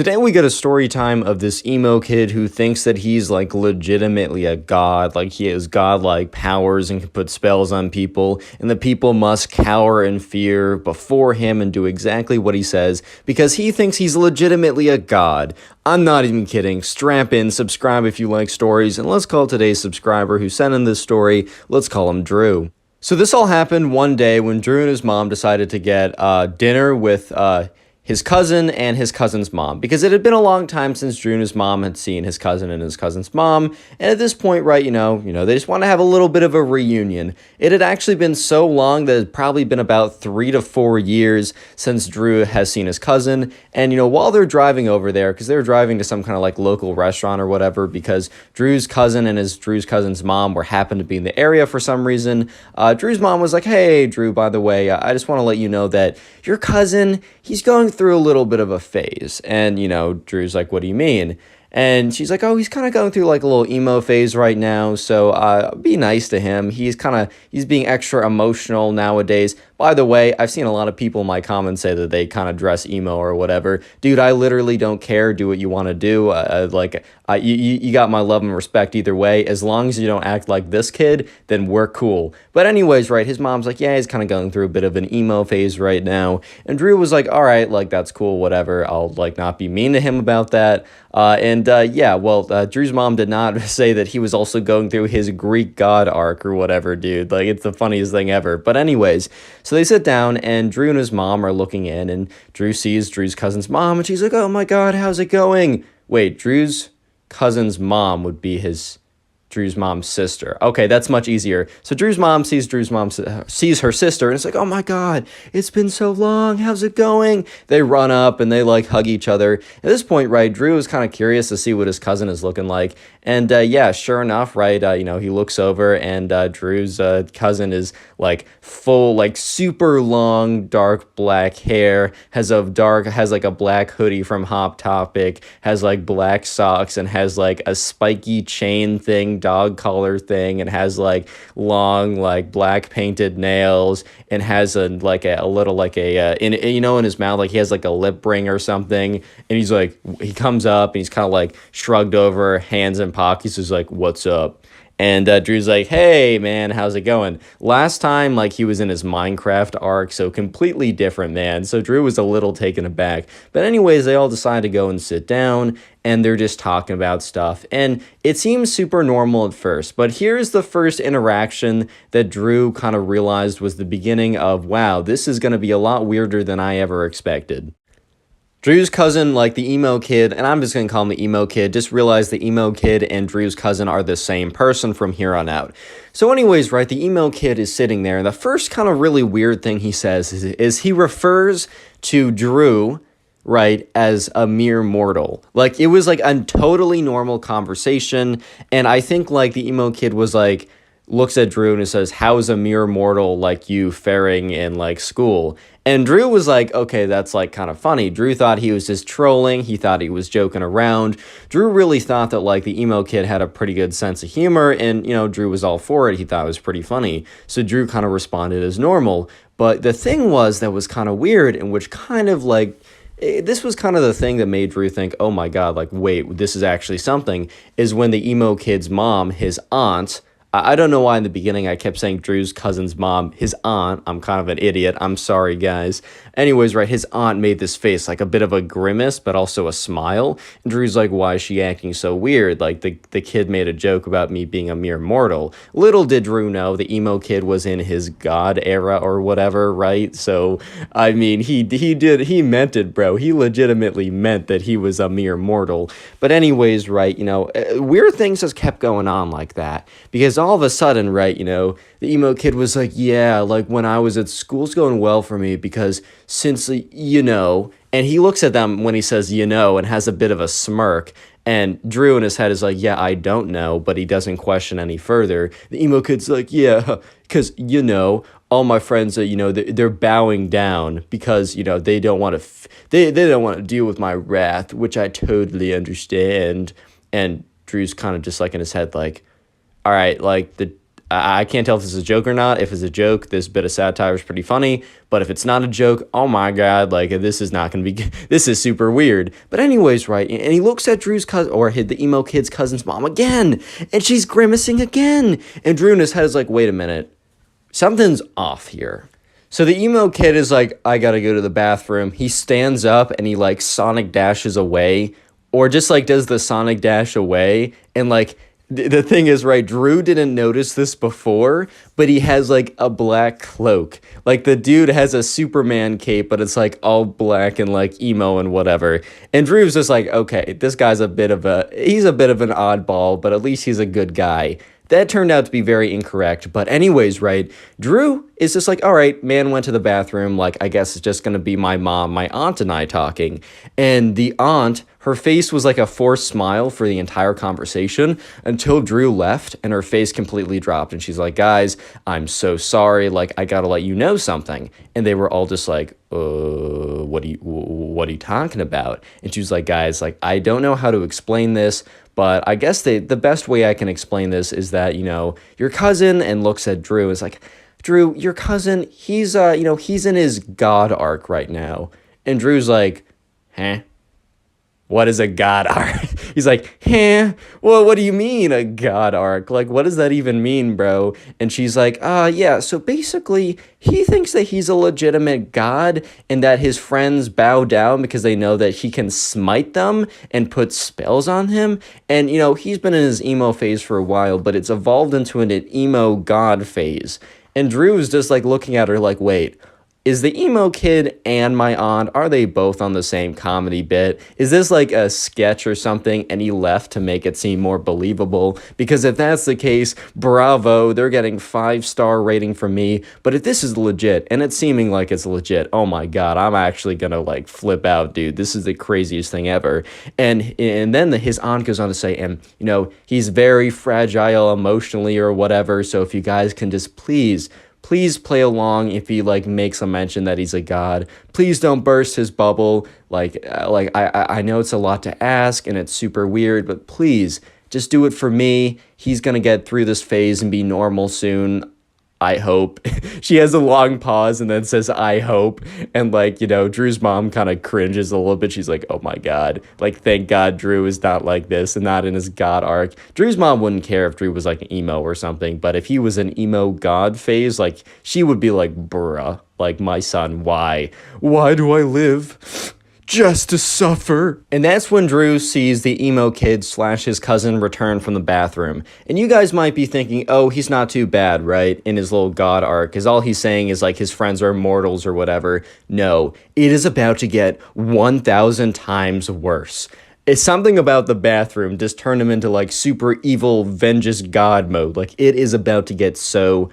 Today we get a story time of this emo kid who thinks that he's like legitimately a god, like he has godlike powers and can put spells on people, and the people must cower in fear before him and do exactly what he says because he thinks he's legitimately a god. I'm not even kidding. Strap in, subscribe if you like stories, and let's call today's subscriber who sent in this story, let's call him Drew. So this all happened one day when Drew and his mom decided to get dinner with his cousin and his cousin's mom, because it had been a long time since Drew and his mom had seen his cousin and his cousin's mom, and at this point, right, they just want to have a little bit of a reunion. It had actually been so long that it had probably been about 3 to 4 years since Drew has seen his cousin, and while they're driving over there, because they're driving to some kind of like local restaurant or whatever, because Drew's cousin and Drew's cousin's mom happened to be in the area for some reason, Drew's mom was like, "Hey, Drew, by the way, I just want to let you know that your cousin, he's going through a little bit of a phase." And, Drew's like, "What do you mean?" And she's like, "Oh, he's kind of going through like a little emo phase right now. So be nice to him. He's being extra emotional nowadays. By the way, I've seen a lot of people in my comments say that they kind of dress emo or whatever. Dude, I literally don't care. Do what you want to do. You got my love and respect either way. As long as you don't act like this kid, then we're cool." But anyways, right, his mom's like, "Yeah, he's kind of going through a bit of an emo phase right now." And Drew was like, "All right, like, that's cool, whatever. I'll, like, not be mean to him about that." Drew's mom did not say that he was also going through his Greek god arc or whatever, dude. Like, it's the funniest thing ever. But anyways, so they sit down, and Drew and his mom are looking in, and Drew sees Drew's cousin's mom, and she's like, "Oh my god, how's it going?" Wait, Drew's cousin's mom would be Drew's mom's sister. Okay, that's much easier. So Drew's mom sees her sister, and it's like, "Oh my god, it's been so long. How's it going?" They run up and they like hug each other. At this point, right, Drew is kind of curious to see what his cousin is looking like. And sure enough, right, he looks over, and Drew's cousin is like full, like super long, dark black hair, has like a black hoodie from Hot Topic, has like black socks, and has like a spiky chain thing, dog collar thing, and has like long, like black painted nails, and has in his mouth, like he has like a lip ring or something. And he's like, he comes up and he's kind of like shrugged over, hands in pockets, he's like, "What's up?" And Drew's like, "Hey, man, how's it going?" Last time, like, he was in his Minecraft arc, so completely different, man. So Drew was a little taken aback. But anyways, they all decide to go and sit down, and they're just talking about stuff. And it seems super normal at first, but here's the first interaction that Drew kind of realized was the beginning of, wow, this is going to be a lot weirder than I ever expected. Drew's cousin, like the emo kid, and I'm just going to call him the emo kid, just realized the emo kid and Drew's cousin are the same person from here on out. So anyways, right, the emo kid is sitting there, and the first kind of really weird thing he says is he refers to Drew, right, as a mere mortal. Like, it was like a totally normal conversation, and I think like the emo kid was like, looks at Drew and says, "How's a mere mortal like you faring in like school?" And Drew was like, okay, that's like kind of funny. Drew thought he was just trolling. He thought he was joking around. Drew really thought that like the emo kid had a pretty good sense of humor, and Drew was all for it. He thought it was pretty funny. So Drew kind of responded as normal. But the thing that was kind of weird, and which kind of like, this was kind of the thing that made Drew think, oh my god, like, wait, this is actually something, is when the emo kid's mom, his aunt, I don't know why in the beginning I kept saying Drew's cousin's mom, his aunt. I'm kind of an idiot. I'm sorry, guys. Anyways, right, his aunt made this face, like a bit of a grimace, but also a smile. And Drew's like, "Why is she acting so weird? Like, the kid made a joke about me being a mere mortal." Little did Drew know the emo kid was in his god era or whatever, right? So, I mean, he meant it, bro. He legitimately meant that he was a mere mortal. But anyways, right, weird things just kept going on like that. Because all of a sudden, right, the emo kid was like, "Yeah, like when I was at school, it's going well for me because since, and he looks at them when he says, and has a bit of a smirk. And Drew in his head is like, "Yeah, I don't know," but he doesn't question any further. The emo kid's like, "Yeah, because, all my friends, they're bowing down because, they don't want to, they don't want to deal with my wrath, which I totally understand." And Drew's kind of just like in his head, like, all right, like I can't tell if this is a joke or not. If it's a joke, this bit of satire is pretty funny. But if it's not a joke, oh my God, like this is not going to be, this is super weird. But anyways, right, and he looks at Drew's cousin, or the emo kid's cousin's mom again, and she's grimacing again. And Drew in his head is like, wait a minute, something's off here. So the emo kid is like, I gotta go to the bathroom. He stands up and he like Sonic dashes away, or just like does the Sonic dash away. And like, the thing is, right, Drew didn't notice this before, but he has like a black cloak. Like the dude has a Superman cape, but it's like all black and like emo and whatever. And Drew's just like, okay, this guy's he's a bit of an oddball, but at least he's a good guy. That turned out to be very incorrect. But anyways, right, Drew is just like, all right, man went to the bathroom. Like, I guess it's just going to be my mom, my aunt, and I talking. And the aunt, her face was like a forced smile for the entire conversation until Drew left and her face completely dropped. And she's like, guys, I'm so sorry. Like, I got to let you know something. And they were all just like, what are you talking about? And she was like, guys, like, I don't know how to explain this, but I guess the best way I can explain this is that, your cousin, and looks at Drew, is like, Drew, your cousin, he's in his God arc right now. And Drew's like, huh? What is a God arc? He's like, huh? Well, what do you mean a God arc? Like, what does that even mean, bro? And she's like, yeah, so basically, he thinks that he's a legitimate god and that his friends bow down because they know that he can smite them and put spells on him. And, he's been in his emo phase for a while, but it's evolved into an emo god phase. And Drew's just like looking at her like, wait, is the emo kid and my aunt, are they both on the same comedy bit? Is this like a sketch or something and he left to make it seem more believable? Because if that's the case, bravo, they're getting 5-star rating from me. But if this is legit, and it's seeming like it's legit, oh my God, I'm actually gonna like flip out, dude. This is the craziest thing ever. And then his aunt goes on to say, and he's very fragile emotionally or whatever. So if you guys can just please play along if he like makes a mention that he's a god. Please don't burst his bubble. I know it's a lot to ask and it's super weird, but please just do it for me. He's gonna get through this phase and be normal soon. I hope. She has a long pause and then says, I hope. And Drew's mom kind of cringes a little bit. She's like, oh my God. Like, thank God Drew is not like this and not in his God arc. Drew's mom wouldn't care if Drew was like an emo or something. But if he was an emo God phase, like, she would be like, bruh, like, my son, why? Why do I live? Just to suffer. And that's when Drew sees the emo kid / his cousin return from the bathroom. And you guys might be thinking, oh, he's not too bad, right? In his little god arc, because all he's saying is like his friends are immortals or whatever. No, it is about to get 1,000 times worse. It's something about the bathroom just turned him into like super evil vengeance god mode. Like it is about to get so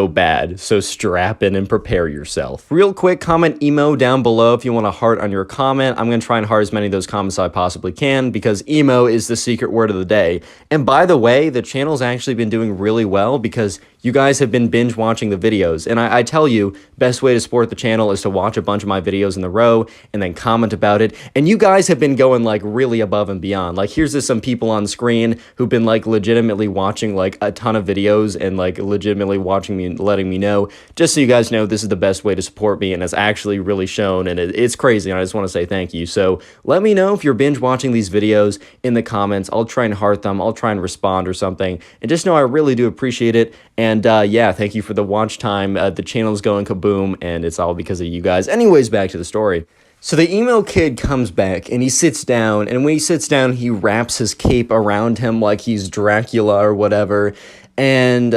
bad. So strap in and prepare yourself. Real quick, comment emo down below if you want a heart on your comment. I'm going to try and heart as many of those comments as I possibly can because emo is the secret word of the day. And by the way, the channel's actually been doing really well because you guys have been binge watching the videos. And I tell you, best way to support the channel is to watch a bunch of my videos in a row and then comment about it. And you guys have been going like really above and beyond. Like here's just some people on screen who've been like legitimately watching like a ton of videos and like legitimately watching me and letting me know, just so you guys know this is the best way to support me and it's actually really shown and it's crazy and I just want to say thank you. So let me know if you're binge watching these videos in the comments. I'll try and heart them. I'll try and respond or something. And just know I really do appreciate it. And yeah, thank you for the watch time. The channel's going kaboom and it's all because of you guys. Anyways, back to the story. So the emo kid comes back and he sits down, and when he sits down, he wraps his cape around him like he's Dracula or whatever. And,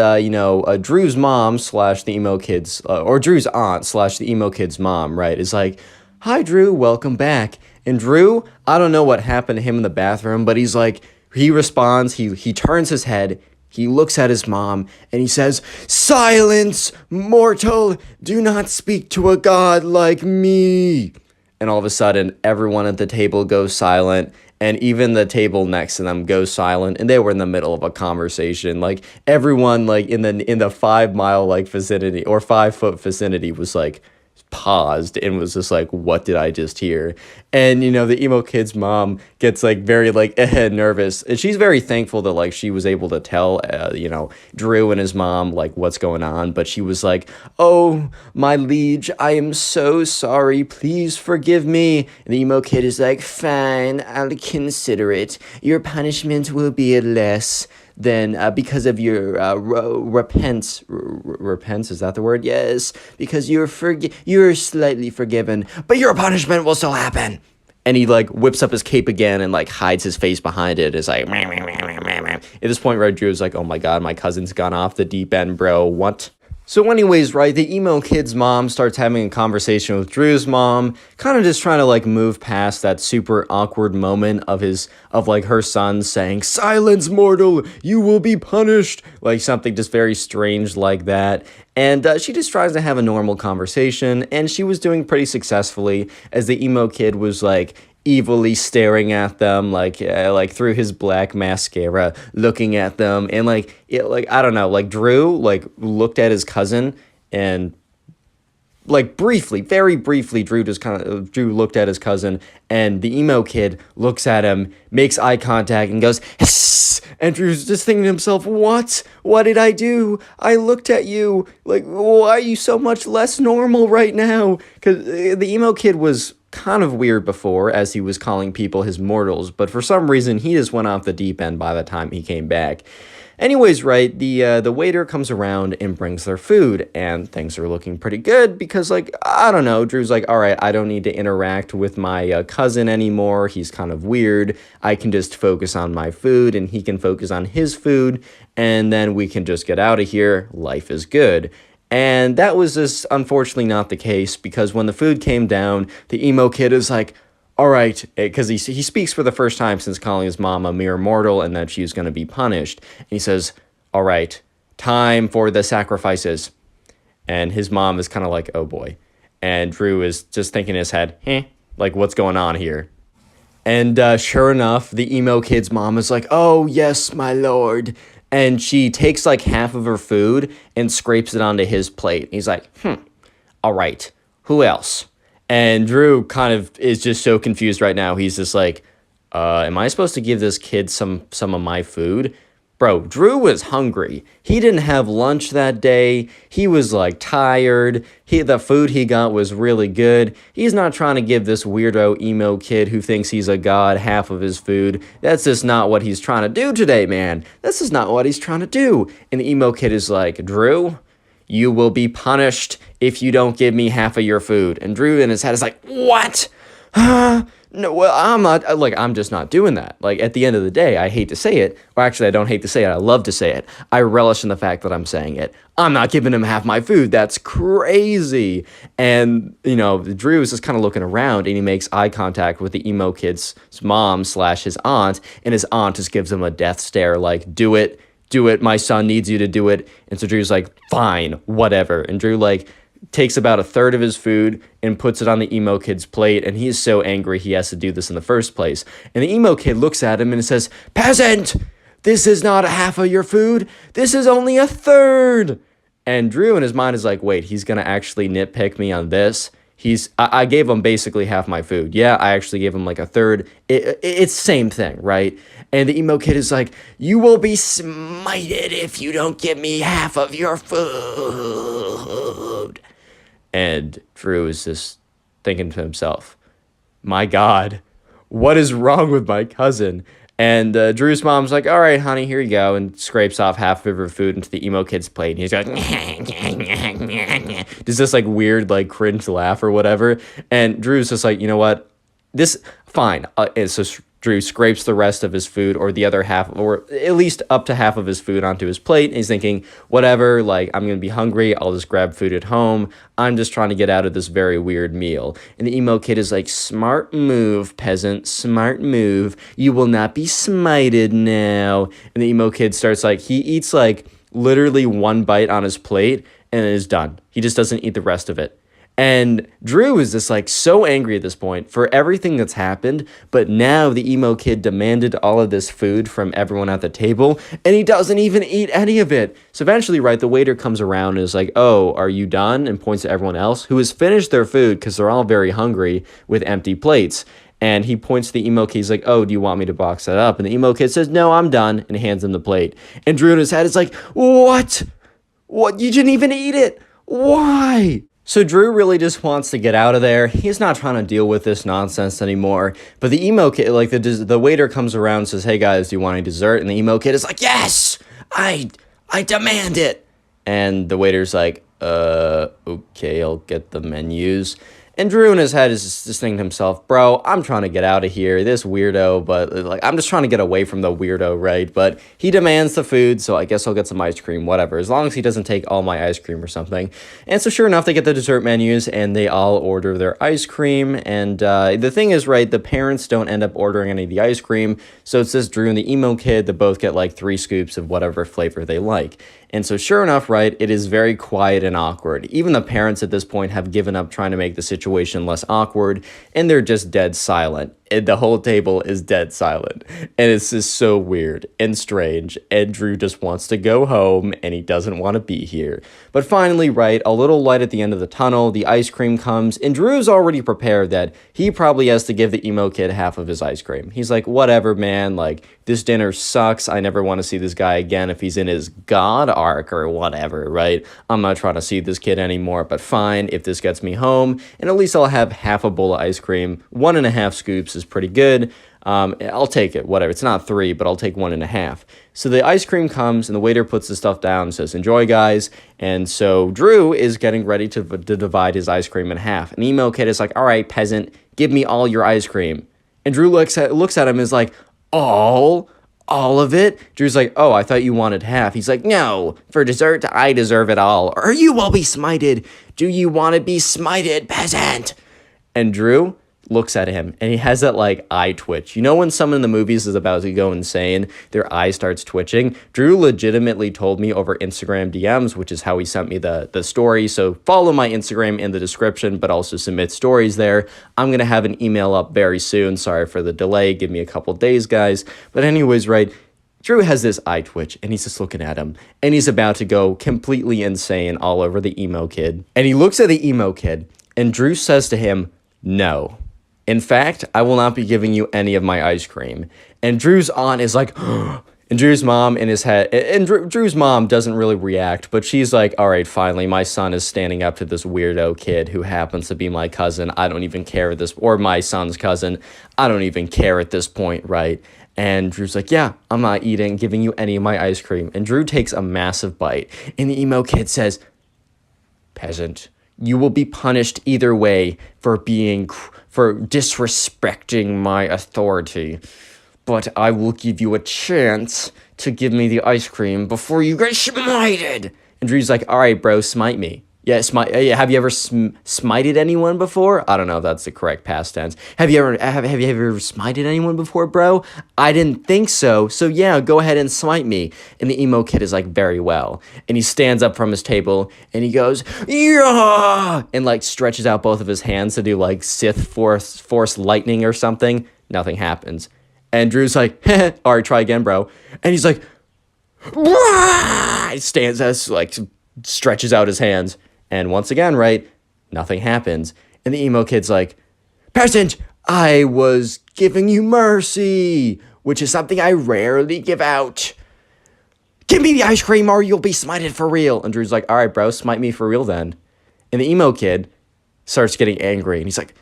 Drew's mom / the emo kid's, or Drew's aunt / the emo kid's mom, right, is like, hi, Drew, welcome back. And Drew, I don't know what happened to him in the bathroom, but he's like, he responds, he turns his head, he looks at his mom, and he says, silence, mortal, do not speak to a god like me. And all of a sudden, everyone at the table goes silent, and even the table next to them goes silent, and they were in the middle of a conversation. Like, everyone, like, in the 5 mile, like, vicinity, or 5 foot vicinity was, like, paused and was just like, what did I just hear? And the emo kid's mom gets like very like nervous, and she's very thankful that like she was able to tell Drew and his mom like what's going on, but she was like, oh my liege, I am so sorry, please forgive me. And the emo kid is like, fine, I'll consider it. Your punishment will be less than because of your repents, is that the word? Yes, because you're slightly forgiven, but your punishment will still happen. And he like whips up his cape again and like hides his face behind it. It's like at this point, Red Drew is like, oh my god, my cousin's gone off the deep end, bro. What? So anyways, right, the emo kid's mom starts having a conversation with Drew's mom, kind of just trying to like move past that super awkward moment of like her son saying, silence, mortal, you will be punished, like something just very strange like that. And she just tries to have a normal conversation, and she was doing pretty successfully as the emo kid was like evilly staring at them like through his black mascara, looking at them, and like I don't know, like Drew like looked at his cousin, and like briefly, very briefly, Drew looked at his cousin, and the emo kid looks at him, makes eye contact, and goes, hiss! And Drew's just thinking to himself, what did I do? I looked at you, like, why are you so much less normal right now? Because the emo kid was kind of weird before, as he was calling people his mortals, but for some reason he just went off the deep end by the time he came back. Anyways, right, the waiter comes around and brings their food, and things are looking pretty good because, like, I don't know, Drew's like, all right, I don't need to interact with my cousin anymore. He's kind of weird. I can just focus on my food, and he can focus on his food, and then we can just get out of here. Life is good. And that was just unfortunately not the case, because when the food came down, the emo kid is like, all right, because he speaks for the first time since calling his mom a mere mortal and that she's going to be punished. And he says, all right, time for the sacrifices. And his mom is kind of like, oh boy. And Drew is just thinking in his head, like, what's going on here? And sure enough, the emo kid's mom is like, oh yes, my lord. And she takes like half of her food and scrapes it onto his plate. He's like, all right, who else? And Drew kind of is just so confused right now. He's just like, am I supposed to give this kid some of my food? Bro, Drew was hungry. He didn't have lunch that day. He was like tired. The food he got was really good. He's not trying to give this weirdo emo kid who thinks he's a god half of his food. That's just not what he's trying to do today, man. This is not what he's trying to do. And the emo kid is like, Drew, you will be punished if you don't give me half of your food. And Drew in his head is like, what? No, well, I'm just not doing that. Like, at the end of the day, I hate to say it, or actually, I don't hate to say it, I love to say it. I relish in the fact that I'm saying it. I'm not giving him half my food. That's crazy. And, Drew is just kind of looking around, and he makes eye contact with the emo kid's mom / his aunt, and his aunt just gives him a death stare, like, do it, my son needs you to do it. And so Drew's like, fine, whatever. And Drew, like, takes about a third of his food and puts it on the emo kid's plate, and he's so angry he has to do this in the first place. And the emo kid looks at him and says, peasant, this is not half of your food, this is only a third. And Drew in his mind is like, wait, he's gonna actually nitpick me on this? I gave him basically half my food. Yeah, I actually gave him like a third. It's same thing, right? And the emo kid is like, you will be smited if you don't give me half of your food. And Drew is just thinking to himself, my God, what is wrong with my cousin? And Drew's mom's like, all right, honey, here you go, and scrapes off half of her food into the emo kid's plate. And he's like, does this like weird, like cringe laugh or whatever. And Drew's just like, you know what? Fine. And so Drew scrapes the rest of his food, or the other half, or at least up to half of his food, onto his plate. And he's thinking, whatever, like, I'm going to be hungry. I'll just grab food at home. I'm just trying to get out of this very weird meal. And the emo kid is like, smart move, peasant, smart move. You will not be smited now. And the emo kid starts like, he eats like literally one bite on his plate and is done. He just doesn't eat the rest of it. And Drew is just like so angry at this point for everything that's happened, but now the emo kid demanded all of this food from everyone at the table, and he doesn't even eat any of it. So eventually, right, the waiter comes around and is like, "Oh, are you done?" and points to everyone else who has finished their food because they're all very hungry with empty plates. And he points to the emo kid. He's like, "Oh, do you want me to box that up?" And the emo kid says, "No, I'm done," and hands him the plate. And Drew in his head is like, "What? What? You didn't even eat it? Why?" So Drew really just wants to get out of there. He's not trying to deal with this nonsense anymore. But the emo kid, like the waiter comes around and says, "Hey guys, do you want any dessert?" And the emo kid is like, "Yes, I demand it." And the waiter's like, okay, I'll get the menus." And Drew in his head is just thinking to himself, "Bro, I'm trying to get out of here. This weirdo, but like I'm just trying to get away from the weirdo, right?" But he demands the food, so I guess I'll get some ice cream, whatever, as long as he doesn't take all my ice cream or something. And so sure enough, they get the dessert menus, and they all order their ice cream. And the thing is, right, the parents don't end up ordering any of the ice cream, so it's just Drew and the emo kid that both get like 3 scoops of whatever flavor they like. And so sure enough, right, it is very quiet and awkward. Even the parents at this point have given up trying to make the situation less awkward, and they're just dead silent. And the whole table is dead silent. And it's just so weird and strange. And Drew just wants to go home, and he doesn't want to be here. But finally, right, a little light at the end of the tunnel, the ice cream comes, and Drew's already prepared that he probably has to give the emo kid half of his ice cream. He's like, "Whatever, man, like, this dinner sucks. I never want to see this guy again if he's in his God arc or whatever, right? I'm not trying to see this kid anymore, but fine, if this gets me home, and at least I'll have half a bowl of ice cream. 1.5 scoops is pretty good. I'll take it, whatever. It's not 3, but I'll take 1.5. So the ice cream comes, and the waiter puts the stuff down and says, "Enjoy, guys." And so Drew is getting ready to divide his ice cream in half. And the emo kid is like, "All right, peasant, give me all your ice cream." And Drew looks at him and is like, All of it?" Drew's like, "Oh, I thought you wanted half." He's like, "No, for dessert, I deserve it all, or you will be smited. Do you want to be smited, peasant?" And Drew looks at him, and he has that, like, eye twitch. You know when someone in the movies is about to go insane, their eye starts twitching? Drew legitimately told me over Instagram DMs, which is how he sent me the story. So follow my Instagram in the description, but also submit stories there. I'm going to have an email up very soon. Sorry for the delay. Give me a couple days, guys. But anyways, right, Drew has this eye twitch, and he's just looking at him, and he's about to go completely insane all over the emo kid. And he looks at the emo kid, and Drew says to him, "No. In fact, I will not be giving you any of my ice cream." And Drew's aunt is like, and Drew's mom in his head, and Drew's mom doesn't really react, but she's like, "All right, finally, my son is standing up to this weirdo kid who happens to be my cousin. I don't even care at this, or my son's cousin. I don't even care at this point, right?" And Drew's like, "Yeah, I'm not giving you any of my ice cream." And Drew takes a massive bite, and the emo kid says, "Peasant, you will be punished either way for disrespecting my authority. But I will give you a chance to give me the ice cream before you get smited." And Drew's like, "All right, bro, smite me." Yeah, have you ever smited anyone before? I don't know if that's the correct past tense. Have you ever smited anyone before, bro? I didn't think so. So yeah, go ahead and smite me. And the emo kid is like, "Very well." And he stands up from his table and he goes, "Yeah!" and like stretches out both of his hands to do like Sith force lightning or something. Nothing happens. And Drew's like, "All right, try again, bro." And he's like, "Wah!" He stands as like stretches out his hands. And once again, right, nothing happens. And the emo kid's like, "Peasant, I was giving you mercy, which is something I rarely give out. Give me the ice cream or you'll be smited for real." And Drew's like, "All right, bro, smite me for real then." And the emo kid starts getting angry. And he's like,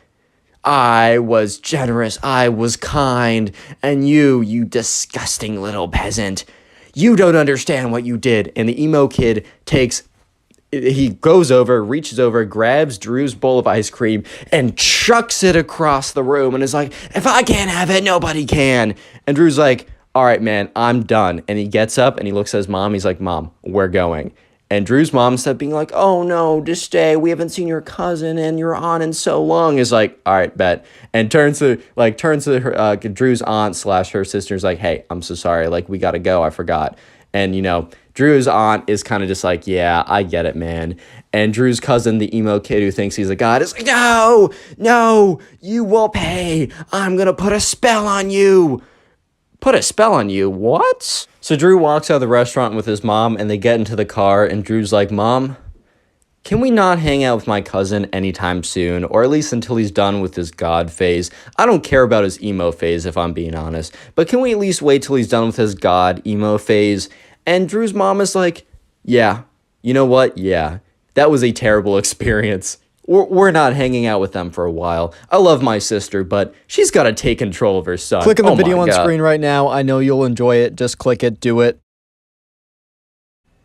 "I was generous, I was kind, and you disgusting little peasant, you don't understand what you did." And the emo kid reaches over, grabs Drew's bowl of ice cream, and chucks it across the room, and is like, "If I can't have it, nobody can." And Drew's like, "All right, man, I'm done." And he gets up, and he looks at his mom. He's like, "Mom, we're going." And Drew's mom, instead of being like, "Oh, no, just stay. We haven't seen your cousin and your aunt in so long," is like, "All right, bet." And turns to her, Drew's aunt / her sister is like, "Hey, I'm so sorry. Like, we got to go. I forgot." And, Drew's aunt is kind of just like, yeah, I get it, man. And Drew's cousin, the emo kid who thinks he's a god, is like, no, no, you will pay. I'm going to put a spell on you. Put a spell on you? What? So Drew walks out of the restaurant with his mom, and they get into the car, and Drew's like, Mom, can we not hang out with my cousin anytime soon, or at least until he's done with his god phase? I don't care about his emo phase, if I'm being honest, but can we at least wait till he's done with his god emo phase? And Drew's mom is like, yeah, you know what? Yeah, that was a terrible experience. We're not hanging out with them for a while. I love my sister, but she's got to take control of her son. Click on the video on screen right now. I know you'll enjoy it. Just click it. Do it.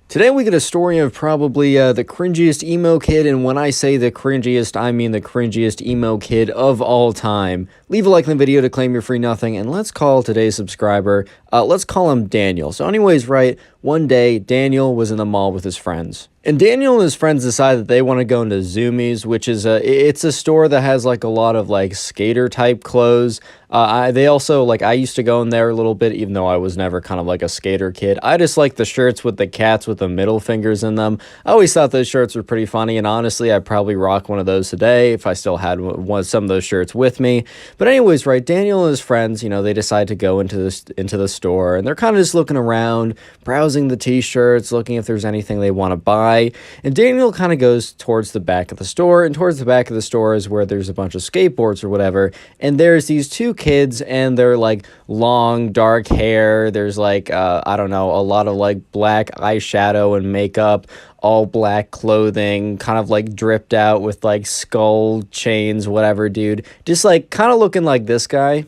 Today we get a story of probably the cringiest emo kid, and when I say the cringiest, I mean the cringiest emo kid of all time. Leave a like in the video to claim your free nothing, and let's call today's subscriber, let's call him Daniel. So anyways, right, one day Daniel was in the mall with his friends. And Daniel and his friends decide that they want to go into Zoomies, which is it's a store that has like a lot of like skater type clothes. They also, like, I used to go in there a little bit, even though I was never kind of like a skater kid. I just like the shirts with the cats with the middle fingers in them. I always thought those shirts were pretty funny, and honestly, I'd probably rock one of those today if I still had some of those shirts with me. But anyways, right, Daniel and his friends, you know, they decide to go into the store, and they're kind of just looking around, browsing the t-shirts, looking if there's anything they want to buy. And Daniel kind of goes towards the back of the store, and towards the back of the store is where there's a bunch of skateboards or whatever, and there's these two kids, and they're like long dark hair. There's like I don't know, a lot of like black eyeshadow and makeup, all black clothing, kind of like dripped out with like skull chains, whatever, dude, just like kind of looking like this guy.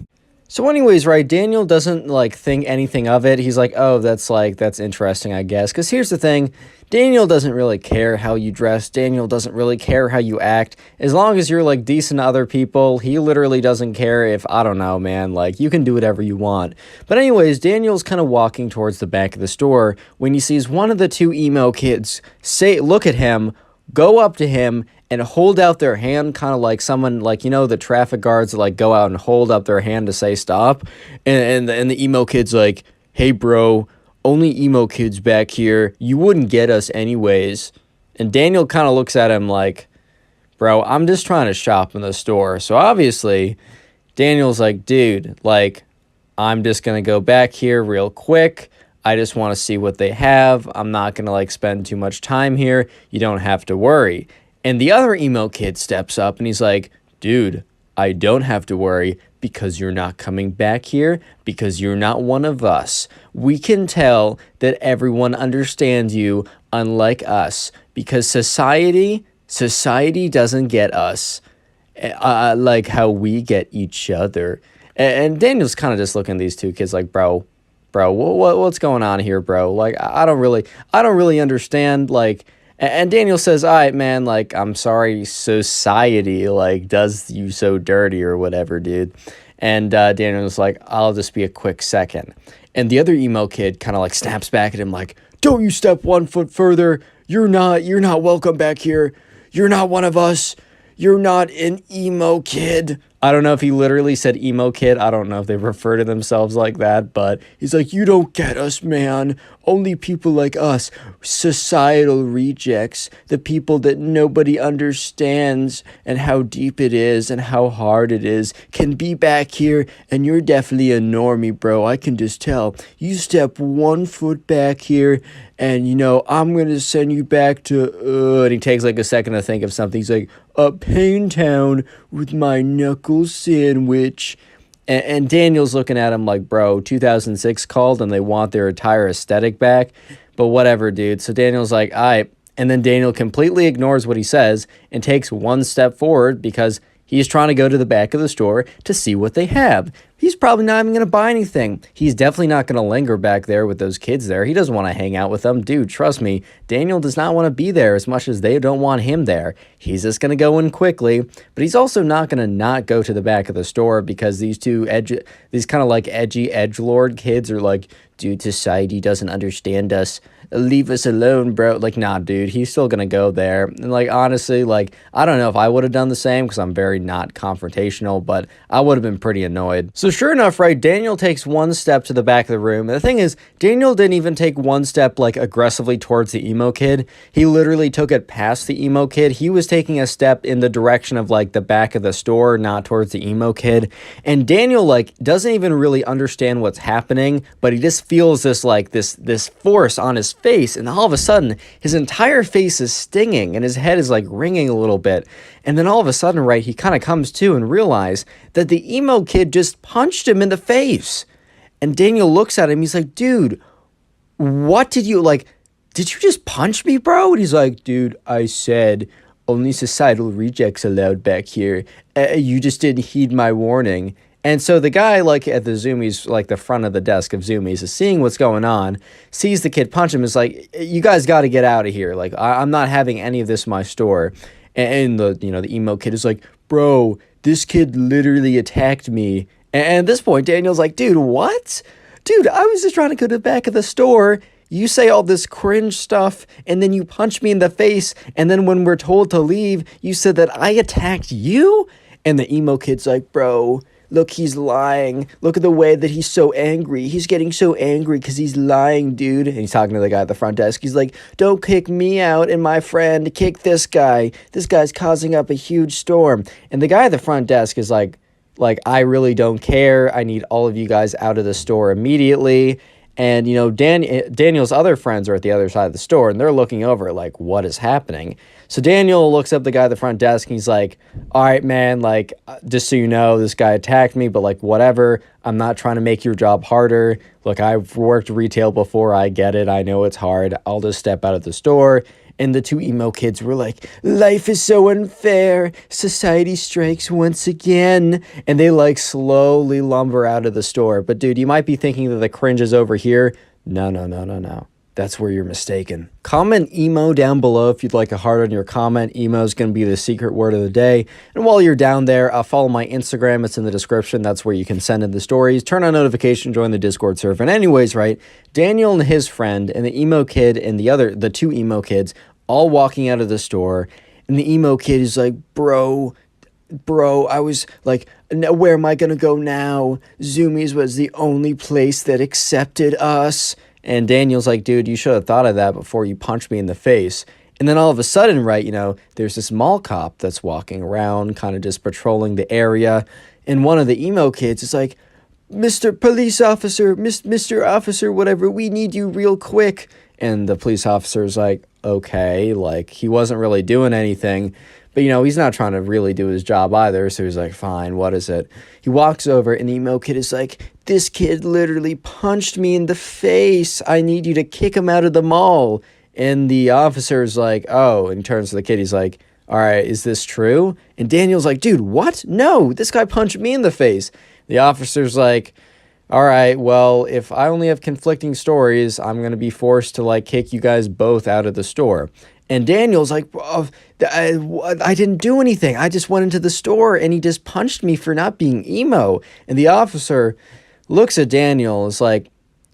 So anyways, right, Daniel doesn't like think anything of it. He's like, oh, that's interesting, I guess. Because here's the thing, Daniel doesn't really care how you dress. Daniel doesn't really care how you act. As long as you're like decent to other people, he literally doesn't care if, I don't know, man, like you can do whatever you want. But anyways, Daniel's kind of walking towards the back of the store when he sees one of the two emo kids look at him, go up to him, and hold out their hand, kind of like someone, like, you know, the traffic guards that, like, go out and hold up their hand to say stop. And the emo kid's like, hey, bro, only emo kids back here. You wouldn't get us anyways. And Daniel kind of looks at him like, bro, I'm just trying to shop in the store. So obviously, Daniel's like, dude, like, I'm just going to go back here real quick. I just want to see what they have. I'm not going to, like, spend too much time here. You don't have to worry. And the other emo kid steps up and he's like, dude, I don't have to worry because you're not coming back here, because you're not one of us. We can tell that everyone understands you, unlike us, because society doesn't get us like how we get each other. And Daniel's kind of just looking at these two kids like, bro, what's going on here, bro? Like, I don't really understand, like. And Daniel says, all right, man, like, I'm sorry, society, like, does you so dirty or whatever, dude. And Daniel's like, I'll just be a quick second. And the other emo kid kind of, like, snaps back at him like, don't you step 1 foot further. You're not welcome back here. You're not one of us. You're not an emo kid. I don't know if he literally said emo kid. I don't know if they refer to themselves like that, but he's like, you don't get us, man. Only people like us, societal rejects, the people that nobody understands and how deep it is and how hard it is, can be back here, and you're definitely a normie, bro. I can just tell. You step 1 foot back here, and, you know, I'm going to send you back to, and he takes like a second to think of something. He's like, Pain Town with my knuckle sandwich. And Daniel's looking at him like, bro, 2006 called and they want their entire aesthetic back. But whatever, dude. So Daniel's like, all right. And then Daniel completely ignores what he says and takes one step forward because he's trying to go to the back of the store to see what they have. He's probably not even going to buy anything. He's definitely not going to linger back there with those kids there. He doesn't want to hang out with them. Dude, trust me, Daniel does not want to be there as much as they don't want him there. He's just going to go in quickly, but he's also not going to not go to the back of the store because these kind of like edgy edgelord kids are like, dude, society doesn't understand us. Leave us alone, bro. Like, nah, dude, he's still gonna go there. And like, honestly, like, I don't know if I would have done the same because I'm very not confrontational, but I would have been pretty annoyed. So sure enough, right, Daniel takes one step to the back of the room. And the thing is, Daniel didn't even take one step like aggressively towards the emo kid. He literally took it past the emo kid. He was taking a step in the direction of like the back of the store, not towards the emo kid. And Daniel like doesn't even really understand what's happening, but he just feels this like this force on his face, and all of a sudden his entire face is stinging and his head is like ringing a little bit. And then all of a sudden, right, he kind of comes to and realize that the emo kid just punched him in the face. And Daniel looks at him, he's like, dude, what did you like, did you just punch me, bro? And he's like, dude, I said only societal rejects allowed back here. You just didn't heed my warning. And so the guy, like, at the Zoomies, like, the front of the desk of Zoomies is seeing what's going on, sees the kid punch him, is like, you guys got to get out of here. Like, I'm not having any of this in my store. And the, you know, the emo kid is like, bro, this kid literally attacked me. And at this point, Daniel's like, dude, what? Dude, I was just trying to go to the back of the store. You say all this cringe stuff, and then you punch me in the face, and then when we're told to leave, you said that I attacked you? And the emo kid's like, bro, look, he's lying. Look at the way that he's so angry. He's getting so angry because he's lying, dude. And he's talking to the guy at the front desk. He's like, don't kick me out and my friend. Kick this guy. This guy's causing up a huge storm. And the guy at the front desk is like, I really don't care. I need all of you guys out of the store immediately. And, you know, Daniel's other friends are at the other side of the store, and they're looking over like, what is happening? So Daniel looks up the guy at the front desk, and he's like, all right, man, like, just so you know, this guy attacked me, but, like, whatever. I'm not trying to make your job harder. Look, I've worked retail before. I get it. I know it's hard. I'll just step out of the store. And the two emo kids were like, life is so unfair. Society strikes once again. And they like slowly lumber out of the store. But dude, you might be thinking that the cringe is over here. No, no, no, no, no. That's where you're mistaken. Comment emo down below if you'd like a heart on your comment. Emo is going to be the secret word of the day. And while you're down there, follow my Instagram. It's in the description. That's where you can send in the stories. Turn on notification, join the Discord server. And anyways, right, Daniel and his friend and the emo kid and the two emo kids all walking out of the store. And the emo kid is like, bro, I was like, where am I going to go now? Zoomies was the only place that accepted us. And Daniel's like, dude, you should have thought of that before you punched me in the face. And then all of a sudden, right, you know, there's this mall cop that's walking around, kind of just patrolling the area. And one of the emo kids is like, Mr. Police Officer, Mr. Officer, whatever, we need you real quick. And the police officer's like, okay, like, he wasn't really doing anything. But, you know, he's not trying to really do his job either, so he's like, fine, what is it? He walks over, and the emo kid is like, this kid literally punched me in the face. I need you to kick him out of the mall. And the officer's like, oh, and he turns to the kid, he's like, all right, is this true? And Daniel's like, dude, what? No, this guy punched me in the face. The officer's like, all right, well, if I only have conflicting stories, I'm going to be forced to, like, kick you guys both out of the store. And Daniel's like, oh, I didn't do anything. I just went into the store, and he just punched me for not being emo. And the officer looks at Daniel and is like,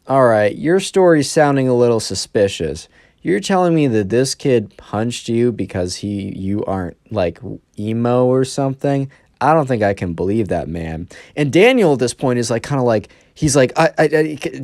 all right, your story's sounding a little suspicious. You're telling me that this kid punched you because you aren't, like, emo or something? I don't think I can believe that, man. And Daniel at this point is like, kind of like, he's like,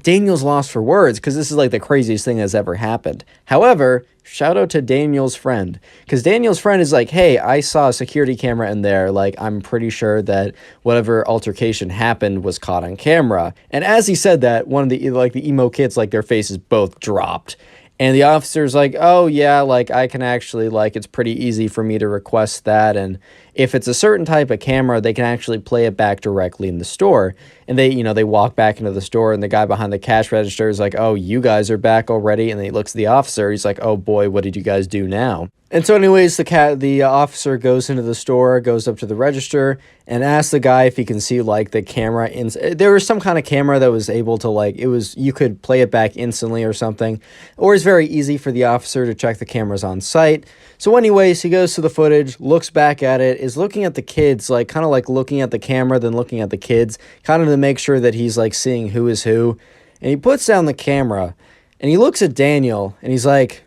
Daniel's lost for words because this is like the craziest thing that's ever happened. However, shout out to Daniel's friend, because Daniel's friend is like, hey, I saw a security camera in there. Like, I'm pretty sure that whatever altercation happened was caught on camera. And as he said that, one of the emo kids, like, their faces both dropped. And the officer's like, oh, yeah, like, I can actually, like, it's pretty easy for me to request that. And if it's a certain type of camera, they can actually play it back directly in the store. And they, you know, they walk back into the store, and the guy behind the cash register is like, oh, you guys are back already? And then he looks at the officer. He's like, oh, boy, what did you guys do now? And so anyways, the officer goes into the store, goes up to the register, and asks the guy if he can see, like, the camera. There was some kind of camera that was able to, like, you could play it back instantly or something. Or it's very easy for the officer to check the cameras on site. So anyways, he goes to the footage, looks back at it, is looking at the kids, like, kind of like looking at the camera, then looking at the kids, kind of to make sure that he's, like, seeing who is who. And he puts down the camera and he looks at Daniel and he's like,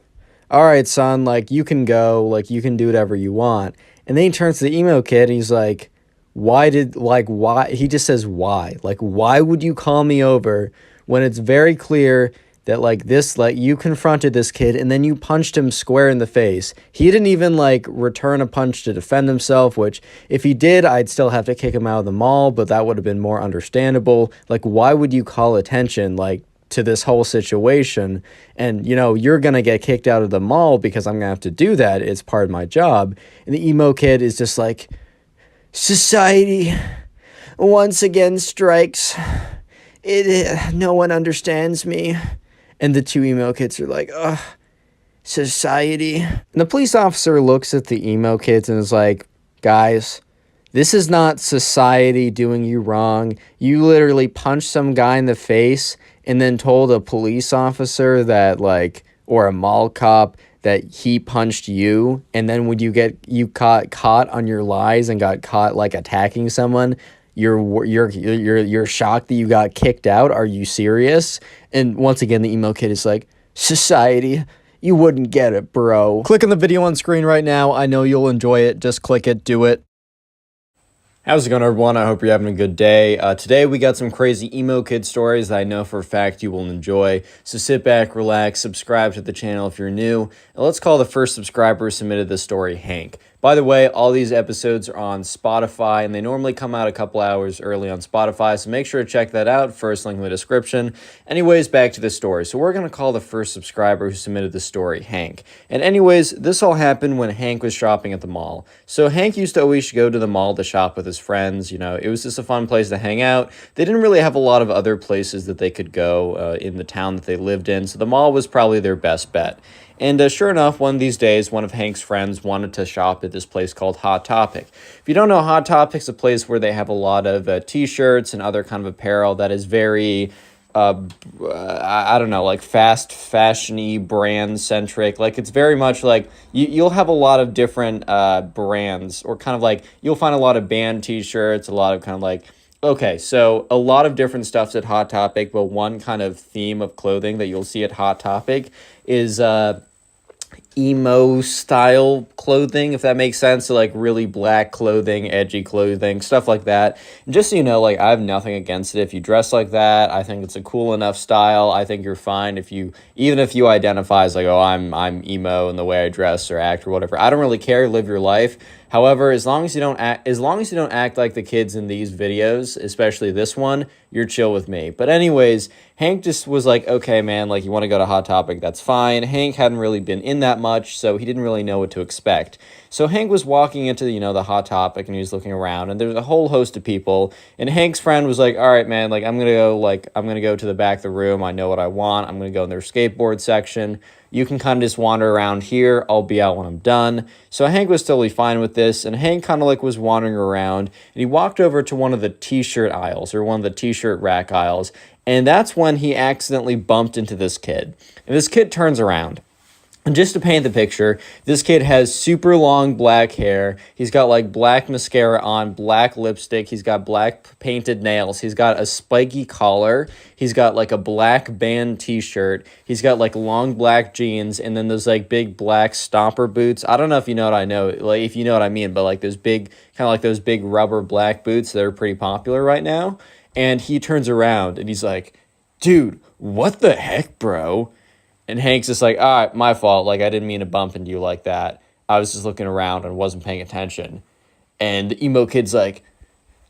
all right, son, like, you can go, like, you can do whatever you want. And then he turns to the emo kid and he's like, why? He just says, why? Like, why would you call me over when it's very clear that, like, this, like, you confronted this kid and then you punched him square in the face. He didn't even, like, return a punch to defend himself, which, if he did, I'd still have to kick him out of the mall, but that would have been more understandable. Like, why would you call attention, like, to this whole situation? And, you know, you're gonna get kicked out of the mall because I'm gonna have to do that. It's part of my job. And the emo kid is just like, society once again strikes. No one understands me. And the two emo kids are like, ugh, society. And the police officer looks at the emo kids and is like, guys, this is not society doing you wrong. You literally punched some guy in the face and then told a police officer that, like, or a mall cop that he punched you. And then when you got caught on your lies and got caught, like, attacking someone, you're shocked that you got kicked out. Are you serious? And once again, the emo kid is like, society, you wouldn't get it, bro. Click on the video on screen right now. I know you'll enjoy it. Just click it. Do it. How's it going, everyone? I hope you're having a good day. Today we got some crazy emo kid stories that I know for a fact you will enjoy. So sit back, relax, subscribe to the channel if you're new, and let's call the first subscriber who submitted this story Hank. By the way, all these episodes are on Spotify, and they normally come out a couple hours early on Spotify, so make sure to check that out. First link in the description. Anyways, back to the story. So we're going to call the first subscriber who submitted the story Hank. And anyways, this all happened when Hank was shopping at the mall. So Hank used to always go to the mall to shop with his friends. You know, it was just a fun place to hang out. They didn't really have a lot of other places that they could go in the town that they lived in, so the mall was probably their best bet. And sure enough, one of these days, one of Hank's friends wanted to shop at this place called Hot Topic. If you don't know, Hot Topic's a place where they have a lot of t-shirts and other kind of apparel that is very, I don't know, like fast fashion-y, brand-centric. Like, it's very much like, you'll have a lot of different brands, or kind of like, you'll find a lot of band t-shirts, a lot of kind of like, okay, so a lot of different stuff's at Hot Topic, but one kind of theme of clothing that you'll see at Hot Topic is emo style clothing, if that makes sense. So, like, really black clothing, edgy clothing, stuff like that. And just so you know, like, I have nothing against it if you dress like that. I think it's a cool enough style. I think you're fine if you, even if you identify as like, oh, I'm emo in the way I dress or act or whatever. I don't really care. Live your life. However, as long as you don't act like the kids in these videos, especially this one, you're chill with me. But anyways, Hank just was like, okay, man, like, you want to go to Hot Topic, that's fine. Hank hadn't really been in that much, so he didn't really know what to expect. So Hank was walking into, the Hot Topic, and he was looking around, and there's a whole host of people, and Hank's friend was like, all right, man, like, I'm gonna go to the back of the room. I know what I want. I'm gonna go in their skateboard section. You can kind of just wander around here. I'll be out when I'm done. So Hank was totally fine with this, and Hank kind of like was wandering around, and he walked over to one of the t-shirt aisles, or one of the t-shirt rack aisles, and that's when he accidentally bumped into this kid. And this kid turns around. And just to paint the picture, this kid has super long black hair. He's got like black mascara on, black lipstick. He's got black painted nails. He's got a spiky collar. He's got like a black band t-shirt. He's got like long black jeans, and then those like big black stomper boots. I don't know if you know what I know, like if you know what I mean, but like those big, kind of like those big rubber black boots that are pretty popular right now. And he turns around and he's like, dude, what the heck, bro? And Hank's just like, all right, my fault. Like, I didn't mean to bump into you like that. I was just looking around and wasn't paying attention. And the emo kid's like,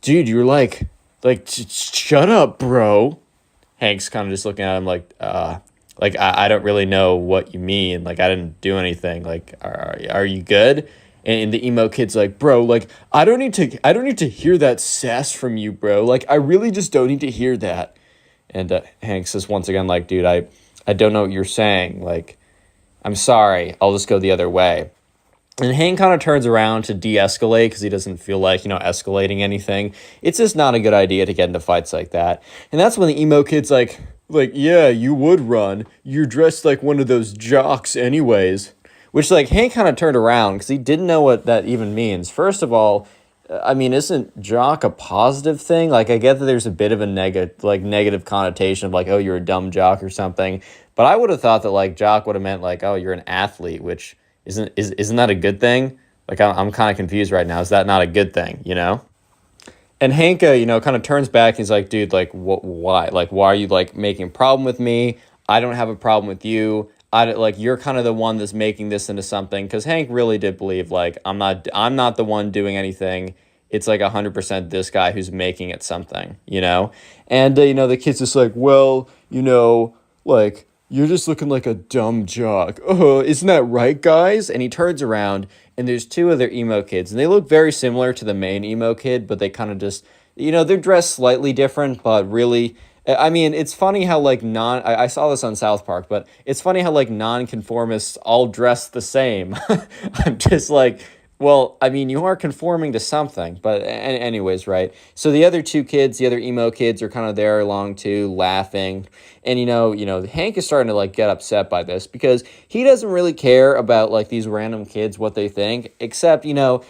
dude, you're like, shut up, bro. Hank's kind of just looking at him like, I don't really know what you mean. Like, I didn't do anything. Like, are you good? And the emo kid's like, bro, like, I don't need to hear that sass from you, bro. Like, I really just don't need to hear that. And Hank says once again, like, dude, I don't know what you're saying. Like, I'm sorry. I'll just go the other way. And Hank kind of turns around to de-escalate because he doesn't feel like, escalating anything. It's just not a good idea to get into fights like that. And that's when the emo kid's like, yeah, you would run. You're dressed like one of those jocks anyways. Which, like, Hank kind of turned around because he didn't know what that even means. First of all, I mean, isn't jock a positive thing? Like, I get that there's a bit of a negative connotation of like, oh, you're a dumb jock or something. But I would have thought that like jock would have meant like, oh, you're an athlete, which isn't that a good thing? Like, I'm kind of confused right now. Is that not a good thing? You know? And Hank, kind of turns back. And he's like, dude, like, what? Why? Like, why are you like making a problem with me? I don't have a problem with you. Like you're kind of the one that's making this into something, because Hank really did believe like I'm not the one doing anything. It's like 100% this guy who's making it something, you know. And the kid's just like, well, like you're just looking like a dumb jock. Oh, isn't that right, guys? And he turns around and there's two other emo kids, and they look very similar to the main emo kid, but they kind of just, they're dressed slightly different, but really, I mean, it's funny how like I saw this on South Park, but it's funny how like nonconformists all dress the same. I'm just like, well, I mean, you are conforming to something, but anyways, right? So the other two kids, the other emo kids, are kind of there along too, laughing, and Hank is starting to like get upset by this because he doesn't really care about like these random kids what they think, except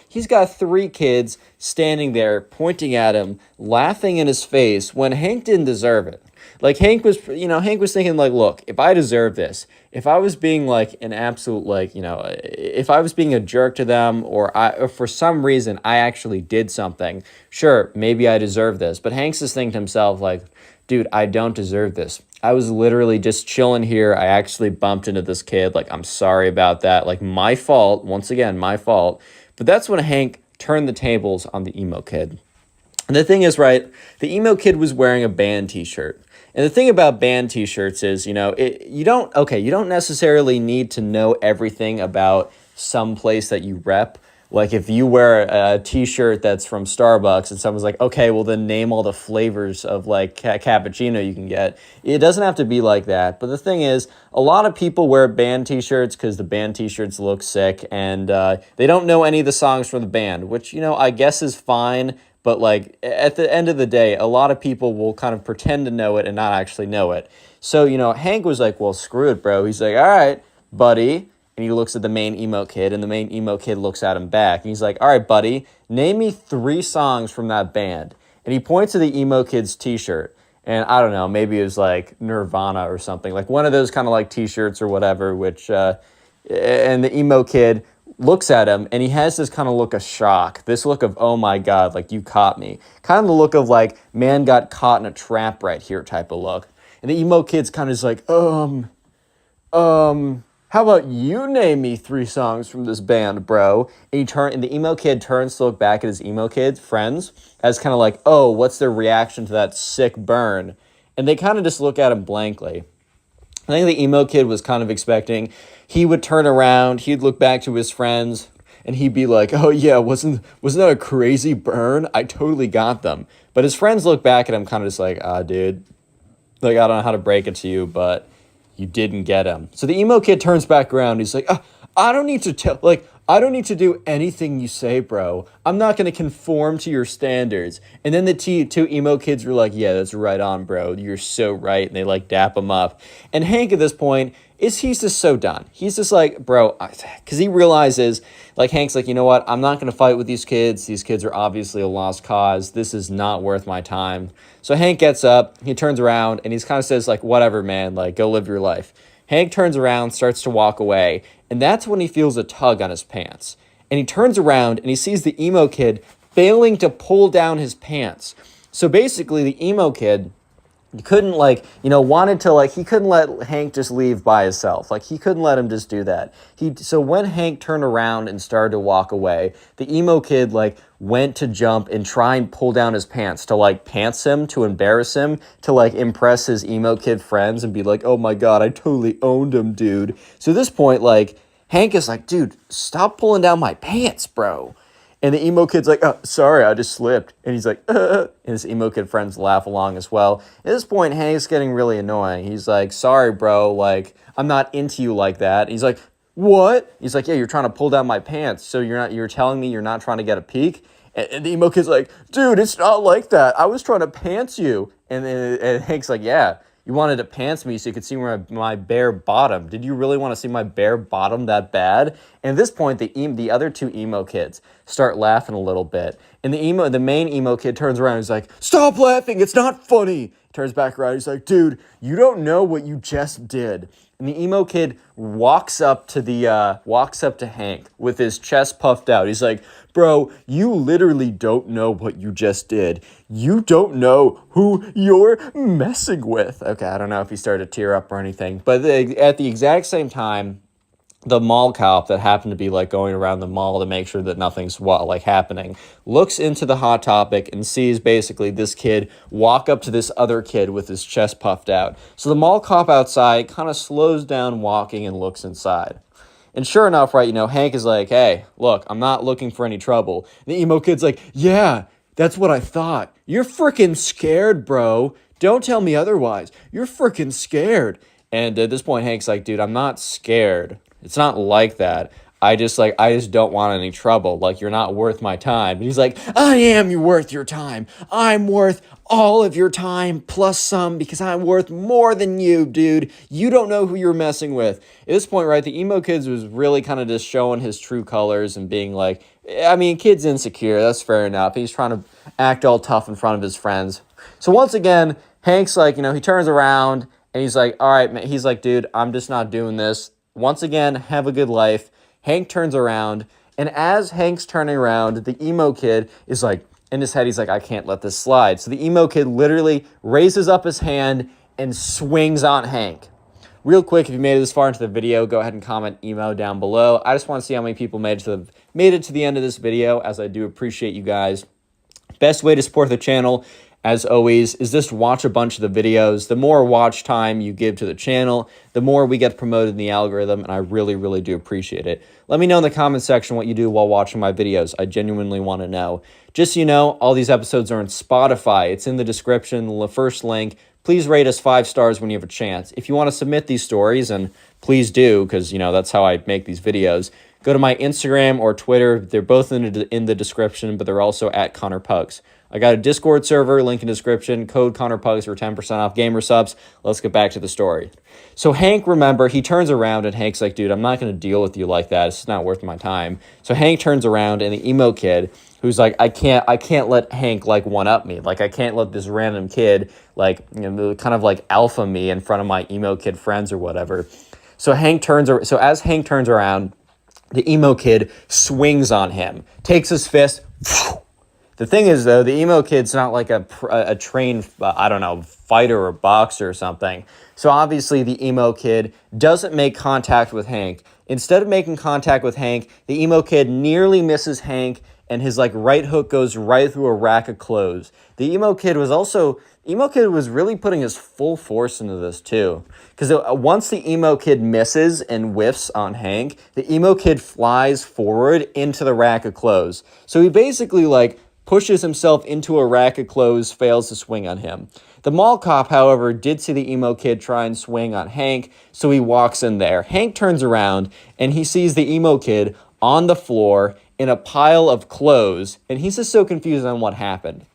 he's got three kids standing there pointing at him, laughing in his face when Hank didn't deserve it. Like Hank was thinking like, look, if I deserve this, if I was being like an absolute like, if I was being a jerk to them, or for some reason I actually did something, sure, maybe I deserve this. But Hank's just thinking to himself like, dude, I don't deserve this. I was literally just chilling here. I actually bumped into this kid. Like, I'm sorry about that. Like, my fault. Once again, my fault. But that's when Hank turned the tables on the emo kid. And the thing is, right, the emo kid was wearing a band t-shirt. And the thing about band t-shirts is, you don't necessarily need to know everything about some place that you rep. Like if you wear a t-shirt that's from Starbucks and someone's like, okay, well then name all the flavors of like cappuccino you can get. It doesn't have to be like that. But the thing is, a lot of people wear band t-shirts because the band t-shirts look sick, and they don't know any of the songs from the band, which, I guess is fine. But like at the end of the day, a lot of people will kind of pretend to know it and not actually know it. So, Hank was like, well, screw it, bro. He's like, all right, buddy. And he looks at the main emo kid, and the main emo kid looks at him back. And he's like, all right, buddy, name me 3 songs from that band. And he points to the emo kid's t-shirt. And I don't know, maybe it was like Nirvana or something. Like one of those kind of like t-shirts or whatever, which, and the emo kid looks at him, and he has this kind of look of shock. This look of, oh my God, like you caught me. Kind of the look of like, man got caught in a trap right here type of look. And the emo kid's kind of just like, how about you name me 3 songs from this band, bro? And the emo kid turns to look back at his emo kid friends as kind of like, oh, what's their reaction to that sick burn? And they kind of just look at him blankly. I think the emo kid was kind of expecting he would turn around, he'd look back to his friends, and he'd be like, oh yeah, wasn't that a crazy burn? I totally got them. But his friends look back at him kind of just like, dude, like, I don't know how to break it to you, but you didn't get him. So the emo kid turns back around. He's like, I don't need to do anything you say, bro. I'm not going to conform to your standards. And then the two emo kids were like, yeah, that's right on, bro. You're so right. And they like dap him up. And Hank at this point he's just so done. He's just like, bro, because he realizes, like, Hank's like, you know what? I'm not going to fight with these kids. These kids are obviously a lost cause. This is not worth my time. So Hank gets up, he turns around, and he's kind of says, like, whatever, man, like, go live your life. Hank turns around, starts to walk away, and that's when he feels a tug on his pants. And he turns around, and he sees the emo kid failing to pull down his pants. So basically, the emo kid, he couldn't he couldn't let Hank just leave by himself. Like, he couldn't let him just do that. So when Hank turned around and started to walk away, the emo kid, like, went to jump and try and pull down his pants to, like, pants him, to embarrass him, to, like, impress his emo kid friends and be like, oh my God, I totally owned him, dude. So at this point, like, Hank is like, dude, stop pulling down my pants, bro. And the emo kid's like, oh, sorry, I just slipped. And he's like, And his emo kid friends laugh along as well. At this point, Hank's getting really annoying. He's like, sorry, bro, like, I'm not into you like that. And he's like, what? He's like, yeah, you're trying to pull down my pants. So you're telling me you're not trying to get a peek? And the emo kid's like, dude, it's not like that. I was trying to pants you. And Hank's like, yeah. You wanted to pants me so you could see my bare bottom. Did you really want to see my bare bottom that bad? And at this point, the other two emo kids start laughing a little bit. And the main emo kid turns around. He's like, "Stop laughing! It's not funny." He turns back around. He's like, "Dude, you don't know what you just did." And the emo kid walks up to Hank with his chest puffed out. He's like, "Bro, you literally don't know what you just did. You don't know who you're messing with." Okay, I don't know if he started to tear up or anything, but at the exact same time, the mall cop that happened to be like going around the mall to make sure that nothing's like happening looks into the Hot Topic and sees basically this kid walk up to this other kid with his chest puffed out. So the mall cop outside kind of slows down walking and looks inside. And sure enough, right, Hank is like, "Hey, look, I'm not looking for any trouble." And the emo kid's like, "Yeah, that's what I thought. You're freaking scared, bro. Don't tell me otherwise. You're freaking scared." And at this point, Hank's like, "Dude, I'm not scared. It's not like that. I just don't want any trouble. Like, you're not worth my time." And he's like, "I am worth your time. I'm worth all of your time plus some because I'm worth more than you, dude. You don't know who you're messing with." At this point, right, the emo kids was really kind of just showing his true colors and being like, I mean, kid's insecure. That's fair enough. He's trying to act all tough in front of his friends. So once again, Hank's like, he turns around and he's like, "All right, man." He's like, "Dude, I'm just not doing this. Once again, have a good life." Hank turns around, and as Hank's turning around, the emo kid is like, in his head, he's like, "I can't let this slide." So the emo kid literally raises up his hand and swings on Hank. Real quick, if you made it this far into the video, go ahead and comment emo down below. I just want to see how many people made it to the end of this video, as I do appreciate you guys. Best way to support the channel, as always, is just watch a bunch of the videos. The more watch time you give to the channel, the more we get promoted in the algorithm, and I really, really do appreciate it. Let me know in the comment section what you do while watching my videos. I genuinely want to know. Just so you know, all these episodes are on Spotify. It's in the description, the first link. Please rate us 5 stars when you have a chance. If you want to submit these stories, and please do, because, that's how I make these videos, go to my Instagram or Twitter. They're both in the description, but they're also at Connor Pugs. I got a Discord server, link in description, code ConnorPugs for 10% off gamer subs. Let's get back to the story. So Hank, remember, he turns around and Hank's like, "Dude, I'm not going to deal with you like that. It's not worth my time." So Hank turns around and the emo kid, who's like, I can't let Hank like one up me. Like, I can't let this random kid like, kind of like alpha me in front of my emo kid friends or whatever. So as Hank turns around, the emo kid swings on him, takes his fist. The thing is, though, the emo kid's not like a trained, fighter or boxer or something. So obviously the emo kid doesn't make contact with Hank. Instead of making contact with Hank, the emo kid nearly misses Hank, and his right hook goes right through a rack of clothes. The emo kid was really putting his full force into this too. Because once the emo kid misses and whiffs on Hank, the emo kid flies forward into the rack of clothes. So he basically pushes himself into a rack of clothes, fails to swing on him. The mall cop, however, did see the emo kid try and swing on Hank, so he walks in there. Hank turns around, and he sees the emo kid on the floor in a pile of clothes, and he's just so confused on what happened.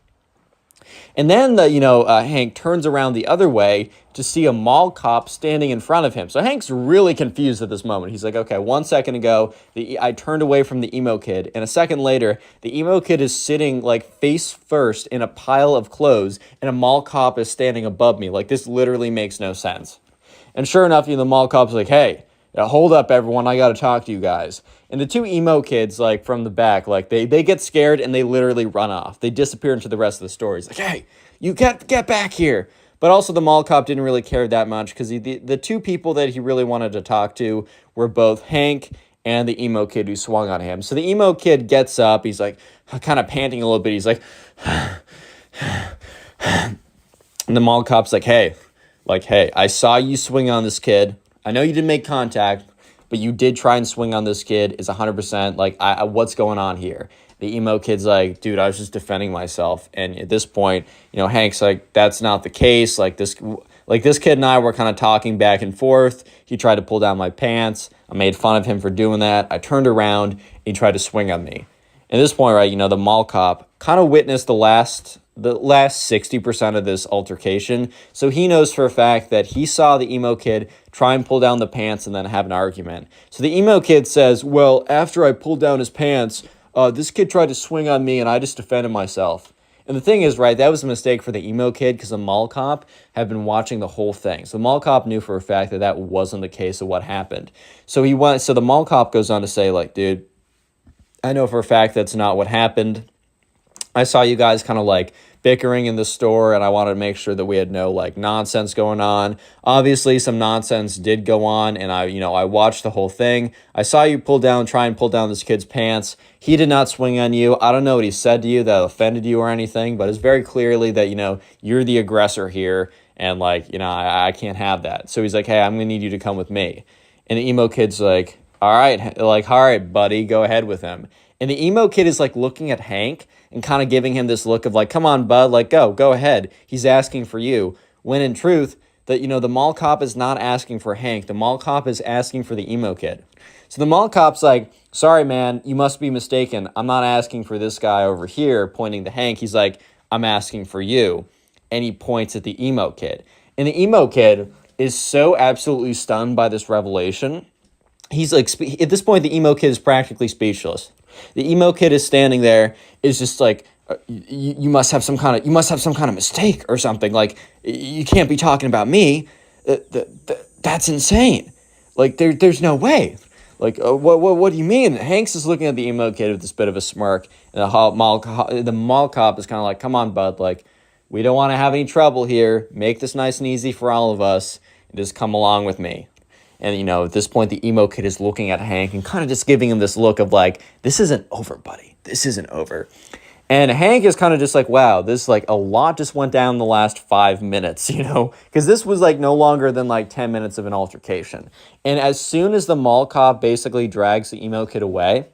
And then, Hank turns around the other way to see a mall cop standing in front of him. So Hank's really confused at this moment. He's like, okay, 1 second ago, I turned away from the emo kid. And a second later, the emo kid is sitting, face first in a pile of clothes, and a mall cop is standing above me. This literally makes no sense. And sure enough, the mall cop's like, "Hey, hold up, everyone. I got to talk to you guys." And the two emo kids, from the back, they get scared and they literally run off. They disappear into the rest of the story. He's like, "Hey, you get back here." But also the mall cop didn't really care that much because the two people that he really wanted to talk to were both Hank and the emo kid who swung on him. So the emo kid gets up. He's kind of panting a little bit. He's like, and the mall cop's like, hey, I saw you swing on this kid. I know you didn't make contact, but you did try and swing on this kid. It's 100%. What's going on here? The emo kid's like, "Dude, I was just defending myself." And at this point, Hank's like, "That's not the case. This kid and I were kind of talking back and forth. He tried to pull down my pants. I made fun of him for doing that. I turned around and he tried to swing on me." At this point, right, the mall cop kind of witnessed the last 60% of this altercation. So he knows for a fact that he saw the emo kid try and pull down the pants and then have an argument. So the emo kid says, "Well, after I pulled down his pants, this kid tried to swing on me and I just defended myself. And the thing is, right, that was a mistake for the emo kid because the mall cop had been watching the whole thing. So the mall cop knew for a fact that that wasn't the case of what happened. So the mall cop goes on to say, like, dude, I know for a fact that's not what happened. I saw you guys kind of like bickering in the store, and I wanted to make sure that we had no like nonsense going on. Obviously, some nonsense did go on, and I watched the whole thing. I saw you try and pull down this kid's pants. He did not swing on you. I don't know what he said to you that offended you or anything, but it's very clearly that, you're the aggressor here, and like, I can't have that. So he's like, hey, I'm gonna need you to come with me. And the emo kid's like, all right, buddy, go ahead with him. And the emo kid is like looking at Hank and kind of giving him this look of like, come on, bud, like, go ahead. He's asking for you. When in truth, the mall cop is not asking for Hank. The mall cop is asking for the emo kid. So the mall cop's like, sorry, man, you must be mistaken. I'm not asking for this guy over here, pointing to Hank. He's like, I'm asking for you. And he points at the emo kid. And the emo kid is so absolutely stunned by this revelation. He's like, at this point, the emo kid is practically speechless. The emo kid is standing there, is just like, you must have some kind of mistake or something. Like, you can't be talking about me. That's insane. Like, there's no way. Like, what do you mean? Hanks is looking at the emo kid with this bit of a smirk, and the mall cop is kind of like, come on, bud. Like, we don't want to have any trouble here. Make this nice and easy for all of us, and just come along with me. And, at this point, the emo kid is looking at Hank and kind of just giving him this look of like, this isn't over, buddy. This isn't over. And Hank is kind of just like, wow, this like a lot just went down the last 5 minutes, because this was like no longer than like 10 minutes of an altercation. And as soon as the mall cop basically drags the emo kid away,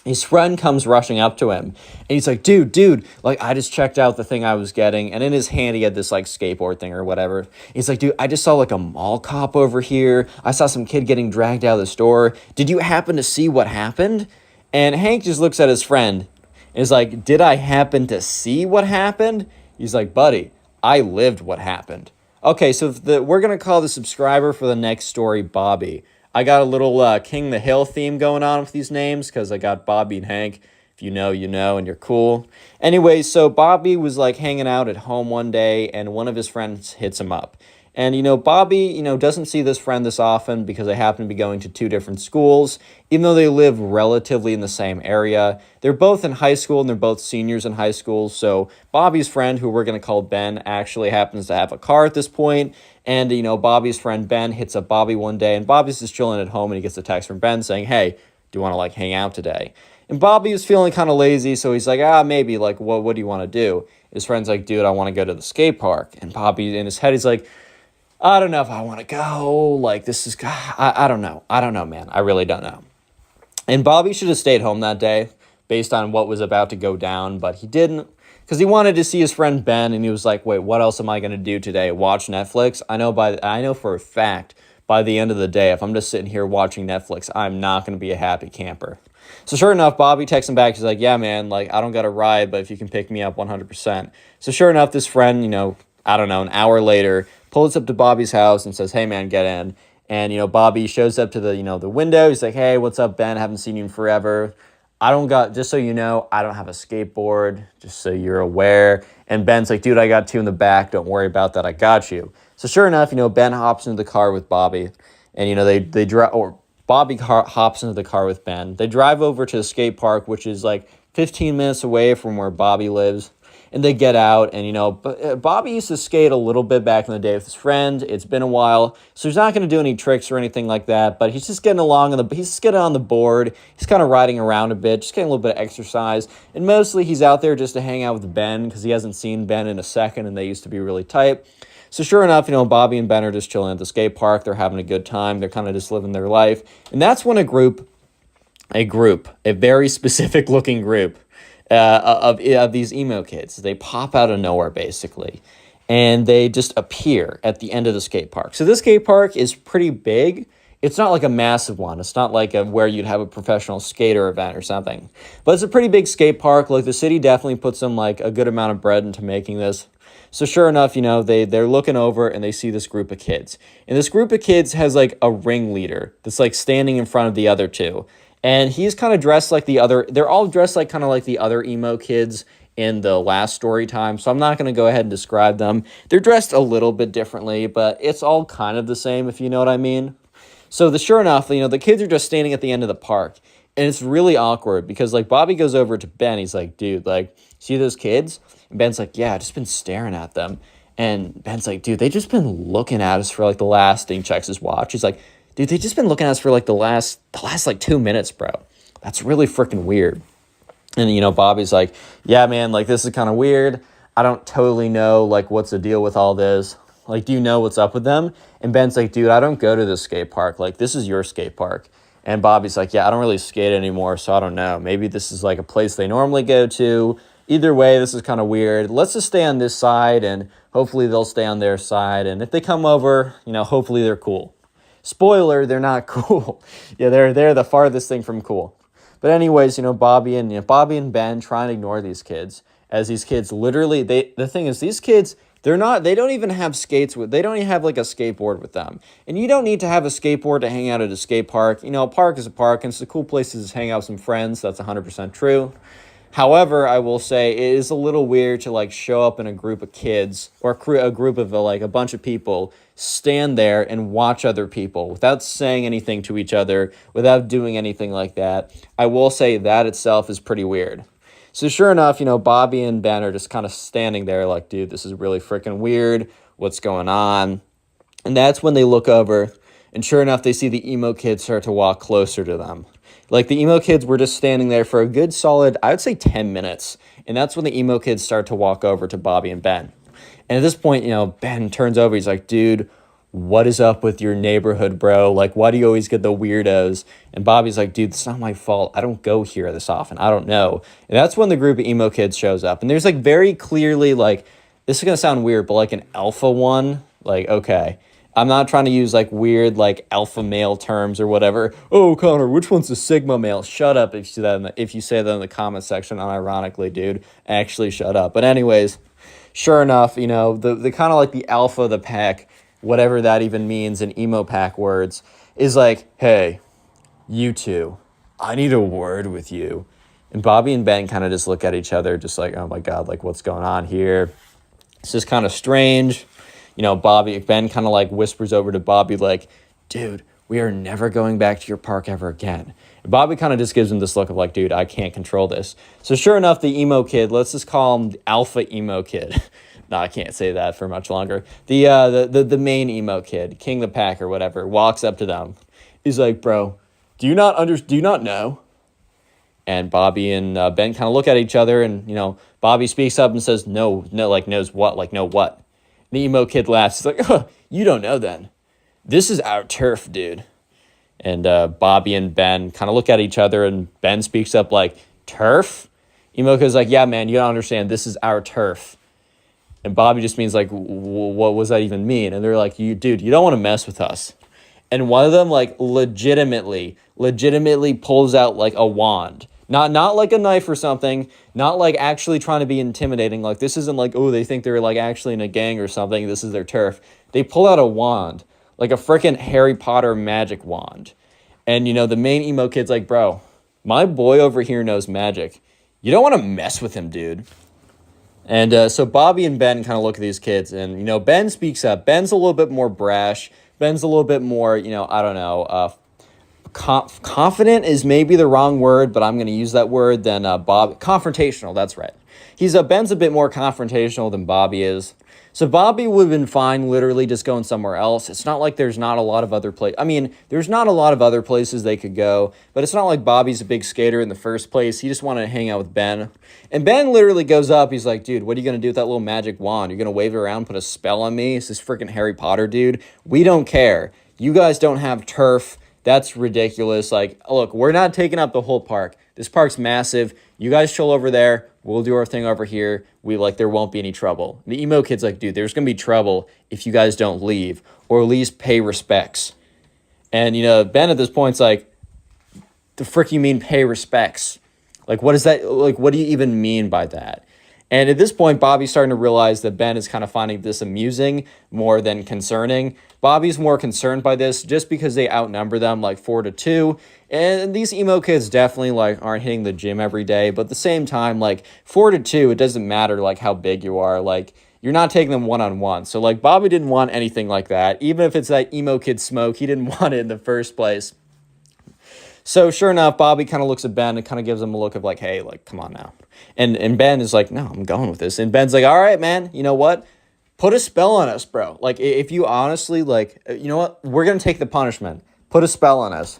his friend comes rushing up to him, and he's like, dude, like, I just checked out the thing I was getting, and in his hand, he had this, like, skateboard thing or whatever. He's like, dude, I just saw, like, a mall cop over here. I saw some kid getting dragged out of the store. Did you happen to see what happened? And Hank just looks at his friend, and is like, did I happen to see what happened? He's like, buddy, I lived what happened. Okay, so we're going to call the subscriber for the next story Bobby. I got a little King the Hill theme going on with these names because I got Bobby and Hank. If you know, and you're cool. Anyway, so Bobby was like hanging out at home one day, and one of his friends hits him up. And, Bobby, doesn't see this friend this often because they happen to be going to two different schools, even though they live relatively in the same area. They're both in high school, and they're both seniors in high school. So Bobby's friend, who we're going to call Ben, actually happens to have a car at this point. And, Bobby's friend Ben hits up Bobby one day, and Bobby's just chilling at home, and he gets a text from Ben saying, hey, do you want to, like, hang out today? And Bobby was feeling kind of lazy, so he's like, maybe, like, what do you want to do? His friend's like, dude, I want to go to the skate park. And Bobby, in his head, he's like, I don't know if I want to go. Like, this is, I don't know. I don't know, man. I really don't know. And Bobby should have stayed home that day based on what was about to go down, but he didn't because he wanted to see his friend Ben, and he was like, wait, what else am I going to do today? Watch Netflix? I know for a fact by the end of the day, if I'm just sitting here watching Netflix, I'm not going to be a happy camper. So sure enough, Bobby texts him back. He's like, yeah, man, like, I don't got a ride, but if you can pick me up 100%. So sure enough, this friend, I don't know, an hour later, pulls up to Bobby's house and says, hey, man, get in. And, Bobby shows up to the window. He's like, hey, what's up, Ben? Haven't seen you in forever. Just so you know, I don't have a skateboard, just so you're aware. And Ben's like, dude, I got two in the back. Don't worry about that. I got you. So sure enough, Ben hops into the car with Bobby. And, they drive, or Bobby hops into the car with Ben. They drive over to the skate park, which is like 15 minutes away from where Bobby lives. And they get out, and, Bobby used to skate a little bit back in the day with his friend. It's been a while, so he's not going to do any tricks or anything like that, but he's just getting along, he's just getting on the board. He's kind of riding around a bit, just getting a little bit of exercise, and mostly he's out there just to hang out with Ben because he hasn't seen Ben in a second, and they used to be really tight. So sure enough, Bobby and Ben are just chilling at the skate park. They're having a good time. They're kind of just living their life, and that's when a very specific-looking group, of these emo kids. They pop out of nowhere, basically, and they just appear at the end of the skate park. So this skate park is pretty big. It's not like a massive one. It's not like where you'd have a professional skater event or something. But it's a pretty big skate park. Like, the city definitely put some, like, a good amount of bread into making this. So sure enough, they're looking over and they see this group of kids. And this group of kids has, like, a ringleader that's, like, standing in front of the other two. And he's kind of dressed like the other, they're all dressed like kind of like the other emo kids in the last story time. So I'm not going to go ahead and describe them. They're dressed a little bit differently, but it's all kind of the same, if you know what I mean. So sure enough, the kids are just standing at the end of the park. And it's really awkward because like Bobby goes over to Ben. He's like, dude, like, see those kids? And Ben's like, yeah, I've just been staring at them. And Ben's like, dude, they just been looking at us for like the last, and he checks his watch. He's like, dude, they just been looking at us for like the last like 2 minutes, bro. That's really freaking weird. And, Bobby's like, yeah, man, like this is kind of weird. I don't totally know like what's the deal with all this. Like, do you know what's up with them? And Ben's like, dude, I don't go to this skate park. Like, this is your skate park. And Bobby's like, yeah, I don't really skate anymore, so I don't know. Maybe this is like a place they normally go to. Either way, this is kind of weird. Let's just stay on this side, and hopefully they'll stay on their side. And if they come over, hopefully they're cool. Spoiler, they're not cool. Yeah, they're the farthest thing from cool. But anyways, Bobby and Ben try and ignore these kids, as these kids literally, the thing is, these kids, they don't even have they don't even have like a skateboard with them. And you don't need to have a skateboard to hang out at a skate park. A park is a park, and it's a cool place to just hang out with some friends. That's 100% true. However, I will say it is a little weird to like show up in a group of kids or a group of like a bunch of people, stand there and watch other people without saying anything to each other, without doing anything like that. I will say that itself is pretty weird. So sure enough, Bobby and Ben are just kind of standing there like, dude, this is really freaking weird. What's going on? And that's when they look over, and sure enough, they see the emo kids start to walk closer to them. Like, the emo kids were just standing there for a good solid, I would say 10 minutes. And that's when the emo kids start to walk over to Bobby and Ben. And at this point, Ben turns over. He's like, dude, what is up with your neighborhood, bro? Like, why do you always get the weirdos? And Bobby's like, dude, it's not my fault. I don't go here this often. I don't know. And that's when the group of emo kids shows up. And there's like very clearly like, this is going to sound weird, but like an alpha one. Like, okay. I'm not trying to use like weird like alpha male terms or whatever. Oh, Connor, which one's the sigma male? Shut up if you say that in the comment section unironically, dude. Actually, shut up. But anyways, sure enough, the kind of like the alpha of the pack, whatever that even means in emo pack words, is like, hey, you two, I need a word with you. And Bobby and Ben kind of just look at each other just like, oh my God, like what's going on here? It's just kind of strange. Ben kind of like whispers over to Bobby like, dude, we are never going back to your park ever again. And Bobby kind of just gives him this look of like, dude, I can't control this. So sure enough, the emo kid, let's just call him the alpha emo kid. No, I can't say that for much longer. The main emo kid, King the Pack or whatever, walks up to them. He's like, bro, do you not know? And Bobby and Ben kind of look at each other, and Bobby speaks up and says, no, like knows what, like no what. The emo kid laughs. He's like, oh, you don't know then. This is our turf, dude. And Bobby and Ben kind of look at each other, and Ben speaks up like, turf? Emo kid's like, yeah, man, you don't understand. This is our turf. And Bobby just means like, what does that even mean? And they're like, dude, you don't want to mess with us. And one of them like legitimately pulls out like a wand. Not like a knife or something, not like actually trying to be intimidating. Like this isn't like, oh, they think they're like actually in a gang or something. This is their turf. They pull out a wand, like a freaking Harry Potter magic wand. And the main emo kid's like, bro, my boy over here knows magic. You don't want to mess with him, dude. And so Bobby and Ben kind of look at these kids, and Ben speaks up. Ben's a little bit more brash. Ben's a little bit more, I don't know, confident is maybe the wrong word, but I'm going to use that word than Bob. Confrontational, that's right. Ben's a bit more confrontational than Bobby is. So Bobby would have been fine literally just going somewhere else. It's not like there's not a lot of other places. I mean, there's not a lot of other places they could go, but it's not like Bobby's a big skater in the first place. He just wanted to hang out with Ben. And Ben literally goes up. He's like, dude, what are you going to do with that little magic wand? You're going to wave it around, put a spell on me? It's this freaking Harry Potter, dude. We don't care. You guys don't have turf. That's ridiculous. Like, look, we're not taking up the whole park. This park's massive. You guys chill over there. We'll do our thing over here. There won't be any trouble. The emo kid's like, dude, there's going to be trouble if you guys don't leave or at least pay respects. And, Ben at this point's like, the frick you mean pay respects? Like, what is that? Like, what do you even mean by that? And at this point, Bobby's starting to realize that Ben is kind of finding this amusing more than concerning. Bobby's more concerned by this just because they outnumber them like 4-2. And these emo kids definitely like aren't hitting the gym every day. But at the same time, like 4-2, it doesn't matter like how big you are. Like you're not taking them one-on-one. So like Bobby didn't want anything like that. Even if it's that emo kid smoke, he didn't want it in the first place. So sure enough, Bobby kind of looks at Ben and kind of gives him a look of like, hey, like, come on now. And Ben is like, no, I'm going with this. And Ben's like, all right, man, you know what? Put a spell on us, bro. Like, if you honestly, like, you know what? We're going to take the punishment. Put a spell on us.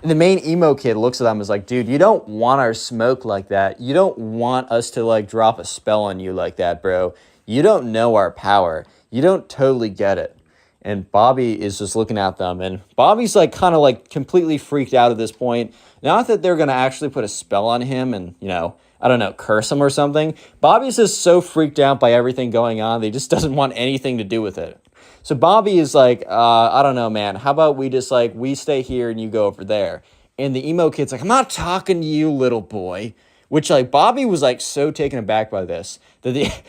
And the main emo kid looks at them and is like, dude, you don't want our smoke like that. You don't want us to, like, drop a spell on you like that, bro. You don't know our power. You don't totally get it. And Bobby is just looking at them. And Bobby's like kind of like completely freaked out at this point. Not that they're going to actually put a spell on him and, you know, I don't know, curse him or something. Bobby's just so freaked out by everything going on. That he just doesn't want anything to do with it. So Bobby is like, I don't know, man. How about we just like, we stay here and you go over there. And the emo kid's like, I'm not talking to you, little boy. Which like Bobby was like so taken aback by this. That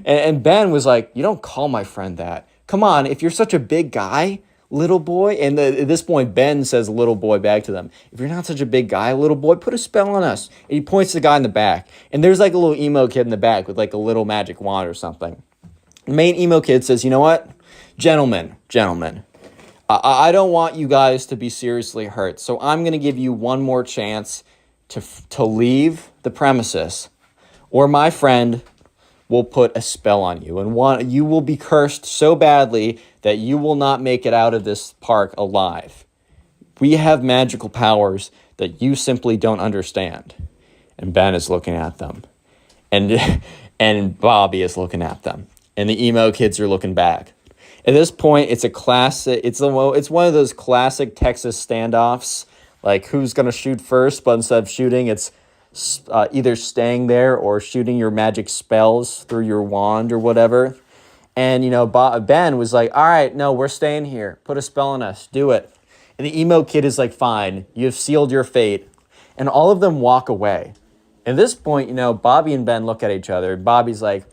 and Ben was like, you don't call my friend that. Come on, if you're such a big guy, little boy, and at this point, Ben says little boy back to them. If you're not such a big guy, little boy, put a spell on us. And he points to the guy in the back. And there's like a little emo kid in the back with like a little magic wand or something. The main emo kid says, you know what? Gentlemen, I don't want you guys to be seriously hurt. So I'm going to give you one more chance to leave the premises. Or my friend will put a spell on you, and you will be cursed so badly that you will not make it out of this park alive. We have magical powers that you simply don't understand. And Ben is looking at them, and Bobby is looking at them, and the emo kids are looking back. At this point, it's a classic. It's one of those classic Texas standoffs, like who's gonna shoot first, but instead of shooting, it's either staying there or shooting your magic spells through your wand or whatever. And, you know, Ben was like, all right, no, we're staying here. Put a spell on us. Do it. And the emo kid is like, fine, you've sealed your fate. And all of them walk away. At this point, you know, Bobby and Ben look at each other. Bobby's like,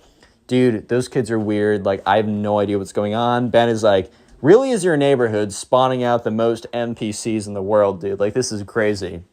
dude, those kids are weird. Like, I have no idea what's going on. Ben is like, really is your neighborhood spawning out the most NPCs in the world, dude? Like, this is crazy.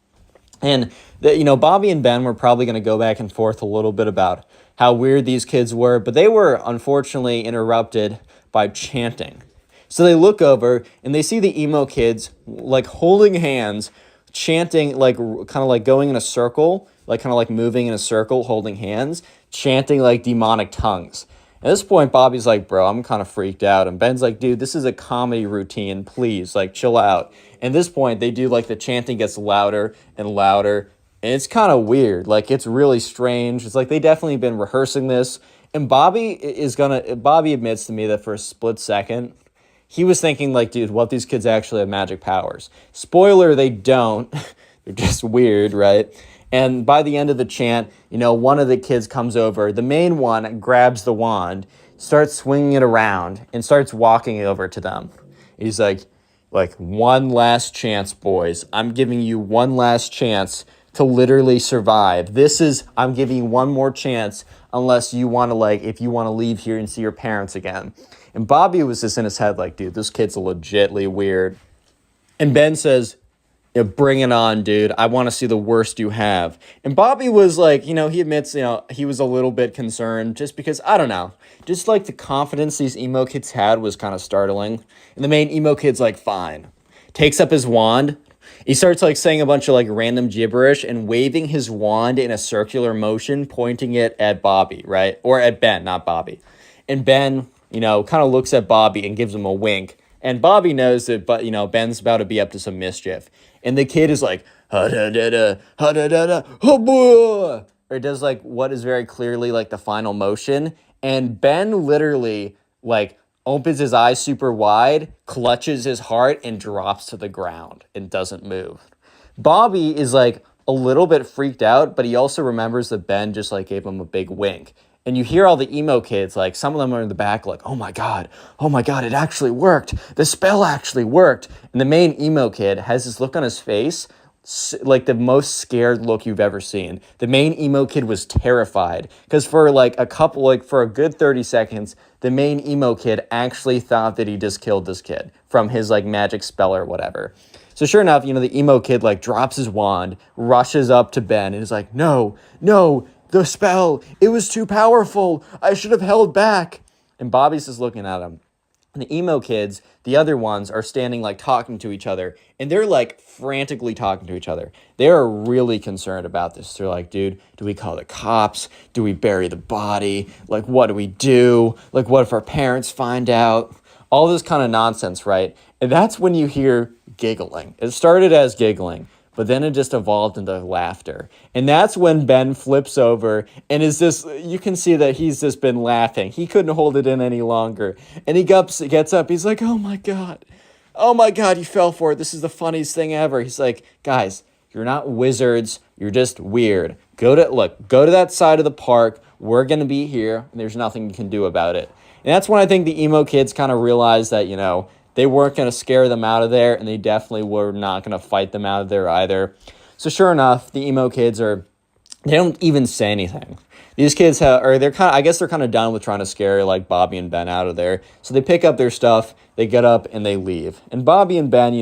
And, you know, Bobby and Ben were probably going to go back and forth a little bit about how weird these kids were, but they were unfortunately interrupted by chanting. So they look over and they see the emo kids like holding hands, chanting, like kind of like going in a circle, like kind of like moving in a circle, holding hands, chanting like demonic tongues. At this point, Bobby's like, bro, I'm kind of freaked out. And Ben's like, dude, this is a comedy routine. Please, like, chill out. And at this point, they do, like, the chanting gets louder and louder. And it's kind of weird. Like, it's really strange. It's like they definitely been rehearsing this. And Bobby admits to me that for a split second, he was thinking, like, dude, what if these kids actually have magic powers? Spoiler, they don't. They're just weird, right? And by the end of the chant, you know, one of the kids comes over. The main one grabs the wand, starts swinging it around, and starts walking over to them. He's like, one last chance, boys. I'm giving you one last chance to literally survive. I'm giving you one more chance unless you want to, like, if you want to leave here and see your parents again. And Bobby was just in his head like, dude, this kid's legitly weird. And Ben says, you know, bring it on, dude. I want to see the worst you have. And Bobby was like, you know, he admits, you know, he was a little bit concerned just because, I don't know, just like the confidence these emo kids had was kind of startling. And the main emo kid's like, fine. Takes up his wand. He starts like saying a bunch of like random gibberish and waving his wand in a circular motion, pointing it at Bobby, right? Or at Ben, not Bobby. And Ben, you know, kind of looks at Bobby and gives him a wink. And Bobby knows that, but you know, Ben's about to be up to some mischief. And the kid is like, ha-da-da-da, ha-da-da-da, ha-boo! Or it does like what is very clearly like the final motion. And Ben literally like opens his eyes super wide, clutches his heart, and drops to the ground and doesn't move. Bobby is like a little bit freaked out, but he also remembers that Ben just like gave him a big wink. And you hear all the emo kids, like some of them are in the back like, oh my God, it actually worked. The spell actually worked. And the main emo kid has this look on his face like the most scared look you've ever seen. The main emo kid was terrified because for like for a good 30 seconds, the main emo kid actually thought that he just killed this kid from his like magic spell or whatever. So sure enough, the emo kid like drops his wand, rushes up to Ben and is like, no, the spell, it was too powerful. I should have held back. And Bobby's just looking at him. And the emo kids, the other ones, are standing like talking to each other, and they're like frantically talking to each other. They are really concerned about this. They're like, dude, do we call the cops? Do we bury the body? Like, what do we do? Like, what if our parents find out? All this kind of nonsense, right? And that's when you hear giggling. It started as giggling, but then it just evolved into laughter. And that's when Ben flips over and you can see that he's just been laughing. He couldn't hold it in any longer. And he gets up. He's like, oh my God, you fell for it. This is the funniest thing ever. He's like, guys, you're not wizards. You're just weird. Go to that side of the park. We're going to be here. And there's nothing you can do about it. And that's when I think the emo kids kind of realized that, they weren't going to scare them out of there, and they definitely were not going to fight them out of there either. So sure enough, the emo kids they don't even say anything. These kids they're kind of done with trying to scare like Bobby and Ben out of there. So they pick up their stuff, they get up, and they leave. And Bobby and Ben,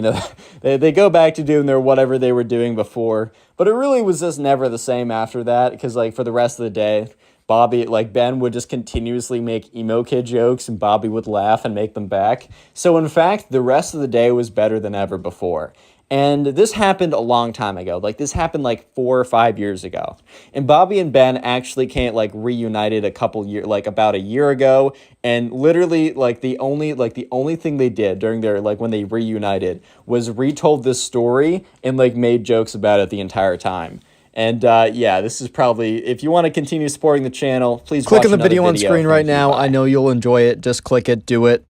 they go back to doing their whatever they were doing before. But it really was just never the same after that, because like for the rest of the day, Ben would just continuously make emo kid jokes and Bobby would laugh and make them back. So in fact, the rest of the day was better than ever before. And this happened a long time ago. Like this happened like 4 or 5 years ago. And Bobby and Ben actually reunited about a year ago. And literally the only thing they did during their when they reunited was retold this story and made jokes about it the entire time. And this is probably, if you want to continue supporting the channel, please click watch on the video on screen right now. Bye. I know you'll enjoy it. Just click it, do it.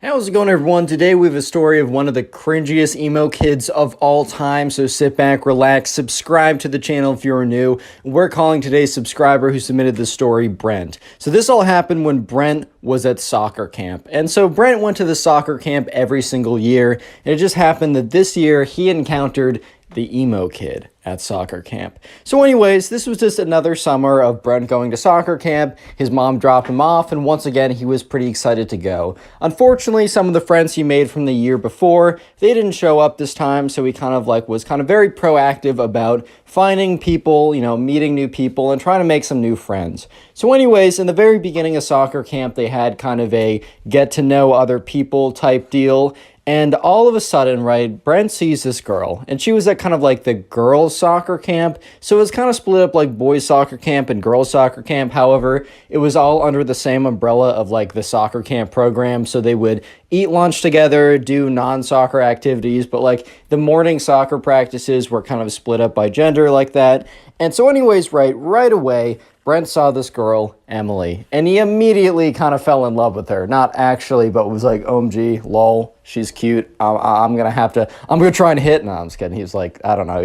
How's it going, everyone? Today we have a story of one of the cringiest emo kids of all time. So sit back, relax, subscribe to the channel if you're new. We're calling today's subscriber who submitted the story Brent. So this all happened when Brent was at soccer camp. And so Brent went to the soccer camp every single year. And it just happened that this year he encountered the emo kid at soccer camp. So anyways, this was just another summer of Brent going to soccer camp. His mom dropped him off, and once again, he was pretty excited to go. Unfortunately, some of the friends he made from the year before, they didn't show up this time, so he was very proactive about finding people, meeting new people, and trying to make some new friends. So anyways, in the very beginning of soccer camp, they had kind of a get to know other people type deal. And all of a sudden, right, Brent sees this girl, and she was at kind of the girls' soccer camp. So it was kind of split up like boys' soccer camp and girls' soccer camp. However, it was all under the same umbrella of the soccer camp program. So they would eat lunch together, do non-soccer activities, but the morning soccer practices were kind of split up by gender like that. And so anyways, right away, Brent saw this girl, Emily, and he immediately kind of fell in love with her. Not actually, but was like, OMG, lol, she's cute. I'm going to try and hit. No, I'm just kidding. He's like, I don't know.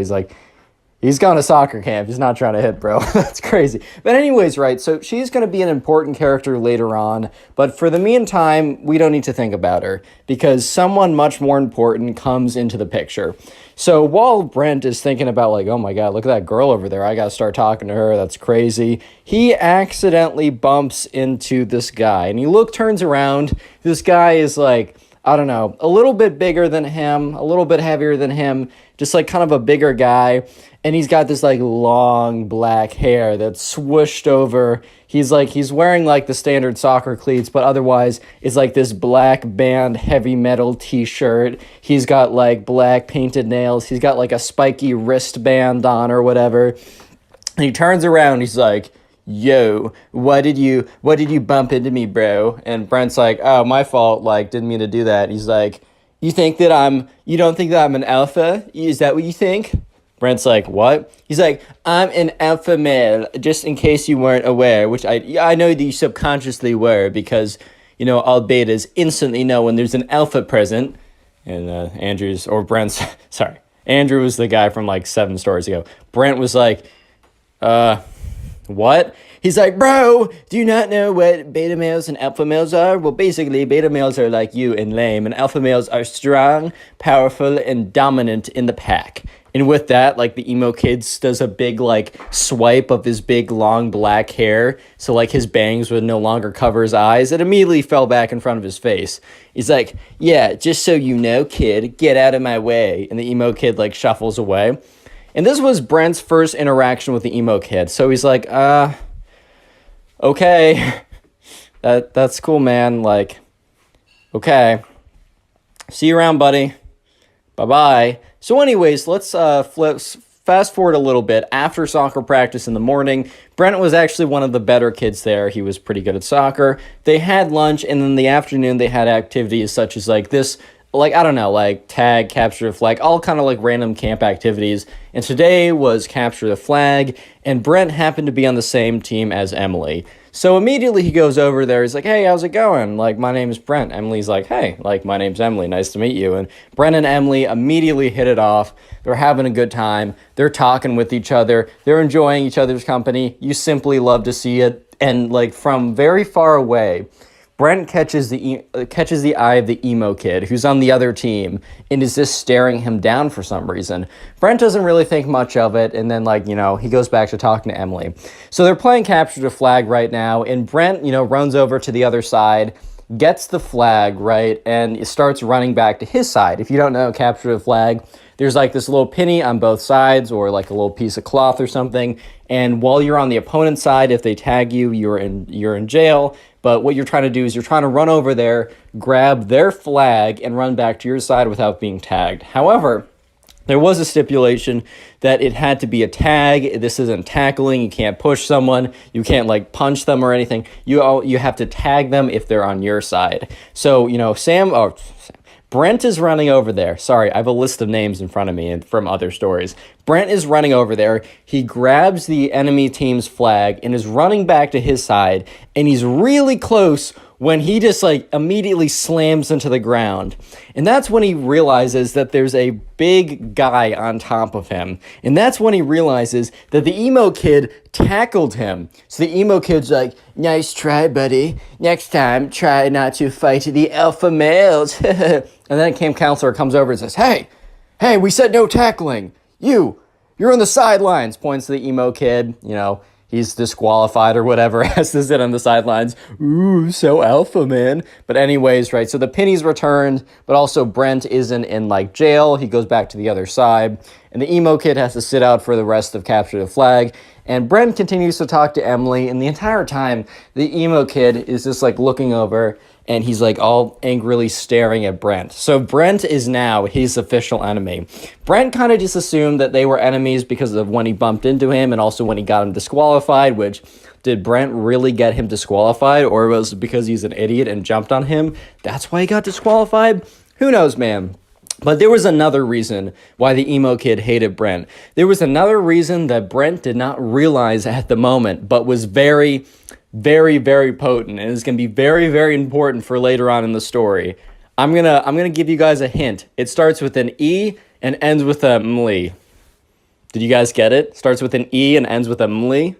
He's gone to soccer camp. He's not trying to hit, bro. That's crazy. But anyways, right, so she's going to be an important character later on. But for the meantime, we don't need to think about her because someone much more important comes into the picture. So while Brent is thinking about oh my God, look at that girl over there. I got to start talking to her. That's crazy. He accidentally bumps into this guy and he turns around. This guy is I don't know, a little bit bigger than him, a little bit heavier than him, just kind of a bigger guy. And he's got this long black hair that's swooshed over. He's wearing the standard soccer cleats, but otherwise it's this black band heavy metal t-shirt. He's got black painted nails. He's got a spiky wristband on or whatever. And he turns around, he's like, yo, what did you bump into me, bro? And Brent's like, oh, my fault, didn't mean to do that. He's like, you don't think that I'm an alpha? Is that what you think? Brent's like, what? He's like, I'm an alpha male, just in case you weren't aware, which I know that you subconsciously were because, all betas instantly know when there's an alpha present. And Andrew was the guy from 7 stories ago. Brent was like, What? He's like, bro, do you not know what beta males and alpha males are? Well, basically, beta males are like you and lame, and alpha males are strong, powerful, and dominant in the pack. And with that, like, the emo kid does a big, like, swipe of his big, long black hair. So, like, his bangs would no longer cover his eyes. It immediately fell back in front of his face. He's like, yeah, just so you know, kid, get out of my way. And the emo kid, like, shuffles away. And this was Brent's first interaction with the emo kid. So he's like, okay, that's cool, man. Like, okay, see you around, buddy. Bye-bye. So anyways, let's fast forward a little bit. After soccer practice in the morning, Brent was actually one of the better kids there. He was pretty good at soccer. They had lunch, and in the afternoon, they had activities such as like this, like, I don't know, like tag, capture the flag, all kind of like random camp activities. And today was capture the flag, and Brent happened to be on the same team as Emily. So immediately he goes over there. He's like, hey, how's it going? Like, my name is Brent. Emily's like, hey, like, my name's Emily. Nice to meet you. And Brent and Emily immediately hit it off. They're having a good time. They're talking with each other. They're enjoying each other's company. You simply love to see it. And like from very far away, Brent catches the eye of the emo kid who's on the other team and is just staring him down for some reason. Brent doesn't really think much of it, and then, like, you know, he goes back to talking to Emily. So they're playing capture the flag right now, and Brent, you know, runs over to the other side, gets the flag, right, and starts running back to his side. If you don't know capture the flag, there's like this little penny on both sides, or like a little piece of cloth or something, and while you're on the opponent's side, if they tag you, you're in jail. But what you're trying to do is you're trying to run over there, grab their flag, and run back to your side without being tagged. However, there was a stipulation that it had to be a tag. This isn't tackling. You can't push someone. You can't, like, punch them or anything. You have to tag them if they're on your side. So, you know, Brent is running over there. Sorry, I have a list of names in front of me and from other stories. Brent is running over there. He grabs the enemy team's flag and is running back to his side. And he's really close when he just like immediately slams into the ground. And that's when he realizes that there's a big guy on top of him. And that's when he realizes that the emo kid tackled him. So the emo kid's like, nice try, buddy. Next time, try not to fight the alpha males. And then camp counselor comes over and says, hey, we said no tackling. You're on the sidelines, points to the emo kid, you know, he's disqualified or whatever, has to sit on the sidelines. Ooh, so alpha, man. But anyways, right, so the penny's returned, but also Brent isn't in, like, jail. He goes back to the other side, and the emo kid has to sit out for the rest of Capture the Flag. And Brent continues to talk to Emily, and the entire time, the emo kid is just, like, looking over, and he's, like, all angrily staring at Brent. So Brent is now his official enemy. Brent kind of just assumed that they were enemies because of when he bumped into him and also when he got him disqualified, which, did Brent really get him disqualified, or was it because he's an idiot and jumped on him? That's why he got disqualified? Who knows, man? But there was another reason why the emo kid hated Brent. There was another reason that Brent did not realize at the moment, but was very, very, very potent, and is going to be very, very important for later on in the story. I'm gonna give you guys a hint. It starts with an E and ends with a mly. Did you guys get it? Starts with an E and ends with a mly.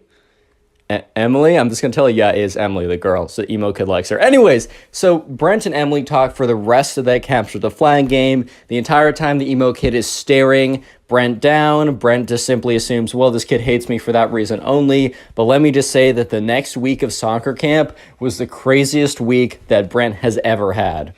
Emily, I'm just going to tell you, yeah, it is Emily, the girl. So emo kid likes her. Anyways, so Brent and Emily talk for the rest of that Capture the Flag game. The entire time the emo kid is staring Brent down. Brent just simply assumes, well, this kid hates me for that reason only. But let me just say that the next week of soccer camp was the craziest week that Brent has ever had.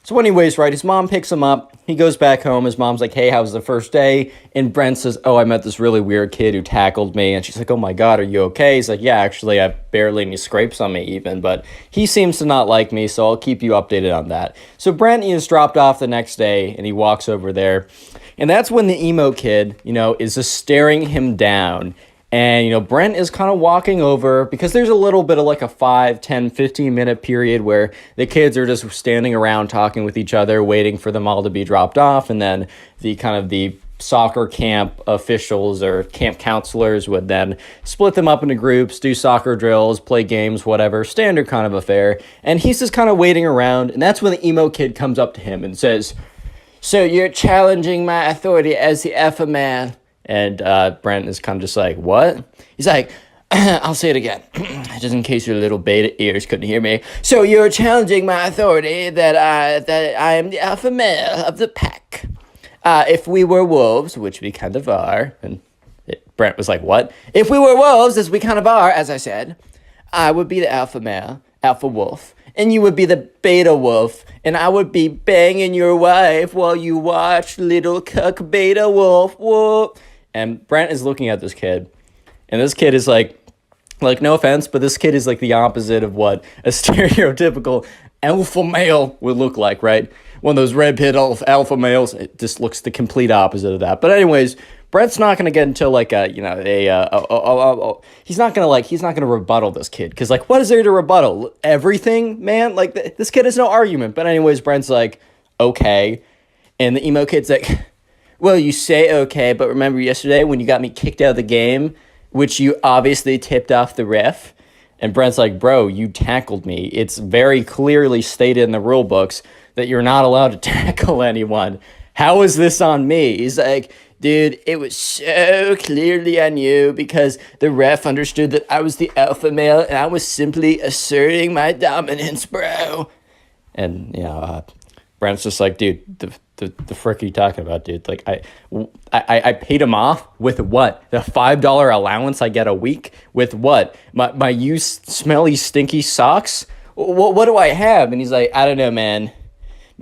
So anyways, right, his mom picks him up. He goes back home. His mom's like, hey, how was the first day? And Brent says, oh, I met this really weird kid who tackled me. And she's like, oh my God, are you okay? He's like, yeah, actually, I have barely any scrapes on me even. But he seems to not like me, so I'll keep you updated on that. So Brent is dropped off the next day, and he walks over there. And that's when the emo kid, you know, is just staring him down. And, you know, Brent is kind of walking over because there's a little bit of like a 5, 10, 15-minute period where the kids are just standing around talking with each other, waiting for them all to be dropped off. And then the soccer camp officials or camp counselors would then split them up into groups, do soccer drills, play games, whatever, standard kind of affair. And he's just kind of waiting around. And that's when the emo kid comes up to him and says, so you're challenging my authority as the alpha man? And Brent is kind of just like, what? He's like, I'll say it again, just in case your little beta ears couldn't hear me. So you're challenging my authority that I am the alpha male of the pack. If we were wolves, which we kind of are, and Brent was like, what? If we were wolves, as we kind of are, as I said, I would be the alpha male, alpha wolf, and you would be the beta wolf, and I would be banging your wife while you watch little cuck beta wolf. Whoa. And Brent is looking at this kid, and this kid is like, no offense, but this kid is like the opposite of what a stereotypical alpha male would look like, right? One of those red-pilled alpha males. It just looks the complete opposite of that. But anyways, Brent's not gonna get into like he's not gonna rebuttal this kid, because like, what is there to rebuttal? Everything, man. Like this kid has no argument. But anyways, Brent's like, okay, and the emo kid's like, well, you say okay, but remember yesterday when you got me kicked out of the game, which you obviously tipped off the ref? And Brent's like, bro, you tackled me. It's very clearly stated in the rule books that you're not allowed to tackle anyone. How is this on me? He's like, dude, it was so clearly on you because the ref understood that I was the alpha male and I was simply asserting my dominance, bro. And, Brent's just like, dude, the frick are you talking about, dude? Like, I paid him off with what? The $5 allowance I get a week? With what? My used smelly, stinky socks? What do I have? And he's like, I don't know, man.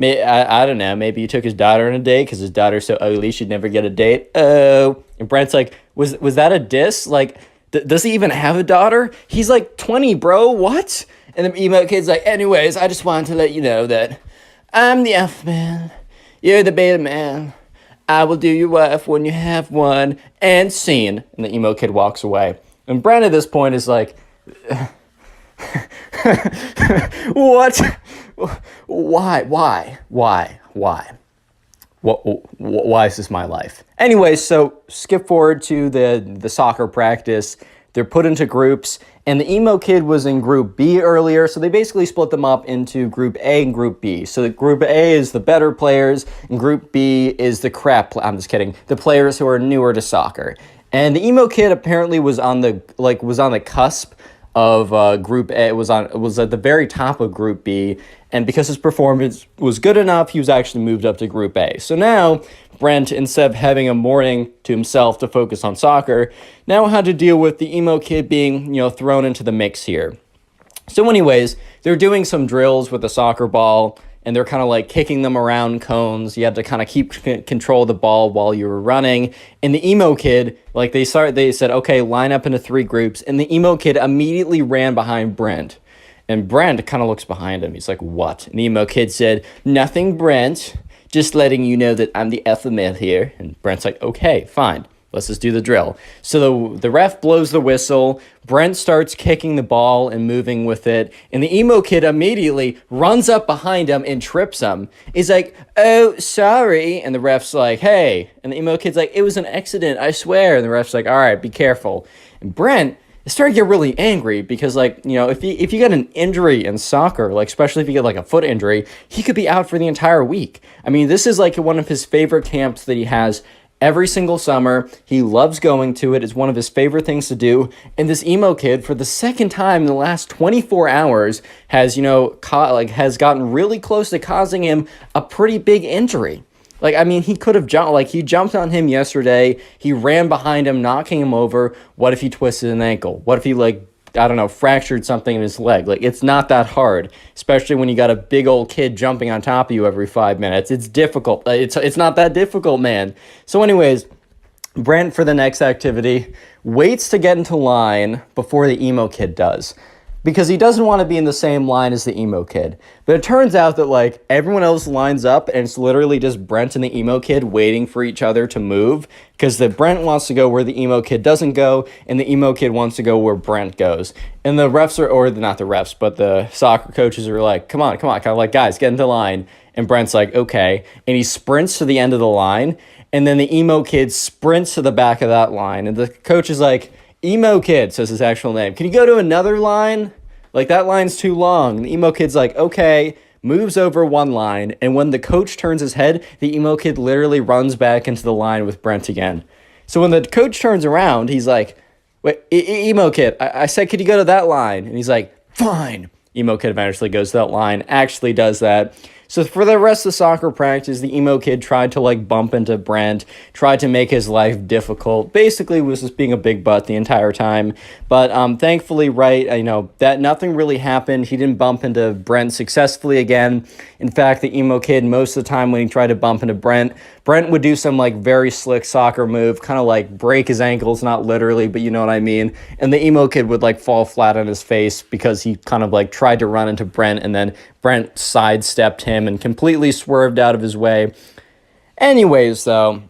I don't know. Maybe you took his daughter on a date because his daughter's so ugly she'd never get a date. Oh. And Brent's like, was that a diss? Like, does he even have a daughter? He's like 20, bro. What? And the emo kid's like, anyways, I just wanted to let you know that I'm the alpha man. You're the beta man. I will do your wife when you have one. And scene. And the emo kid walks away. And Brent at this point is like, what? Why? Why is this my life? Anyway, so skip forward to the soccer practice. They're put into groups, and the emo kid was in Group B earlier, so they basically split them up into Group A and Group B. So the Group A is the better players, and Group B is the I'm just kidding. The players who are newer to soccer. And the emo kid apparently was on the cusp of Group A. Was at the very top of Group B, and because his performance was good enough, he was actually moved up to Group A. So now Brent, instead of having a morning to himself to focus on soccer, now had to deal with the emo kid being, thrown into the mix here. So anyways, they're doing some drills with the soccer ball, and they're kind of like kicking them around cones. You had to kind of keep control of the ball while you were running. And the emo kid, like they said, okay, line up into 3 groups. And the emo kid immediately ran behind Brent. And Brent kind of looks behind him. He's like, what? And the emo kid said, nothing, Brent. Just letting you know that I'm the alpha male here. And Brent's like, okay, fine. Let's just do the drill. So the ref blows the whistle. Brent starts kicking the ball and moving with it. And the emo kid immediately runs up behind him and trips him. He's like, oh, sorry. And the ref's like, hey. And the emo kid's like, it was an accident, I swear. And the ref's like, all right, be careful. And Brent is starting to get really angry because, if you get an injury in soccer, especially if you get a foot injury, he could be out for the entire week. I mean, this is one of his favorite camps that he has every single summer. He loves going to it. It's one of his favorite things to do. And this emo kid, for the second time in the last 24 hours, has, has gotten really close to causing him a pretty big injury. He could have jumped, he jumped on him yesterday. He ran behind him, knocking him over. What if he twisted an ankle? What if he, fractured something in his leg? It's not that hard, especially when you got a big old kid jumping on top of you every 5 minutes. It's difficult. It's not that difficult, man. So anyways, Brent, for the next activity, waits to get into line before the emo kid does, because he doesn't want to be in the same line as the emo kid. But it turns out that everyone else lines up, and it's literally just Brent and the emo kid waiting for each other to move, because the Brent wants to go where the emo kid doesn't go, and the emo kid wants to go where Brent goes. And the refs not the refs, but the soccer coaches are like, come on, kind of guys, get into line. And Brent's like, okay. And he sprints to the end of the line, and then the emo kid sprints to the back of that line. And the coach is like, emo kid, says his actual name, can you go to another line? That line's too long. And the emo kid's like, okay, moves over one line. And when the coach turns his head, the emo kid literally runs back into the line with Brent again. So when the coach turns around, he's like, Wait, emo kid, I said, could you go to that line? And he's like, fine. Emo kid eventually goes to that line, actually does that. So for the rest of the soccer practice, the emo kid tried to like bump into Brent, tried to make his life difficult. Basically, was just being a big butt the entire time. But thankfully, right, that nothing really happened. He didn't bump into Brent successfully again. In fact, the emo kid, most of the time when he tried to bump into Brent would do some like very slick soccer move, kind of like break his ankles, not literally, but you know what I mean. And the emo kid would like fall flat on his face because he kind of like tried to run into Brent, and then Brent sidestepped him and completely swerved out of his way. Anyways, though,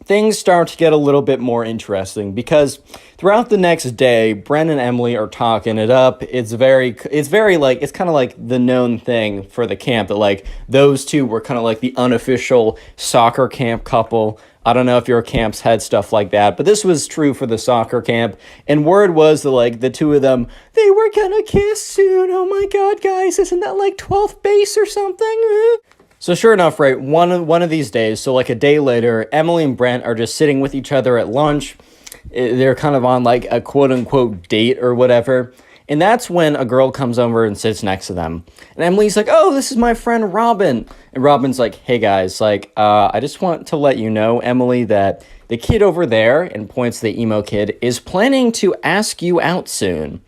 things start to get a little bit more interesting because throughout the next day, Brent and Emily are talking it up. It's kind of like the known thing for the camp that like those two were kind of like the unofficial soccer camp couple. I don't know if your camps had stuff like that, but this was true for the soccer camp. And word was that like the two of them, they were gonna kiss soon. Oh my God, guys, isn't that like 12th base or something? So sure enough, right, one of these days, so like a day later, Emily and Brent are just sitting with each other at lunch. They're kind of on like a quote unquote date or whatever. And that's when a girl comes over and sits next to them. And Emily's like, oh, this is my friend Robin. And Robin's like, hey guys, like, I just want to let you know, Emily, that the kid over there, and points to the emo kid, is planning to ask you out soon.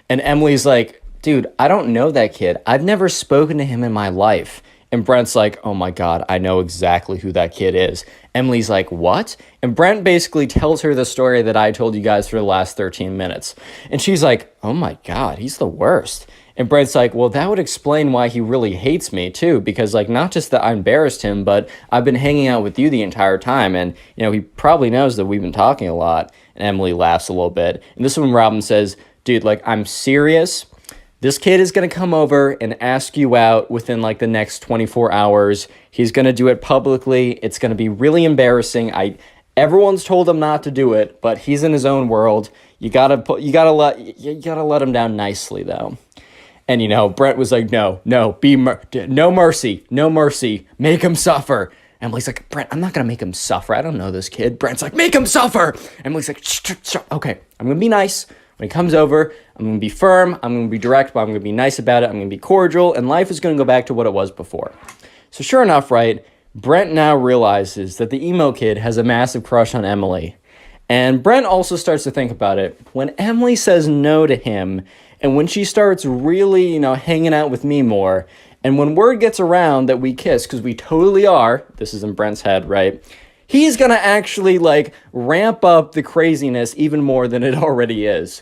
And Emily's like, dude, I don't know that kid. I've never spoken to him in my life. And Brent's like, oh my God, I know exactly who that kid is. Emily's like, what? And Brent basically tells her the story that I told you guys for the last 13 minutes. And she's like, oh my God, he's the worst. And Brent's like, well, that would explain why he really hates me too. Because like, not just that I embarrassed him, but I've been hanging out with you the entire time. And, he probably knows that we've been talking a lot. And Emily laughs a little bit. And this is when Robin says, dude, like, I'm serious. This kid is going to come over and ask you out within like the next 24 hours. He's going to do it publicly. It's going to be really embarrassing. Everyone's told him not to do it, but he's in his own world. You got to let him down nicely though. And Brent was like, no mercy. Make him suffer. Emily's like, Brent, I'm not going to make him suffer. I don't know this kid. Brent's like, make him suffer. Emily's like, shh. Okay, I'm going to be nice. When he comes over, I'm going to be firm, I'm going to be direct, but I'm going to be nice about it, I'm going to be cordial, and life is going to go back to what it was before. So sure enough, right, Brent now realizes that the emo kid has a massive crush on Emily. And Brent also starts to think about it. When Emily says no to him, and when she starts really, hanging out with me more, and when word gets around that we kiss, because we totally are, this is in Brent's head, right, he's going to actually, like, ramp up the craziness even more than it already is.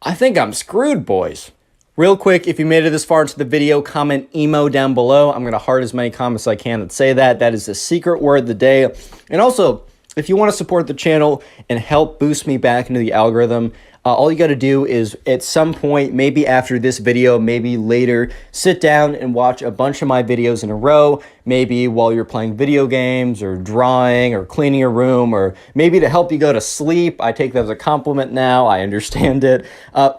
I think I'm screwed, boys. Real quick, if you made it this far into the video, comment emo down below. I'm going to heart as many comments as I can that say that. That is the secret word of the day. And also, if you want to support the channel and help boost me back into the algorithm, all you got to do is at some point, maybe after this video, maybe later, sit down and watch a bunch of my videos in a row, maybe while you're playing video games or drawing or cleaning your room, or maybe to help you go to sleep. I take that as a compliment now. I understand it.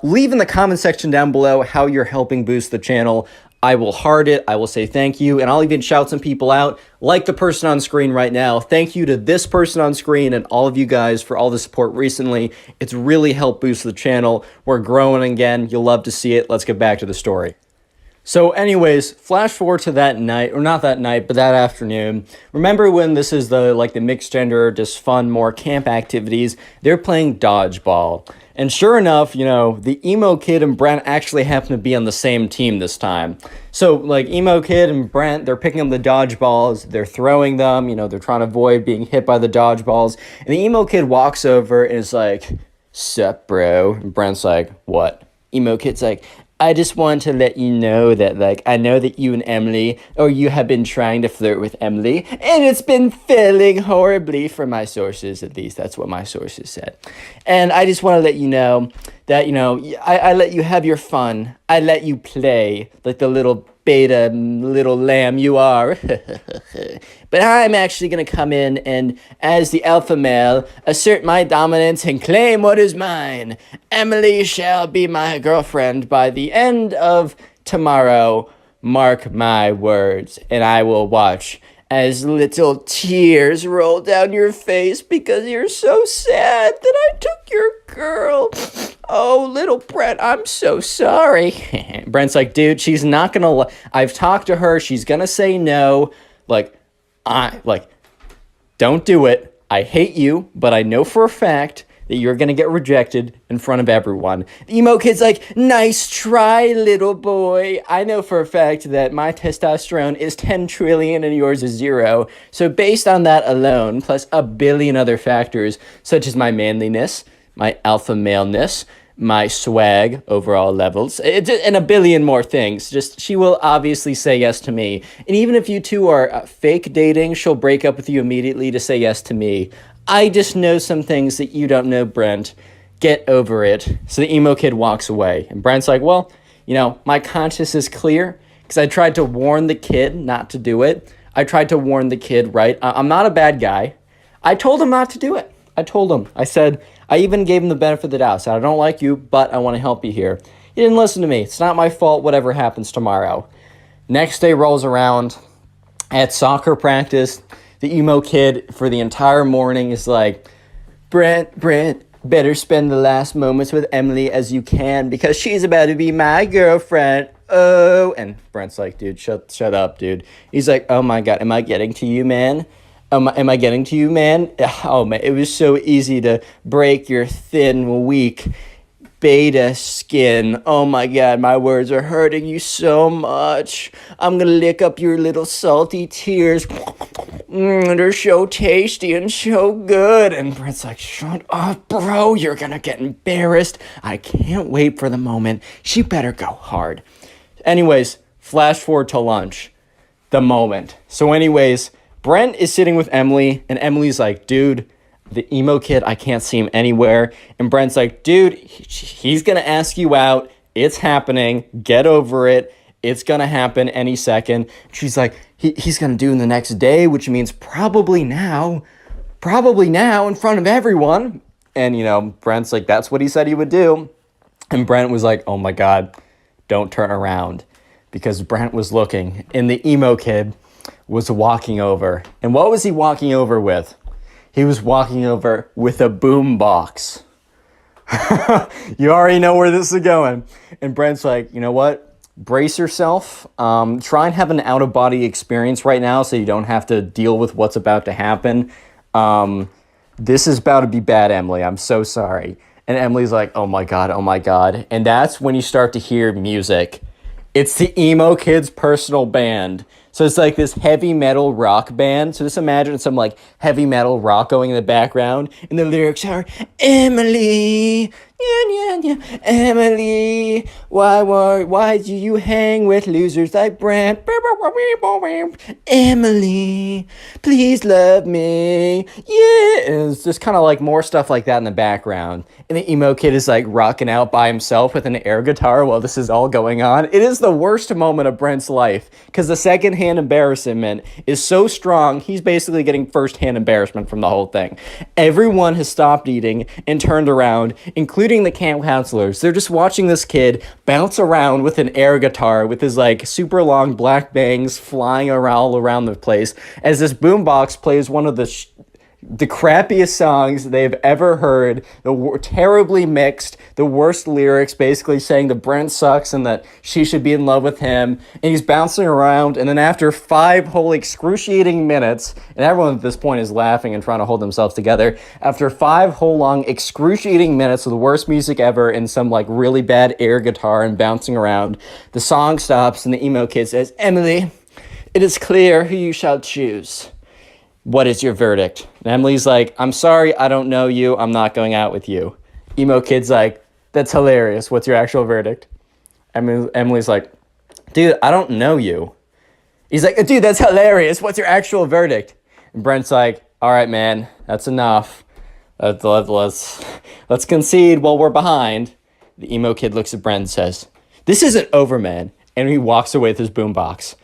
Leave in the comment section down below how you're helping boost the channel. I will heart it, I will say thank you, and I'll even shout some people out, like the person on screen right now. Thank you to this person on screen and all of you guys for all the support recently. It's really helped boost the channel. We're growing again. You'll love to see it. Let's get back to the story. So anyways, flash forward to that night, or not that night, but that afternoon. Remember when this is the mixed gender, just fun, more camp activities, they're playing dodgeball. And sure enough, the emo kid and Brent actually happen to be on the same team this time. So like emo kid and Brent, they're picking up the dodgeballs, they're throwing them, they're trying to avoid being hit by the dodgeballs. And the emo kid walks over and is like, sup, bro? And Brent's like, what? Emo kid's like, I just want to let you know that, I know that you and Emily, or you have been trying to flirt with Emily, and it's been failing horribly for my sources, at least that's what my sources said. And I just want to let you know that, I let you have your fun. I let you play like the little beta little lamb you are. But I'm actually going to come in and, as the alpha male, assert my dominance and claim what is mine. Emily shall be my girlfriend by the end of tomorrow. Mark my words, and I will watch as little tears roll down your face because you're so sad that I took your girl. Oh, little Brent, I'm so sorry. Brent's like, dude, she's not gonna. I've talked to her. She's gonna say no. Like, don't do it. I hate you, but I know for a fact that you're gonna get rejected in front of everyone. The emo kid's like, nice try, little boy. I know for a fact that my testosterone is 10 trillion and yours is 0. So based on that alone, plus a billion other factors, such as my manliness, my alpha maleness, my swag overall levels, and a billion more things. Just, she will obviously say yes to me. And even if you two are fake dating, she'll break up with you immediately to say yes to me. I just know some things that you don't know, Brent. Get over it. So the emo kid walks away. And Brent's like, well, my conscience is clear because I tried to warn the kid not to do it. I tried to warn the kid, right? I'm not a bad guy. I told him not to do it. I told him. I said, I even gave him the benefit of the doubt. I said, I don't like you, but I want to help you here. He didn't listen to me. It's not my fault, whatever happens tomorrow. Next day rolls around. At soccer practice, the emo kid for the entire morning is like, Brent, better spend the last moments with Emily as you can because she's about to be my girlfriend. Oh, and Brent's like, dude, shut up, dude. He's like, oh my God, am I getting to you, man? Am I getting to you, man? Oh, man, it was so easy to break your thin, weak beta skin. Oh my God, my words are hurting you so much. I'm gonna lick up your little salty tears. They're so tasty and so good. And Brent's like, shut up, bro. You're gonna get embarrassed. I can't wait for the moment. She better go hard. Anyways, flash forward to lunch. The moment. So anyways, Brent is sitting with Emily, and Emily's like, dude, the emo kid, I can't see him anywhere. And Brent's like, dude, he's going to ask you out. It's happening. Get over it. It's going to happen any second. She's like, he's going to do it the next day, which means probably now in front of everyone. And, Brent's like, that's what he said he would do. And Brent was like, oh my God, don't turn around. Because Brent was looking, and the emo kid was walking over. And what was he walking over with? He was walking over with a boom box. You already know where this is going. And Brent's like, you know what? Brace yourself. Try and have an out-of-body experience right now so you don't have to deal with what's about to happen. This is about to be bad, Emily. I'm so sorry. And Emily's like, oh my God, oh my God. And that's when you start to hear music. It's the emo kid's personal band. So it's like this heavy metal rock band. So just imagine some like heavy metal rock going in the background. And the lyrics are, Emily, Emily, why do you hang with losers like Brent? Emily, please love me. Yeah. And it's just kind of like more stuff like that in the background. And the emo kid is like rocking out by himself with an air guitar while this is all going on. It is the worst moment of Brent's life because the secondhand embarrassment is so strong, he's basically getting firsthand embarrassment from the whole thing. Everyone has stopped eating and turned around, including the camp counselors. They're just watching this kid bounce around with an air guitar with his like super long black bangs flying around all around the place as this boombox plays one of the crappiest songs they've ever heard, terribly mixed, the worst lyrics, basically saying that Brent sucks and that she should be in love with him, and he's bouncing around, and then after 5 whole excruciating minutes, and everyone at this point is laughing and trying to hold themselves together, after 5 whole long excruciating minutes of the worst music ever and some like really bad air guitar and bouncing around, the song stops and the emo kid says, Emily, it is clear who you shall choose. What is your verdict? And Emily's like, I'm sorry, I don't know you. I'm not going out with you. Emo kid's like, that's hilarious. What's your actual verdict? Emily's like, dude, I don't know you. He's like, dude, that's hilarious. What's your actual verdict? And Brent's like, all right, man, that's enough. Let's concede while we're behind. The emo kid looks at Brent and says, this isn't over, man. And he walks away with his boombox.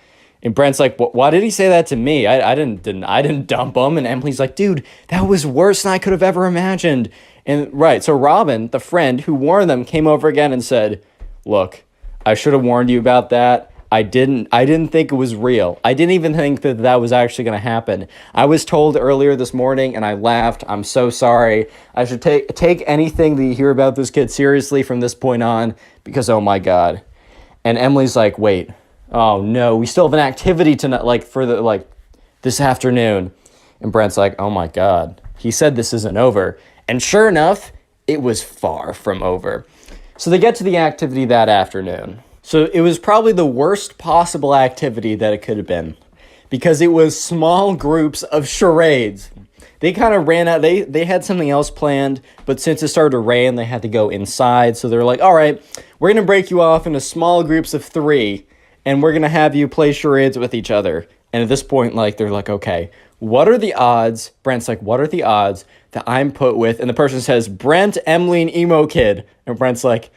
And Brent's like, why did he say that to me? I didn't dump him. And Emily's like, dude, that was worse than I could have ever imagined. And right, so Robin, the friend who warned them, came over again and said, look, I should have warned you about that. I didn't think it was real. I didn't even think that that was actually going to happen. I was told earlier this morning and I laughed. I'm so sorry. I should take anything that you hear about this kid seriously from this point on, because oh my God. And Emily's like, wait, oh no, we still have an activity tonight, like for the, like this afternoon. And Brent's like, oh my God, he said this isn't over. And sure enough, it was far from over. So they get to the activity that afternoon. So it was probably the worst possible activity that it could have been, because it was small groups of charades. They kind of ran out. They had something else planned, but since it started to rain, they had to go inside. So they're like, all right, we're going to break you off into small groups of 3, and we're going to have you play charades with each other. And at this point, like, they're like, okay, what are the odds? Brent's like, what are the odds that I'm put with? And the person says, Brent, Emily, and Emo Kid. And Brent's like,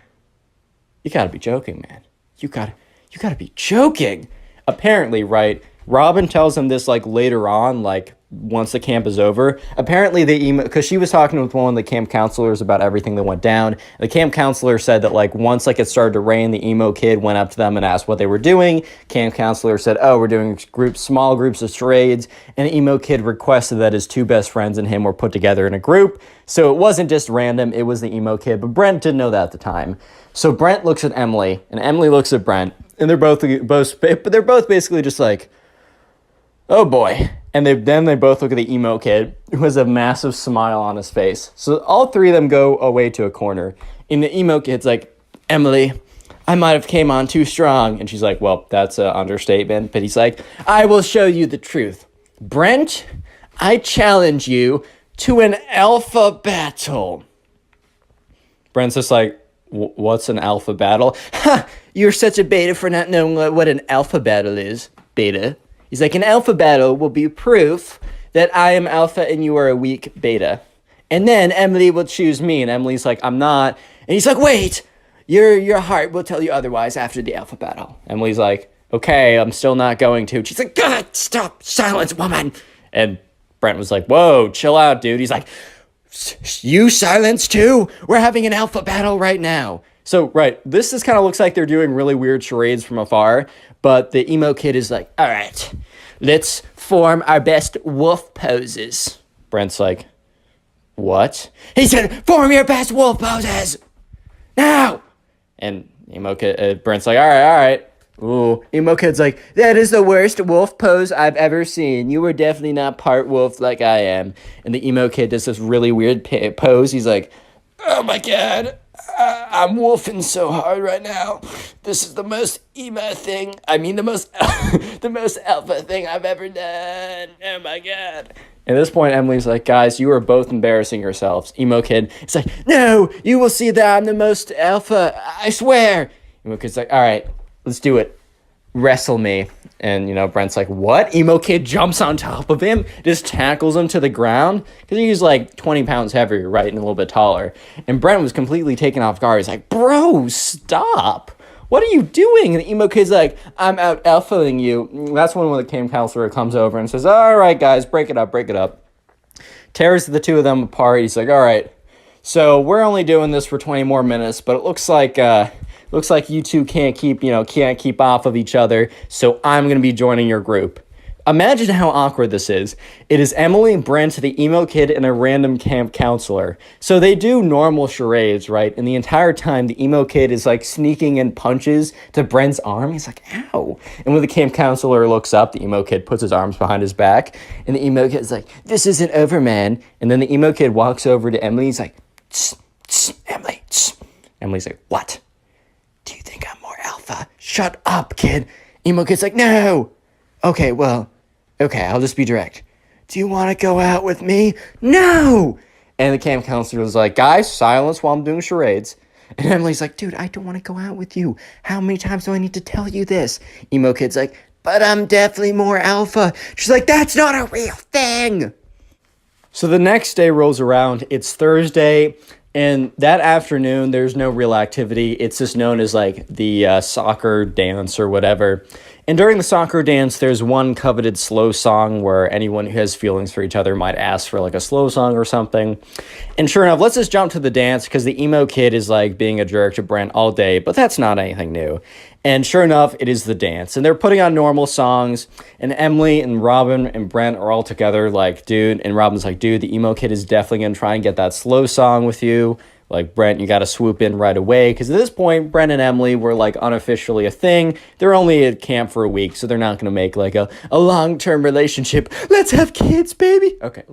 you got to be joking, man. You gotta be joking. Apparently, right, Robin tells him this, like, later on, like, once the camp is over. Apparently, because she was talking with one of the camp counselors about everything that went down. The camp counselor said that, like, once, like, it started to rain, the emo kid went up to them and asked what they were doing. Camp counselor said, oh, we're doing small groups of charades. And the emo kid requested that his 2 best friends and him were put together in a group. So it wasn't just random, it was the emo kid. But Brent didn't know that at the time. So Brent looks at Emily, and Emily looks at Brent, and they're both basically just like, oh boy. And then they both look at the emo kid, who has a massive smile on his face. So all 3 of them go away to a corner, and the emo kid's like, Emily, I might have came on too strong. And she's like, well, that's an understatement. But he's like, I will show you the truth. Brent, I challenge you to an alpha battle. Brent's just like, what's an alpha battle? Ha! You're such a beta for not knowing what an alpha battle is. Beta. He's like, an alpha battle will be proof that I am alpha and you are a weak beta. And then Emily will choose me. And Emily's like, I'm not. And he's like, wait, your heart will tell you otherwise after the alpha battle. Emily's like, okay, I'm still not going to. She's like, God, stop, silence, woman. And Brent was like, whoa, chill out, dude. He's like, you silence too? We're having an alpha battle right now. So, right, this just kind of looks like they're doing really weird charades from afar, but the emo kid is like, all right, let's form our best wolf poses. Brent's like, what? He said, form your best wolf poses now. And emo kid, Brent's like, all right. Ooh, emo kid's like, that is the worst wolf pose I've ever seen. You were definitely not part wolf like I am. And the emo kid does this really weird pose. He's like, oh my God, I'm wolfing so hard right now. This is the most emo thing. I mean, the most alpha thing I've ever done. Oh my God. At this point, Emily's like, guys, you are both embarrassing yourselves. Emo kid, it's like, no, you will see that I'm the most alpha. I swear. Emo kid's like, all right. Let's do it. Wrestle me. And, Brent's like, what? Emo kid jumps on top of him, just tackles him to the ground. Because he's like 20 pounds heavier, right? And a little bit taller. And Brent was completely taken off guard. He's like, bro, stop. What are you doing? And the emo kid's like, I'm out alphaing you. That's when the camp counselor comes over and says, all right, guys, break it up. Tears the 2 of them apart. He's like, all right, so we're only doing this for 20 more minutes, but it looks like you 2 can't keep off of each other, so I'm going to be joining your group. Imagine how awkward this is. It is Emily, Brent, the emo kid, and a random camp counselor. So they do normal charades, right? And the entire time, the emo kid is like sneaking in punches to Brent's arm. He's like, ow. And when the camp counselor looks up, the emo kid puts his arms behind his back. And the emo kid's like, this isn't over, man. And then the emo kid walks over to Emily. He's like, tss, tss, Emily, tss. Emily's like, what? Do you think I'm more alpha? Shut up, kid. Emo kid's like, no. Okay, I'll just be direct. Do you want to go out with me? No! And the camp counselor was like, guys, silence while I'm doing charades. And Emily's like, dude, I don't want to go out with you. How many times do I need to tell you this? Emo kid's like, but I'm definitely more alpha. She's like, that's not a real thing. So the next day rolls around. It's Thursday. And that afternoon, there's no real activity. It's just known as like the soccer dance or whatever. And during the soccer dance, there's one coveted slow song where anyone who has feelings for each other might ask for like a slow song or something. And sure enough, let's just jump to the dance because the emo kid is like being a jerk to Brent all day, but that's not anything new. And sure enough, it is the dance. And they're putting on normal songs. And Emily and Robin and Brent are all together like, dude. And Robin's like, dude, the emo kid is definitely going to try and get that slow song with you. Like, Brent, you got to swoop in right away. Because at this point, Brent and Emily were, like, unofficially a thing. They're only at camp for a week, so they're not going to make, like, a long-term relationship. Let's have kids, baby. Okay,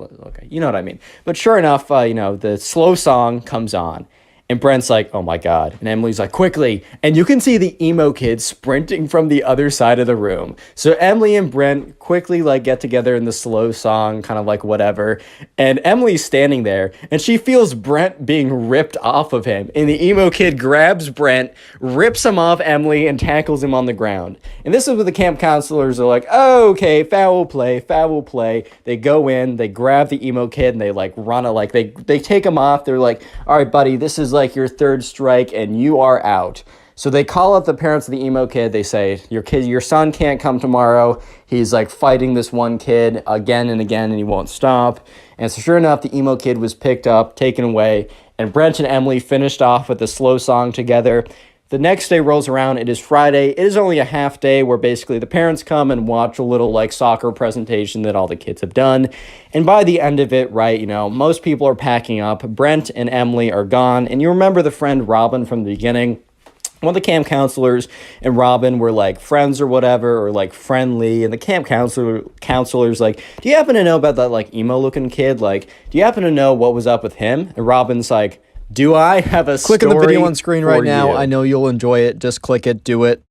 you know what I mean. But sure enough, the slow song comes on. And Brent's like, oh my God. And Emily's like, quickly. And you can see the emo kid sprinting from the other side of the room. So Emily and Brent quickly like get together in the slow song, kind of like whatever. And Emily's standing there and she feels Brent being ripped off of him. And the emo kid grabs Brent, rips him off Emily, and tackles him on the ground. And this is where the camp counselors are like, oh, okay, foul play, foul play. They go in, they grab the emo kid, and they like run it, like they take him off. They're like, all right, buddy, this is like your third strike and you are out. So they call up the parents of the emo kid. They say, your son can't come tomorrow. He's like fighting this one kid again and again and he won't stop. And so sure enough, the emo kid was picked up, taken away, and Brent and Emily finished off with the slow song together. The next day rolls around. It is Friday. It is only a half day where basically the parents come and watch a little like soccer presentation that all the kids have done. And by the end of it, right, most people are packing up. Brent and Emily are gone. And you remember the friend Robin from the beginning? One of the camp counselors and Robin were like friends or whatever, or like friendly. And the camp counselor's like, do you happen to know about that like emo looking kid? Like, do you happen to know what was up with him? And Robin's like, do I have a story? Click on the video on screen right now. You? I know you'll enjoy it. Just click it. Do it.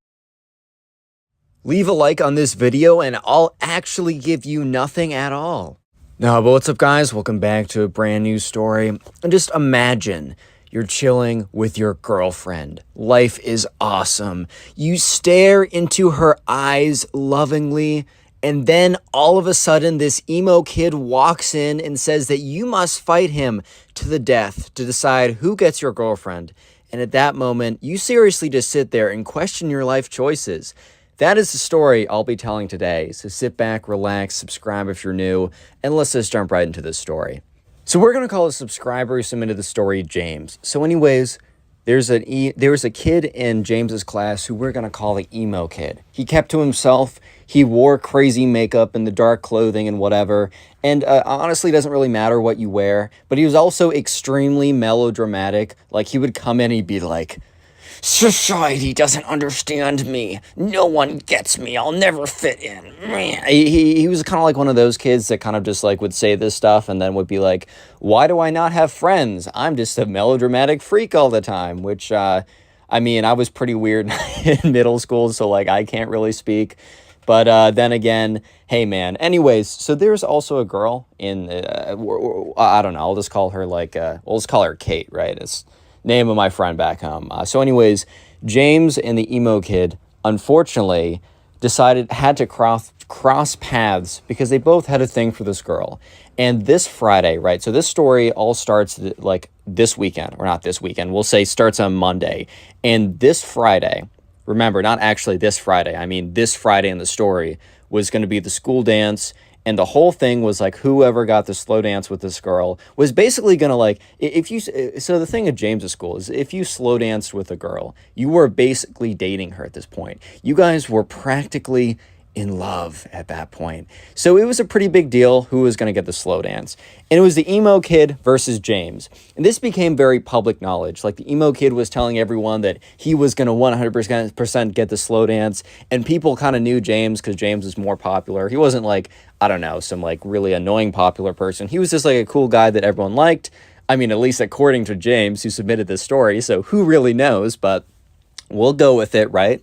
Leave a like on this video and I'll actually give you nothing at all. No, but what's up, guys? Welcome back to a brand new story. And just imagine you're chilling with your girlfriend. Life is awesome. You stare into her eyes lovingly, and then all of a sudden this emo kid walks in and says that you must fight him to the death to decide who gets your girlfriend. And at that moment, you seriously just sit there and question your life choices. That is the story I'll be telling today. So sit back, relax, subscribe if you're new, and let's just jump right into this story. So we're going to call a subscriber who submitted the story James. So anyways, there was a kid in James's class who we're going to call the emo kid. He kept to himself. He wore crazy makeup and the dark clothing and whatever. And honestly, it doesn't really matter what you wear. But he was also extremely melodramatic. Like, he would come in and he'd be like, society doesn't understand me. No one gets me. I'll never fit in. He was kind of like one of those kids that kind of just like would say this stuff and then would be like, why do I not have friends? I'm just a melodramatic freak all the time, which, I was pretty weird in middle school, so like I can't really speak. But then again, hey man. Anyways, so there's also a girl in, I don't know, I'll just call her we'll just call her Kate, right? It's name of my friend back home. So anyways, James and the emo kid, unfortunately, had to cross paths because they both had a thing for this girl. And this Friday, right? So this story all starts like this weekend, or not this weekend, we'll say starts on Monday. And this Friday, remember, not actually this Friday, I mean this Friday in the story, was going to be the school dance. And the whole thing was like whoever got the slow dance with this girl was basically going to like, so the thing at James's school is if you slow danced with a girl, you were basically dating her at this point. You guys were practically in love at that point. So it was a pretty big deal who was going to get the slow dance. And it was the emo kid versus James. And this became very public knowledge. Like the emo kid was telling everyone that he was going to 100% get the slow dance. And people kind of knew James because James was more popular. He wasn't like, I don't know, some like really annoying popular person. He was just like a cool guy that everyone liked. I mean, at least according to James, who submitted this story. So who really knows? But we'll go with it, right?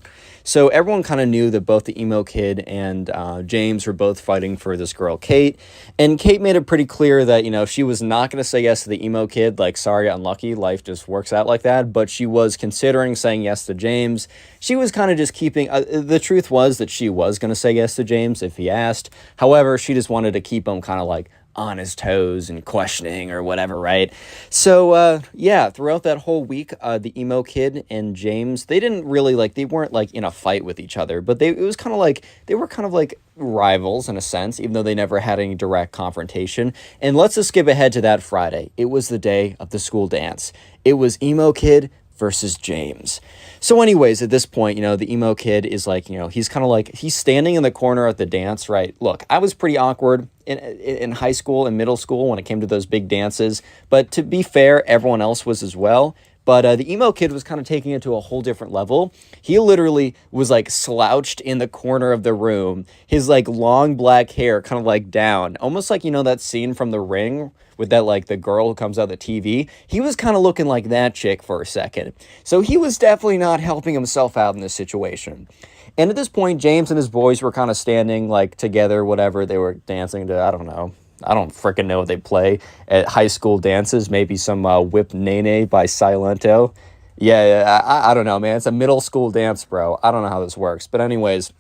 So everyone kind of knew that both the emo kid and James were both fighting for this girl, Kate. And Kate made it pretty clear that, she was not going to say yes to the emo kid. Like, sorry, unlucky. Life just works out like that. But she was considering saying yes to James. She was kind of just keeping... the truth was that she was going to say yes to James if he asked. However, she just wanted to keep him kind of like on his toes and questioning or whatever, right? So, yeah, throughout that whole week, the emo kid and James, they didn't really like, they weren't like in a fight with each other, but it was kind of like, they were kind of like rivals in a sense, even though they never had any direct confrontation. And let's just skip ahead to that Friday. It was the day of the school dance. It was emo kid versus James. So anyways, at this point, the emo kid is like, he's kind of like, he's standing in the corner at the dance, right? Look, I was pretty awkward in high school and middle school when it came to those big dances, but to be fair, everyone else was as well. But the emo kid was kind of taking it to a whole different level. He literally was like slouched in the corner of the room, his like long black hair kind of like down, almost like, that scene from The Ring with that like the girl who comes out of the TV. He was kind of looking like that chick for a second. So he was definitely not helping himself out in this situation. And at this point, James and his boys were kind of standing like together, whatever. They were dancing to, I don't know. I don't freaking know what they play at high school dances. Maybe some Whip Nene by Silento. Yeah, I don't know, man. It's a middle school dance, bro. I don't know how this works. But anyways,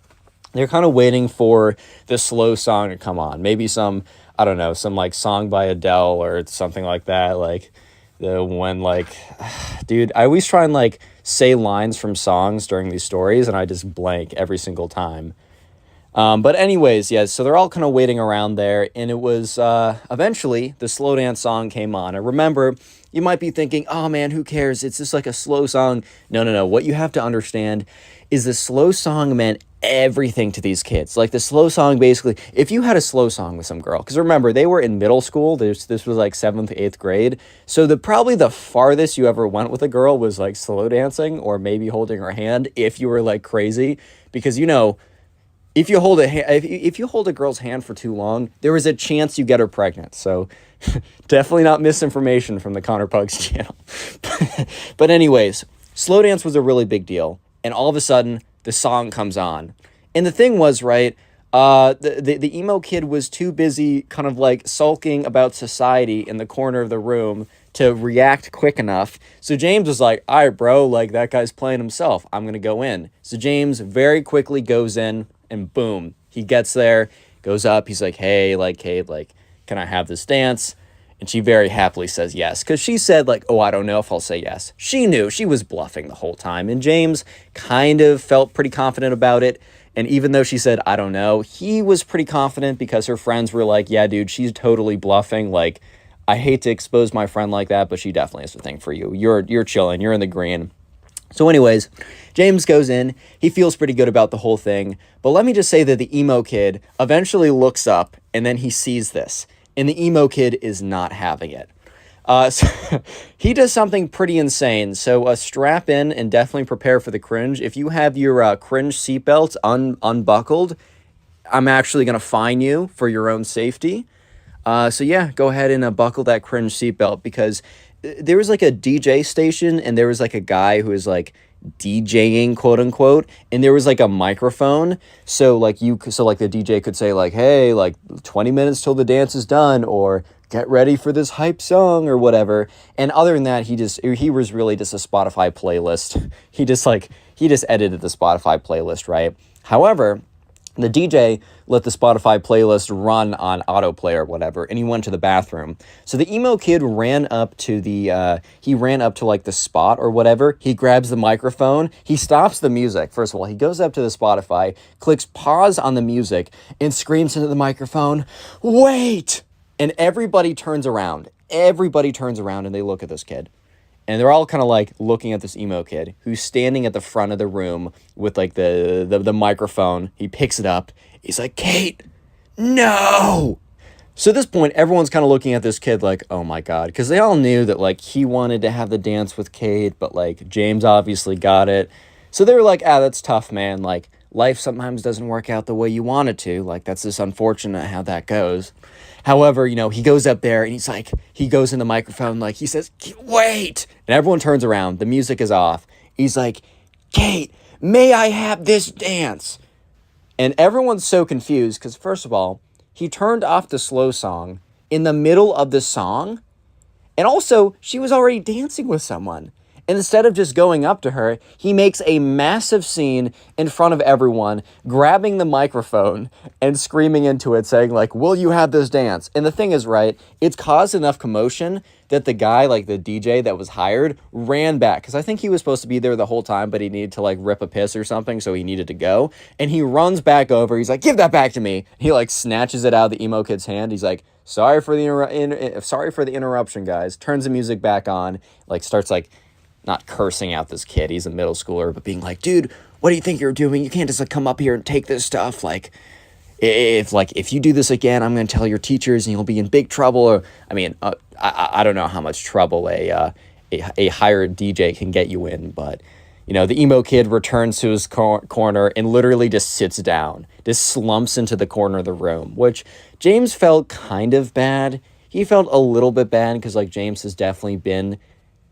they're kind of waiting for the slow song to come on. Maybe some, I don't know, some like song by Adele or something like that. Like dude, I always try and like say lines from songs during these stories and I just blank every single time. But anyways, yeah, so they're all kind of waiting around there, and it was, eventually, the slow dance song came on. And remember, you might be thinking, oh man, who cares? It's just like a slow song. No. What you have to understand is the slow song meant everything to these kids. Like, the slow song, basically, if you had a slow song with some girl, because remember, they were in middle school, this was like 7th, 8th grade, so probably the farthest you ever went with a girl was, like, slow dancing, or maybe holding her hand, if you were, like, crazy, because, if you hold if you hold a girl's hand for too long, there is a chance you get her pregnant. So definitely not misinformation from the Connor Pugs channel. But anyways, slow dance was a really big deal. And all of a sudden, the song comes on. And the thing was, right, the emo kid was too busy kind of like sulking about society in the corner of the room to react quick enough. So James was like, all right, bro, like that guy's playing himself. I'm going to go in. So James very quickly goes in. And boom, he gets there, goes up. He's like, hey, like, Kate, like, can I have this dance? And she very happily says yes. Because she said, like, oh, I don't know if I'll say yes. She knew. She was bluffing the whole time. And James kind of felt pretty confident about it. And even though she said, I don't know, he was pretty confident because her friends were like, yeah, dude, she's totally bluffing. Like, I hate to expose my friend like that, but she definitely has a thing for you. You're chilling. You're in the green. So anyways, James goes in. He feels pretty good about the whole thing. But let me just say that the emo kid eventually looks up and then he sees this. And the emo kid is not having it. So he does something pretty insane. So strap in and definitely prepare for the cringe. If you have your cringe seatbelt unbuckled, I'm actually going to fine you for your own safety. So yeah, go ahead and buckle that cringe seatbelt because there was like a DJ station and there was like a guy who was like DJing, quote unquote, and there was like a microphone. So like the DJ could say like, hey, like 20 minutes till the dance is done, or get ready for this hype song or whatever. And other than that, he was really just a Spotify playlist. He just edited the Spotify playlist, right? However, the DJ let the Spotify playlist run on autoplay or whatever, and he went to the bathroom. So the emo kid ran up to like the spot or whatever. He grabs the microphone. He stops the music. First of all, he goes up to the Spotify, clicks pause on the music, and screams into the microphone, "Wait!" And everybody turns around. Everybody turns around and they look at this kid. And they're all kind of like looking at this emo kid who's standing at the front of the room with like the microphone. He picks it up. He's like, Kate, no. So at this point, everyone's kind of looking at this kid like, oh my God. Because they all knew that like he wanted to have the dance with Kate, but like James obviously got it. So they were like, that's tough, man. Like life sometimes doesn't work out the way you want it to. Like that's just unfortunate how that goes. However, he goes up there and he's like, he goes in the microphone, like he says, wait. And everyone turns around. The music is off. He's like, Kate, may I have this dance? And everyone's so confused because first of all, he turned off the slow song in the middle of the song. And also, she was already dancing with someone. Instead of just going up to her, he makes a massive scene in front of everyone, grabbing the microphone and screaming into it, saying, like, will you have this dance? And the thing is, right, it's caused enough commotion that the guy, like the DJ that was hired, ran back. Because I think he was supposed to be there the whole time, but he needed to, like, rip a piss or something, so he needed to go. And he runs back over. He's like, give that back to me. He, like, snatches it out of the emo kid's hand. He's like, sorry for the interruption, guys. Turns the music back on, like, starts, like, not cursing out this kid, he's a middle schooler, but being like, dude, what do you think you're doing? You can't just, like, come up here and take this stuff. Like, if you do this again, I'm going to tell your teachers and you'll be in big trouble. Or, I mean, I don't know how much trouble a hired DJ can get you in, but, you know, the emo kid returns to his corner and literally just sits down, just slumps into the corner of the room, which James felt kind of bad. He felt a little bit bad because, like, James has definitely been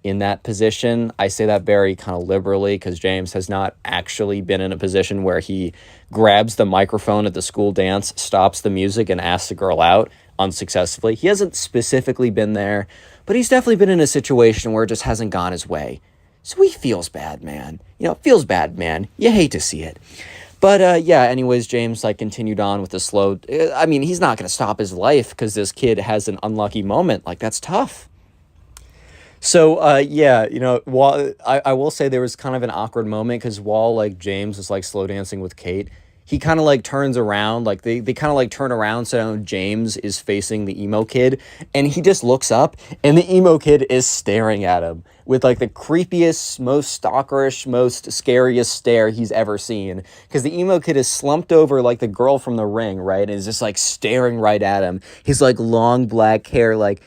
in that position. I say that very kind of liberally because James has not actually been in a position where he grabs the microphone at the school dance, stops the music, and asks the girl out unsuccessfully. He hasn't specifically been there, but he's definitely been in a situation where it just hasn't gone his way. So he feels bad, man. You know, feels bad, man. You hate to see it. But, yeah, anyways, James, like, continued on with the slow... I mean, he's not going to stop his life because this kid has an unlucky moment. Like, that's tough. So, yeah, you know, while I will say there was kind of an awkward moment because while, like, James is, like, slow dancing with Kate, he kind of, like, turns around, like, they kind of, like, turn around so James is facing the emo kid, and he just looks up, and the emo kid is staring at him with, like, the creepiest, most stalkerish, most scariest stare he's ever seen, because the emo kid is slumped over like the girl from The Ring, right, and is just, like, staring right at him. His, like, long black hair, like,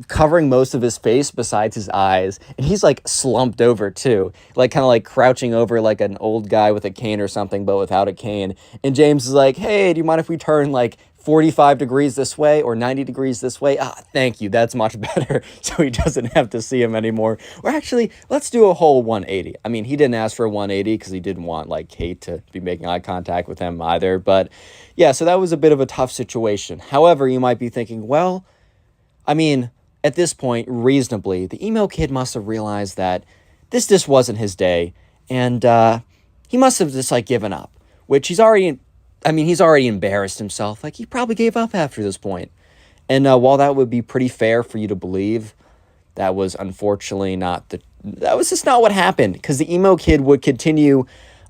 covering most of his face besides his eyes, and he's, like, slumped over too, like, kind of like crouching over like an old guy with a cane or something, but without a cane. And James is like, hey, do you mind if we turn like 45 degrees this way or 90 degrees this way? Thank you, that's much better. So he doesn't have to see him anymore. Or actually, let's do a whole 180. I mean, he didn't ask for a 180 because he didn't want, like, Kate to be making eye contact with him either. But yeah, so that was a bit of a tough situation. However, you might be thinking, well, I mean, at this point, reasonably, the emo kid must have realized that this just wasn't his day, and he must have just, like, given up, which he's already embarrassed himself. Like, he probably gave up after this point. And while that would be pretty fair for you to believe, that was unfortunately that was just not what happened, because the emo kid would continue.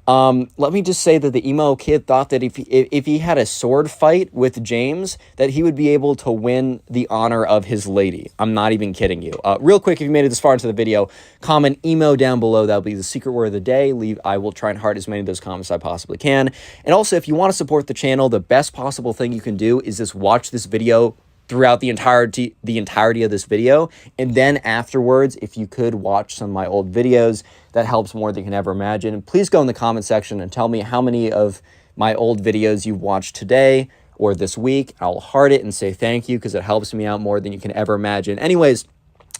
Let me just say that the emo kid thought that if he had a sword fight with James, that he would be able to win the honor of his lady. I'm not even kidding you. Real quick, if you made it this far into the video, comment emo down below. That'll be the secret word of the day. I will try and heart as many of those comments as I possibly can. And also, if you want to support the channel, the best possible thing you can do is just watch this video throughout the entirety of this video, and then afterwards, if you could watch some of my old videos, that helps more than you can ever imagine. Please go in the comment section and tell me how many of my old videos you've watched today or this week. I'll heart it and say thank you because it helps me out more than you can ever imagine. Anyways,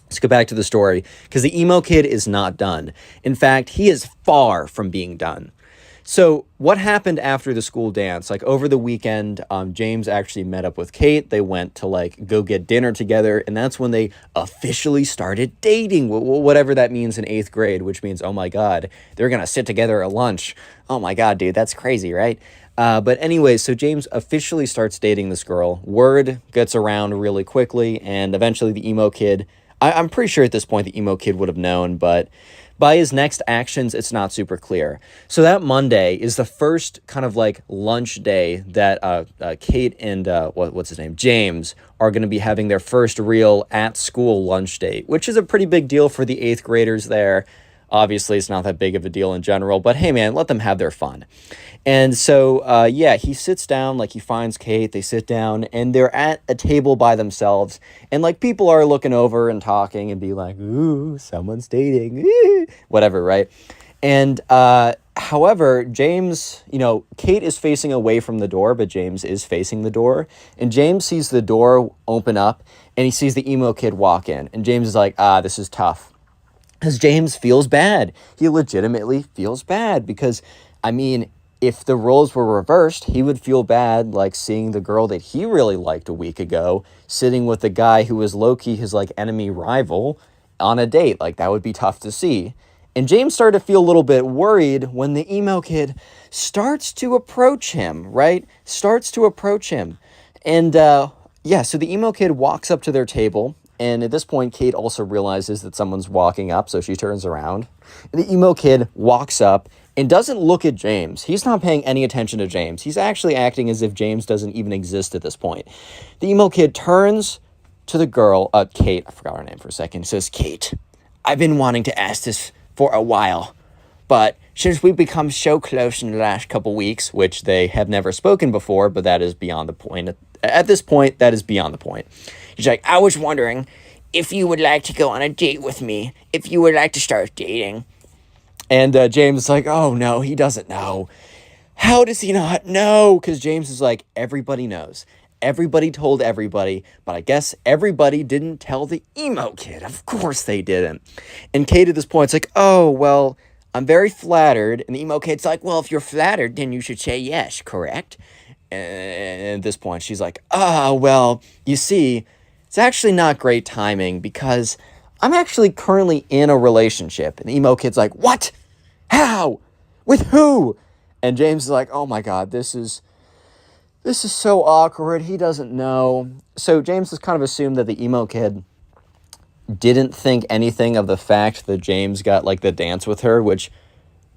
let's go back to the story, because the emo kid is not done. In fact, he is far from being done. So what happened after the school dance? Like, over the weekend, James actually met up with Kate. They went to, like, go get dinner together, and that's when they officially started dating, whatever that means in 8th grade, which means, oh my god, they're gonna sit together at lunch. Oh my god, dude, that's crazy, right? But anyway, so James officially starts dating this girl. Word gets around really quickly, and eventually the emo kid, I'm pretty sure at this point the emo kid would have known, but by his next actions, it's not super clear. So that Monday is the first kind of, like, lunch day that Kate and, what's his name, James, are going to be having their first real at-school lunch date, which is a pretty big deal for the 8th graders there. Obviously, it's not that big of a deal in general, but hey, man, let them have their fun. And so, yeah, he sits down, like, he finds Kate, they sit down, and they're at a table by themselves, and, like, people are looking over and talking and be like, ooh, someone's dating, whatever, right? And, however, James, you know, Kate is facing away from the door, but James is facing the door, and James sees the door open up, and he sees the emo kid walk in, and James is like, this is tough. Because James feels bad. He legitimately feels bad because, I mean, if the roles were reversed, he would feel bad, like, seeing the girl that he really liked a week ago sitting with the guy who was low-key his, like, enemy rival on a date. Like, that would be tough to see. And James started to feel a little bit worried when the emo kid starts to approach him, right? Starts to approach him. And yeah, so the emo kid walks up to their table. And at this point, Kate also realizes that someone's walking up, so she turns around. And the emo kid walks up and doesn't look at James. He's not paying any attention to James. He's actually acting as if James doesn't even exist at this point. The emo kid turns to the girl, Kate, I forgot her name for a second, says, "Kate, I've been wanting to ask this for a while, but since we've become so close in the last couple weeks," which they have never spoken before, but that is beyond the point. At this point, that is beyond the point. He's like, "I was wondering if you would like to go on a date with me, if you would like to start dating." And James is like, "Oh, no, he doesn't know. How does he not know?" Because James is like, everybody knows. Everybody told everybody, but I guess everybody didn't tell the emo kid. Of course they didn't. And Kate at this point is like, "Oh, well, I'm very flattered." And the emo kid's like, "Well, if you're flattered, then you should say yes, correct?" And at this point, she's like, "Oh, well, you see, it's actually not great timing because I'm actually currently in a relationship." And the emo kid's like, "What? How? With who?" And James is like, "Oh my God, this is so awkward. He doesn't know." So James has kind of assumed that the emo kid didn't think anything of the fact that James got like the dance with her, which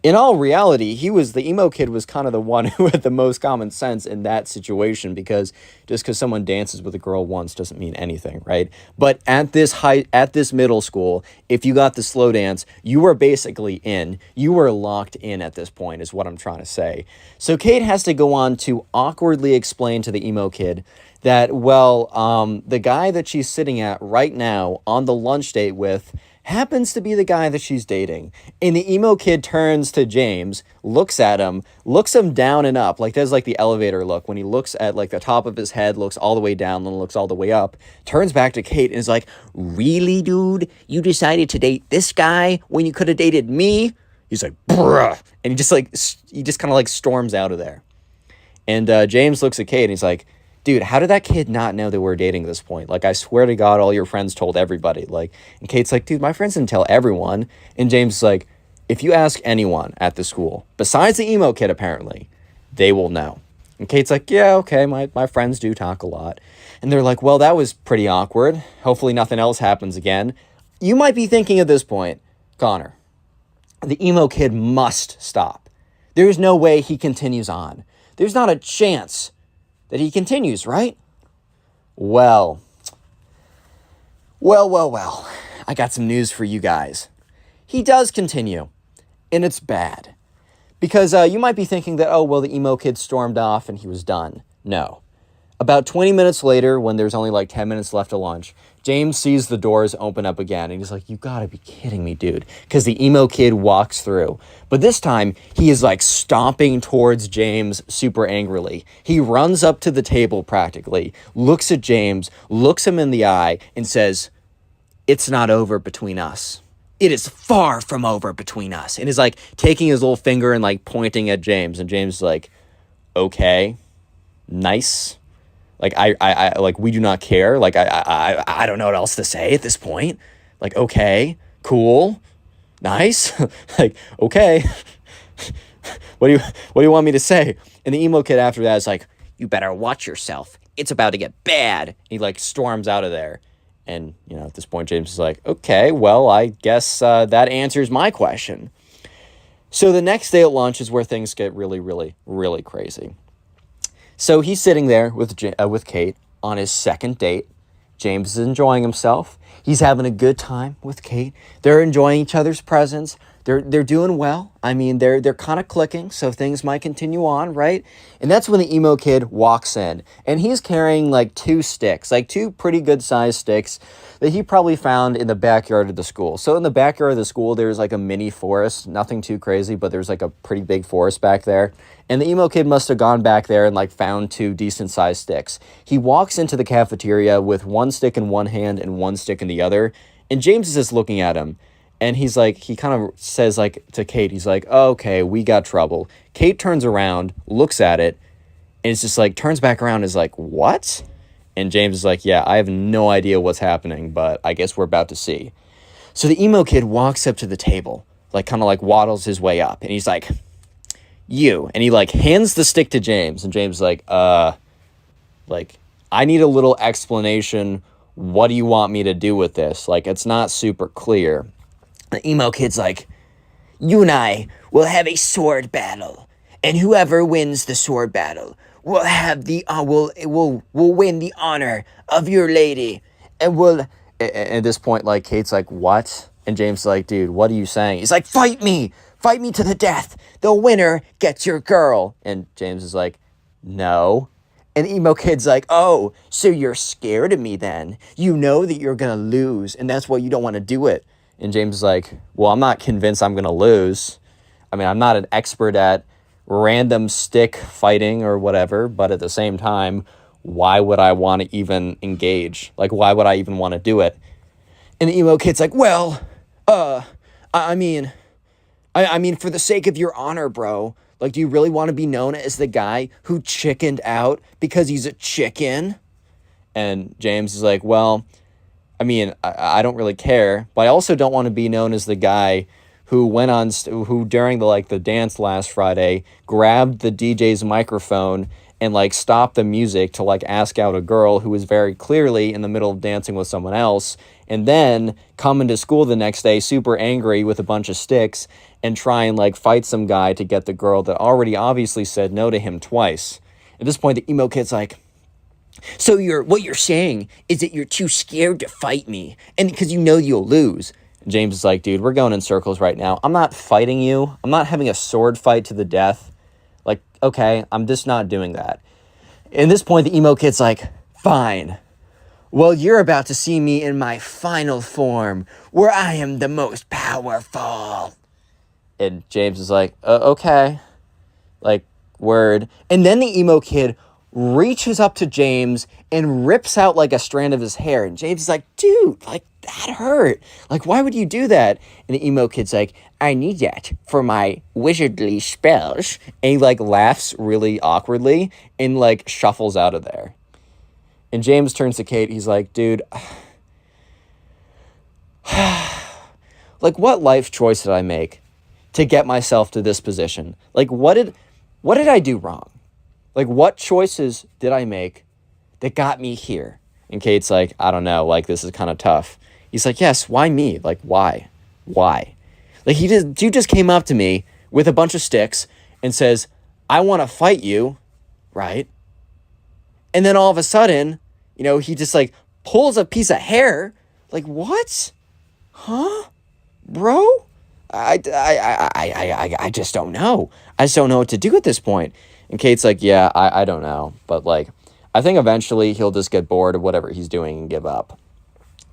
in all reality, the emo kid was kind of the one who had the most common sense in that situation, because just because someone dances with a girl once doesn't mean anything, right? But at this middle school, if you got the slow dance, you were basically in. You were locked in at this point, is what I'm trying to say. So Kate has to go on to awkwardly explain to the emo kid that, well, the guy that she's sitting at right now on the lunch date with happens to be the guy that she's dating. And the emo kid turns to James, looks at him, looks him down and up, like does like the elevator look when he looks at like the top of his head, looks all the way down, then looks all the way up, turns back to Kate and is like, "Really, dude? You decided to date this guy when you could have dated me?" He's like, "Bruh." And he just kind of like storms out of there. And James looks at Kate and he's like, "Dude, how did that kid not know that we're dating at this point? Like, I swear to God, all your friends told everybody." Like, and Kate's like, "Dude, my friends didn't tell everyone." And James is like, "If you ask anyone at the school, besides the emo kid, apparently, they will know." And Kate's like, "Yeah, okay, my friends do talk a lot." And they're like, "Well, that was pretty awkward. Hopefully nothing else happens again." You might be thinking at this point, Connor, the emo kid must stop. There's no way he continues on. There's not a chance that he continues, right? Well. I got some news for you guys. He does continue, and it's bad. Because you might be thinking that, oh, well, the emo kid stormed off and he was done. No. About 20 minutes later, when there's only like 10 minutes left of lunch, James sees the doors open up again, and he's like, "You gotta be kidding me, dude." Because the emo kid walks through. But this time, he is like stomping towards James super angrily. He runs up to the table practically, looks at James, looks him in the eye, and says, "It's not over between us. It is far from over between us." And is like taking his little finger and like pointing at James. And James is like, "Okay, nice. Like, I like, we do not care. Like, I don't know what else to say at this point. Like, okay, cool, nice." Like, okay, what do you want me to say? And the emo kid after that is like, "You better watch yourself. It's about to get bad." And he like storms out of there. And, you know, at this point, James is like, "Okay, well, I guess that answers my question." So the next day at lunch is where things get really, really, really crazy. So he's sitting there with Kate on his second date. James is enjoying himself. He's having a good time with Kate. They're enjoying each other's presence. They're doing well. I mean, they're kind of clicking, so things might continue on, right? And that's when the emo kid walks in, and he's carrying like two sticks, like two pretty good sized sticks that he probably found in the backyard of the school. So in the backyard of the school, there's like a mini forest, nothing too crazy, but there's like a pretty big forest back there. And the emo kid must have gone back there and like found two decent sized sticks. He walks into the cafeteria with one stick in one hand and one stick in the other, and James is just looking at him. And he's like, he kind of says like to Kate, he's like, "Oh, okay, we got trouble." Kate turns around, looks at it, and it's just like, turns back around and is like, "What?" And James is like, "Yeah, I have no idea what's happening, but I guess we're about to see." So the emo kid walks up to the table, like kind of like waddles his way up, and he's like, you, and he like hands the stick to James, and James is like, I need a little explanation. What do you want me to do with this? Like, it's not super clear. The emo kid's like, you and I will have a sword battle, and whoever wins the sword battle will have the will win the honor of your lady, and will. At this point, like, Kate's like, what? And James is like, dude, what are you saying? He's like, fight me to the death. The winner gets your girl. And James is like, no. And the emo kid's like, oh, so you're scared of me then? You know that you're gonna lose, and that's why you don't want to do it. And James is like, well, I'm not convinced I'm gonna lose. I mean, I'm not an expert at random stick fighting or whatever, but at the same time, why would I want to even engage? Like, why would I even want to do it? And the emo kid's like, well, I mean, for the sake of your honor, bro, like, do you really want to be known as the guy who chickened out because he's a chicken? And James is like, well, I mean, I don't really care, but I also don't want to be known as the guy who went on, who during the dance last Friday, grabbed the DJ's microphone and like stopped the music to like ask out a girl who was very clearly in the middle of dancing with someone else, and then come into school the next day super angry with a bunch of sticks and try and like fight some guy to get the girl that already obviously said no to him twice. At this point, the emo kid's like, so what you're saying is that you're too scared to fight me, and because you know you'll lose. And James is like, dude, we're going in circles right now. I'm not fighting you. I'm not having a sword fight to the death. Like, okay, I'm just not doing that. At this point, the emo kid's like, fine. Well, you're about to see me in my final form, where I am the most powerful. And James is like, okay. Like, word. And then the emo kid reaches up to James and rips out like a strand of his hair. And James is like, dude, like, that hurt. Like, why would you do that? And the emo kid's like, I need that for my wizardly spells. And he like laughs really awkwardly and like shuffles out of there. And James turns to Kate. He's like, dude, like, what life choice did I make to get myself to this position? Like, what did I do wrong? Like, what choices did I make that got me here? And Kate's like, I don't know. Like, this is kind of tough. He's like, yes, why me? Like, why? Why? Like, you just came up to me with a bunch of sticks and says, I want to fight you, right? And then all of a sudden, you know, he just like pulls a piece of hair. Like, what? Huh? Bro? I just don't know. I just don't know what to do at this point. And Kate's like, yeah, I don't know. But like, I think eventually he'll just get bored of whatever he's doing and give up.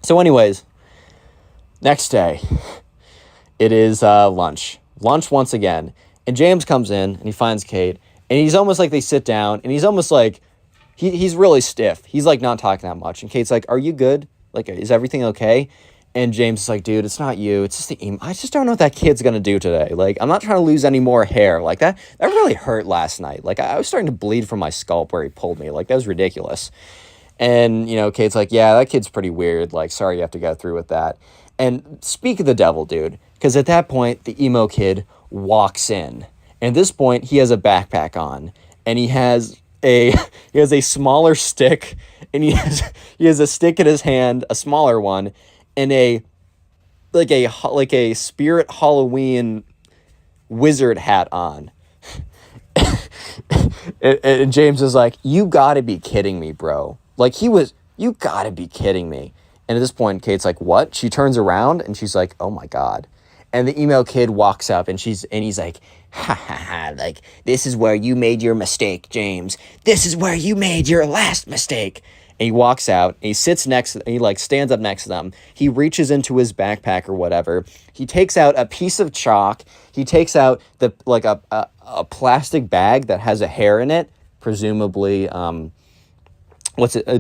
So anyways, next day, it is lunch. Lunch once again. And James comes in and he finds Kate. And he's almost like they sit down. And he's almost like, he's really stiff. He's like not talking that much. And Kate's like, are you good? Like, is everything okay? And James is like, dude, it's not you. It's just the emo. I just don't know what that kid's going to do today. Like, I'm not trying to lose any more hair. Like, that really hurt last night. Like, I was starting to bleed from my scalp where he pulled me. Like, that was ridiculous. And, you know, Kate's like, yeah, that kid's pretty weird. Like, sorry you have to go through with that. And speak of the devil, dude. Because at that point, the emo kid walks in. And at this point, he has a backpack on. And he has a smaller stick. And he has a stick in his hand, a smaller one. And a spirit Halloween wizard hat on. and James is like, you gotta be kidding me, bro. Like, you gotta be kidding me. And at this point, Kate's like, what? She turns around and she's like, oh my God. And the emo kid walks up and he's like, ha ha ha, like, this is where you made your mistake, James. This is where you made your last mistake. And he walks out, and he sits next, and he like stands up next to them. He reaches into his backpack or whatever. He takes out a piece of chalk. He takes out a plastic bag that has a hair in it, presumably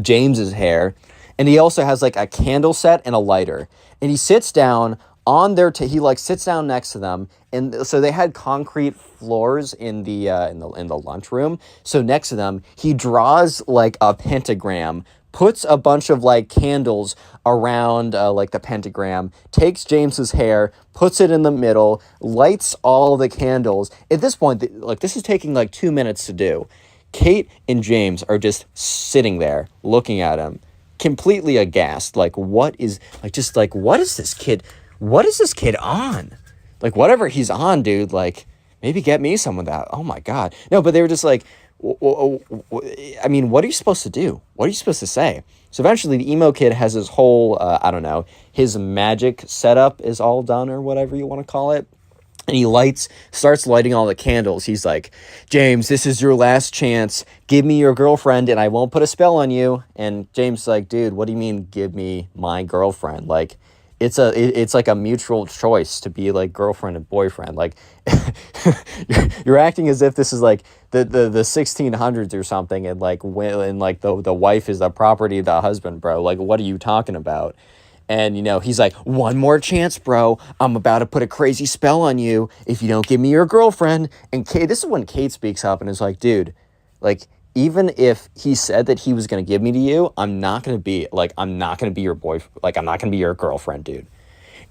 James's hair. And he also has like a candle set and a lighter. And he sits down on their he like sits down next to them, and so they had concrete floors in the lunchroom. So next to them, he draws like a pentagram puts a bunch of like candles around like the pentagram, takes James's hair, puts it in the middle, lights all the candles. At this point, like this is taking like 2 minutes to do. Kate and James are just sitting there looking at him, completely aghast. Like, what is like just like what is this kid? What is this kid on? Like, whatever he's on, dude. Like, maybe get me some of that. Oh my God, no. But they were just like, I mean, what are you supposed to do? What are you supposed to say? So eventually, the emo kid has his whole I don't know, his magic setup is all done or whatever you want to call it. And he starts lighting all the candles. He's like, James, this is your last chance. Give me your girlfriend and I won't put a spell on you. And James is like, dude, what do you mean give me my girlfriend? Like, it's like a mutual choice to be like girlfriend and boyfriend. Like, you're acting as if this is like the 1600s or something. And like, the wife is the property of the husband, bro. Like, what are you talking about? And, you know, he's like, one more chance, bro. I'm about to put a crazy spell on you if you don't give me your girlfriend. And Kate, this is when Kate speaks up and is like, dude, like, even if he said that he was going to give me to you, I'm not going to be your boyfriend. Like, I'm not going to be your girlfriend, dude.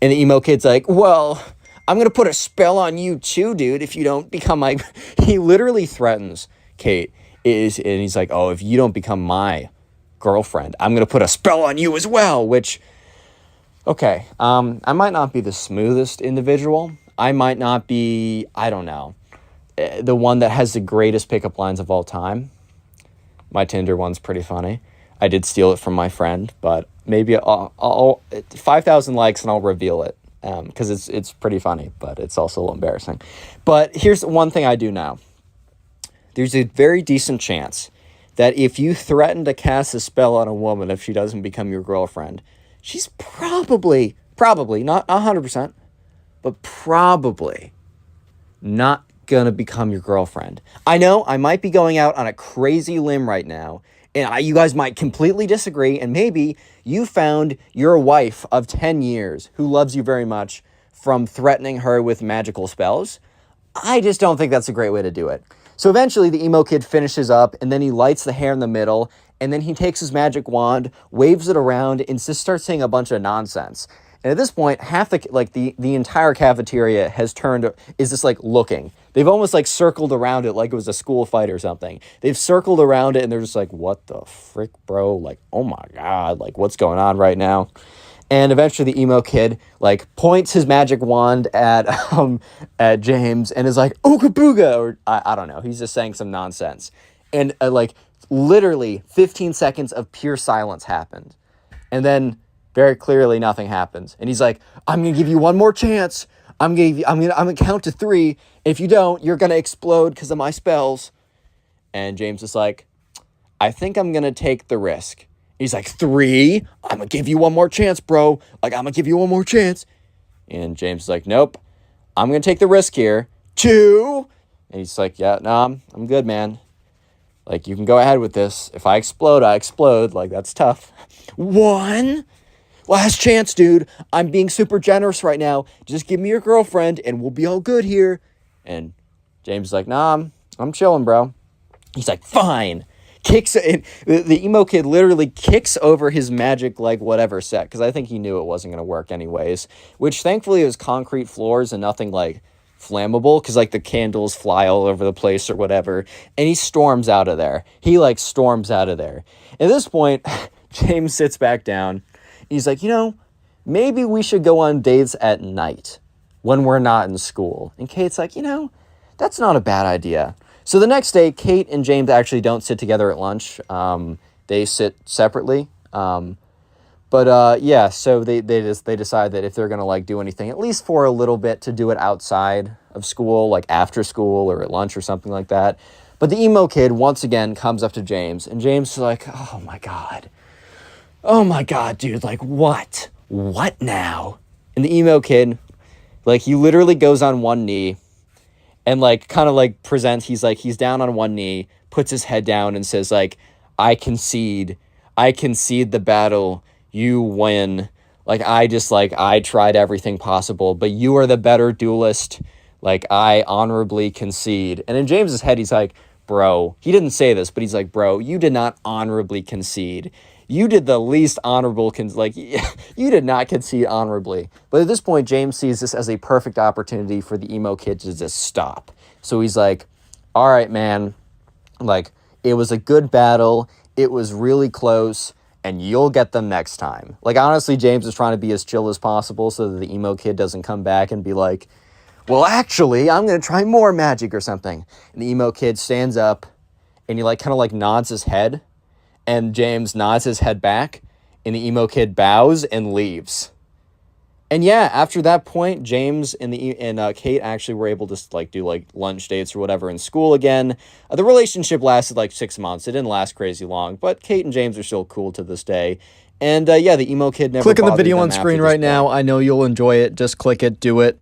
And the emo kid's like, well, I'm going to put a spell on you too, dude, if you don't become my... He literally threatens Kate. And he's like, oh, if you don't become my girlfriend, I'm going to put a spell on you as well, which... Okay, I might not be the smoothest individual. I might not be, I don't know, the one that has the greatest pickup lines of all time. My Tinder one's pretty funny. I did steal it from my friend, but maybe I'll 5,000 likes and I'll reveal it because it's pretty funny, but it's also a little embarrassing. But here's one thing I do know. There's a very decent chance that if you threaten to cast a spell on a woman if she doesn't become your girlfriend, she's probably, not 100%, but probably not gonna become your girlfriend. I know I might be going out on a crazy limb right now, and you guys might completely disagree, and maybe you found your wife of 10 years who loves you very much from threatening her with magical spells. I just don't think that's a great way to do it. So eventually the emo kid finishes up, and then he lights the hair in the middle, and then he takes his magic wand, waves it around, and just starts saying a bunch of nonsense. And at this point, half the entire cafeteria is just like looking. They've almost like circled around it like it was a school fight or something. They've circled around it and they're just like, what the frick, bro? Like, oh my God, like what's going on right now? And eventually the emo kid like points his magic wand at James and is like, ooga booga, or I don't know. He's just saying some nonsense. And like literally 15 seconds of pure silence happened. And then very clearly nothing happens. And he's like, I'm going to give you one more chance. I'm going to count to 3. If you don't, you're going to explode because of my spells. And James is like, I think I'm going to take the risk. He's like, 3? I'm going to give you one more chance, bro. Like, I'm going to give you one more chance. And James is like, nope. I'm going to take the risk here. 2? And he's like, yeah, no, I'm good, man. Like, you can go ahead with this. If I explode, I explode. Like, that's tough. 1? Last chance, dude. I'm being super generous right now. Just give me your girlfriend and we'll be all good here. And James is like, nah, I'm chilling, bro. He's like, fine. Kicks it. The emo kid literally kicks over his magic, like, whatever set. Because I think he knew it wasn't going to work anyways. Which, thankfully, it was concrete floors and nothing, like, flammable. Because, like, the candles fly all over the place or whatever. And he storms out of there. He, like, storms out of there. At this point, James sits back down. He's like, you know, maybe we should go on dates at night when we're not in school. And Kate's like, you know, that's not a bad idea. So the next day, Kate and James actually don't sit together at lunch. They sit separately. Yeah, so they decide that if they're going to like do anything, at least for a little bit, to do it outside of school, like after school or at lunch or something like that. But the emo kid once again comes up to James, and James is like, oh my God, dude, like what? What now? And the emo kid, like he literally goes on one knee and like kind of like presents, he's down on one knee, puts his head down and says like, I concede the battle, you win. Like I tried everything possible, but you are the better duelist. Like I honorably concede. And in James's head, he's like, bro, he didn't say this, but he's like, bro, you did not honorably concede. you did the least honorable, you did not concede honorably. But at this point, James sees this as a perfect opportunity for the emo kid to just stop. So he's like, all right, man, like, it was a good battle. It was really close, and you'll get them next time. Like, honestly, James is trying to be as chill as possible so that the emo kid doesn't come back and be like, well, actually, I'm going to try more magic or something. And the emo kid stands up, and he, like, kind of, like, nods his head, and James nods his head back, and the emo kid bows and leaves. And yeah, after that point, James and Kate actually were able to like do like lunch dates or whatever in school again. The relationship lasted like 6 months. It didn't last crazy long, but Kate and James are still cool to this day. And yeah, the emo kid never Click on the bothered video them on after screen this right point. now. I know you'll enjoy it. Just click it. Do it.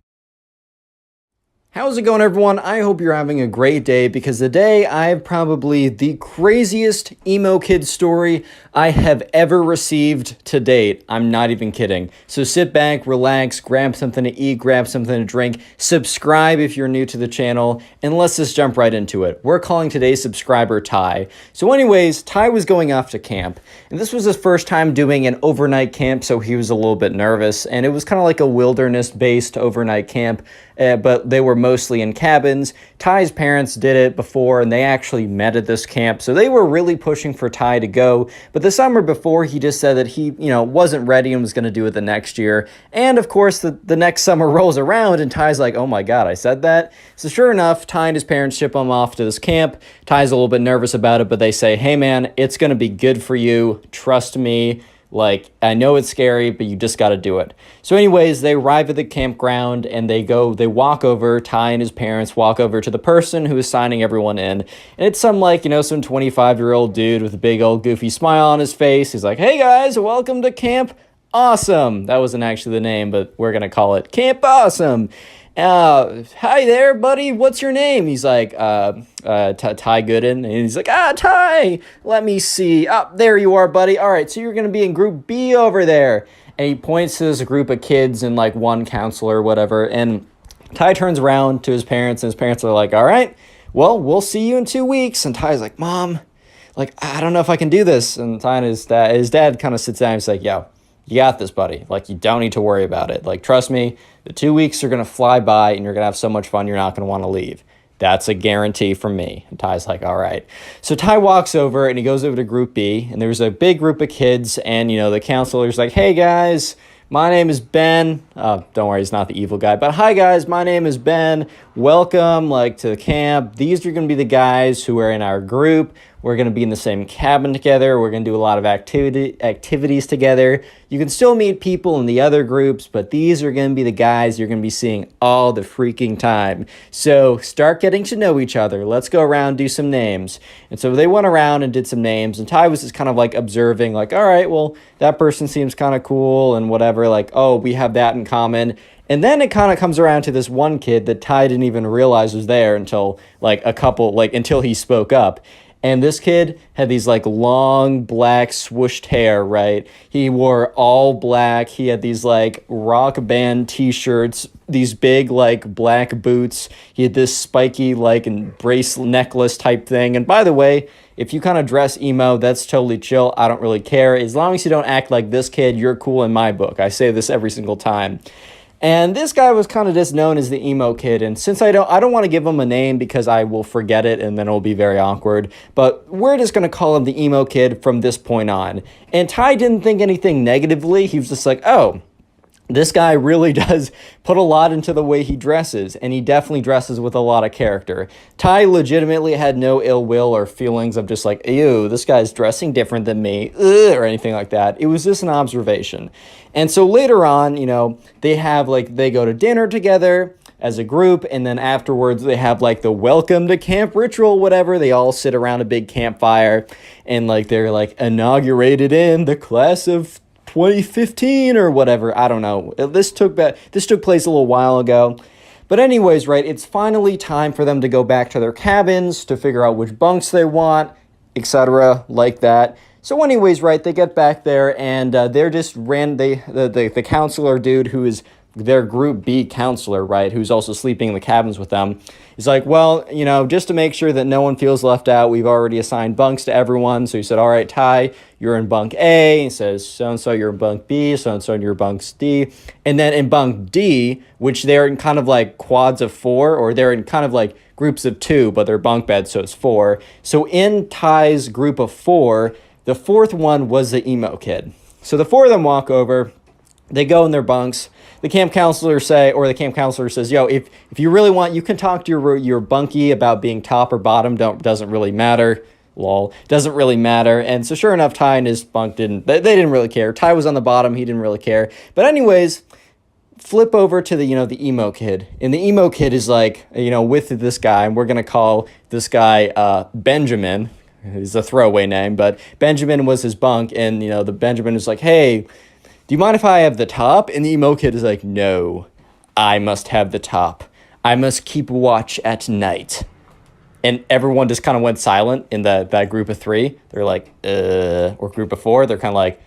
How's it going, everyone? I hope you're having a great day, because today I have probably the craziest emo kid story I have ever received to date. I'm not even kidding. So sit back, relax, grab something to eat, grab something to drink, subscribe if you're new to the channel, and let's just jump right into it. We're calling today's subscriber Ty. So anyways, Ty was going off to camp, and this was his first time doing an overnight camp, so he was a little bit nervous, and it was kind of like a wilderness-based overnight camp, but they were mostly in cabins. Ty's parents did it before, and they actually met at this camp, so they were really pushing for Ty to go. But the summer before, he just said that he, wasn't ready and was going to do it the next year. And of course, the next summer rolls around, and Ty's like, oh my god, I said that? So sure enough, Ty and his parents ship him off to this camp. Ty's a little bit nervous about it, but they say, hey man, it's going to be good for you. Trust me. Like, I know it's scary, but you just got to do it. So anyways, they arrive at the campground, and they walk over, Ty and his parents walk over to the person who is signing everyone in. And it's some 25-year-old dude with a big old goofy smile on his face. He's like, hey guys, welcome to Camp Awesome. That wasn't actually the name, but we're going to call it Camp Awesome. Hi there, buddy. What's your name? He's like, Ty Gooden. And he's like, Ty, let me see. There you are, buddy. All right, so you're going to be in group B over there. And he points to this group of kids and one counselor or whatever. And Ty turns around to his parents, and his parents are like, all right, well, we'll see you in 2 weeks. And Ty's like, Mom, I don't know if I can do this. And Ty and his dad kind of sits down and he's like, yo, you got this, buddy. You don't need to worry about it. Trust me, the 2 weeks are going to fly by, and you're going to have so much fun, you're not going to want to leave. That's a guarantee from me. And Ty's like, all right. So Ty walks over, and he goes over to Group B, and there's a big group of kids, and, the counselor's like, hey, guys, my name is Ben. Don't worry, he's not the evil guy. But hi, guys, my name is Ben. Welcome, to the camp. These are going to be the guys who are in our group. We're going to be in the same cabin together. We're going to do a lot of activities together. You can still meet people in the other groups, but these are going to be the guys you're going to be seeing all the freaking time. So start getting to know each other. Let's go around, do some names. And so they went around and did some names, and Ty was just kind of observing, all right, well, that person seems kind of cool and whatever. Oh, we have that in common. And then it kind of comes around to this one kid that Ty didn't even realize was there until until he spoke up. And this kid had these long black swooshed hair, right? He wore all black. He had these rock band t-shirts, these big black boots. He had this spiky bracelet necklace type thing. And by the way, if you kind of dress emo, that's totally chill. I don't really care. As long as you don't act like this kid, you're cool in my book. I say this every single time. And this guy was kind of just known as the emo kid, and since I don't want to give him a name because I will forget it and then it'll be very awkward, but we're just going to call him the emo kid from this point on. And Ty didn't think anything negatively. He was just like, oh, this guy really does put a lot into the way he dresses, and he definitely dresses with a lot of character. Ty legitimately had no ill will or feelings of just ew, this guy's dressing different than me, or anything like that. It was just an observation. And so later on, they have they go to dinner together as a group, and then afterwards they have the welcome to camp ritual, whatever. They all sit around a big campfire, and they're inaugurated in the class of 2015 or whatever. I don't know. This took place a little while ago. But anyways, right, it's finally time for them to go back to their cabins to figure out which bunks they want, etc. like that. So anyways, right, they get back there, and they're just the counselor dude, who is their group B counselor, right, who's also sleeping in the cabins with them, is like, well, just to make sure that no one feels left out, we've already assigned bunks to everyone. So he said, all right, Ty, you're in bunk A. He says, so-and-so, you're in bunk B, so-and-so, you're in bunk D. And then in bunk D, which they're in kind of like quads of 4, or they're in kind of like groups of 2, but they're bunk beds, so it's 4. So in Ty's group of 4, the 4th one was the emo kid. So the 4 of them walk over, they go in their bunks. The camp counselor says, yo, if you really want, you can talk to your bunkie about being top or bottom. Doesn't really matter. Lol. Doesn't really matter. And so sure enough, Ty and his bunk they didn't really care. Ty was on the bottom. He didn't really care. But anyways, flip over to the emo kid. And the emo kid is like, with this guy, and we're going to call this guy Benjamin. It's a throwaway name, but Benjamin was his bunk. And, the Benjamin is like, hey, do you mind if I have the top? And the emo kid is like, no, I must have the top. I must keep watch at night. And everyone just kind of went silent in that group of 3. They're like, or group of 4. They're kind of like,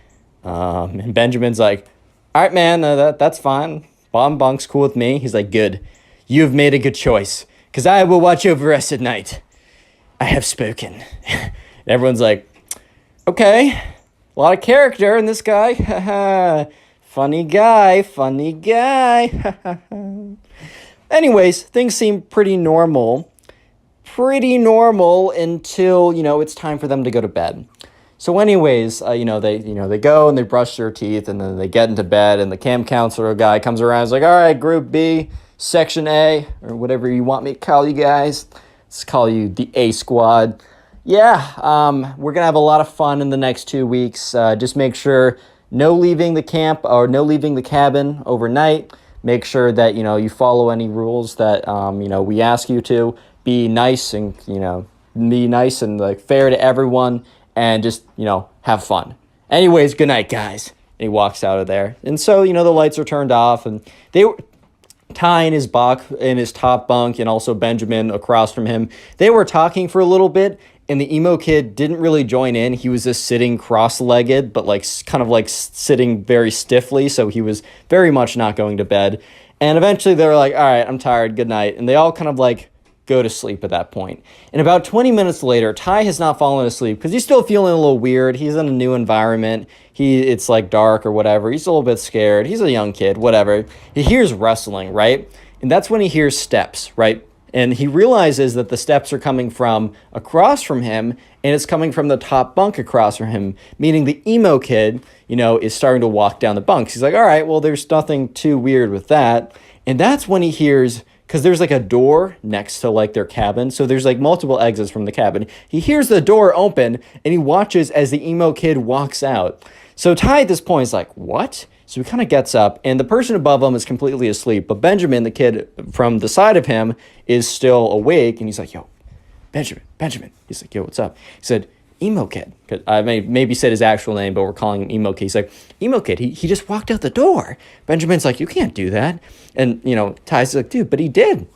and Benjamin's like, all right, man, that's fine. Bottom bunk's cool with me. He's like, good. You have made a good choice, because I will watch over us at night. I have spoken. And everyone's like, okay. A lot of character in this guy. Funny guy. Anyways, things seem pretty normal. Until, it's time for them to go to bed. So anyways, they go and they brush their teeth, and then they get into bed, and the camp counselor guy comes around and is like, all right, group B, section A, or whatever you want me to call you guys. Let's call you the A squad. Yeah, we're going to have a lot of fun in the next 2 weeks. Just make sure no leaving the camp or no leaving the cabin overnight. Make sure that, you follow any rules that, we ask you to. Be nice and, like fair to everyone, and just, have fun. Anyways, good night, guys. And he walks out of there. And so, the lights are turned off, and Ty in his top bunk, and also Benjamin across from him, they were talking for a little bit. And the emo kid didn't really join in. He was just sitting cross-legged, but kind of sitting very stiffly. So he was very much not going to bed. And eventually they were like, all right, I'm tired. Good night. And they all kind of go to sleep at that point. And about 20 minutes later, Ty has not fallen asleep because he's still feeling a little weird. He's in a new environment. It's dark or whatever. He's a little bit scared. He's a young kid, whatever. He hears rustling, right? And that's when he hears steps, right? And he realizes that the steps are coming from across from him, and it's coming from the top bunk across from him, meaning the emo kid, is starting to walk down the bunks. He's like, all right, well, there's nothing too weird with that. And that's when he hears, because there's a door next to their cabin, so there's multiple exits from the cabin. He hears the door open, and he watches as the emo kid walks out. So Ty at this point is like, what? So he kind of gets up, and the person above him is completely asleep. But Benjamin, the kid from the side of him, is still awake, and he's like, yo, Benjamin. He's like, yo, what's up? He said, emo kid. I maybe said his actual name, but we're calling him emo kid. He's like, emo kid, he just walked out the door. Benjamin's like, you can't do that. And, Ty's like, dude, but he did.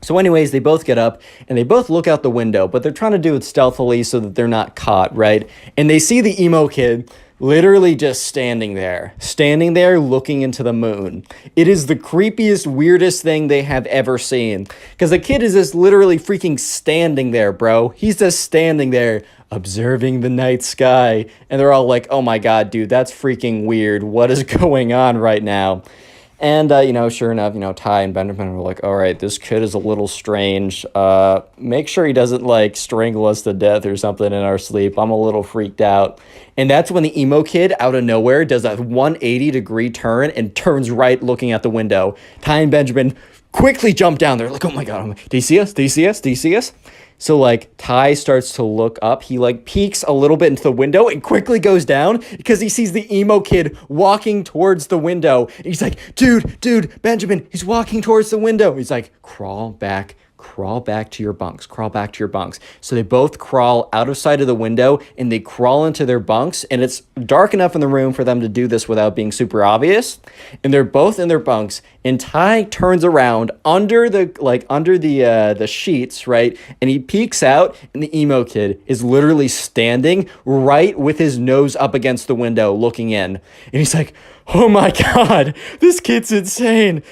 So anyways, they both get up, and they both look out the window, but they're trying to do it stealthily so that they're not caught, right? And they see the emo kid literally just standing there looking into the moon. It is the creepiest, weirdest thing they have ever seen. Because the kid is just literally freaking standing there, bro. He's just standing there observing the night sky. And they're all like, oh my God, dude, that's freaking weird. What is going on right now? And, sure enough, Ty and Benjamin were like, all right, this kid is a little strange. Make sure he doesn't, strangle us to death or something in our sleep. I'm a little freaked out. And that's when the emo kid, out of nowhere, does a 180-degree turn and turns right looking at the window. Ty and Benjamin quickly jump down. They're like, oh, my God. Do you see us? Do you see us? Do you see us? So, Ty starts to look up. He, peeks a little bit into the window and quickly goes down because he sees the emo kid walking towards the window. And he's like, dude, Benjamin, he's walking towards the window. He's like, crawl back crawl back to your bunks, crawl back to your bunks. So they both crawl out of sight of the window and they crawl into their bunks, and it's dark enough in the room for them to do this without being super obvious. And they're both in their bunks, and Ty turns around under the sheets, right? And he peeks out, and the emo kid is literally standing right with his nose up against the window looking in. And he's like, oh my God, this kid's insane.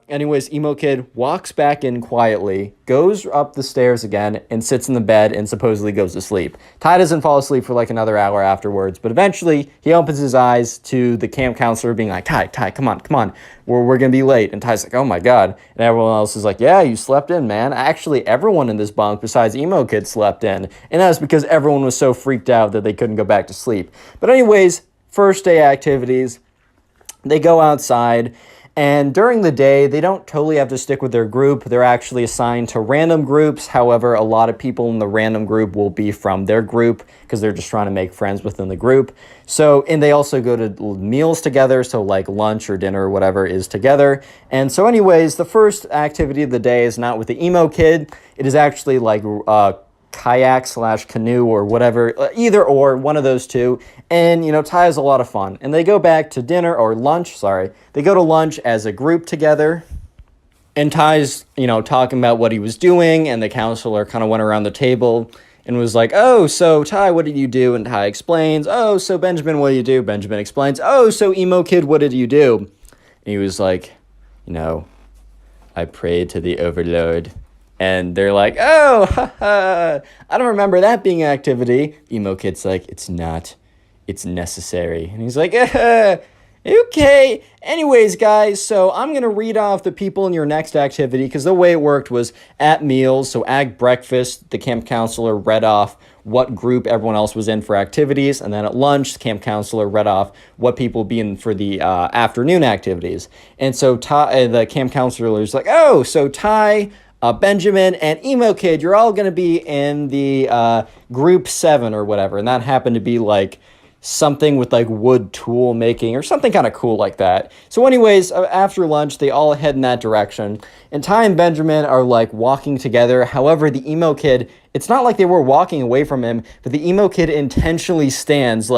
Anyways, emo kid walks back in quietly, goes up the stairs again, and sits in the bed and supposedly goes to sleep. Ty doesn't fall asleep for like another hour afterwards, but eventually he opens his eyes to the camp counselor being like, Ty, come on. We're going to be late. And Ty's like, oh my God. And everyone else is like, yeah, you slept in, man. Actually, everyone in this bunk besides emo kid slept in. And that's because everyone was so freaked out that they couldn't go back to sleep. But anyways, first day activities. They go outside, and during the day, they don't totally have to stick with their group. They're actually assigned to random groups. However, a lot of people in the random group will be from their group because they're just trying to make friends within the group. So, and they also go to meals together, so like lunch or dinner or whatever is together. And so anyways, the first activity of the day is not with the emo kid. It is actually like kayak/canoe or whatever, either or, one of those two. And, Ty has a lot of fun. And they go back to dinner or lunch, sorry. They go to lunch as a group together. And Ty's, talking about what he was doing. And the counselor kind of went around the table and was like, oh, so Ty, what did you do? And Ty explains, oh, so Benjamin, what did you do? Benjamin explains, oh, so emo kid, what did you do? And he was like, I prayed to the overlord. And they're like, oh, I don't remember that being an activity. Emo kid's like, it's not. It's necessary. And he's like, okay. Anyways, guys, so I'm going to read off the people in your next activity because the way it worked was at meals. So at breakfast, the camp counselor read off what group everyone else was in for activities. And then at lunch, the camp counselor read off what people would be in for the afternoon activities. And so the camp counselor was like, oh, so Ty, Benjamin, and emo kid, you're all going to be in the group 7 or whatever. And that happened to be like something with like wood tool making or something kind of cool like that. So anyways, after lunch, they all head in that direction. And Ty and Benjamin are like walking together. However, the emo kid, it's not like they were walking away from him, but the emo kid intentionally stands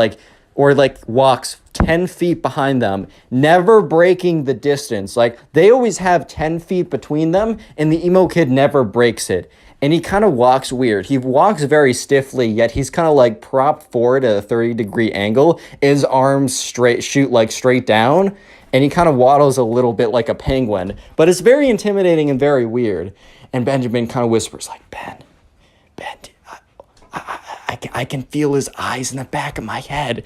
walks 10 feet behind them, never breaking the distance. Like, they always have 10 feet between them, and the emo kid never breaks it. And he kind of walks weird. He walks very stiffly, yet he's kind of like propped forward at a 30-degree angle. His arms shoot straight down, and he kind of waddles a little bit like a penguin. But it's very intimidating and very weird. And Benjamin kind of whispers like, Ben, I can feel his eyes in the back of my head.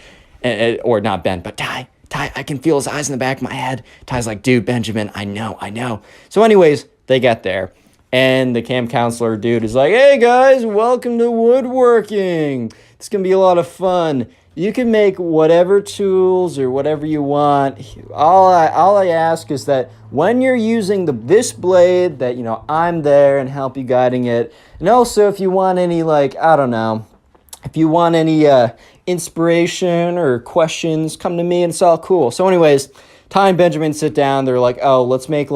Or not Ben, but Ty, I can feel his eyes in the back of my head. Ty's like, dude, Benjamin, I know. So anyways, they get there. And the camp counselor dude is like, hey guys, welcome to woodworking. It's going to be a lot of fun. You can make whatever tools or whatever you want. All I ask is that when you're using this blade, that, I'm there and help you guiding it. And also if you want any, if you want any inspiration or questions, come to me and it's all cool. So anyways, Ty and Benjamin sit down. They're like, oh, let's make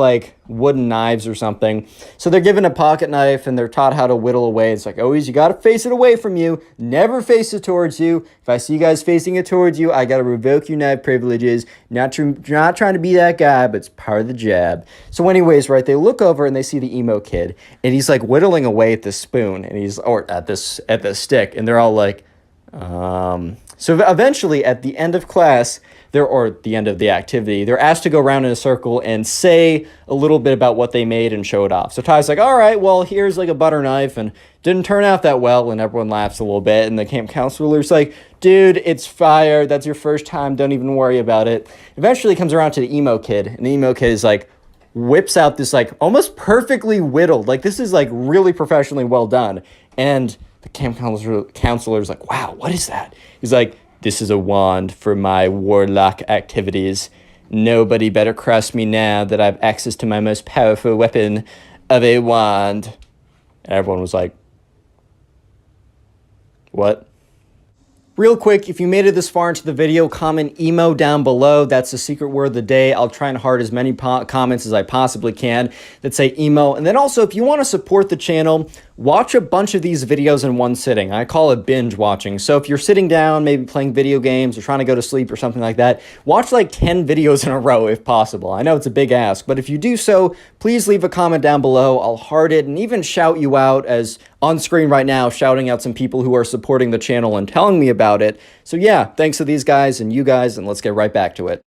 wooden knives or something. So they're given a pocket knife and they're taught how to whittle away. It's like, always, you got to face it away from you. Never face it towards you. If I see you guys facing it towards you, I got to revoke your knife privileges. Not trying to be that guy, but it's part of the jab. So anyways, right, they look over and they see the emo kid and he's like whittling away at the spoon and at the stick. And they're all like, So eventually at the end of class, the end of the activity, they're asked to go around in a circle and say a little bit about what they made and show it off. So Ty's like, all right, well, here's a butter knife and didn't turn out that well. And everyone laughs a little bit. And the camp counselor's like, dude, it's fire. That's your first time. Don't even worry about it. Eventually comes around to the emo kid. And the emo kid is whips out this almost perfectly whittled. This is really professionally well done. And the camp counselor's like, wow, what is that? He's like, this is a wand for my warlock activities. Nobody better cross me now that I have access to my most powerful weapon of a wand. And everyone was like, what? Real quick, if you made it this far into the video, comment emo down below. That's the secret word of the day. I'll try and heart as many comments as I possibly can that say emo. And then also, if you want to support the channel, watch a bunch of these videos in one sitting. I call it binge watching. So if you're sitting down, maybe playing video games or trying to go to sleep or something like that, watch like 10 videos in a row if possible. I know it's a big ask, but if you do so, please leave a comment down below. I'll heart it and even shout you out, as on screen right now, shouting out some people who are supporting the channel and telling me about it. So yeah, thanks to these guys and you guys, and let's get right back to it.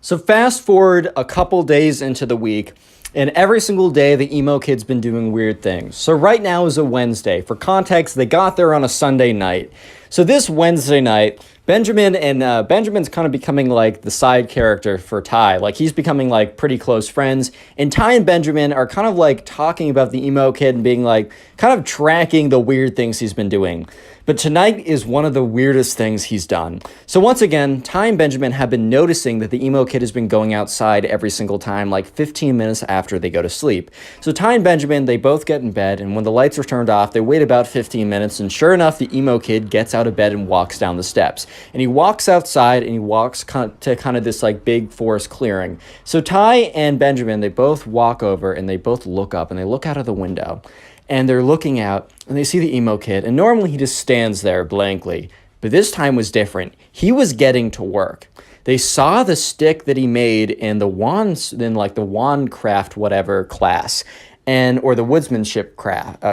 So fast forward a couple days into the week, and every single day the emo kid's been doing weird things. So right now is a Wednesday. For context, they got there on a Sunday night. So this Wednesday night, Benjamin's kind of becoming like the side character for Ty. Like he's becoming like pretty close friends. And Ty and Benjamin are kind of like talking about the emo kid and being like kind of tracking the weird things he's been doing. But tonight is one of the weirdest things he's done. So once again, Ty and Benjamin have been noticing that the emo kid has been going outside every single time, like 15 minutes after they go to sleep. So Ty and Benjamin, they both get in bed, and when the lights are turned off, they wait about 15 minutes, and sure enough, the emo kid gets out of bed and walks down the steps. And he walks outside, and he walks to kind of this like big forest clearing. So Ty and Benjamin, they both walk over, and they both look up, and they look out of the window. And they're looking out, and they see the emo kid, and normally he just stands there blankly, but this time was different. He was getting to work. They saw the stick that he made in the like the wand craft whatever class, or the woodsmanship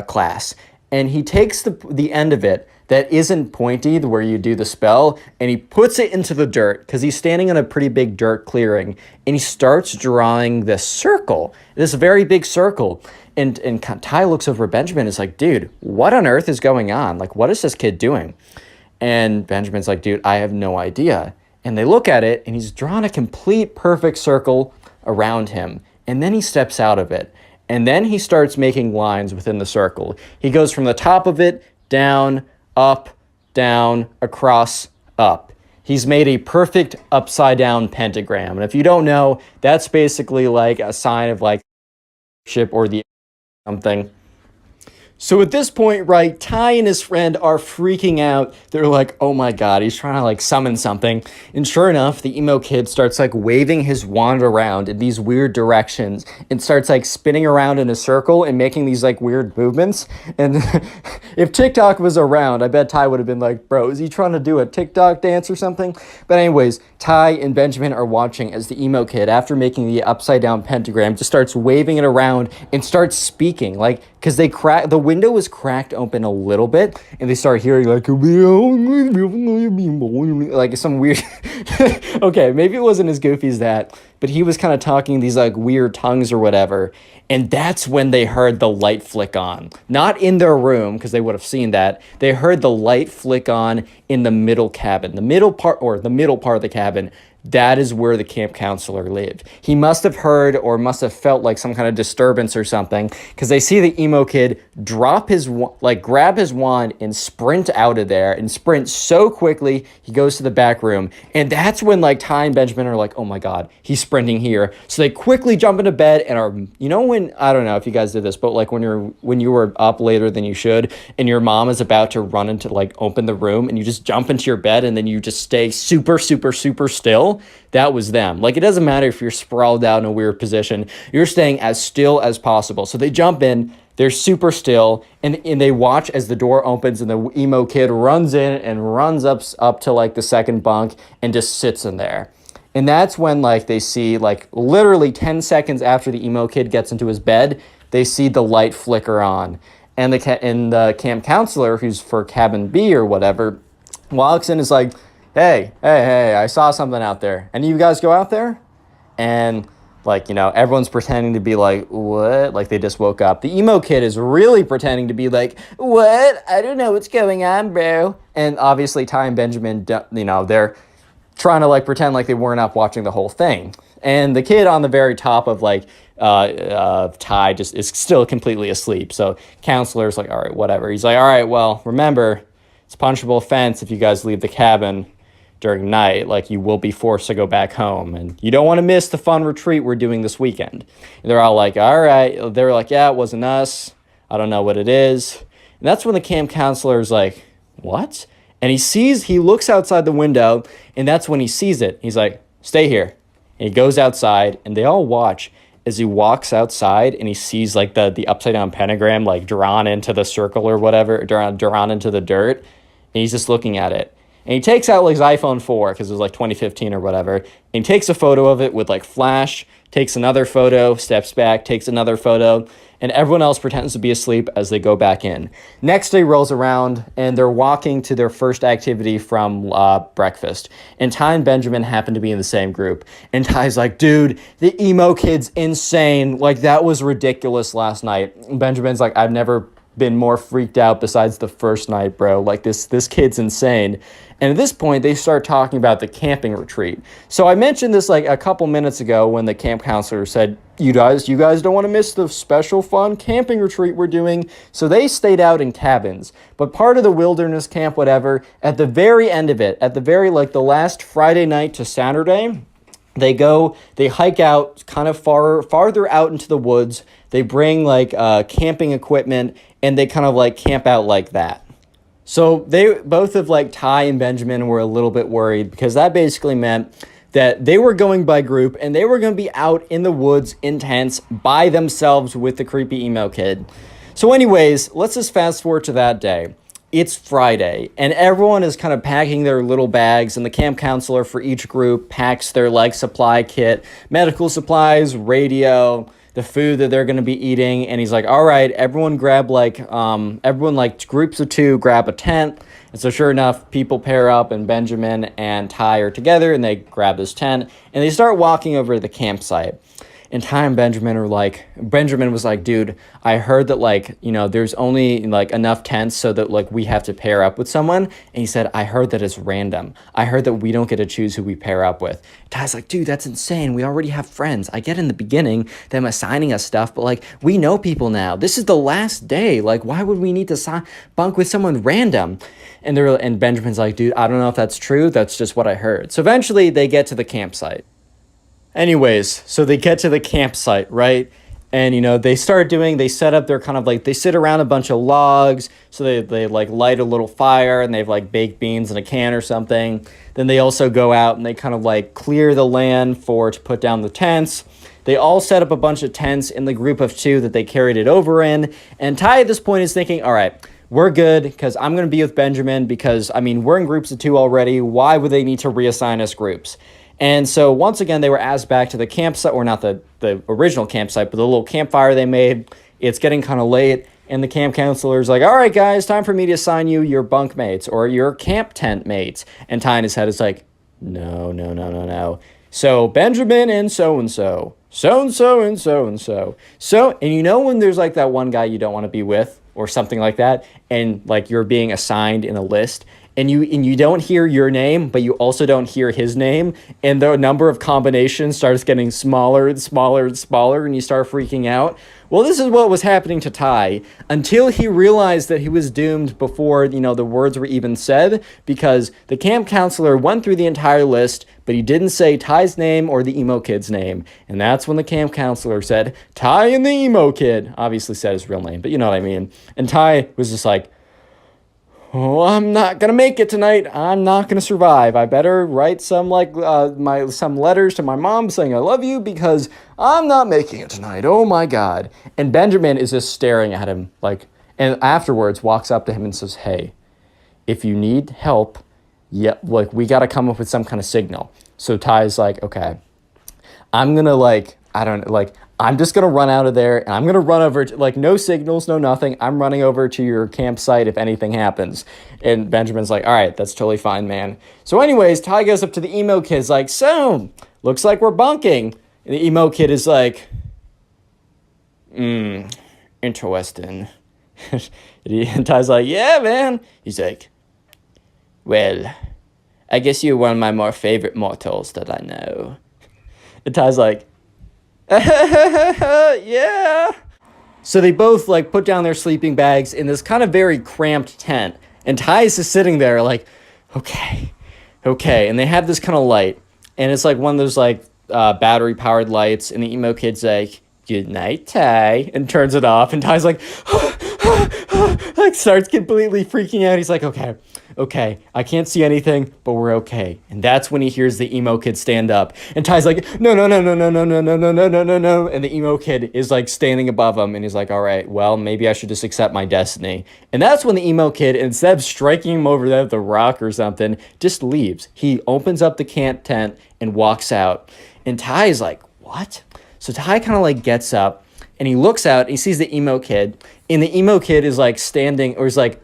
class, and he takes the end of it that isn't pointy, where you do the spell, and he puts it into the dirt, because he's standing in a pretty big dirt clearing, and he starts drawing this circle, this very big circle. And Ty looks over at Benjamin and is like, dude, what on earth is going on? Like, what is this kid doing? And Benjamin's like, dude, I have no idea. And they look at it, and he's drawn a complete perfect circle around him. And then he steps out of it. And then he starts making lines within the circle. He goes from the top of it, down, across, up. He's made a perfect upside down pentagram. And if you don't know, that's basically like a sign of like ship or the something. So at this point, right, Ty and his friend are freaking out. They're like, oh my god, he's trying to like summon something. And sure enough, the emo kid starts like waving his wand around in these weird directions and starts like spinning around in a circle and making these like weird movements. And if TikTok was around, I bet Ty would have been like, bro, is he trying to do a TikTok dance or something? But anyways, Ty and Benjamin are watching as the emo kid, after making the upside down pentagram, just starts waving it around and starts speaking, like, because the window was cracked open a little bit, and they start hearing like some weird okay, maybe it wasn't as goofy as that, but he was kind of talking these like weird tongues or whatever. And that's when they heard the light flick on, not in their room, because they would have seen that. They heard the light flick on in the middle cabin, the middle part of the cabin. That is where the camp counselor lived. He must have heard or must have felt like some kind of disturbance or something, because they see the emo kid grab his wand and sprint out of there, and sprint so quickly he goes to the back room. And that's when like Ty and Benjamin are like, oh my god, he's sprinting here. So they quickly jump into bed and are, you know, when, I don't know if you guys did this, but like when you were up later than you should, and your mom is about to run into like open the room, and you just jump into your bed and then you just stay super still. That was them. Like, it doesn't matter if you're sprawled out in a weird position, you're staying as still as possible. So they jump in, they're super still, and they watch as the door opens and the emo kid runs in and runs up to like the second bunk and just sits in there. And that's when like they see, like literally 10 seconds after the emo kid gets into his bed, they see the light flicker on. And the camp counselor, who's for cabin B or whatever, walks in and is like, hey, I saw something out there. Any of you guys go out there? And like, you know, everyone's pretending to be like, what? Like they just woke up. The emo kid is really pretending to be like, what? I don't know what's going on, bro. And obviously Ty and Benjamin, you know, they're trying to like pretend like they weren't up watching the whole thing. And the kid on the very top of like Ty just is still completely asleep. So counselor's like, all right, whatever. He's like, all right, well, remember, it's a punishable offense if you guys leave the cabin during night. Like, you will be forced to go back home, and you don't want to miss the fun retreat we're doing this weekend. And they're all like, all right. They're like, yeah, it wasn't us. I don't know what it is. And that's when the camp counselor is like, what? And he looks outside the window, and that's when he sees it. He's like, stay here. And he goes outside, and they all watch as he walks outside, and he sees like the upside down pentagram like drawn into the circle or whatever, drawn into the dirt. And he's just looking at it. And he takes out like his iPhone 4 because it was like 2015 or whatever. And he takes a photo of it with like flash, takes another photo, steps back, takes another photo, and everyone else pretends to be asleep as they go back in. Next day rolls around, and they're walking to their first activity from breakfast. And Ty and Benjamin happen to be in the same group. And Ty's like, dude, the emo kid's insane. Like, that was ridiculous last night. And Benjamin's like, I've never been more freaked out besides the first night, bro. Like, this kid's insane. And at this point, they start talking about the camping retreat. So I mentioned this like a couple minutes ago when the camp counselor said, you guys don't want to miss the special fun camping retreat we're doing. So they stayed out in cabins. But part of the wilderness camp, whatever, at the very end of it, at the very like the last Friday night to Saturday, they hike out kind of farther out into the woods. They bring like camping equipment, and they kind of like camp out like that. So they both of like Ty and Benjamin were a little bit worried because that basically meant that they were going by group and they were going to be out in the woods in tents by themselves with the creepy emo kid. So anyways, let's just fast forward to that day. It's Friday, and everyone is kind of packing their little bags, and the camp counselor for each group packs their like supply kit, medical supplies, radio, the food that they're going to be eating. And he's like, all right, everyone grab groups of 2 grab a tent. And so sure enough, people pair up, and Benjamin and Ty are together, and they grab this tent, and they start walking over to the campsite. And Ty and Benjamin was like, dude, I heard that like, there's only like enough tents so that like we have to pair up with someone. And he said, I heard that it's random. I heard that we don't get to choose who we pair up with. Ty's like, dude, that's insane. We already have friends. I get in the beginning them assigning us stuff, but like we know people now. This is the last day. Like, why would we need to bunk with someone random? And Benjamin's like, dude, I don't know if that's true. That's just what I heard. So eventually they get to the campsite. Anyways, so they get to the campsite, right? And, they set up their kind of like, they sit around a bunch of logs. So they like light a little fire, and they have like baked beans in a can or something. Then they also go out and they kind of like clear the land to put down the tents. They all set up a bunch of tents in the group of 2 that they carried it over in. And Ty at this point is thinking, all right, we're good because I'm going to be with Benjamin because, we're in groups of 2 already. Why would they need to reassign us groups? And so once again, they were asked back to the campsite, or not the original campsite, but the little campfire they made. It's getting kind of late, and the camp counselor's like, all right, guys, time for me to assign you your bunk mates or your camp tent mates. And Ty in his head is like, no. So Benjamin and so-and-so, so-and-so and so-and-so. And when there's like that one guy you don't want to be with or something like that, and like you're being assigned in a list, and you don't hear your name, but you also don't hear his name, and the number of combinations starts getting smaller and smaller and smaller, and you start freaking out. Well, this is what was happening to Ty until he realized that he was doomed before, the words were even said, because the camp counselor went through the entire list, but he didn't say Ty's name or the emo kid's name. And that's when the camp counselor said, Ty and the emo kid, obviously said his real name, but you know what I mean. And Ty was just like, oh, I'm not going to make it tonight. I'm not going to survive. I better write some some letters to my mom saying I love you because I'm not making it tonight. Oh my God. And Benjamin is just staring at him and afterwards walks up to him and says, hey, if you need help, we got to come up with some kind of signal. So Ty's like, okay, I'm going to I'm just going to run out of there, and I'm going to run over to, no signals, no nothing. I'm running over to your campsite if anything happens. And Benjamin's like, all right, that's totally fine, man. So anyways, Ty goes up to the emo kid's like, so, looks like we're bunking. And the emo kid is like, interesting. And Ty's like, yeah, man. He's like, well, I guess you're one of my more favorite mortals that I know. And Ty's like, yeah. So they both put down their sleeping bags in this kind of very cramped tent, and Ty's just sitting there like, okay, and they have this kind of light, and it's like one of those battery powered lights, and the emo kid's like, good night, Ty, and turns it off, and Ty's like, like starts completely freaking out. He's like, okay, I can't see anything, but we're okay. And that's when he hears the emo kid stand up. And Ty's like, no, no, no, no, no, no, no, no, no, no, no, no, no. And the emo kid is like standing above him. And he's like, all right, well, maybe I should just accept my destiny. And that's when the emo kid, instead of striking him over there with a rock or something, just leaves. He opens up the camp tent and walks out. And Ty is like, what? So Ty kind of like gets up and he looks out and he sees the emo kid. And the emo kid is like standing, or is like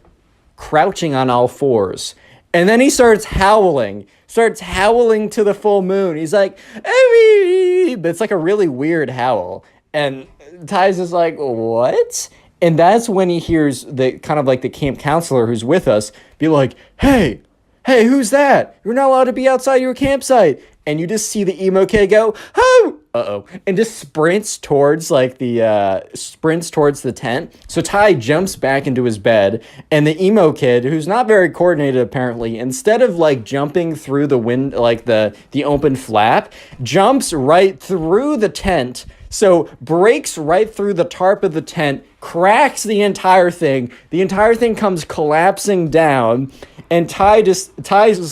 crouching on all fours. And then he starts howling to the full moon. He's like, "Hey!" But it's like a really weird howl. And Ty's just like, what? And that's when he hears the kind of like the camp counselor who's with us be like, hey, who's that? You're not allowed to be outside your campsite. And you just see the emo kid go, oh, and just sprints towards the tent. So Ty jumps back into his bed, and the emo kid, who's not very coordinated apparently, instead of like jumping through the wind, like the open flap, jumps right through the tent. So breaks right through the tarp of the tent, cracks the entire thing. The entire thing comes collapsing down. And Ty just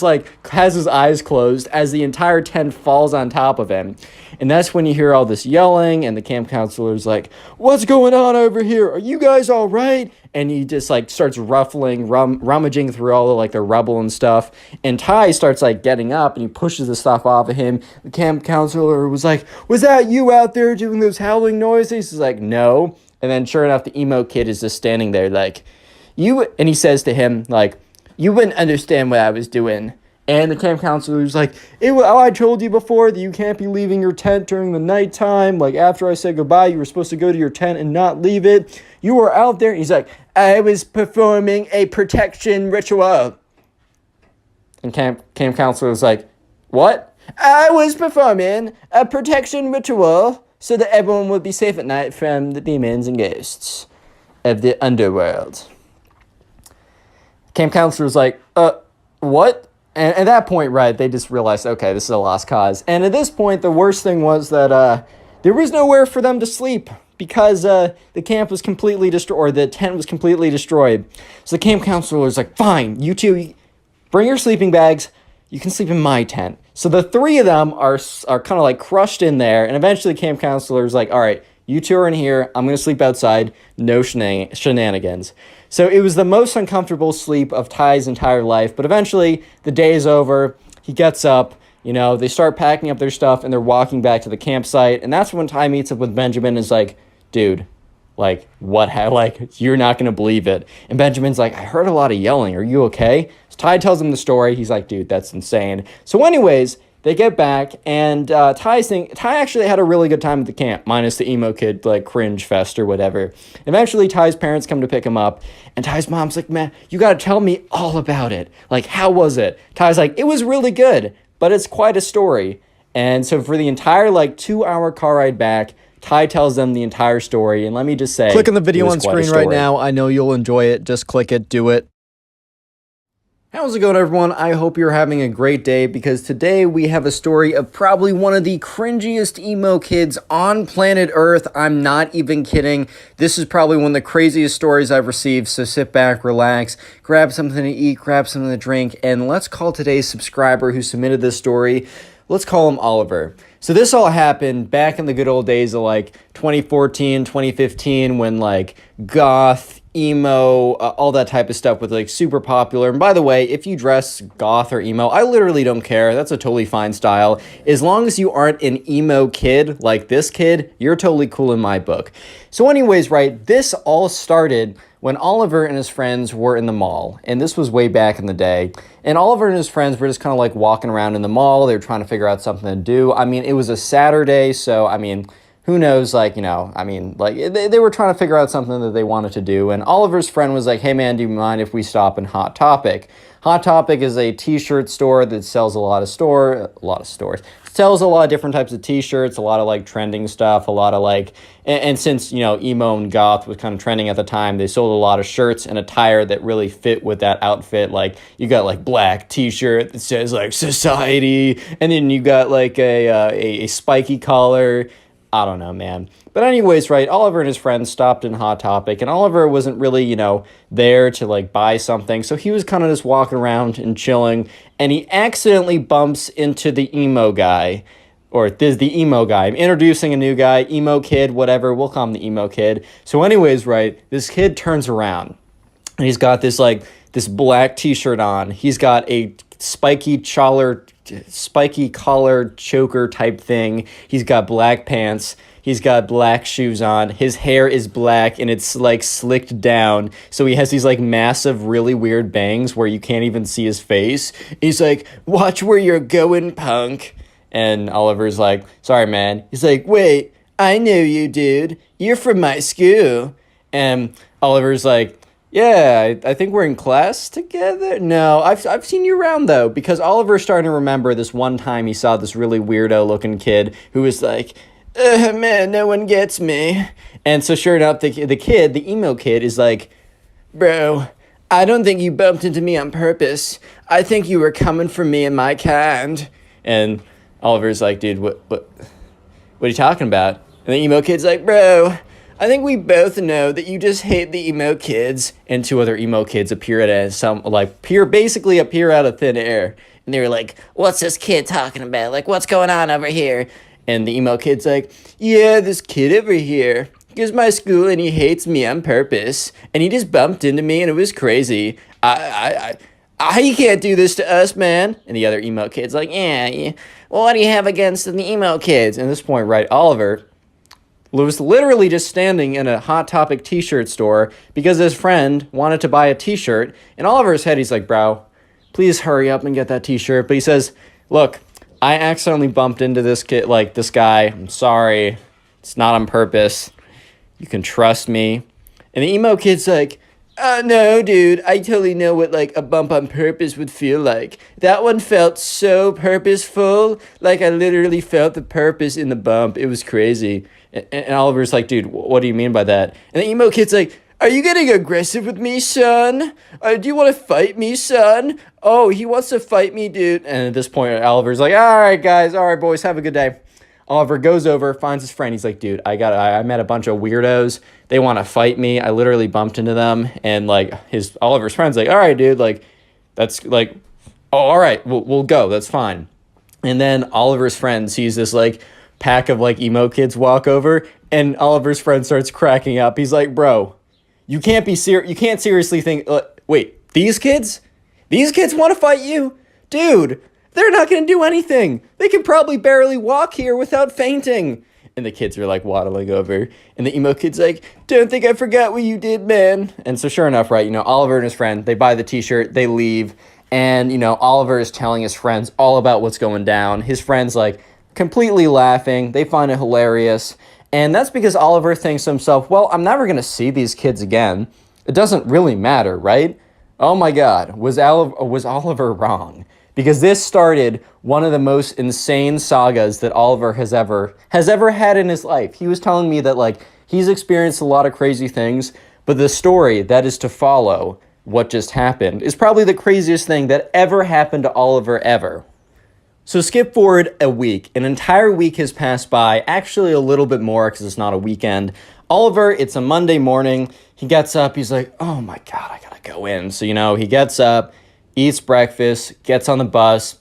like has his eyes closed as the entire tent falls on top of him. And that's when you hear all this yelling, and the camp counselor's like, what's going on over here? Are you guys all right? And he just like starts rummaging through all the like the rubble and stuff. And Ty starts like getting up and he pushes the stuff off of him. The camp counselor was like, was that you out there doing those howling noises? He's like, no. And then sure enough, the emo kid is just standing there like, and he says to him like, you wouldn't understand what I was doing. And the camp counselor was like, I told you before that you can't be leaving your tent during the nighttime. Like, after I said goodbye, you were supposed to go to your tent and not leave it. You were out there. He's like, I was performing a protection ritual. And camp counselor was like, what? I was performing a protection ritual so that everyone would be safe at night from the demons and ghosts of the underworld. Camp counselor was like, what? And at that point, right, they just realized, okay, this is a lost cause. And at this point, the worst thing was that there was nowhere for them to sleep because the camp was completely destroyed, or the tent was completely destroyed. So the camp counselor was like, fine, you two, bring your sleeping bags. You can sleep in my tent. So the three of them are kind of like crushed in there. And eventually the camp counselor is like, all right, you two are in here. I'm going to sleep outside. No shenanigans. So it was the most uncomfortable sleep of Ty's entire life. But eventually, the day is over. He gets up. They start packing up their stuff, and they're walking back to the campsite. And that's when Ty meets up with Benjamin and is like, dude, like, what? Like, you're not going to believe it. And Benjamin's like, I heard a lot of yelling. Are you okay? So Ty tells him the story. He's like, dude, that's insane. So anyways, they get back, and Ty actually had a really good time at the camp, minus the emo kid, like, cringe fest or whatever. Eventually, Ty's parents come to pick him up, and Ty's mom's like, man, you gotta tell me all about it. Like, how was it? Ty's like, it was really good, but it's quite a story. And so for the entire, like, 2-hour car ride back, Ty tells them the entire story, and let me just say, click on the video on screen right now. I know you'll enjoy it. Just click it, do it. How's it going, everyone? I hope you're having a great day, because today we have a story of probably one of the cringiest emo kids on planet Earth. I'm not even kidding. This is probably one of the craziest stories I've received, so sit back, relax, grab something to eat, grab something to drink, and let's call today's subscriber who submitted this story. Let's call him Oliver. So this all happened back in the good old days of like 2014, 2015, when like goth, emo, all that type of stuff was like super popular. And by the way, if you dress goth or emo, I literally don't care. That's a totally fine style. As long as you aren't an emo kid like this kid, you're totally cool in my book. So anyways, right, this all started when Oliver and his friends were in the mall. And this was way back in the day. And Oliver and his friends were just kind of like walking around in the mall. They were trying to figure out something to do. I mean, it was a Saturday, so I mean, who knows, like, they were trying to figure out something that they wanted to do. And Oliver's friend was like, hey man, do you mind if we stop in Hot Topic? Hot Topic is a t-shirt store that sells sells a lot of different types of t-shirts, a lot of like trending stuff, a lot of like, and since, emo and goth was kind of trending at the time, they sold a lot of shirts and attire that really fit with that outfit. Like you got like black t-shirt that says like society, and then you got like a spiky collar. I don't know, man. But anyways, right, Oliver and his friends stopped in Hot Topic, and Oliver wasn't really, there to, like, buy something. So he was kind of just walking around and chilling, and he accidentally bumps into the emo guy. Or this the emo guy. I'm introducing a new guy, emo kid, whatever. We'll call him the emo kid. So anyways, right, this kid turns around, and he's got this, like, this black t-shirt on. He's got a spiky collar choker type thing. He's got black pants. He's got black shoes on. His hair is black and it's like slicked down. So he has these like massive, really weird bangs where you can't even see his face. He's like, "Watch where you're going, punk." And Oliver's like, "Sorry, man." He's like, "Wait, I know you, dude. You're from my school." And Oliver's like, "Yeah, I think we're in class together." "No, I've seen you around, though," because Oliver's starting to remember this one time he saw this really weirdo-looking kid who was like, "Man, no one gets me." And so sure enough, the kid, the emo kid, is like, "Bro, I don't think you bumped into me on purpose. I think you were coming for me and my kind." And Oliver's like, "Dude, what are you talking about?" And the emo kid's like, "Bro, I think we both know that you just hate the emo kids." And two other emo kids appear basically appear out of thin air. And they were like, "What's this kid talking about? Like, what's going on over here?" And the emo kid's like, "Yeah, this kid over here goes to my school and he hates me on purpose. And he just bumped into me and it was crazy. You can't do this to us, man." And the other emo kid's like, yeah. "Well, what do you have against the emo kids?" And at this point, right, Oliver was literally just standing in a Hot Topic t-shirt store because his friend wanted to buy a t-shirt. In Oliver's head, he's like, "Bro, please hurry up and get that t-shirt." But he says, "Look, I accidentally bumped into this kid, like this guy. I'm sorry. It's not on purpose. You can trust me." And the emo kid's like, "No, dude, I totally know what, like, a bump on purpose would feel like. That one felt so purposeful. Like, I literally felt the purpose in the bump. It was crazy." And Oliver's like, "Dude, what do you mean by that?" And the emo kid's like, "Are you getting aggressive with me, son? Do you want to fight me, son? Oh, he wants to fight me, dude." And at this point, Oliver's like, "All right, guys. All right, boys. Have a good day." Oliver goes over, finds his friend. He's like, "Dude, I met a bunch of weirdos. They want to fight me. I literally bumped into them." And like Oliver's friend's like, "All right, dude, like that's like, oh, all right, we'll go. That's fine." And then Oliver's friend sees this like pack of like emo kids walk over, and Oliver's friend starts cracking up. He's like, "Bro, you can't seriously think, wait, these kids want to fight you? Dude, they're not going to do anything. They can probably barely walk here without fainting." And the kids are like waddling over. And the emo kid's like, "Don't think I forgot what you did, man." And so sure enough, right, Oliver and his friend, they buy the t-shirt, they leave. And, Oliver is telling his friends all about what's going down. His friends like completely laughing. They find it hilarious. And that's because Oliver thinks to himself, well, I'm never going to see these kids again. It doesn't really matter, right? Oh my God, was Oliver wrong? Because this started one of the most insane sagas that Oliver has ever had in his life. He was telling me that like he's experienced a lot of crazy things, but the story that is to follow what just happened is probably the craziest thing that ever happened to Oliver ever. So skip forward a week. An entire week has passed by, actually a little bit more because it's not a weekend. Oliver, it's a Monday morning. He gets up. He's like, "Oh my God, I gotta go in." So, he gets up, eats breakfast, gets on the bus.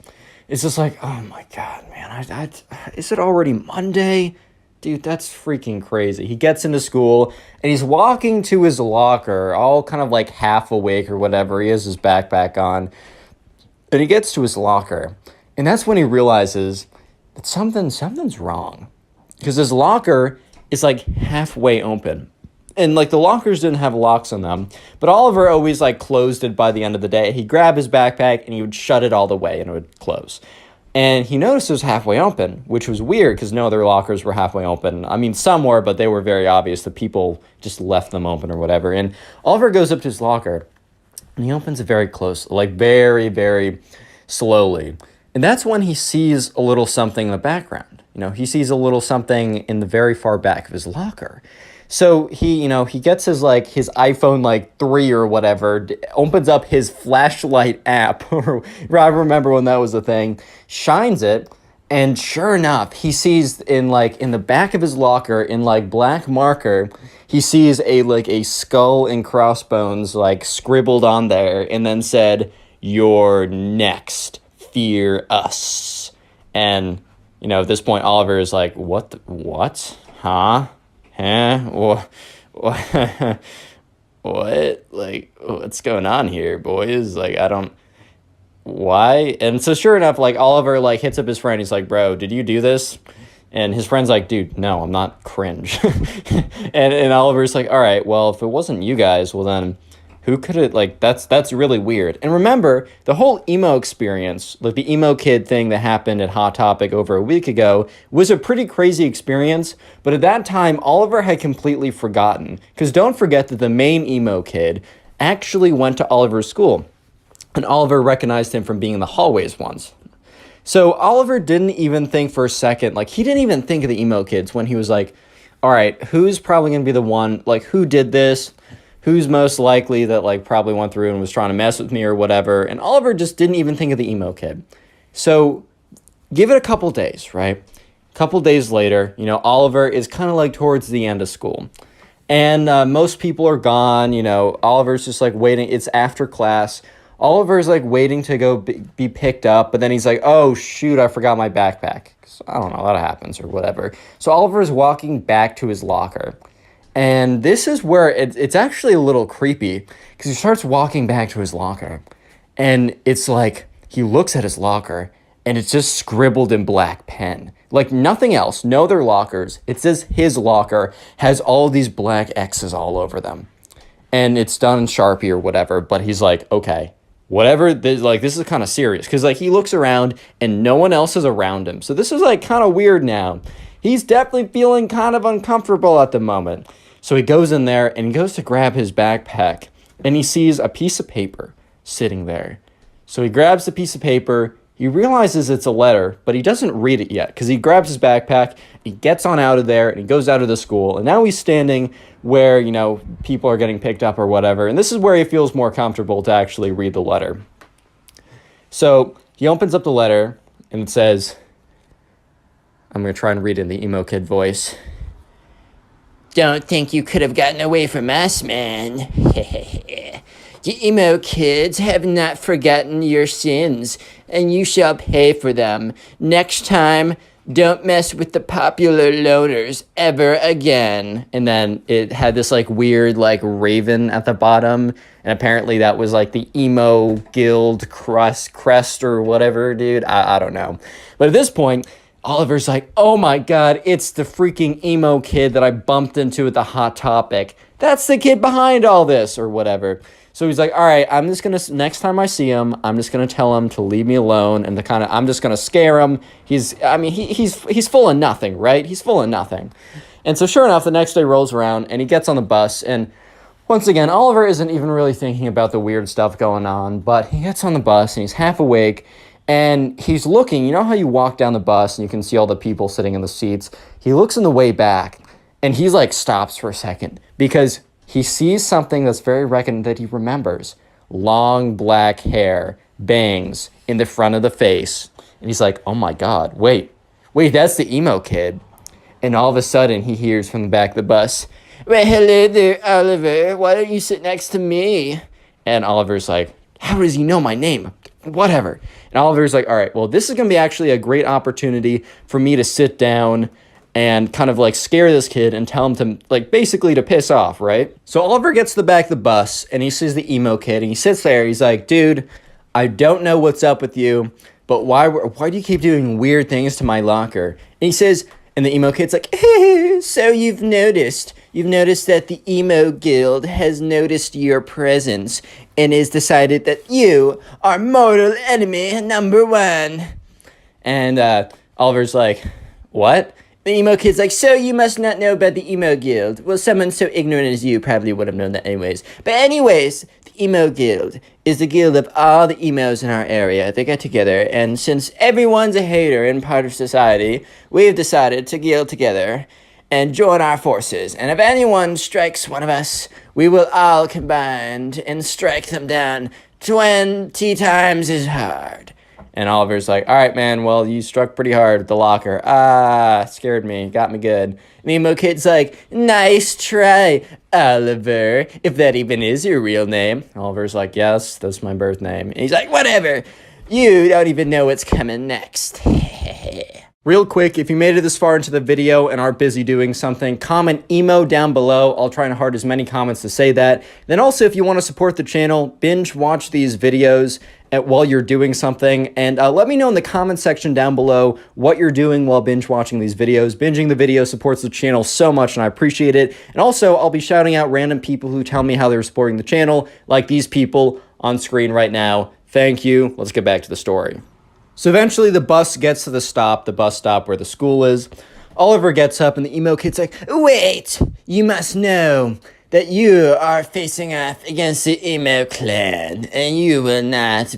It's just like, oh my God, man, is it already Monday? Dude, that's freaking crazy. He gets into school and he's walking to his locker, all kind of like half awake or whatever. He has his backpack on. And he gets to his locker. And that's when he realizes that something's wrong. Because his locker is like halfway open. And like the lockers didn't have locks on them. But Oliver always like closed it by the end of the day. He'd grab his backpack and he would shut it all the way and it would close. And he noticed it was halfway open, which was weird because no other lockers were halfway open. I mean, some were, but they were very obvious. The people just left them open or whatever. And Oliver goes up to his locker and he opens it very close, like very, very slowly. And that's when he sees a little something in the background. He sees a little something in the very far back of his locker. So he gets his iPhone 3 or whatever, opens up his flashlight app, or I remember when that was a thing, shines it, And sure enough, he sees in the back of his locker in like black marker, he sees a skull and crossbones like scribbled on there, and then said, "You're next. Fear us." And at this point, Oliver is like, what? Huh? What? What? Like, what's going on here, boys? Like, I don't... Why? And so sure enough, like, Oliver, like, hits up his friend. He's like, bro, did you do this? And his friend's like, dude, no, I'm not cringe. and Oliver's like, all right, well, if it wasn't you guys, well, then... who could it, like, that's really weird. And remember, the whole emo experience, like the emo kid thing that happened at Hot Topic over a week ago, was a pretty crazy experience, but at that time, Oliver had completely forgotten. Because don't forget that the main emo kid actually went to Oliver's school, and Oliver recognized him from being in the hallways once. So Oliver didn't even think for a second, like, he didn't even think of the emo kids when he was like, all right, who's probably going to be the one, like, who did this? Who's most likely that, like, probably went through and was trying to mess with me or whatever. And Oliver just didn't even think of the emo kid. So give it a couple days, right? A couple days later, Oliver is kind of like towards the end of school. And most people are gone. Oliver's just like waiting. It's after class. Oliver's like waiting to go be picked up. But then he's like, oh, shoot, I forgot my backpack. So, I don't know, that happens or whatever. So Oliver's walking back to his locker. And this is where it's actually a little creepy, because he starts walking back to his locker, and it's like he looks at his locker, and it's just scribbled in black pen. Like nothing else, no other lockers. It says his locker has all these black X's all over them. And it's done in Sharpie or whatever, but he's like, okay, whatever, this is kind of serious. Because like he looks around, and no one else is around him. So this is like kind of weird now. He's definitely feeling kind of uncomfortable at the moment. So he goes in there and he goes to grab his backpack, and he sees a piece of paper sitting there. So he grabs the piece of paper, he realizes it's a letter, but he doesn't read it yet because he grabs his backpack, he gets on out of there, and he goes out of the school. And now he's standing where, people are getting picked up or whatever. And this is where he feels more comfortable to actually read the letter. So he opens up the letter and it says, I'm going to try and read it in the emo kid voice. Don't think you could have gotten away from us, man. You emo kids have not forgotten your sins, and you shall pay for them. Next time, don't mess with the popular loners ever again. And then it had this like weird like raven at the bottom, and apparently that was like the emo guild crest or whatever, dude. I don't know. But at this point, Oliver's like, oh my god, it's the freaking emo kid that I bumped into at the Hot Topic. That's the kid behind all this, or whatever. So he's like, all right, I'm just going to, next time I see him, I'm just going to tell him to leave me alone, and I'm just going to scare him. He's full of nothing, right? He's full of nothing. And so sure enough, the next day rolls around, and he gets on the bus, and once again, Oliver isn't even really thinking about the weird stuff going on, but he gets on the bus, and he's half awake, and he's looking. You know how you walk down the bus and you can see all the people sitting in the seats? He looks in the way back, and he's like stops for a second because he sees something that's very that he remembers. Long black hair, bangs in the front of the face. And he's like, oh my god, wait, that's the emo kid. And all of a sudden he hears from the back of the bus, well, hello there, Oliver. Why don't you sit next to me? And Oliver's like, how does he know my name? Whatever. And Oliver's like, all right, well, this is going to be actually a great opportunity for me to sit down and kind of like scare this kid and tell him to like basically to piss off, right? So Oliver gets to the back of the bus and he sees the emo kid and he sits there. He's like, dude, I don't know what's up with you, but why do you keep doing weird things to my locker? And he says, and the emo kid's like, so you've noticed that the emo guild has noticed your presence and has decided that you are mortal enemy number one. And Oliver's like, what? The emo kid's like, so you must not know about the emo guild. Well, someone so ignorant as you probably would have known that anyways. But anyways, the emo guild is the guild of all the emos in our area. They get together, and since everyone's a hater and part of society, we've decided to guild together and join our forces. And if anyone strikes one of us, we will all combine and strike them down 20 times as hard. And Oliver's like, all right, man, well, you struck pretty hard with the locker. Ah, scared me, got me good. And the emo kid's like, nice try, Oliver, if that even is your real name. Oliver's like, yes, that's my birth name. And he's like, whatever, you don't even know what's coming next. Real quick, if you made it this far into the video and are busy doing something, comment emo down below. I'll try and heart as many comments to say that. Then also, if you want to support the channel, binge watch these videos while you're doing something. And let me know in the comment section down below what you're doing while binge watching these videos. Binging the video supports the channel so much and I appreciate it. And also, I'll be shouting out random people who tell me how they're supporting the channel, like these people on screen right now. Thank you. Let's get back to the story. So eventually the bus gets to the bus stop where the school is. Oliver gets up and the emo kid's like, Wait, you must know that you are facing off against the emo clan, and you will not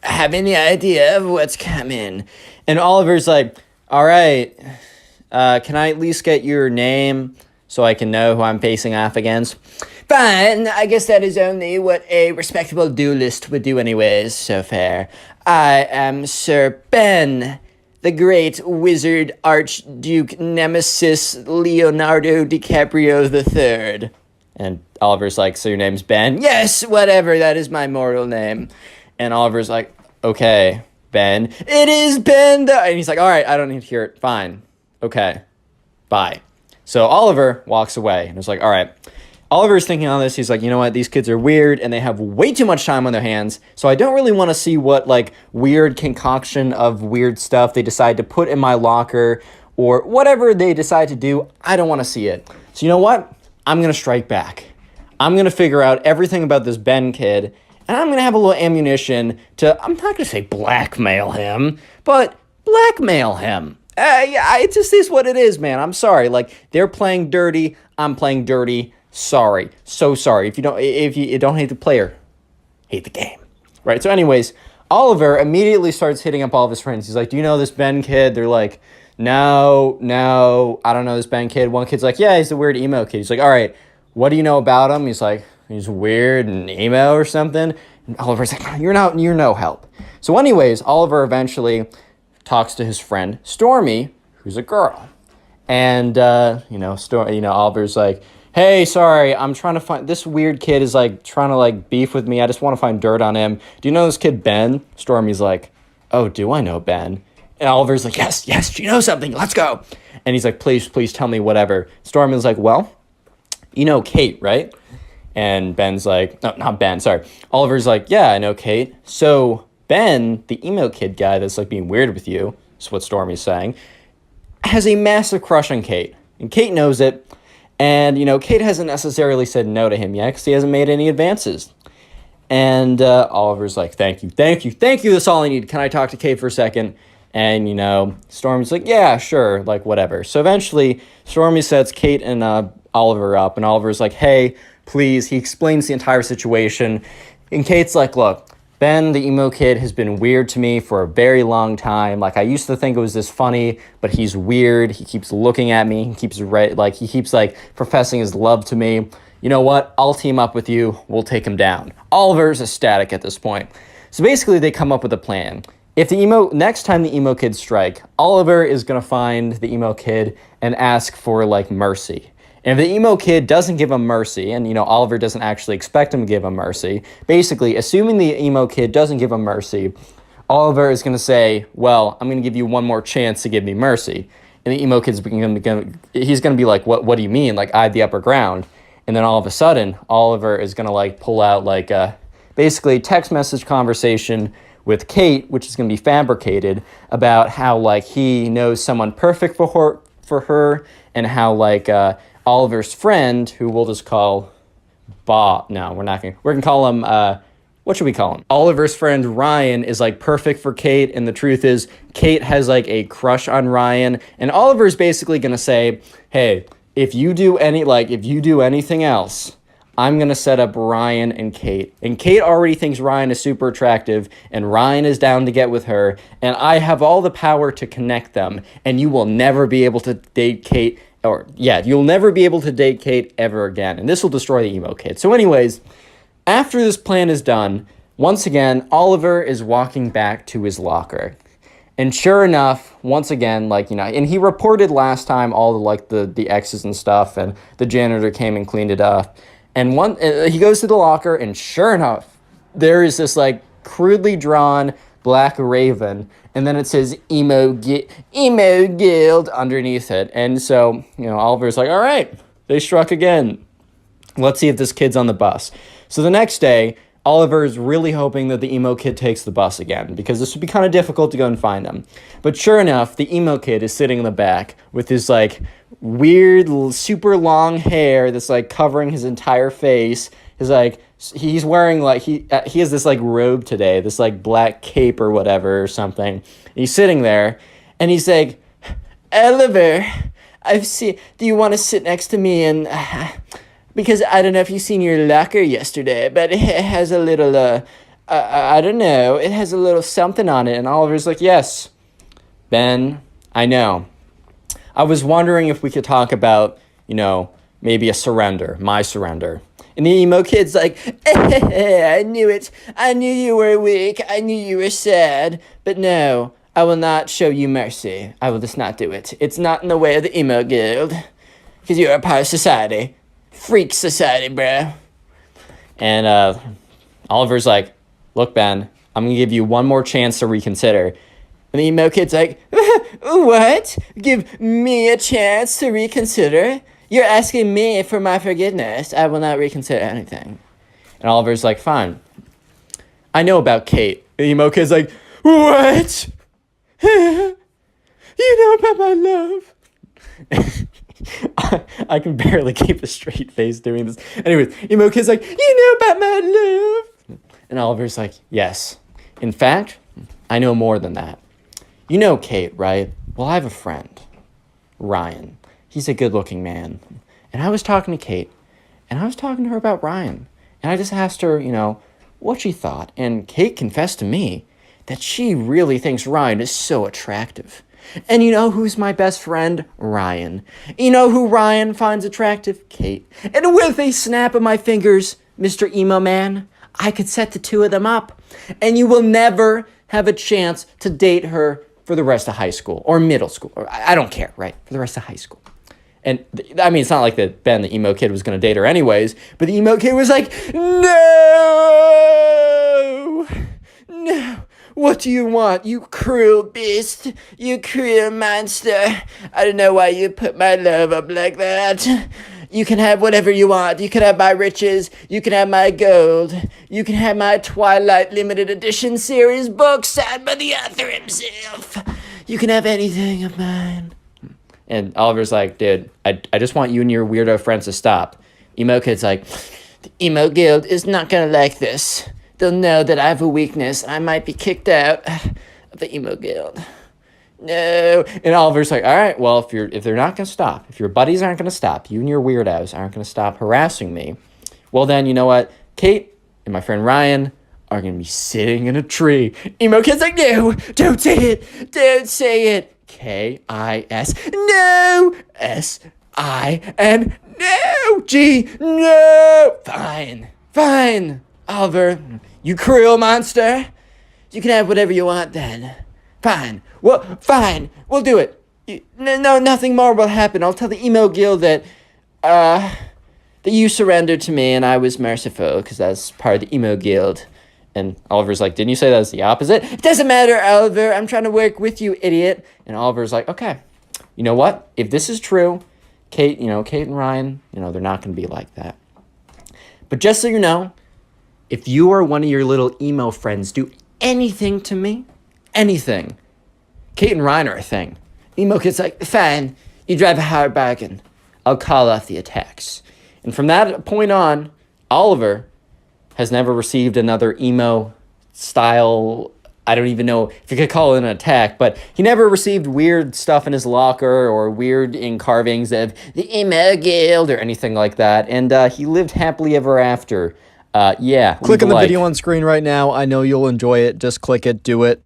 have any idea of what's coming. and Oliver's like, all right, can I at least get your name so I can know who I'm facing off against? Fine, I guess that is only what a respectable duelist would do anyways, so fair. I am Sir Ben, the great wizard archduke nemesis Leonardo DiCaprio III. And Oliver's like, so your name's Ben? Yes, whatever, that is my mortal name. And Oliver's like, okay, Ben. It is Ben And he's like, all right, I don't need to hear it. Fine. Okay. Bye. So Oliver walks away and is like, all right. Oliver's thinking on this. He's like, you know what? These kids are weird and they have way too much time on their hands. So I don't really want to see what like weird concoction of weird stuff they decide to put in my locker or whatever they decide to do. I don't want to see it. So you know what? I'm going to strike back. I'm going to figure out everything about this Ben kid. And I'm going to have a little ammunition to, I'm not going to say blackmail him, but blackmail him. Yeah, it just is what it is, man. I'm sorry. Like, they're playing dirty. I'm playing dirty. Sorry. So sorry. If you don't hate the player, hate the game. Right? So anyways, Oliver immediately starts hitting up all of his friends. He's like, do you know this Ben kid? They're like, no, I don't know this Ben kid. One kid's like, yeah, he's the weird emo kid. He's like, all right, what do you know about him? He's like, he's weird and emo or something. And Oliver's like, you're no help. So anyways, Oliver eventually talks to his friend Stormy, who's a girl. And, Oliver's like, hey, sorry, I'm trying to find, this weird kid is like trying to like beef with me. I just want to find dirt on him. Do you know this kid, Ben? Stormy's like, oh, do I know Ben? And Oliver's like, yes, you know something. Let's go. And he's like, please tell me whatever. Stormy's like, well, you know Kate, right? And Ben's like, no, not Ben, sorry. Oliver's like, yeah, I know Kate. So Ben, the emo kid guy that's like being weird with you, is what Stormy's saying, has a massive crush on Kate. And Kate knows it. And, Kate hasn't necessarily said no to him yet because he hasn't made any advances. And Oliver's like, thank you. That's all I need. Can I talk to Kate for a second? And, Stormy's like, yeah, sure, like, whatever. So eventually, Stormy sets Kate and Oliver up. And Oliver's like, hey, please. He explains the entire situation. And Kate's like, look, Ben, the emo kid, has been weird to me for a very long time. Like, I used to think it was this funny, but he's weird. He keeps looking at me. He keeps professing his love to me. You know what? I'll team up with you. We'll take him down. Oliver's ecstatic at this point. So basically, they come up with a plan. If next time the emo kids strike, Oliver is going to find the emo kid and ask for, like, mercy. And if the emo kid doesn't give him mercy, and, Oliver doesn't actually expect him to give him mercy, basically, assuming the emo kid doesn't give him mercy, Oliver is going to say, well, I'm going to give you one more chance to give me mercy. And the emo kid's he's going to be like, what do you mean? Like, I had the upper ground. And then all of a sudden, Oliver is going to, like, pull out, like, basically text message conversation with Kate, which is going to be fabricated, about how, like, he knows someone perfect for her, and how, like, Oliver's friend, who we'll just call Bob. No, we're not going to. We're going to call him, what should we call him? Oliver's friend Ryan is, like, perfect for Kate, and the truth is, Kate has, like, a crush on Ryan, and Oliver's basically going to say, hey, if you do anything else, I'm going to set up Ryan and Kate. And Kate already thinks Ryan is super attractive, and Ryan is down to get with her, and I have all the power to connect them, and you will never be able to date Kate, you'll never be able to date Kate ever again, and this will destroy the emo kid. So anyways, after this plan is done, Once again, Oliver is walking back to his locker. And sure enough, once again, and he reported last time all the X's and stuff, and the janitor came and cleaned it up. And he goes to the locker, and sure enough, there is this crudely drawn black raven, and then it says emo guild underneath it. And so, Oliver's like, all right, they struck again. Let's see if this kid's on the bus. So the next day, Oliver is really hoping that the emo kid takes the bus again, because this would be kind of difficult to go and find him. But sure enough, the emo kid is sitting in the back with his weird, super long hair that's covering his entire face. He's wearing he has this robe today, this black cape or whatever or something. And he's sitting there, and he's like, Oliver, do you want to sit next to me? And because I don't know if you've seen your locker yesterday, but it has a little, I don't know, it has a little something on it. And Oliver's like, yes, Ben, I know. I was wondering if we could talk about, maybe a surrender, my surrender. And the emo kid's like, I knew it. I knew you were weak. I knew you were sad. But no, I will not show you mercy. I will just not do it. It's not in the way of the emo guild. Because you're a part of society. Freak society, bro. And Oliver's like, look, Ben, I'm going to give you one more chance to reconsider. And the emo kid's like, what? Give me a chance to reconsider? You're asking me for my forgiveness. I will not reconsider anything. And Oliver's like, fine. I know about Kate. And the emo kid's like, what? You know about my love? I can barely keep a straight face doing this. Anyways, emo kid's like, you know about my love? And Oliver's like, yes. In fact, I know more than that. You know Kate, right? Well, I have a friend, Ryan. He's a good-looking man. And I was talking to Kate, and I was talking to her about Ryan. And I just asked her, what she thought. And Kate confessed to me that she really thinks Ryan is so attractive. And you know who's my best friend? Ryan. You know who Ryan finds attractive? Kate. And with a snap of my fingers, Mr. Emo Man, I could set the two of them up. And you will never have a chance to date her for the rest of high school or middle school. Or I don't care, right? For the rest of high school. And it's not like that Ben, the emo kid, was going to date her anyways, but the emo kid was like, no, what do you want, you cruel beast, you cruel monster? I don't know why you put my love up like that. You can have whatever you want. You can have my riches. You can have my gold. You can have my Twilight limited edition series book signed by the author himself. You can have anything of mine. And Oliver's like, dude, I just want you and your weirdo friends to stop. Emo kid's like, the emo guild is not gonna like this. They'll know that I have a weakness and I might be kicked out of the emo guild. No. And Oliver's like, all right, well, if they're not gonna stop, if your buddies aren't gonna stop, you and your weirdos aren't gonna stop harassing me, well then, you know what? Kate and my friend Ryan are gonna be sitting in a tree. Emo kid's like, no, don't say it. Don't say it. K-I-S, no, S-I-N, no, G, no. Fine, Oliver, you cruel monster. You can have whatever you want then. Fine, we'll do it. No, nothing more will happen. I'll tell the emo guild that you surrendered to me and I was merciful because that's part of the emo guild. And Oliver's like, didn't you say that was the opposite? It doesn't matter, Oliver. I'm trying to work with you, idiot. And Oliver's like, okay, you know what? If this is true, Kate and Ryan, they're not going to be like that. But just so you know, if you or one of your little emo friends do anything to me, anything, Kate and Ryan are a thing. Emo kid's like, fine, you drive a hard bargain. I'll call off the attacks. And from that point on, Oliver has never received another emo style, I don't even know if you could call it an attack, but he never received weird stuff in his locker or weird carvings of the emo guild or anything like that. And he lived happily ever after. Yeah. Click on the video on screen right now. I know you'll enjoy it. Just click it. Do it.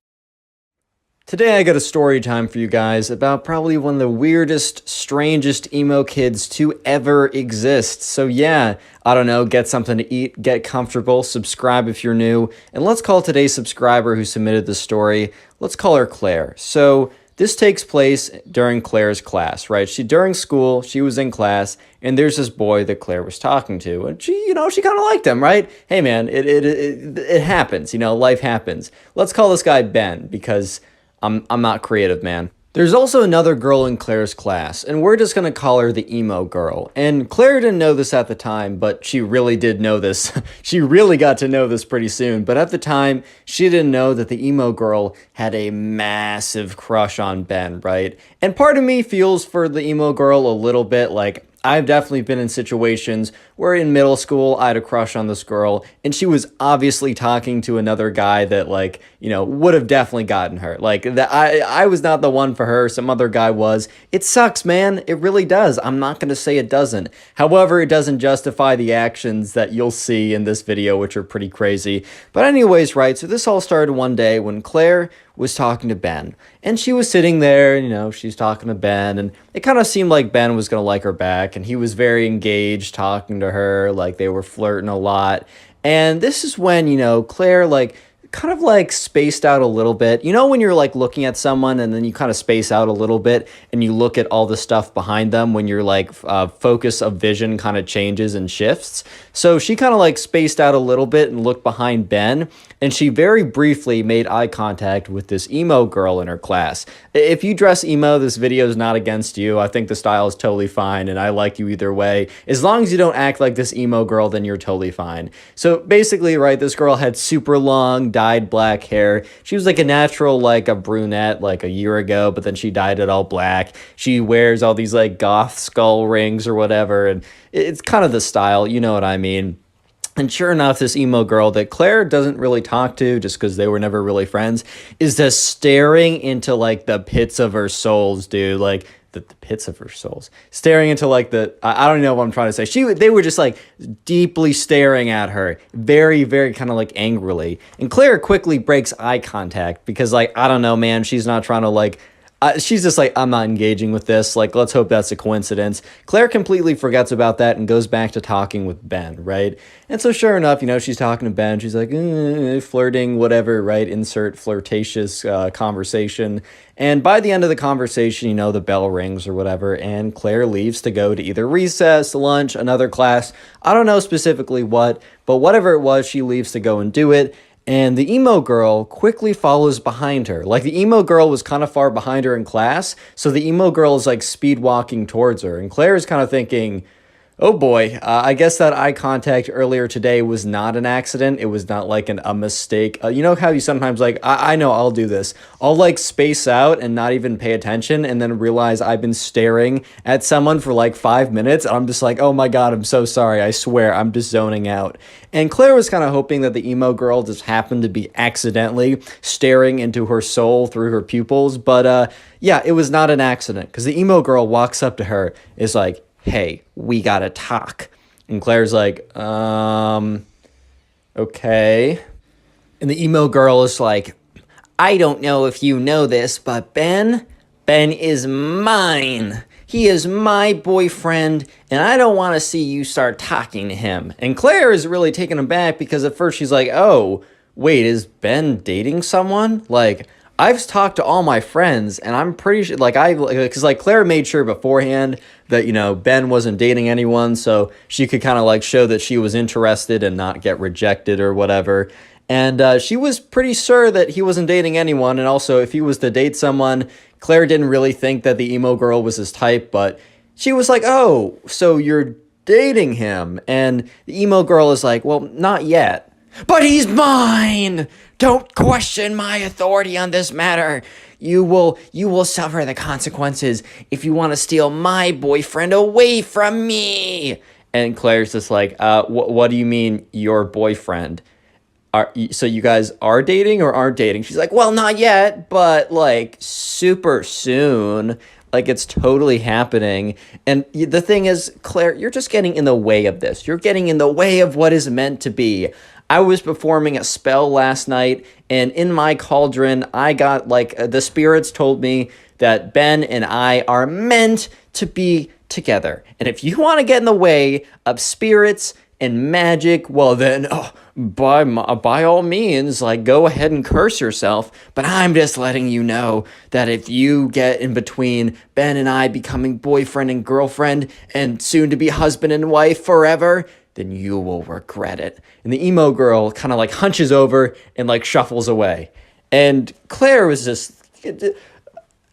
Today I got a story time for you guys about probably one of the weirdest, strangest emo kids to ever exist. So yeah, I don't know, get something to eat, get comfortable, subscribe if you're new, and let's call today's subscriber who submitted the story, let's call her Claire. So this takes place during Claire's class, right? During school, she was in class, and there's this boy that Claire was talking to, and she kind of liked him, right? Hey man, it happens, life happens. Let's call this guy Ben, because I'm not creative, man. There's also another girl in Claire's class, and we're just gonna call her the emo girl. And Claire didn't know this at the time, but she really did know this. She really got to know this pretty soon, but at the time, she didn't know that the emo girl had a massive crush on Ben, right? And part of me feels for the emo girl a little bit, like, I've definitely been in situations where in middle school I had a crush on this girl and she was obviously talking to another guy that would have definitely gotten her. Like that I was not the one for her, some other guy was. It sucks, man. It really does. I'm not going to say it doesn't. However, it doesn't justify the actions that you'll see in this video, which are pretty crazy. But anyways, right, so this all started one day when Claire was talking to Ben. And she was sitting there, she's talking to Ben, and it kind of seemed like Ben was going to like her back, and he was very engaged talking to her, like they were flirting a lot. And this is when, Claire, kind of spaced out a little bit. When you're looking at someone and then you kind of space out a little bit and you look at all the stuff behind them when your focus of vision kind of changes and shifts. So she kind of spaced out a little bit and looked behind Ben, and she very briefly made eye contact with this emo girl in her class. If you dress emo, this video is not against you. I think the style is totally fine and I like you either way. As long as you don't act like this emo girl, then you're totally fine. So basically, right, this girl had super long, dyed black hair. She was a natural, a brunette a year ago, but then she dyed it all black. She wears all these goth skull rings or whatever, and it's kind of the style, you know what I mean. And sure enough, this emo girl that Claire doesn't really talk to just because they were never really friends is just staring into the pits of her souls, dude. The pits of her souls, staring into I don't know what I'm trying to say. They were just deeply staring at her, very, very kind of angrily. And Claire quickly breaks eye contact because I don't know, man, she's not trying to she's just I'm not engaging with this. Let's hope that's a coincidence. Claire completely forgets about that and goes back to talking with Ben, right? And so sure enough, she's talking to Ben. She's flirting, whatever, right? Insert flirtatious conversation. And by the end of the conversation, the bell rings or whatever, and Claire leaves to go to either recess, lunch, another class. I don't know specifically what, but whatever it was, she leaves to go and do it. And the emo girl quickly follows behind her. The emo girl was kind of far behind her in class, so the emo girl is speed walking towards her. And Claire is kind of thinking, oh boy, I guess that eye contact earlier today was not an accident. It was not a mistake. You know how you sometimes I know I'll do this. I'll space out and not even pay attention and then realize I've been staring at someone for 5 minutes. And I'm just oh my God, I'm so sorry. I swear I'm just zoning out. And Claire was kind of hoping that the emo girl just happened to be accidentally staring into her soul through her pupils. But yeah, it was not an accident because the emo girl walks up to her, is hey, we gotta talk. And Claire's okay. And the emo girl is I don't know if you know this, but Ben is mine. He is my boyfriend, and I don't want to see you start talking to him. And Claire is really taken aback because at first she's oh, wait, is Ben dating someone? I've talked to all my friends, and I'm pretty sure, because Claire made sure beforehand that, Ben wasn't dating anyone, so she could kind of show that she was interested and not get rejected or whatever. And she was pretty sure that he wasn't dating anyone, and also if he was to date someone, Claire didn't really think that the emo girl was his type, but she was oh, so you're dating him? And the emo girl is well, not yet. But he's mine! Don't question my authority on this matter. You will suffer the consequences if you want to steal my boyfriend away from me. And Claire's just what do you mean, your boyfriend? So you guys are dating or aren't dating? She's well, not yet, but super soon. It's totally happening. And the thing is, Claire, you're just getting in the way of this. You're getting in the way of what is meant to be. I was performing a spell last night, and in my cauldron, I got, like, the spirits told me that Ben and I are meant to be together. And if you want to get in the way of spirits and magic, well then, by all means, like, go ahead and curse yourself. But I'm just letting you know that if you get in between Ben and I becoming boyfriend and girlfriend and soon to be husband and wife forever, then you will regret it. And the emo girl kind of like hunches over and like shuffles away. And Claire was just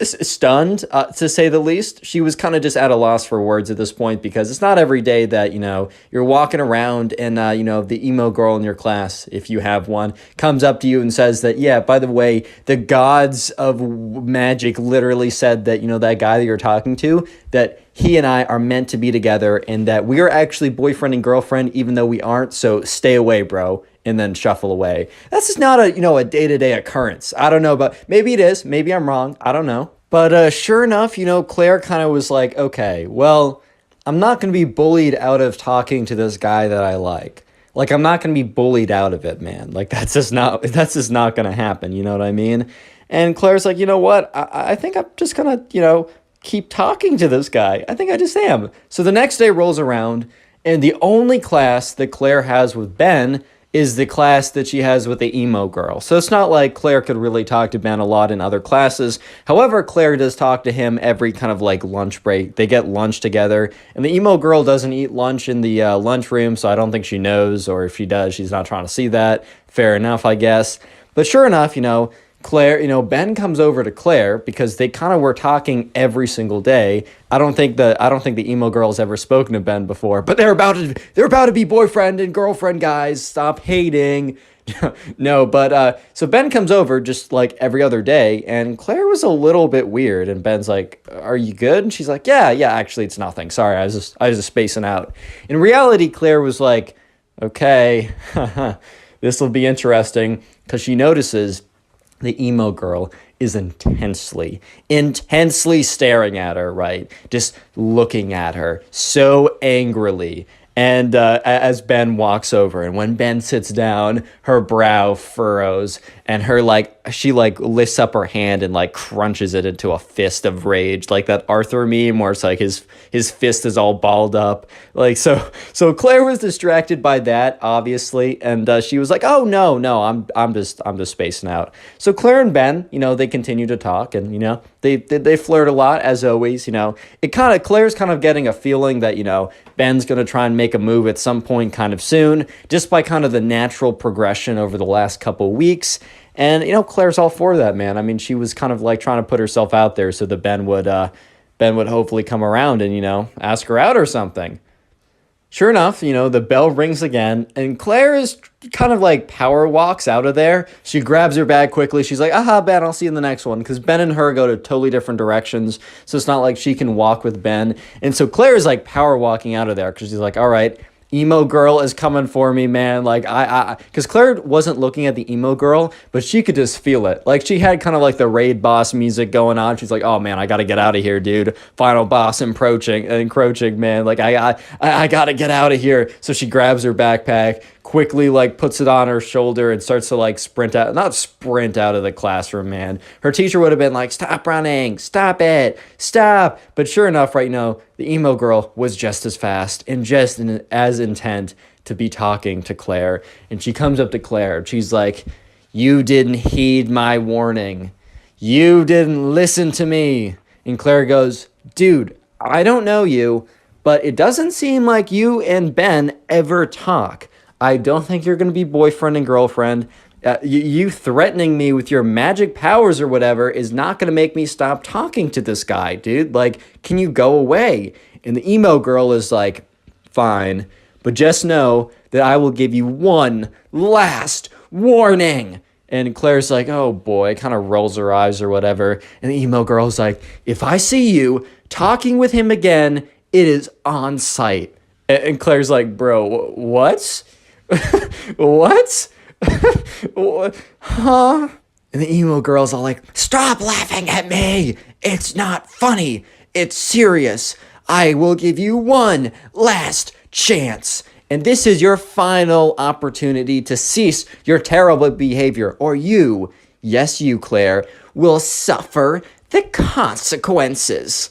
stunned, to say the least. She was kind of just at a loss for words at this point, because it's not every day that, you're walking around and, the emo girl in your class, if you have one, comes up to you and says that, yeah, by the way, the gods of magic literally said that, that guy that you're talking to, that he and I are meant to be together and that we are actually boyfriend and girlfriend, even though we aren't. So stay away, bro. And then shuffle away. That's just not a day-to-day occurrence. I don't know, but maybe it is. Maybe I'm wrong. I don't know. But sure enough, Claire kind of was like, okay, well, I'm not going to be bullied out of talking to this guy that I like. Like, I'm not going to be bullied out of it, man. Like, that's just not going to happen. You know what I mean? And Claire's like, you know what? I think I'm just going to, keep talking to this guy. I think I just am. So the next day rolls around, and the only class that Claire has with Ben is the class that she has with the emo girl. So it's not like Claire could really talk to Ben a lot in other classes. However, Claire does talk to him every kind of like lunch break. They get lunch together, and the emo girl doesn't eat lunch in the lunchroom, so I don't think she knows, or if she does, she's not trying to see that. Fair enough, I guess. But sure enough, Claire, Ben comes over to Claire because they kind of were talking every single day. I don't think the emo girl's ever spoken to Ben before, but they're about to be boyfriend and girlfriend, guys. Stop hating. No, but so Ben comes over just like every other day, and Claire was a little bit weird, and Ben's like, "Are you good?" And she's like, "Yeah, actually it's nothing. Sorry, I was just spacing out." In reality, Claire was like, "Okay, this will be interesting," because she notices the emo girl is intensely staring at her, right? Just looking at her so angrily. And as Ben walks over, and when Ben sits down, her brow furrows, and she lifts up her hand and like crunches it into a fist of rage, like that Arthur meme where it's like his fist is all balled up. Like so Claire was distracted by that, obviously, and she was like, "Oh no, I'm just spacing out." So Claire and Ben, they continue to talk, and they flirt a lot as always. Claire's kind of getting a feeling that Ben's gonna try and make a move at some point kind of soon, just by kind of the natural progression over the last couple weeks. And Claire's all for that, man. I mean, she was kind of like trying to put herself out there so that Ben would hopefully come around and ask her out or something. Sure enough, the bell rings again, and Claire is kind of like power walks out of there. She grabs her bag quickly. She's like, "Aha, Ben, I'll see you in the next one." Because Ben and her go to totally different directions, so it's not like she can walk with Ben. And so Claire is like power walking out of there because she's like, "All right, emo girl is coming for me, man." Like because Claire wasn't looking at the emo girl, but she could just feel it. Like she had kind of like the raid boss music going on. She's like, "Oh man, I gotta get out of here, dude. Final boss encroaching, man. Like I gotta get out of here." So she grabs her backpack, quickly like puts it on her shoulder and starts to like not sprint out of the classroom, man. Her teacher would have been like, "Stop running, stop it, stop." But sure enough, right now, the emo girl was just as fast and just as intent to be talking to Claire. And she comes up to Claire and she's like, "You didn't heed my warning. You didn't listen to me." And Claire goes, "Dude, I don't know you, but it doesn't seem like you and Ben ever talk. I don't think you're going to be boyfriend and girlfriend. You threatening me with your magic powers or whatever is not going to make me stop talking to this guy, dude. Like, can you go away?" And the emo girl is like, "Fine, but just know that I will give you one last warning." And Claire's like, "Oh boy," kind of rolls her eyes or whatever. And the emo girl's like, "If I see you talking with him again, it is on sight." And Claire's like, "Bro, what?" "What?" "Huh?" And the emo girl's all like, "Stop laughing at me. It's not funny. It's serious. I will give you one last chance." And this is your final opportunity to cease your terrible behavior, or you, yes, you, Claire, will suffer the consequences.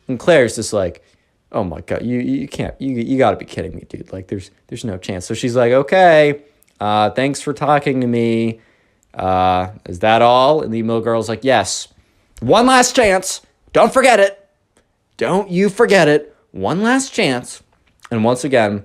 And Claire's just like, oh my God, you can't, you gotta be kidding me, dude. Like, there's no chance. So she's like, okay, thanks for talking to me. Is that all? And the emo girl's like, yes. One last chance. Don't forget it. Don't you forget it. One last chance. And once again,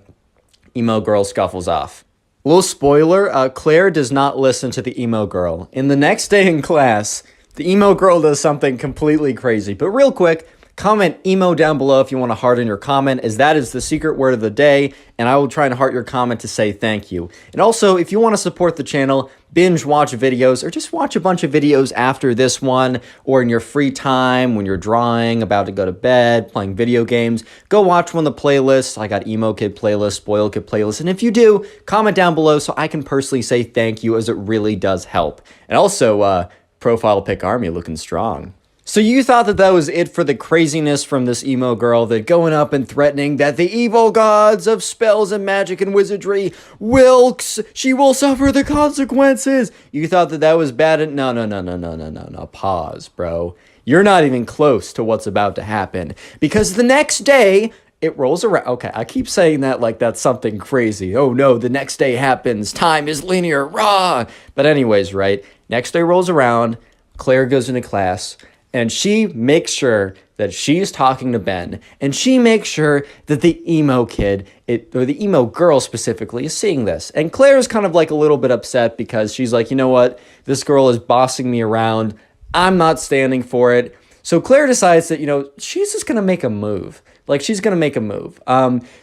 emo girl scuffles off. Little spoiler, Claire does not listen to the emo girl. And the next day in class, the emo girl does something completely crazy. But real quick, comment emo down below if you want to heart in your comment, as that is the secret word of the day, and I will try and heart your comment to say thank you. And also, if you want to support the channel, binge watch videos, or just watch a bunch of videos after this one, or in your free time when you're drawing, about to go to bed, playing video games, go watch one of the playlists. I got Emo Kid playlist, Spoil Kid playlist, and if you do, comment down below so I can personally say thank you, as it really does help. And also, profile pic army looking strong. So you thought that was it for the craziness from this emo girl, that going up and threatening that the evil gods of spells and magic and wizardry she will suffer the consequences. You thought that was bad? No. Pause, bro. You're not even close to what's about to happen, because the next day it rolls around. Okay, I keep saying that like that's something crazy. Oh no, the next day happens. Time is linear, rah. But anyways, right? Next day rolls around. Claire goes into class. And she makes sure that she's talking to Ben. And she makes sure that the emo kid, or the emo girl specifically, is seeing this. And Claire's kind of like a little bit upset, because she's like, you know what? This girl is bossing me around. I'm not standing for it. So Claire decides that, she's just going to make a move. Like, she's going to make a move.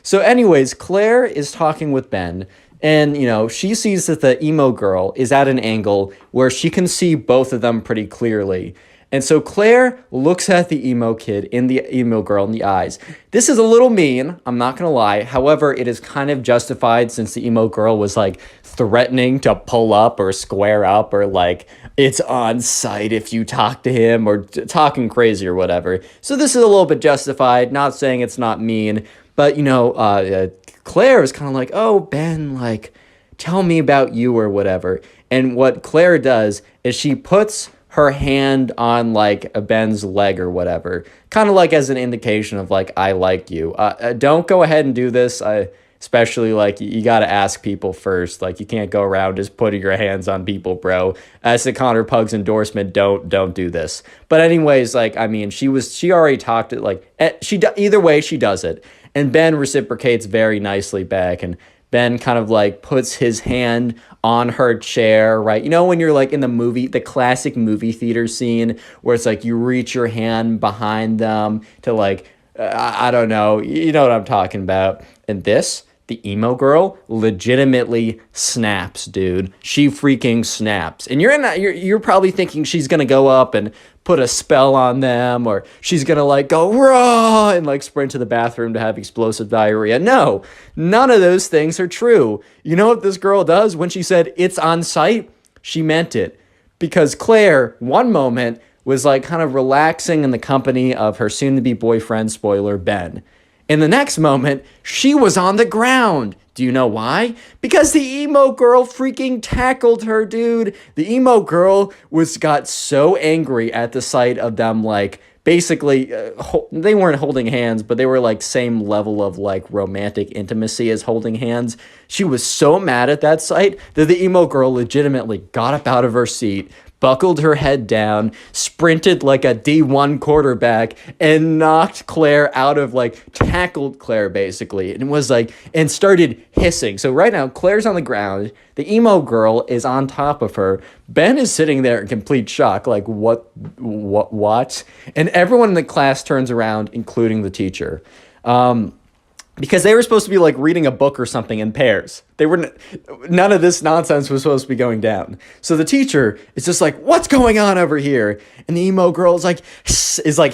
So anyways, Claire is talking with Ben. And, she sees that the emo girl is at an angle where she can see both of them pretty clearly. And so Claire looks at the emo kid and the emo girl in the eyes. This is a little mean, I'm not gonna lie. However, it is kind of justified, since the emo girl was like threatening to pull up or square up, or like it's on site if you talk to him, or talking crazy or whatever. So this is a little bit justified, not saying it's not mean, but Claire is kind of like, oh, Ben, like, tell me about you or whatever. And what Claire does is she puts her hand on like a Ben's leg or whatever, kind of like as an indication of like, I like you. Don't go ahead and do this. Especially like you got to ask people first. Like, you can't go around just putting your hands on people, bro. As the Connor Pugs endorsement, don't do this. But anyways, like, I mean, she already talked it, like, either way she does it. And Ben reciprocates very nicely back, and Ben kind of like puts his hand on her chair, right? When you're like in the classic movie theater scene where it's like you reach your hand behind them to like, I don't know, you know what I'm talking about. And the emo girl legitimately snaps, dude. She freaking snaps. And you're probably thinking she's gonna go up and put a spell on them, or she's gonna like go raw and like sprint to the bathroom to have explosive diarrhea. No, none of those things are true. You know what this girl does? When she said it's on site, she meant it. Because Claire, one moment, was like kind of relaxing in the company of her soon-to-be boyfriend, spoiler, Ben. In the next moment, she was on the ground. Do you know why? Because the emo girl freaking tackled her, dude. The emo girl got so angry at the sight of them, like, basically, they weren't holding hands, but they were, like, same level of, like, romantic intimacy as holding hands. She was so mad at that sight that the emo girl legitimately got up out of her seat, buckled her head down, sprinted like a D1 quarterback, and knocked Claire out of, like, tackled Claire, basically, and was like, and started hissing. So right now, Claire's on the ground, the emo girl is on top of her, Ben is sitting there in complete shock, like, what? And everyone in the class turns around, including the teacher. Because they were supposed to be like reading a book or something in pairs. None of this nonsense was supposed to be going down. So the teacher is just like, what's going on over here? And the emo girl is like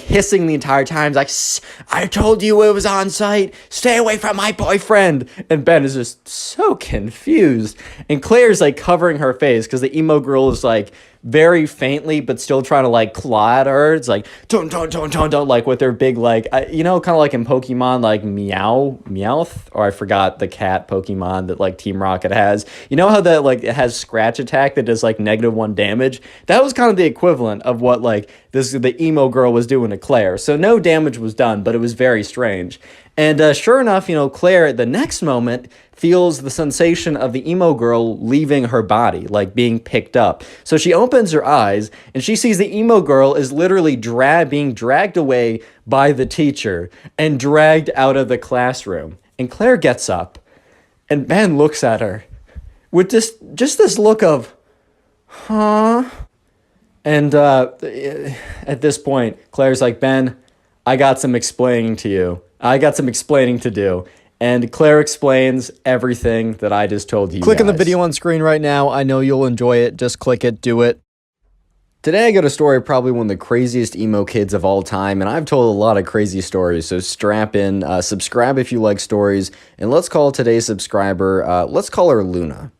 hissing the entire time. It's like, I told you it was on site. Stay away from my boyfriend. And Ben is just so confused. And Claire's like covering her face because the emo girl is like very faintly, but still trying to like claw at her. It's like don't like with their big like kind of like in Pokemon like Meowth, or I forgot the cat Pokemon that like Team Rocket has. You know how that like it has scratch attack that does like -1 damage? That was kind of the equivalent of what like the emo girl was doing to Claire. So no damage was done, but it was very strange. And sure enough, Claire at the next moment feels the sensation of the emo girl leaving her body, like being picked up. So she opens her eyes and she sees the emo girl is literally being dragged away by the teacher and dragged out of the classroom. And Claire gets up and Ben looks at her with just this look of, huh? And at this point, Claire's like, Ben, I got some explaining to you. I got some explaining to do. And Claire explains everything that I just told you Click on the guys. video on screen right now. I know you'll enjoy it. Just click it. Do it. Today I got a story probably one of the craziest emo kids of all time, and I've told a lot of crazy stories, so strap in, subscribe if you like stories, and let's call today's subscriber, let's call her Luna.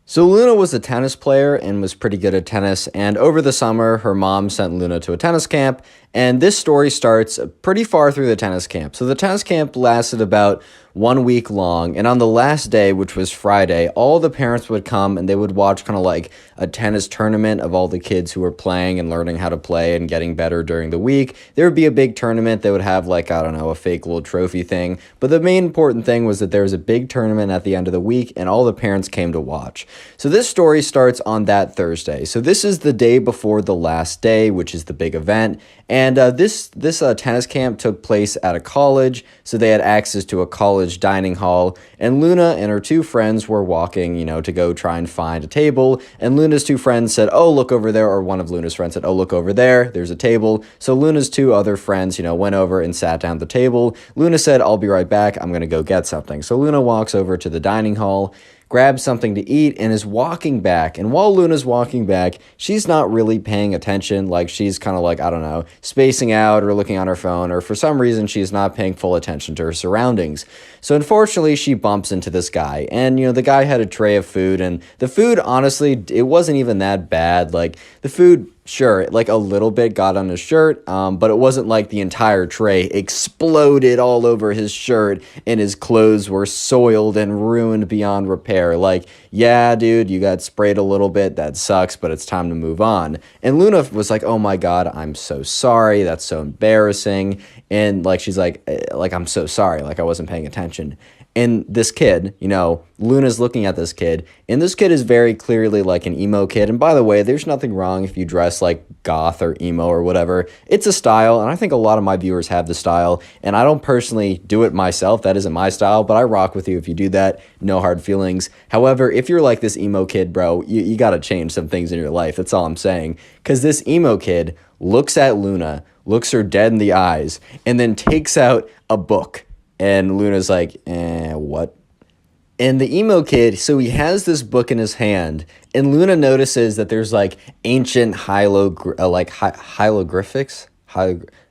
So Luna was a tennis player and was pretty good at tennis, and over the summer, her mom sent Luna to a tennis camp, and this story starts pretty far through the tennis camp. So the tennis camp lasted about 1 week long, and on the last day, which was Friday, all the parents would come and they would watch kind of like a tennis tournament of all the kids who were playing and learning how to play and getting better during the week. There would be a big tournament. They would have like, I don't know, a fake little trophy thing. But the main important thing was that there was a big tournament at the end of the week and all the parents came to watch. So this story starts on that Thursday. So this is the day before the last day, which is the big event. And this tennis camp took place at a college, so they had access to a college dining hall. And Luna and her two friends were walking, to go try and find a table. And Luna's two friends said, oh, look over there. Or one of Luna's friends said, oh, look over there. There's a table. So Luna's two other friends, went over and sat down at the table. Luna said, I'll be right back. I'm going to go get something. So Luna walks over to the dining hall, grabs something to eat, and is walking back. And while Luna's walking back, she's not really paying attention. Like, she's kind of like, I don't know, spacing out or looking on her phone, or for some reason, she's not paying full attention to her surroundings. So unfortunately, she bumps into this guy. And, the guy had a tray of food, and the food, honestly, it wasn't even that bad. Like, the food, sure, like a little bit got on his shirt, but it wasn't like the entire tray exploded all over his shirt and his clothes were soiled and ruined beyond repair. Like, yeah, dude, you got sprayed a little bit. That sucks, but it's time to move on. And Luna was like, oh my God, I'm so sorry. That's so embarrassing. And like, she's like, I'm so sorry. Like, I wasn't paying attention. And this kid, Luna's looking at this kid, and this kid is very clearly like an emo kid. And by the way, there's nothing wrong if you dress like goth or emo or whatever. It's a style, and I think a lot of my viewers have the style, and I don't personally do it myself. That isn't my style, but I rock with you if you do that. No hard feelings. However, if you're like this emo kid, bro, you got to change some things in your life. That's all I'm saying. Because this emo kid looks at Luna, looks her dead in the eyes, and then takes out a book. And Luna's like, what? And the emo kid, so he has this book in his hand, and Luna notices that there's like ancient hieroglyphics.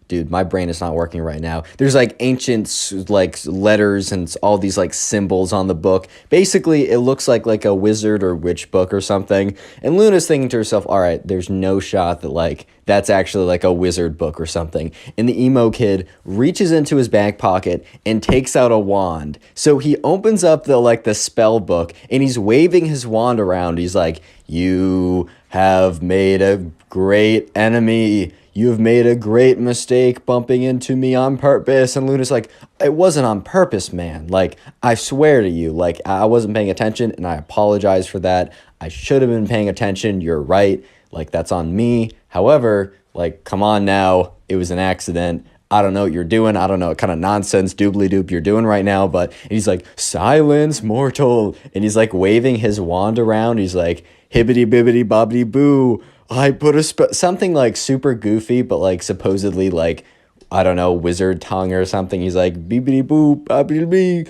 Dude, my brain is not working right now. There's like ancient like letters and all these like symbols on the book. Basically, it looks like a wizard or witch book or something. And Luna's thinking to herself, all right, there's no shot that like that's actually like a wizard book or something. And the emo kid reaches into his back pocket and takes out a wand. So he opens up the spell book and he's waving his wand around. He's like, you have made a great enemy. You have made a great mistake bumping into me on purpose. And Luna's like, it wasn't on purpose, man. Like, I swear to you, like, I wasn't paying attention and I apologize for that. I should have been paying attention. You're right. Like, that's on me. However, like, come on now. It was an accident. I don't know what you're doing. I don't know what kind of nonsense doobly-doop you're doing right now. But he's like, silence, mortal. And he's like waving his wand around. He's like, hibbity-bibbity-bobbity-boo. I put something like super goofy, but like supposedly like, I don't know, wizard tongue or something. He's like, beepity boop, boppity bee.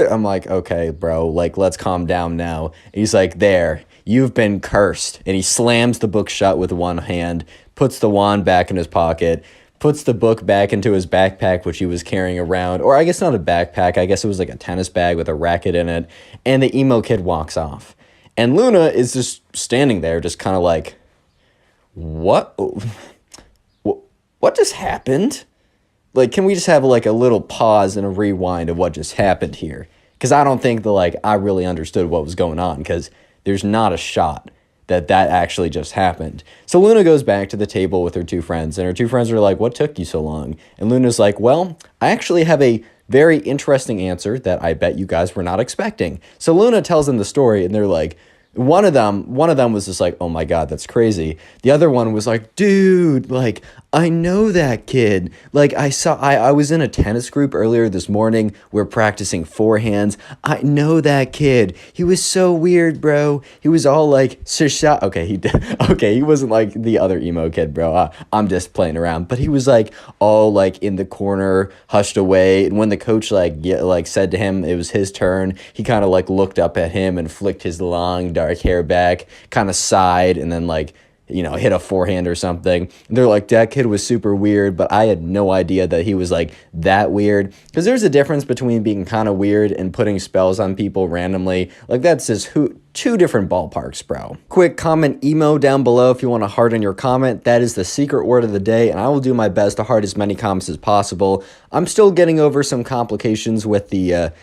I'm like, okay, bro, like, let's calm down now. And he's like, there, you've been cursed. And he slams the book shut with one hand, puts the wand back in his pocket, puts the book back into his backpack, which he was carrying around. Or I guess not a backpack. I guess it was like a tennis bag with a racket in it. And the emo kid walks off. And Luna is just standing there, just kind of like what? What just happened? Like, can we just have like a little pause and a rewind of what just happened here? Because I don't think that like I really understood what was going on, because there's not a shot that actually just happened. So Luna goes back to the table with her two friends, and her two friends are like, what took you so long? And Luna's like, well, I actually have a very interesting answer that I bet you guys were not expecting. So Luna tells them the story, and they're like, one of them was just like, oh my God, that's crazy. The other one was like, dude, like, I know that kid. Like, I was in a tennis group earlier this morning. We're practicing forehands. I know that kid. He was so weird, bro. He was all like, shut. Okay, he wasn't like the other emo kid, bro. I'm just playing around. But he was like all like in the corner, hushed away. And when the coach like said to him it was his turn, he kind of like looked up at him and flicked his long dark hair back, kind of sighed, and then like, hit a forehand or something. And they're like, that kid was super weird, but I had no idea that he was like that weird. Because there's a difference between being kind of weird and putting spells on people randomly. Like, that's just two different ballparks, bro. Quick comment emo down below if you want to heart in your comment. That is the secret word of the day, and I will do my best to heart as many comments as possible. I'm still getting over some complications with the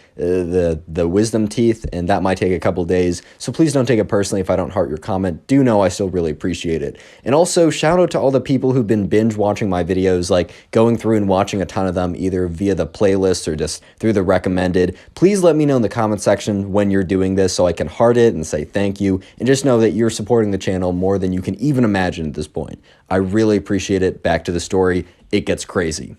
wisdom teeth, and that might take a couple days. So please don't take it personally if I don't heart your comment. Do know I still really appreciate it. And also, shout out to all the people who've been binge watching my videos, like going through and watching a ton of them, either via the playlist or just through the recommended. Please let me know in the comment section when you're doing this so I can heart it and say thank you. And just know that you're supporting the channel more than you can even imagine at this point. I really appreciate it. Back to the story. It gets crazy.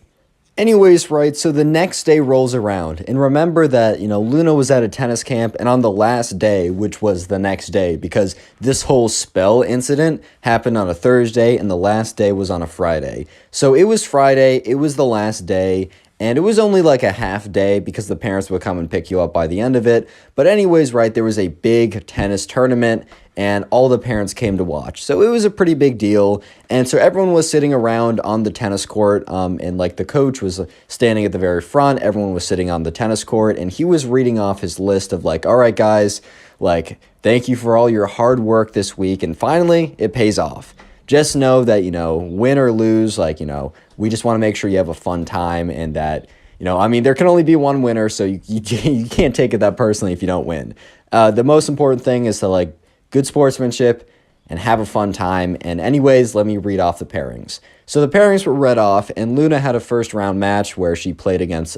Anyways, right, so the next day rolls around, and remember that, Luna was at a tennis camp, and on the last day, which was the next day, because this whole spell incident happened on a Thursday, and the last day was on a Friday. So it was Friday, it was the last day, and it was only like a half day because the parents would come and pick you up by the end of it. But anyways, right, there was a big tennis tournament, and all the parents came to watch. So it was a pretty big deal. And so everyone was sitting around on the tennis court, and like the coach was standing at the very front. Everyone was sitting on the tennis court, and he was reading off his list of like, all right, guys, like, thank you for all your hard work this week. And finally, it pays off. Just know that, win or lose, like, we just want to make sure you have a fun time, and that, there can only be one winner, so you can't take it that personally if you don't win. The most important thing is to like good sportsmanship and have a fun time. And anyways, let me read off the pairings. So the pairings were read off, and Luna had a first round match where she played against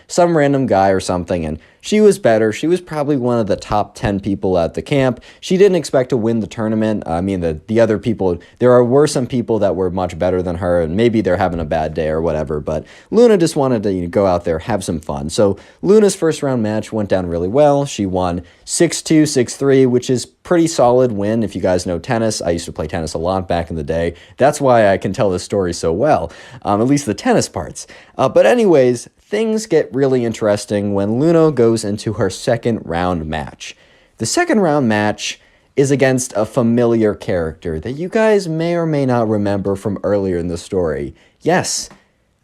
some random guy or something, and she was better. She was probably one of the top 10 people at the camp. She didn't expect to win the tournament. The other people, were some people that were much better than her, and maybe they're having a bad day or whatever, but Luna just wanted to go out there, have some fun. So Luna's first round match went down really well. She won 6-2, 6-3, which is pretty solid win. If you guys know tennis, I used to play tennis a lot back in the day. That's why I can tell this story so well, at least the tennis parts. But anyways, things get really interesting when Luna goes into her second round match. The second round match is against a familiar character that you guys may or may not remember from earlier in the story. Yes,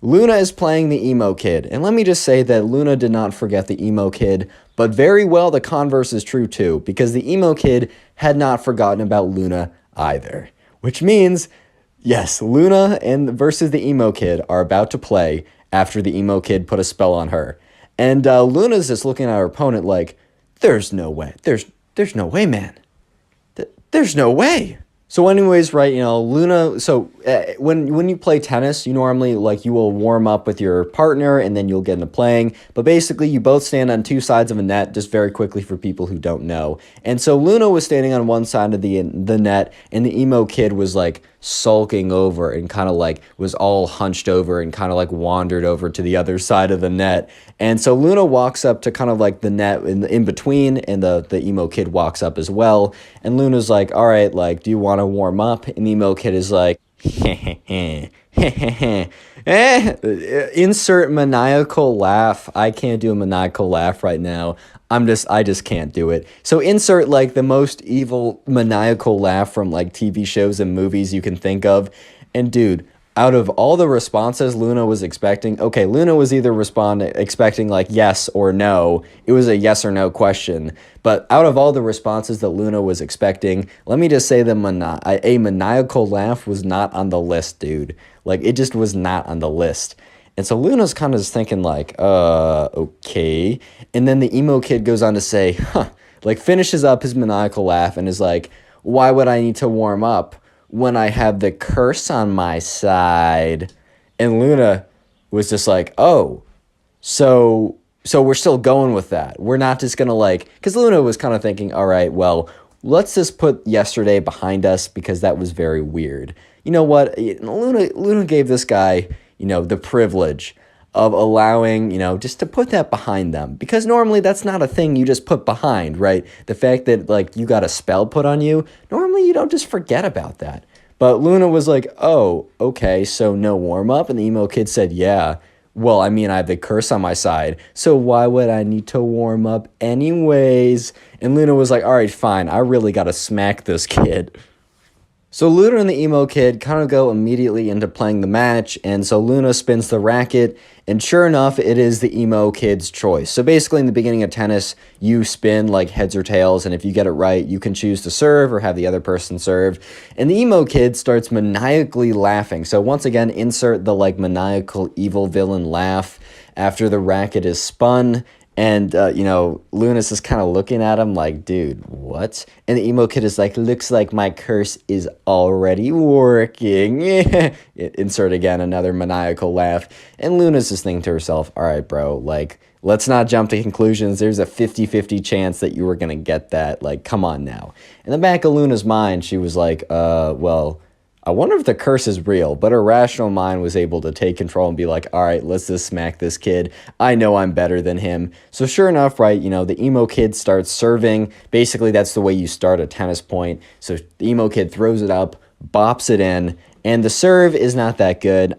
Luna is playing the emo kid, and let me just say that Luna did not forget the emo kid, but very well the converse is true too, because the emo kid had not forgotten about Luna either. Which means, yes, Luna versus the emo kid are about to play after the emo kid put a spell on her. And Luna's just looking at her opponent like, there's no way. There's no way, man. There's no way. So anyways, right, Luna, so when you play tennis, you normally, like, you will warm up with your partner and then you'll get into playing. But basically, you both stand on two sides of a net, just very quickly for people who don't know. And so Luna was standing on one side of the net, and the emo kid was, like, sulking over and kind of, like, was all hunched over and kind of, like, wandered over to the other side of the net. And so Luna walks up to kind of, like, the net in between, and the emo kid walks up as well. And Luna's like, all right, like, do you want to warm up? And the emo kid is like, insert maniacal laugh. I can't do a maniacal laugh right now. I just can't do it. So insert like the most evil maniacal laugh from like TV shows and movies you can think of. And dude, out of all the responses Luna was expecting, okay, Luna was either expecting like yes or no. It was a yes or no question. But out of all the responses that Luna was expecting, let me just say a maniacal laugh was not on the list, dude. Like, it just was not on the list. And so Luna's kind of just thinking like, okay. And then the emo kid goes on to say, like finishes up his maniacal laugh and is like, why would I need to warm up when I have the curse on my side? And Luna was just like, oh, so we're still going with that. We're not just going to like, because Luna was kind of thinking, all right, well, let's just put yesterday behind us because that was very weird. You know what? Luna gave this guy, the privilege of allowing, just to put that behind them. Because normally that's not a thing you just put behind, right? The fact that, like, you got a spell put on you, normally you don't just forget about that. But Luna was like, oh, okay, so no warm-up? And the emo kid said, yeah. Well, I mean, I have the curse on my side, so why would I need to warm up anyways? And Luna was like, all right, fine, I really got to smack this kid. So Luna and the emo kid kind of go immediately into playing the match, and so Luna spins the racket, and sure enough, it is the emo kid's choice. So basically, in the beginning of tennis, you spin like heads or tails, and if you get it right, you can choose to serve or have the other person serve. And the emo kid starts maniacally laughing. So once again, insert the like maniacal evil villain laugh after the racket is spun. And, Luna's just kind of looking at him like, dude, what? And the emo kid is like, looks like my curse is already working. Insert again another maniacal laugh. And Luna's just thinking to herself, all right, bro, like, let's not jump to conclusions. There's a 50-50 chance that you were going to get that. Like, come on now. In the back of Luna's mind, she was like, well, I wonder if the curse is real, but her rational mind was able to take control and be like, all right, let's just smack this kid. I know I'm better than him. So sure enough, right, the emo kid starts serving. Basically, that's the way you start a tennis point. So the emo kid throws it up, bops it in, and the serve is not that good.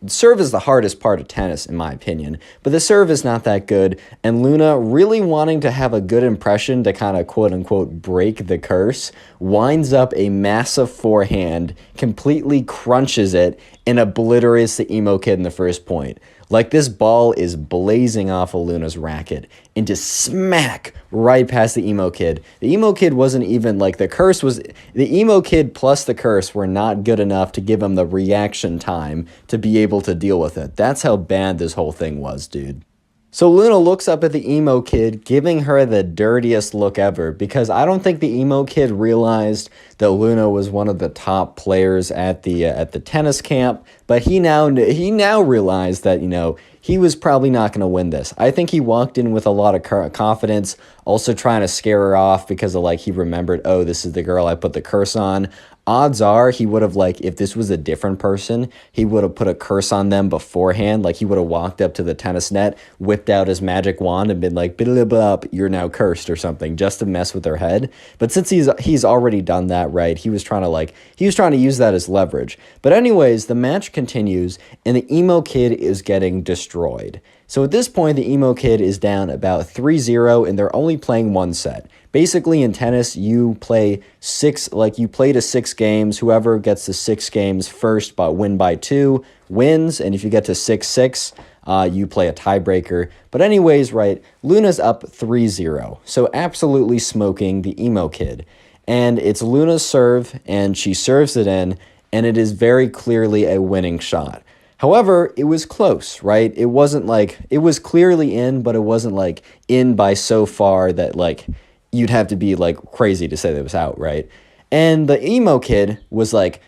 Serve is the hardest part of tennis, in my opinion, but the serve is not that good. And Luna, really wanting to have a good impression to kind of quote-unquote break the curse, winds up a massive forehand, completely crunches it, and obliterates the emo kid in the first point. Like, this ball is blazing off of Luna's racket and just smack right past the emo kid. The emo kid wasn't even, like, the emo kid plus the curse were not good enough to give him the reaction time to be able to deal with it. That's how bad this whole thing was, dude. So Luna looks up at the emo kid, giving her the dirtiest look ever, because I don't think the emo kid realized that Luna was one of the top players at the tennis camp, but he now realized that, he was probably not going to win this. I think he walked in with a lot of confidence, also trying to scare her off because of, like, he remembered, oh, this is the girl I put the curse on. Odds are he would have, like, if this was a different person, he would have put a curse on them beforehand. Like, he would have walked up to the tennis net, whipped out his magic wand, and been like, blah, you're now cursed or something, just to mess with their head. But since he's already done that, right, he was trying to use that as leverage. But anyways, the match continues, and the emo kid is getting destroyed. So at this point, the emo kid is down about 3-0, and they're only playing one set. Basically, in tennis, you play to 6 games. Whoever gets to 6 games first win by 2 wins, and if you get to 6-6, you play a tiebreaker. But anyways, right, Luna's up 3-0, so absolutely smoking the emo kid. And it's Luna's serve, and she serves it in, and it is very clearly a winning shot. However, it was close, right? It wasn't like, it was clearly in, but it wasn't like in by so far that like you'd have to be like crazy to say that it was out, right? And the emo kid was like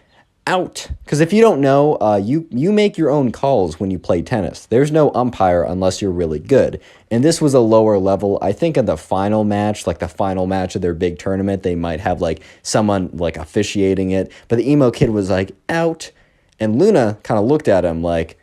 out. Because if you don't know, you make your own calls when you play tennis. There's no umpire unless you're really good. And this was a lower level. I think in the final match, like the final match of their big tournament, they might have like someone like officiating it. But the emo kid was like out. And Luna kind of looked at him like,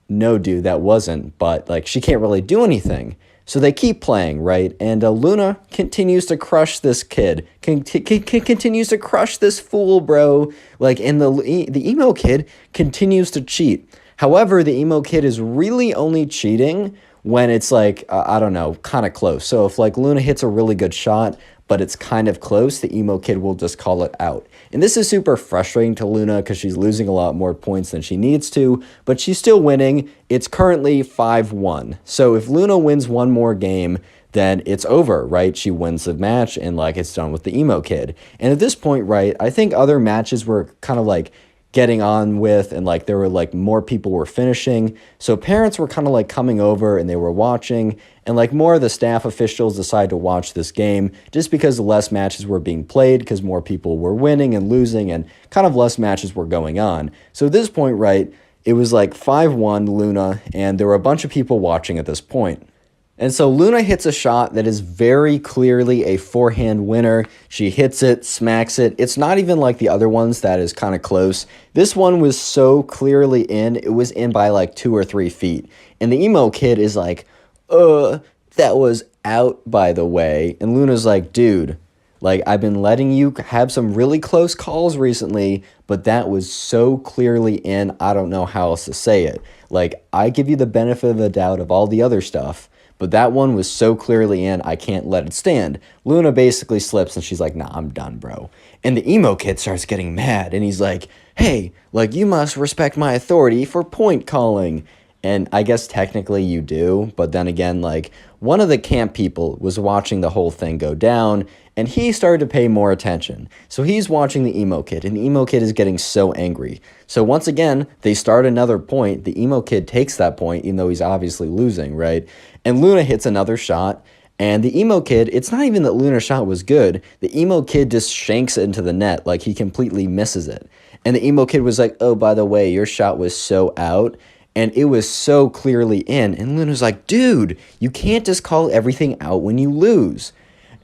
no, dude, that wasn't. But, like, she can't really do anything. So they keep playing, right? And Luna continues to crush this kid. Continues to crush this fool, bro. Like, and the emo kid continues to cheat. However, the emo kid is really only cheating when it's, like, I don't know, kind of close. So if, like, Luna hits a really good shot, but it's kind of close, the emo kid will just call it out. And this is super frustrating to Luna because she's losing a lot more points than she needs to, but she's still winning. It's currently 5-1. So if Luna wins one more game, then it's over, right? She wins the match and like it's done with the emo kid. And at this point, right, I think other matches were kind of like getting on with, and like there were like more people were finishing, so parents were kind of like coming over and they were watching, and like more of the staff officials decided to watch this game just because less matches were being played because more people were winning and losing and kind of less matches were going on. So at this point, right, it was like 5-1 Luna, and there were a bunch of people watching at this point. And so Luna hits a shot that is very clearly a forehand winner. She hits it, smacks it. It's not even like the other ones that is kind of close. This one was so clearly in, it was in by like 2 or 3 feet. And the emo kid is like, that was out, by the way. And Luna's like, dude, like I've been letting you have some really close calls recently, but that was so clearly in, I don't know how else to say it. Like I give you the benefit of the doubt of all the other stuff, but that one was so clearly in, I can't let it stand. Luna basically slips and she's like, nah, I'm done, bro. And the emo kid starts getting mad and he's like, hey, like you must respect my authority for point calling. And I guess technically you do, but then again, like one of the camp people was watching the whole thing go down and he started to pay more attention. So he's watching the emo kid, and the emo kid is getting so angry. So once again, they start another point. The emo kid takes that point, even though he's obviously losing, right? And Luna hits another shot, and the emo kid, it's not even that Luna's shot was good. The emo kid just shanks it into the net, like he completely misses it. And the emo kid was like, oh, by the way, your shot was so out. And it was so clearly in. And Luna's like, dude, you can't just call everything out when you lose.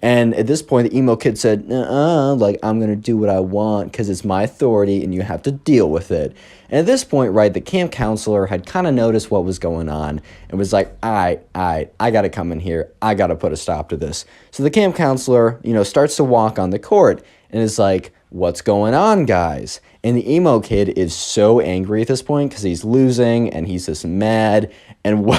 And at this point, the emo kid said, like, I'm going to do what I want because it's my authority and you have to deal with it. And at this point, right, the camp counselor had kind of noticed what was going on and was like, I got to come in here. I got to put a stop to this. So the camp counselor, starts to walk on the court and is like, what's going on, guys? And the emo kid is so angry at this point because he's losing and he's just mad. And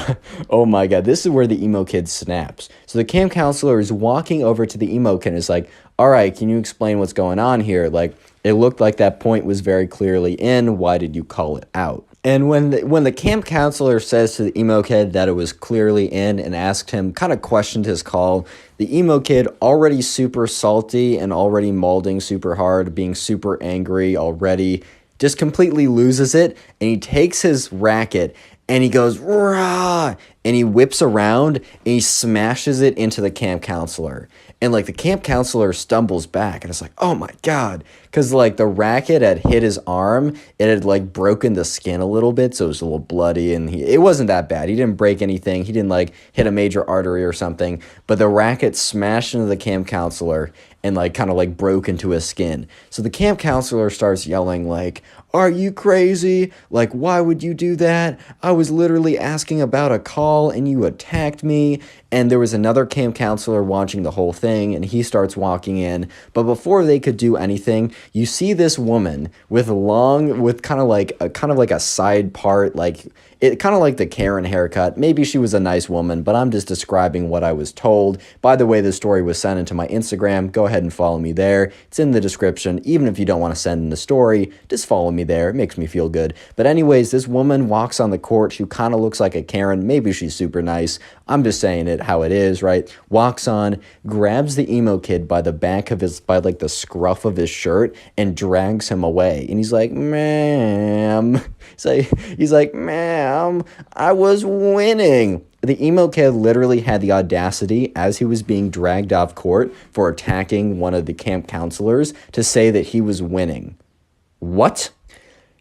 oh my God, this is where the emo kid snaps. So the camp counselor is walking over to the emo kid and is like, all right, can you explain what's going on here? Like, it looked like that point was very clearly in. Why did you call it out? And when the camp counselor says to the emo kid that it was clearly in and asked him, kind of questioned his call, the emo kid, already super salty and already molding super hard, being super angry already, just completely loses it. And he takes his racket and he goes, rah, and he whips around and he smashes it into the camp counselor. And like the camp counselor stumbles back and it's like, oh my God. Because like the racket had hit his arm. It had like broken the skin a little bit. So it was a little bloody and it wasn't that bad. He didn't break anything. He didn't like hit a major artery or something. But the racket smashed into the camp counselor and like kind of like broke into his skin. So the camp counselor starts yelling like, are you crazy? Like, why would you do that? I was literally asking about a call and you attacked me. And there was another camp counselor watching the whole thing and he starts walking in. But before they could do anything, you see this woman with kind of like a side part, like it kind of like the Karen haircut. Maybe she was a nice woman, but I'm just describing what I was told. By the way, the story was sent into my Instagram. Go ahead and follow me there. It's in the description. Even if you don't want to send in the story, just follow me there. It makes me feel good. But anyways, this woman walks on the court. She kind of looks like a Karen. Maybe she's super nice. I'm just saying it how it is, right? Walks on, grabs the emo kid by the back of by like the scruff of his shirt and drags him away. And he's like, ma'am. He's like, ma'am, I was winning. The emo kid literally had the audacity, as he was being dragged off court for attacking one of the camp counselors, to say that he was winning. What?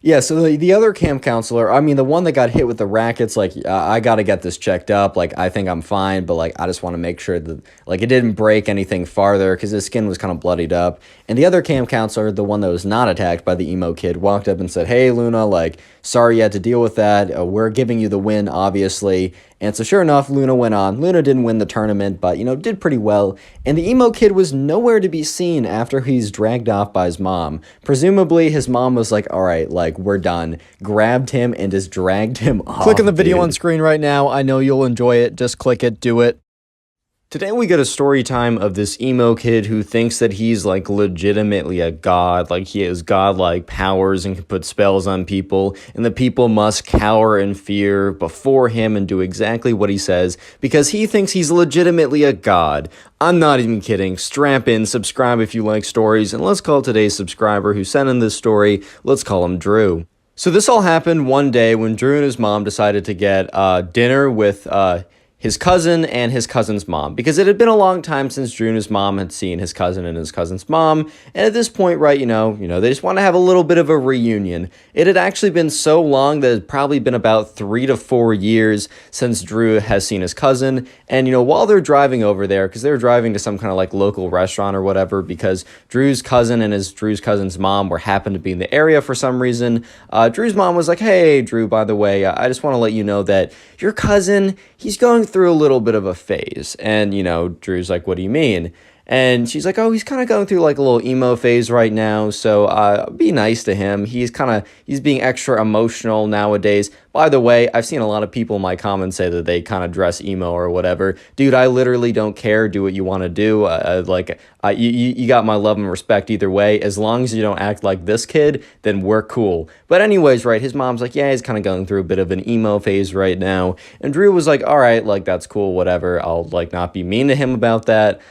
Yeah, so the other camp counselor, I mean, the one that got hit with the rackets, like, I got to get this checked up. Like, I think I'm fine, but, like, I just want to make sure that, like, it didn't break anything farther because his skin was kind of bloodied up. And the other camp counselor, the one that was not attacked by the emo kid, walked up and said, hey, Luna, like, sorry you had to deal with that. We're giving you the win, obviously. And so sure enough, Luna went on. Luna didn't win the tournament, but, did pretty well. And the emo kid was nowhere to be seen after he's dragged off by his mom. Presumably, his mom was like, all right, like, we're done. Grabbed him and just dragged him off. Click on the video on screen right now. I know you'll enjoy it. Just click it. Do it. Today we get a story time of this emo kid who thinks that he's like legitimately a god, like he has godlike powers and can put spells on people, and the people must cower in fear before him and do exactly what he says because he thinks he's legitimately a god. I'm not even kidding. Strap in, subscribe if you like stories, and let's call today's subscriber who sent in this story, let's call him Drew. So this all happened one day when Drew and his mom decided to get dinner with his cousin and his cousin's mom, because it had been a long time since Drew and his mom had seen his cousin and his cousin's mom, and at this point, right, you know, they just want to have a little bit of a reunion. It had actually been so long that it had probably been about 3 to 4 years since Drew has seen his cousin, and, while they're driving over there, because they were driving to some kind of, like, local restaurant or whatever, because Drew's cousin and Drew's cousin's mom happened to be in the area for some reason, Drew's mom was like, hey, Drew, by the way, I just want to let you know that your cousin, he's going through a little bit of a phase. And, Drew's like, what do you mean? And she's like, oh, he's kind of going through like a little emo phase right now. So be nice to him. He's being extra emotional nowadays. By the way, I've seen a lot of people in my comments say that they kind of dress emo or whatever. Dude, I literally don't care. Do what you want to do. You got my love and respect either way. As long as you don't act like this kid, then we're cool. But anyways, right, his mom's like, yeah, he's kind of going through a bit of an emo phase right now. And Drew was like, all right, like, that's cool, whatever. I'll, like, not be mean to him about that.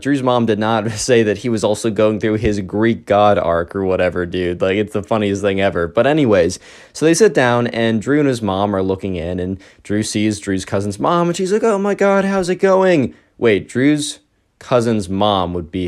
Drew's mom did not say that he was also going through his Greek god arc or whatever, dude. Like, it's the funniest thing ever. But anyways, so they sit down, and Drew and his mom are looking in, and Drew sees Drew's cousin's mom, and she's like, oh my god, how's it going? Wait, Drew's cousin's mom would be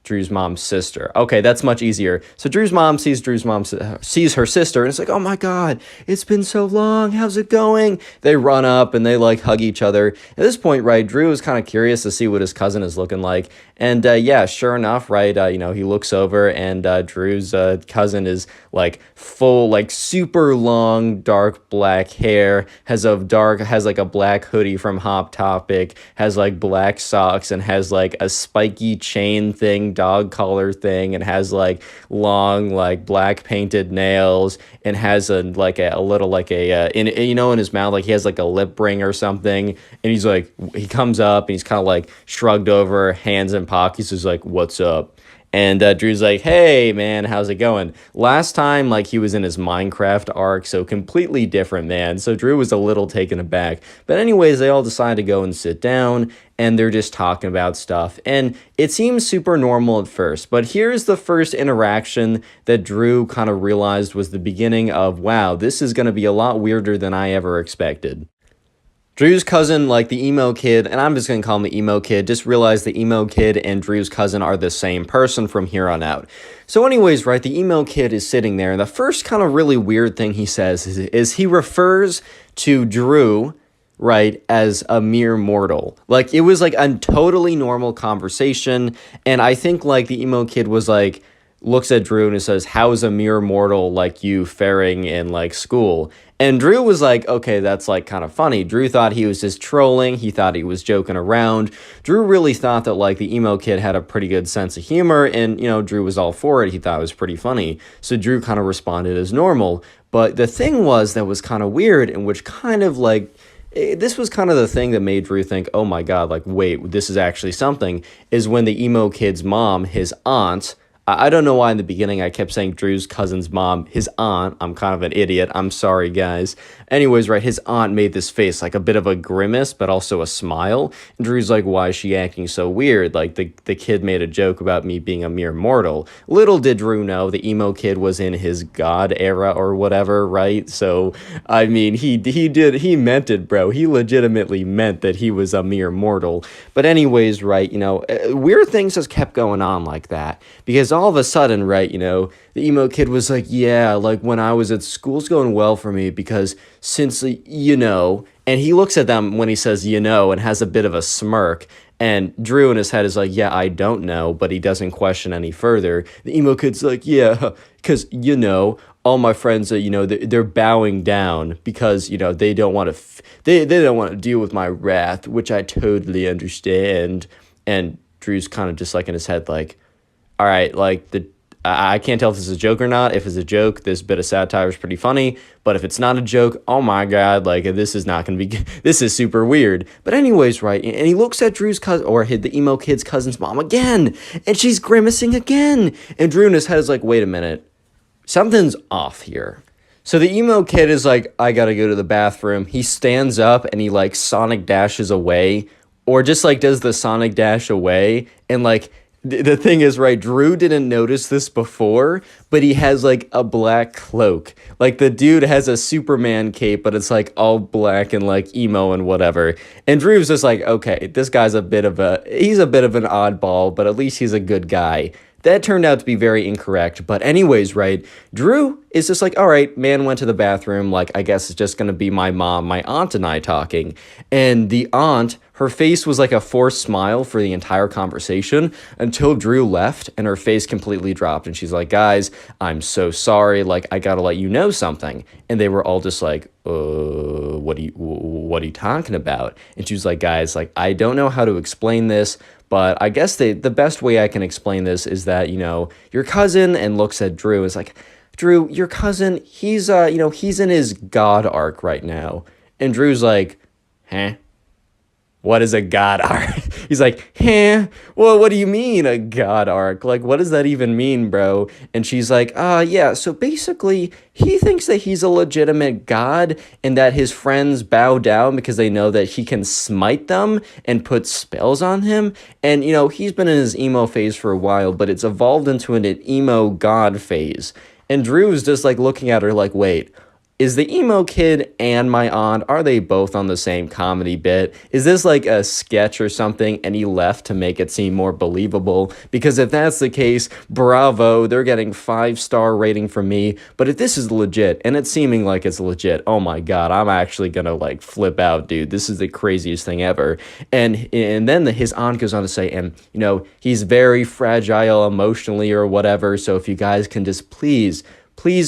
Drew's mom's sister. Okay, that's much easier. So Drew's mom sees her sister, and it's like, oh my god, it's been so long, how's it going? They run up, and they, like, hug each other. At this point, right, Drew is kind of curious to see what his cousin is looking like, and, sure enough, right, he looks over, and Drew's cousin is, like, full, like, super long, dark black hair, has, like, a black hoodie from Hot Topic, has, like, black socks, and has, like, a spiky chain thing, dog collar thing, and has like long, like, black painted nails, and has in his mouth, like, he has like a lip ring or something, and he comes up and he's kind of like shrugged over, hands in pockets, he's like, what's up? And Drew's like, hey, man, how's it going? Last time, like, he was in his Minecraft arc, so completely different, man. So Drew was a little taken aback. But anyways, they all decide to go and sit down, and they're just talking about stuff. And it seems super normal at first. But here's the first interaction that Drew kind of realized was the beginning of, wow, this is going to be a lot weirder than I ever expected. Drew's cousin, like the emo kid, and I'm just going to call him the emo kid, just realized the emo kid and Drew's cousin are the same person from here on out. So anyways, right, the emo kid is sitting there, and the first kind of really weird thing he says is he refers to Drew, right, as a mere mortal. Like, it was like a totally normal conversation, and I think, like, the emo kid was like, looks at Drew and says, how's a mere mortal like you faring in, like, school? And Drew was like, okay, that's, like, kind of funny. Drew thought he was just trolling. He thought he was joking around. Drew really thought that, like, the emo kid had a pretty good sense of humor, and, Drew was all for it. He thought it was pretty funny. So Drew kind of responded as normal. But the thing that was kind of weird, and which kind of, like, this was kind of the thing that made Drew think, oh my god, like, wait, this is actually something, is when the emo kid's mom, his aunt, I don't know why in the beginning I kept saying Drew's cousin's mom, his aunt. I'm kind of an idiot. I'm sorry, guys. Anyways, right, his aunt made this face, like a bit of a grimace, but also a smile. And Drew's like, why is she acting so weird? Like, the kid made a joke about me being a mere mortal. Little did Drew know the emo kid was in his god era or whatever, right? So, I mean, he meant it, bro. He legitimately meant that he was a mere mortal. But anyways, right, weird things just kept going on like that. Because all of a sudden, right, the emo kid was like, yeah, like, when I was at school's going well for me because since, and he looks at them when he says, and has a bit of a smirk, and Drew in his head is like, yeah, I don't know, but he doesn't question any further. The emo kid's like, yeah, because, all my friends, they're bowing down because, they don't want to, they don't want to deal with my wrath, which I totally understand. And Drew's kind of just like in his head, like, all right, like, I can't tell if this is a joke or not. If it's a joke, this bit of satire is pretty funny. But if it's not a joke, oh my God, like this is not going to be, this is super weird. But anyways, right, and he looks at Drew's cousin, or the emo kid's cousin's mom again, and she's grimacing again. And Drew in his head is like, wait a minute, something's off here. So the emo kid is like, I gotta go to the bathroom. He stands up and he like Sonic dashes away, or just like does the Sonic dash away. And like, the thing is, right, Drew didn't notice this before, but he has like a black cloak. Like the dude has a Superman cape, but it's like all black and like emo and whatever. And Drew's just like, okay, this guy's he's a bit of an oddball, but at least he's a good guy. That turned out to be very incorrect. But anyways, right, Drew is just like, all right, man went to the bathroom. Like, I guess it's just going to be my mom, my aunt, and I talking. And the aunt, her face was like a forced smile for the entire conversation until Drew left and her face completely dropped. And she's like, guys, I'm so sorry. Like, I got to let you know something. And they were all just like, what are you talking about? And she was like, guys, like, I don't know how to explain this, but I guess the best way I can explain this is that, you know, your cousin, and looks at Drew, is like, Drew, your cousin, he's in his God arc right now. And Drew's like, huh? What is a God arc? He's like, huh? Well, what do you mean a God arc? Like, what does that even mean, bro? And she's like, yeah, so basically, he thinks that he's a legitimate god and that his friends bow down because they know that he can smite them and put spells on him. And, you know, he's been in his emo phase for a while, but it's evolved into an emo god phase. And Drew's just like looking at her like, wait, is the emo kid and my aunt, are they both on the same comedy bit? Is this like a sketch or something and he left to make it seem more believable? Because if that's the case, bravo, they're getting 5-star rating from me. But if this is legit, and it's seeming like it's legit, oh my God, I'm actually gonna like flip out, dude. This is the craziest thing ever. And then his aunt goes on to say, and you know, he's very fragile emotionally or whatever, so if you guys can just please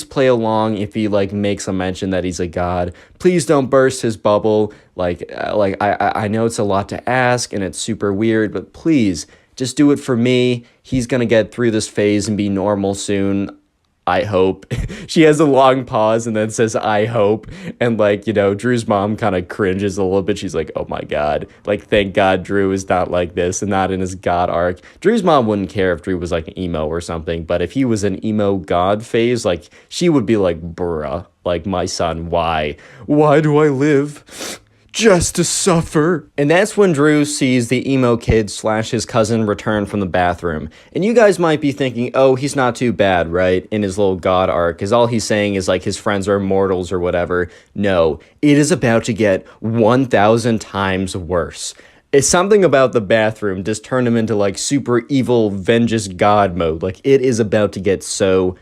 play along if he like makes a mention that he's a god. Please don't burst his bubble. I know it's a lot to ask and it's super weird, but please just do it for me. He's gonna get through this phase and be normal soon. I hope. She has a long pause and then says, I hope. And like, you know, Drew's mom kind of cringes a little bit. She's like, oh my God. Like, thank God Drew is not like this and not in his God arc. Drew's mom wouldn't care if Drew was like emo or something. But if he was an emo God phase, like she would be like, bruh, like my son, why? Why do I live? Just to suffer. And that's when Drew sees the emo kid / his cousin return from the bathroom. And you guys might be thinking, oh, he's not too bad, right? In his little god arc, because all he's saying is like his friends are immortals or whatever. No, it is about to get 1,000 times worse. It's something about the bathroom just turned him into like super evil, vengeance god mode. Like it is about to get so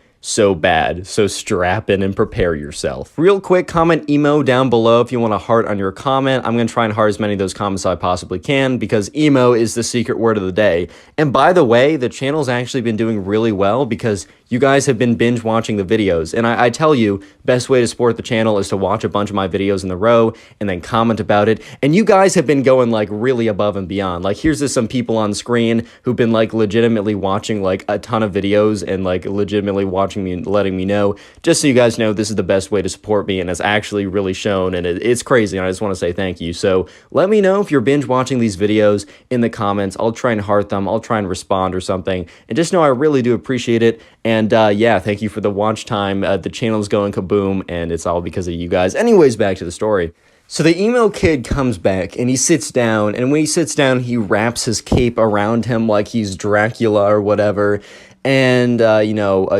bad. So strap in and prepare yourself. Real quick, comment emo down below if you want a heart on your comment. I'm going to try and heart as many of those comments as I possibly can because emo is the secret word of the day. And by the way, the channel's actually been doing really well because you guys have been binge watching the videos. And I tell you, best way to support the channel is to watch a bunch of my videos in a row and then comment about it. And you guys have been going like really above and beyond. Like here's just some people on screen who've been like legitimately watching like a ton of videos and like legitimately watching me and letting me know. Just so you guys know, this is the best way to support me and it's actually really shown and it's crazy. And I just want to say thank you. So let me know if you're binge watching these videos in the comments. I'll try and heart them. I'll try and respond or something. And just know I really do appreciate it. And yeah, thank you for the watch time. The channel's going kaboom, and it's all because of you guys. Anyways, back to the story. So the emo kid comes back, and he sits down, and when he sits down, he wraps his cape around him like he's Dracula or whatever. And,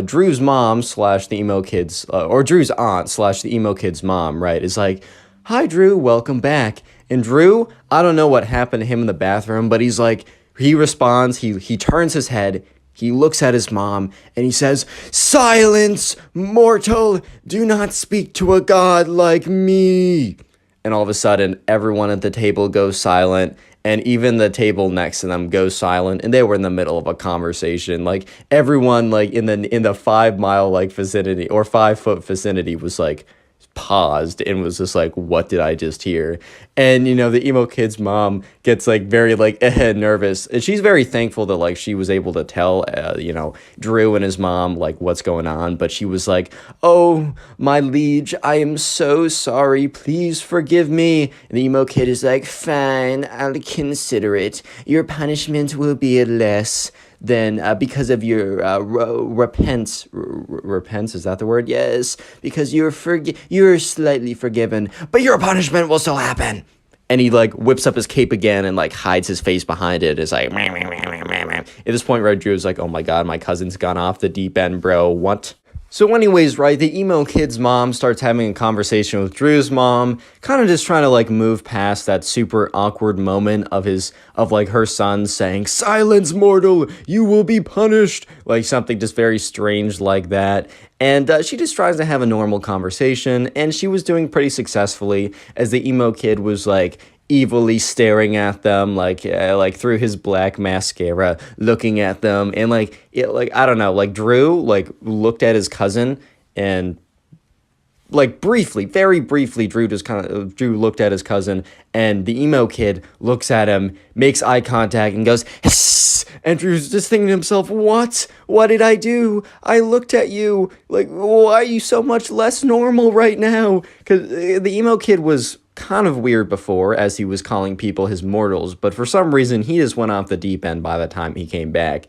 Drew's mom / the emo kid's, or Drew's aunt / the emo kid's mom, right, is like, hi, Drew, welcome back. And Drew, I don't know what happened to him in the bathroom, but he's like, he responds, he turns his head, he looks at his mom, and he says, silence, mortal, do not speak to a god like me. And all of a sudden, everyone at the table goes silent, and even the table next to them goes silent, and they were in the middle of a conversation. Like, everyone, like, in the 5 mile, like, vicinity, or 5 foot vicinity was, like, paused and was just like, what did I just hear? And, the emo kid's mom gets like very like nervous. And she's very thankful that like she was able to tell, Drew and his mom like what's going on. But she was like, oh, my liege, I am so sorry. Please forgive me. And the emo kid is like, fine, I'll consider it. Your punishment will be less than because of your repents. Repents, is that the word? Yes, because you're slightly forgiven, but your punishment will still happen. And he like whips up his cape again and like hides his face behind it. It's like, meh, meh, meh, meh, meh, meh. At this point, Red Drew's like, oh my god, my cousin's gone off the deep end, bro. What? So anyways, right, the emo kid's mom starts having a conversation with Drew's mom, kind of just trying to like move past that super awkward moment of like her son saying, silence, mortal, you will be punished, like something just very strange like that. And she just tries to have a normal conversation, and she was doing pretty successfully as the emo kid was like evilly staring at them like through his black mascara, looking at them, and like I don't know, like Drew like looked at his cousin, and like briefly, very briefly, Drew looked at his cousin, and the emo kid looks at him, makes eye contact, and goes, hiss! And Drew's just thinking to himself, what did I do? I looked at you, like, why are you so much less normal right now? Because the emo kid was kind of weird before, as he was calling people his mortals, but for some reason he just went off the deep end by the time he came back.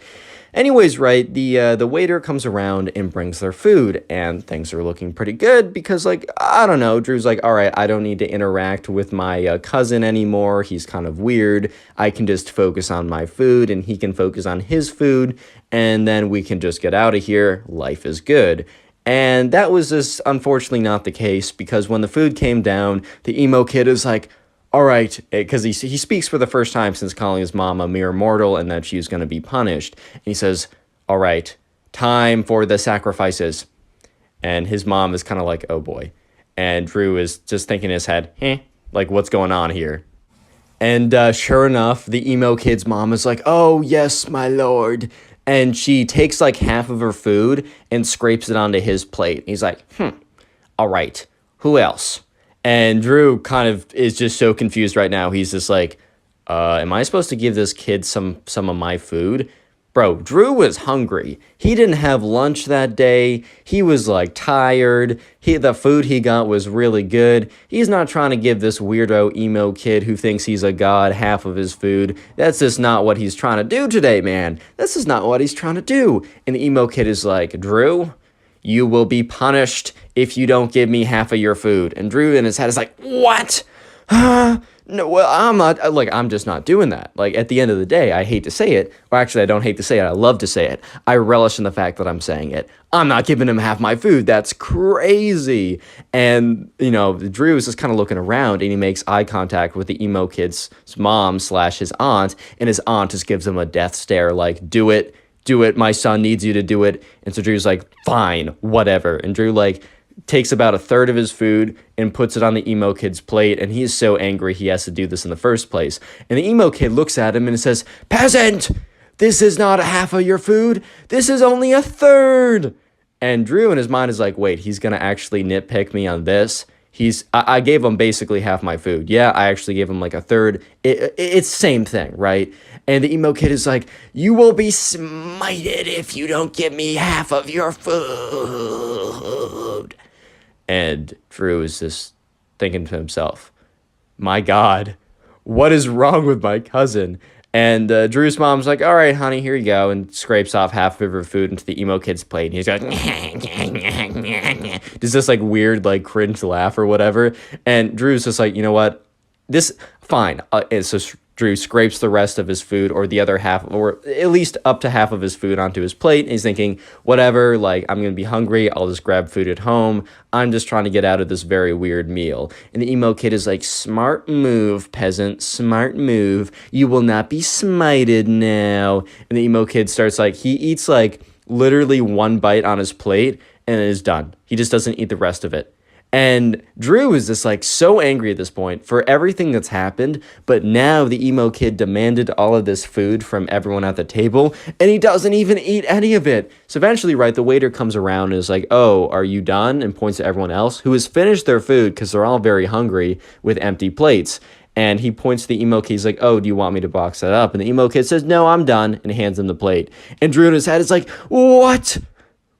Anyways, right, the waiter comes around and brings their food, and things are looking pretty good because, like, I don't know, Drew's like, all right, I don't need to interact with my cousin anymore. He's kind of weird. I can just focus on my food, and he can focus on his food, and then we can just get out of here. Life is good. And that was just unfortunately not the case, because when the food came down, the emo kid is like, all right, because he speaks for the first time since calling his mom a mere mortal and that she's going to be punished. And he says, all right, time for the sacrifices. And his mom is kind of like, oh boy. And Drew is just thinking in his head, like, what's going on here? And sure enough, the emo kid's mom is like, oh yes, my lord. And she takes like half of her food and scrapes it onto his plate. He's like, all right, who else? And Drew kind of is just so confused right now. He's just like, am I supposed to give this kid some of my food? Bro, Drew was hungry. He didn't have lunch that day. He was like tired. The food he got was really good. He's not trying to give this weirdo emo kid who thinks he's a god half of his food. That's just not what he's trying to do today, man. This is not what he's trying to do. And the emo kid is like, Drew, you will be punished if you don't give me half of your food. And Drew in his head is like, what? No, well, I'm just not doing that. Like, at the end of the day, I hate to say it, or actually, I don't hate to say it, I love to say it. I relish in the fact that I'm saying it. I'm not giving him half my food. That's crazy. And, Drew is just kind of looking around, and he makes eye contact with the emo kid's mom / his aunt, and his aunt just gives him a death stare, like, do it, my son needs you to do it. And so Drew's like, fine, whatever. And Drew, like, takes about a third of his food and puts it on the emo kid's plate, and he's so angry he has to do this in the first place. And the emo kid looks at him and says, peasant, this is not a half of your food, this is only a third. And Drew in his mind is like, wait, he's gonna actually nitpick me on this? I gave him basically half my food. Yeah, I actually gave him like a third. It's same thing, right? And the emo kid is like, you will be smited if you don't give me half of your food. And Drew is just thinking to himself, my God, what is wrong with my cousin? And Drew's mom's like, all right, honey, here you go, and scrapes off half of her food into the emo kid's plate. And he's like, does this like weird, like cringe laugh or whatever. And Drew's just like, you know what? Fine. And so Drew scrapes the rest of his food, or the other half, or at least up to half of his food, onto his plate. And he's thinking, whatever, like, I'm going to be hungry. I'll just grab food at home. I'm just trying to get out of this very weird meal. And the emo kid is like, smart move, peasant, smart move. You will not be smited now. And the emo kid starts like, he eats like literally one bite on his plate and it is done. He just doesn't eat the rest of it. And Drew is just like so angry at this point for everything that's happened, but now the emo kid demanded all of this food from everyone at the table, and he doesn't even eat any of it. So eventually, right, the waiter comes around and is like, "Oh, are you done?" and points to everyone else who has finished their food because they're all very hungry with empty plates. And he points to the emo kid. He's like, "Oh, do you want me to box that up?" And the emo kid says, "No, I'm done," and hands him the plate. And Drew in his head is like, "What?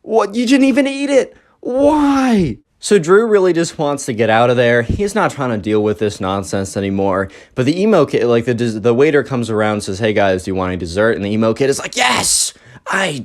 What? You didn't even eat it? Why?" So Drew really just wants to get out of there. He's not trying to deal with this nonsense anymore. But the emo kid, like the waiter comes around and says, "Hey guys, do you want any dessert?" And the emo kid is like, "Yes, I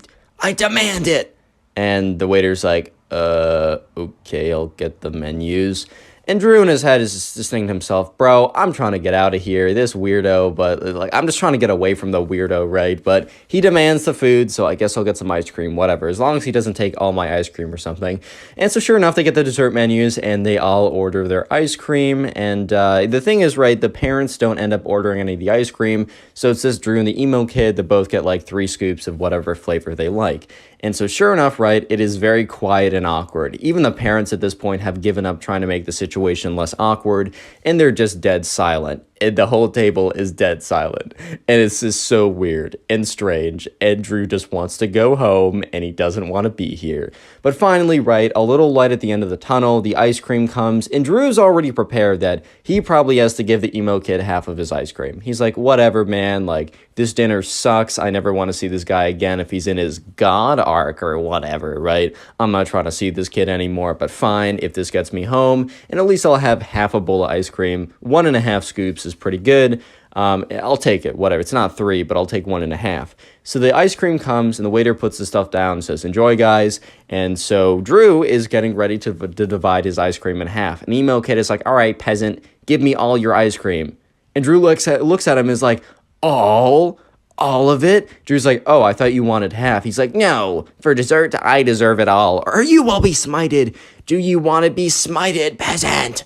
demand it." And the waiter's like, okay, I'll get the menus." And Drew in his head is just thinking to himself, "Bro, I'm trying to get out of here. This weirdo, but like I'm just trying to get away from the weirdo, right?" But he demands the food, so I guess I'll get some ice cream, whatever, as long as he doesn't take all my ice cream or something. And so sure enough, they get the dessert menus, and they all order their ice cream. And the thing is, right, the parents don't end up ordering any of the ice cream, so it's just Drew and the emo kid that both get like 3 scoops of whatever flavor they like. And so sure enough, right, it is very quiet and awkward. Even the parents at this point have given up trying to make the situation less awkward, and they're just dead silent. And the whole table is dead silent. And it's just so weird and strange. And Drew just wants to go home, and he doesn't want to be here. But finally, right, a little light at the end of the tunnel, the ice cream comes, and Drew's already prepared that he probably has to give the emo kid half of his ice cream. He's like, "Whatever, man, like, this dinner sucks. I never want to see this guy again if he's in his God arc or whatever, right? I'm not trying to see this kid anymore, but fine, if this gets me home, and at least I'll have half a bowl of ice cream. 1.5 scoops is pretty good. I'll take it, whatever. It's not 3, but I'll take 1.5. So the ice cream comes, and the waiter puts the stuff down and says, "Enjoy, guys." And so Drew is getting ready to divide his ice cream in half. And the emo kid is like, "All right, peasant, give me all your ice cream." And Drew looks at him and is like, All of it?" Drew's like, "Oh, I thought you wanted half." He's like, "No, for dessert, I deserve it all, or you will be smited. Do you want to be smited, peasant?"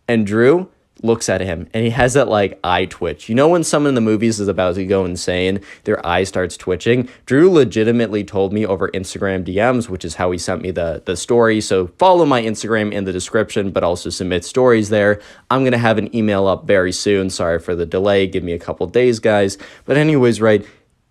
And Drew looks at him, and he has that like eye twitch. You know when someone in the movies is about to go insane, their eye starts twitching? Drew legitimately told me over Instagram DMs, which is how he sent me the story. So follow my Instagram in the description, but also submit stories there. I'm going to have an email up very soon. Sorry for the delay. Give me a couple days, guys. But anyways, right,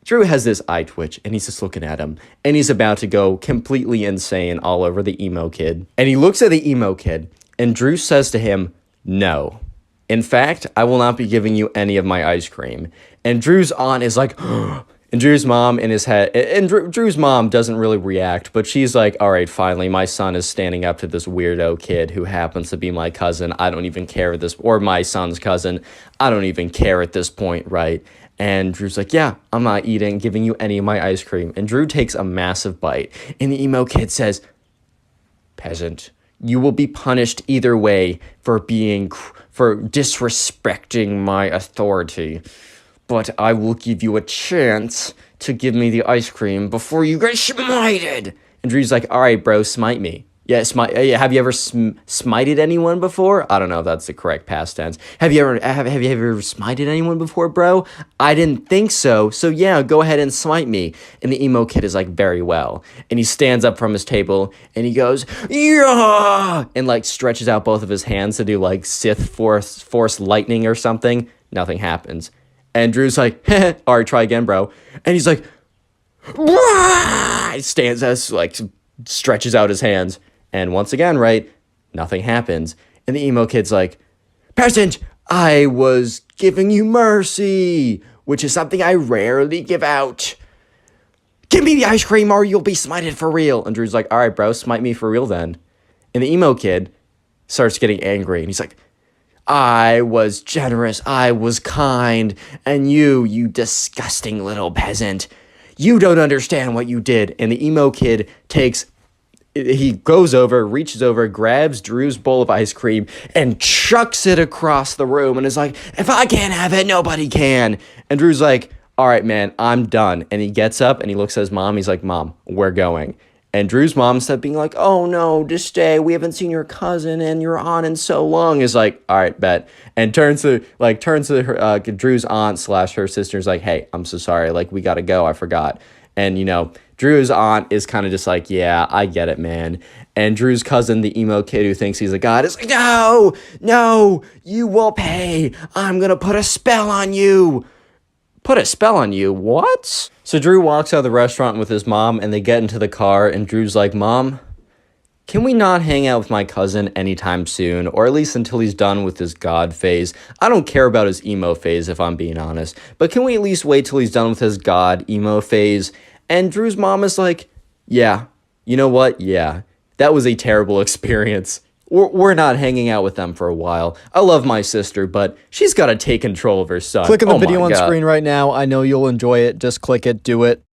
Drew has this eye twitch, and he's just looking at him, and he's about to go completely insane all over the emo kid. And he looks at the emo kid, and Drew says to him, "No. In fact, I will not be giving you any of my ice cream." And Drew's aunt is like, and Drew's mom in his head, and Drew's mom doesn't really react, but she's like, "All right, finally, my son is standing up to this weirdo kid who happens to be my cousin. I don't even care at this, or my son's cousin. I don't even care at this point, right?" And Drew's like, "Yeah, I'm not giving you any of my ice cream." And Drew takes a massive bite, and the emo kid says, "Peasant, you will be punished either way for disrespecting my authority. But I will give you a chance to give me the ice cream before you get smited." And Drew's like, "All right, bro, smite me." Yeah, have you ever smited anyone before? I don't know if that's the correct past tense. Have you ever smited anyone before, bro? I didn't think so. So yeah, go ahead and smite me. And the emo kid is like, "Very well." And he stands up from his table and he goes, "Yeah!" and like stretches out both of his hands to do like Sith force lightning or something. Nothing happens. And Drew's like, "All right, try again, bro." And he's like, "Wah!" He stands as like stretches out his hands. And once again, right, nothing happens. And the emo kid's like, "Peasant, I was giving you mercy, which is something I rarely give out. Give me the ice cream or you'll be smited for real." And Drew's like, "All right, bro, smite me for real then." And the emo kid starts getting angry. And he's like, "I was generous, I was kind, and you disgusting little peasant. You don't understand what you did." And the emo kid he goes over, reaches over, grabs Drew's bowl of ice cream, and chucks it across the room and is like, "If I can't have it, nobody can." And Drew's like, "All right, man, I'm done." And he gets up and he looks at his mom. He's like, "Mom, we're going." And Drew's mom, instead of being like, "Oh no, just stay. We haven't seen your cousin and your aunt in so long," is like, "All right, bet." And turns to her, Drew's aunt / her sister's like, "Hey, I'm so sorry. Like, we gotta go. I forgot." And, Drew's aunt is kind of just like, "Yeah, I get it, man." And Drew's cousin, the emo kid who thinks he's a god, is like, no, no, you will pay. I'm gonna put a spell on you. Put a spell on you? What? So Drew walks out of the restaurant with his mom, and they get into the car, and Drew's like, Mom, can we not hang out with my cousin anytime soon, or at least until he's done with his god phase? I don't care about his emo phase, if I'm being honest, but can we at least wait till he's done with his god emo phase? And Drew's mom is like, yeah, you know what? Yeah, that was a terrible experience. We're not hanging out with them for a while. I love my sister, but she's got to take control of her son. Click on the Oh video my on God. screen right now. I know you'll enjoy it. Just click it. Do it.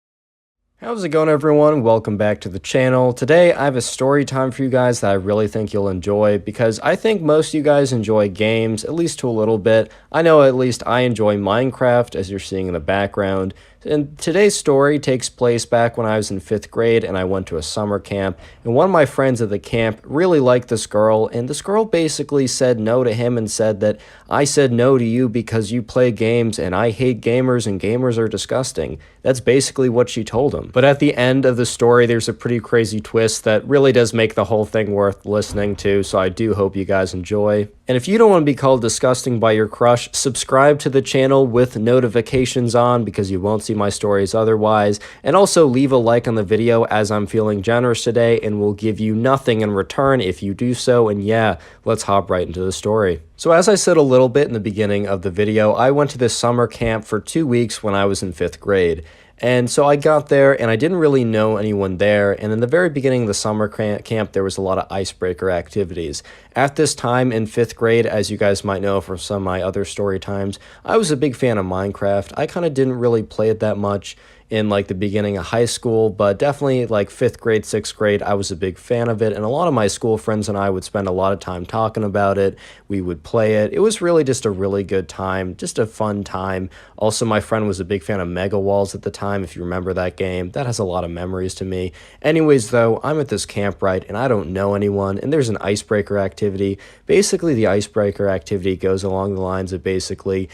How's it going, everyone? Welcome back to the channel. Today I have a story time for you guys that I really think you'll enjoy, because I think most of you guys enjoy games, at least to a little bit. I know at least I enjoy Minecraft, as you're seeing in the background. And today's story takes place back when I was in 5th grade and I went to a summer camp, and one of my friends at the camp really liked this girl, and this girl basically said no to him and said that I said no to you because you play games and I hate gamers and gamers are disgusting. That's basically what she told him. But at the end of the story, there's a pretty crazy twist that really does make the whole thing worth listening to, so I do hope you guys enjoy. And if you don't want to be called disgusting by your crush, subscribe to the channel with notifications on, because you won't see my stories otherwise. And also leave a like on the video, as I'm feeling generous today and will give you nothing in return if you do so. And yeah, let's hop right into the story. So as I said a little bit in the beginning of the video, I went to this summer camp for 2 weeks when I was in 5th grade. And so I got there and I didn't really know anyone there, and in the very beginning of the summer camp there was a lot of icebreaker activities. At this time in 5th grade, as you guys might know from some of my other story times, I was a big fan of Minecraft. I kind of didn't really play it that much in like the beginning of high school, but definitely like 5th grade, 6th grade, I was a big fan of it, and a lot of my school friends and I would spend a lot of time talking about it. We would play it. It was really just a really good time, just a fun time. Also, my friend was a big fan of Mega Walls at the time, if you remember that game. That has a lot of memories to me. Anyways, though, I'm at this camp, right, and I don't know anyone, and there's an icebreaker activity. Basically, the icebreaker activity goes along the lines of basically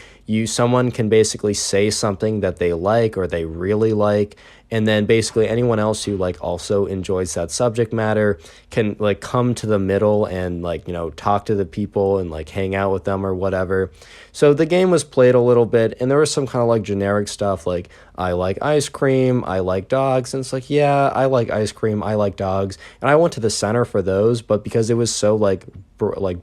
someone can basically say something that they like or they really like, and then basically anyone else who like also enjoys that subject matter can like come to the middle and like, you know, talk to the people and like hang out with them or whatever. So the game was played a little bit, and there was some kind of like generic stuff like, I like ice cream, I like dogs, and it's like, yeah, I like ice cream, I like dogs, and I went to the center for those, but because it was so like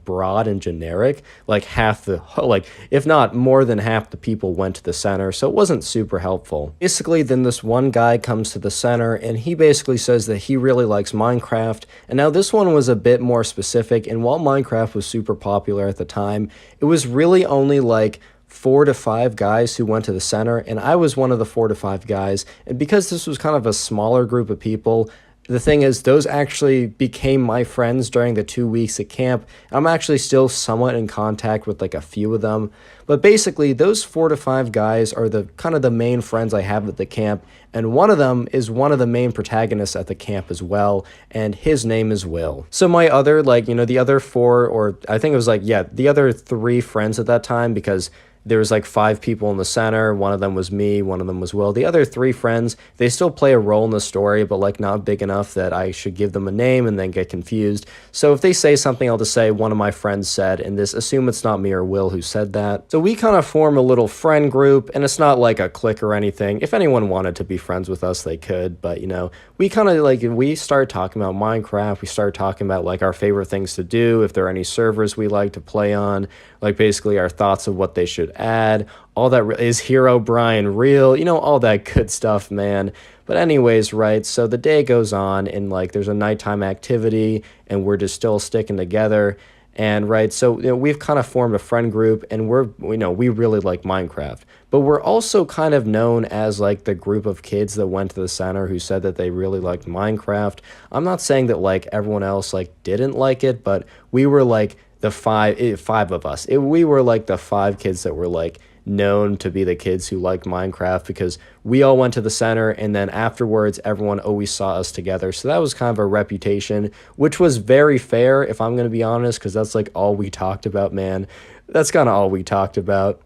broad and generic, like half the, like if not more than half the people went to the center, so it wasn't super helpful. Basically, then this one guy comes to the center and he basically says that he really likes Minecraft, and now this one was a bit more specific, and while Minecraft was super popular at the time, it was really only like 4 to 5 guys who went to the center, and I was one of the 4 to 5 guys, and because this was kind of a smaller group of people, the thing is, those actually became my friends during the 2 weeks at camp. I'm actually still somewhat in contact with like a few of them, but basically those 4 to 5 guys are the kind of the main friends I have at the camp, and one of them is one of the main protagonists at the camp as well, and his name is Will. So my other, like, you know, the other 4, or I think it was like, yeah, the other 3 friends at that time, because there was like 5 people in the center. One of them was me, one of them was Will. The other 3 friends, they still play a role in the story, but like not big enough that I should give them a name and then get confused. So if they say something, I'll just say one of my friends said, and this, assume it's not me or Will who said that. So we kind of form a little friend group, and it's not like a clique or anything. If anyone wanted to be friends with us, they could, but you know, we kind of like, we start talking about Minecraft, we start talking about like our favorite things to do, if there are any servers we like to play on, like basically our thoughts of what they should add, all that. Is Hero Brian real, you know, all that good stuff, man. But anyways, right, so the day goes on, and like there's a nighttime activity, and we're just still sticking together. And right, so you know, we've kind of formed a friend group, and we really like Minecraft, but we're also kind of known as like the group of kids that went to the center who said that they really liked Minecraft. I'm not saying that like everyone else like didn't like it, but we were like the five of us. We were like the 5 kids that were like known to be the kids who liked Minecraft, because we all went to the center, and then afterwards everyone always saw us together. So that was kind of a reputation, which was very fair, if I'm going to be honest, because that's like all we talked about, man. That's kind of all we talked about.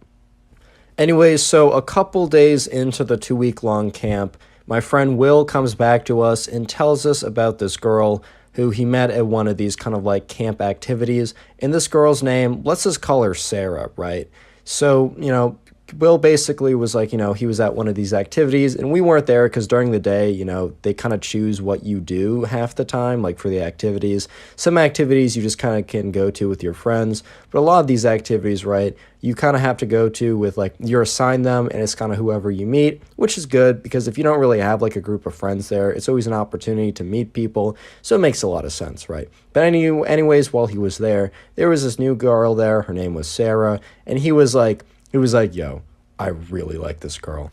Anyways, so a couple days into the 2-week long camp, my friend Will comes back to us and tells us about this girl who he met at one of these kind of like camp activities. And this girl's name, let's just call her Sarah, right? So, Will basically was like, he was at one of these activities and we weren't there because during the day, they kind of choose what you do half the time, like for the activities. Some activities you just kind of can go to with your friends, but a lot of these activities, right, you kind of have to go to with like, you're assigned them and it's kind of whoever you meet, which is good because if you don't really have like a group of friends there, it's always an opportunity to meet people. So it makes a lot of sense, right? But anyways, while he was there was this new girl there. Her name was Sarah. And he was like, yo, I really like this girl.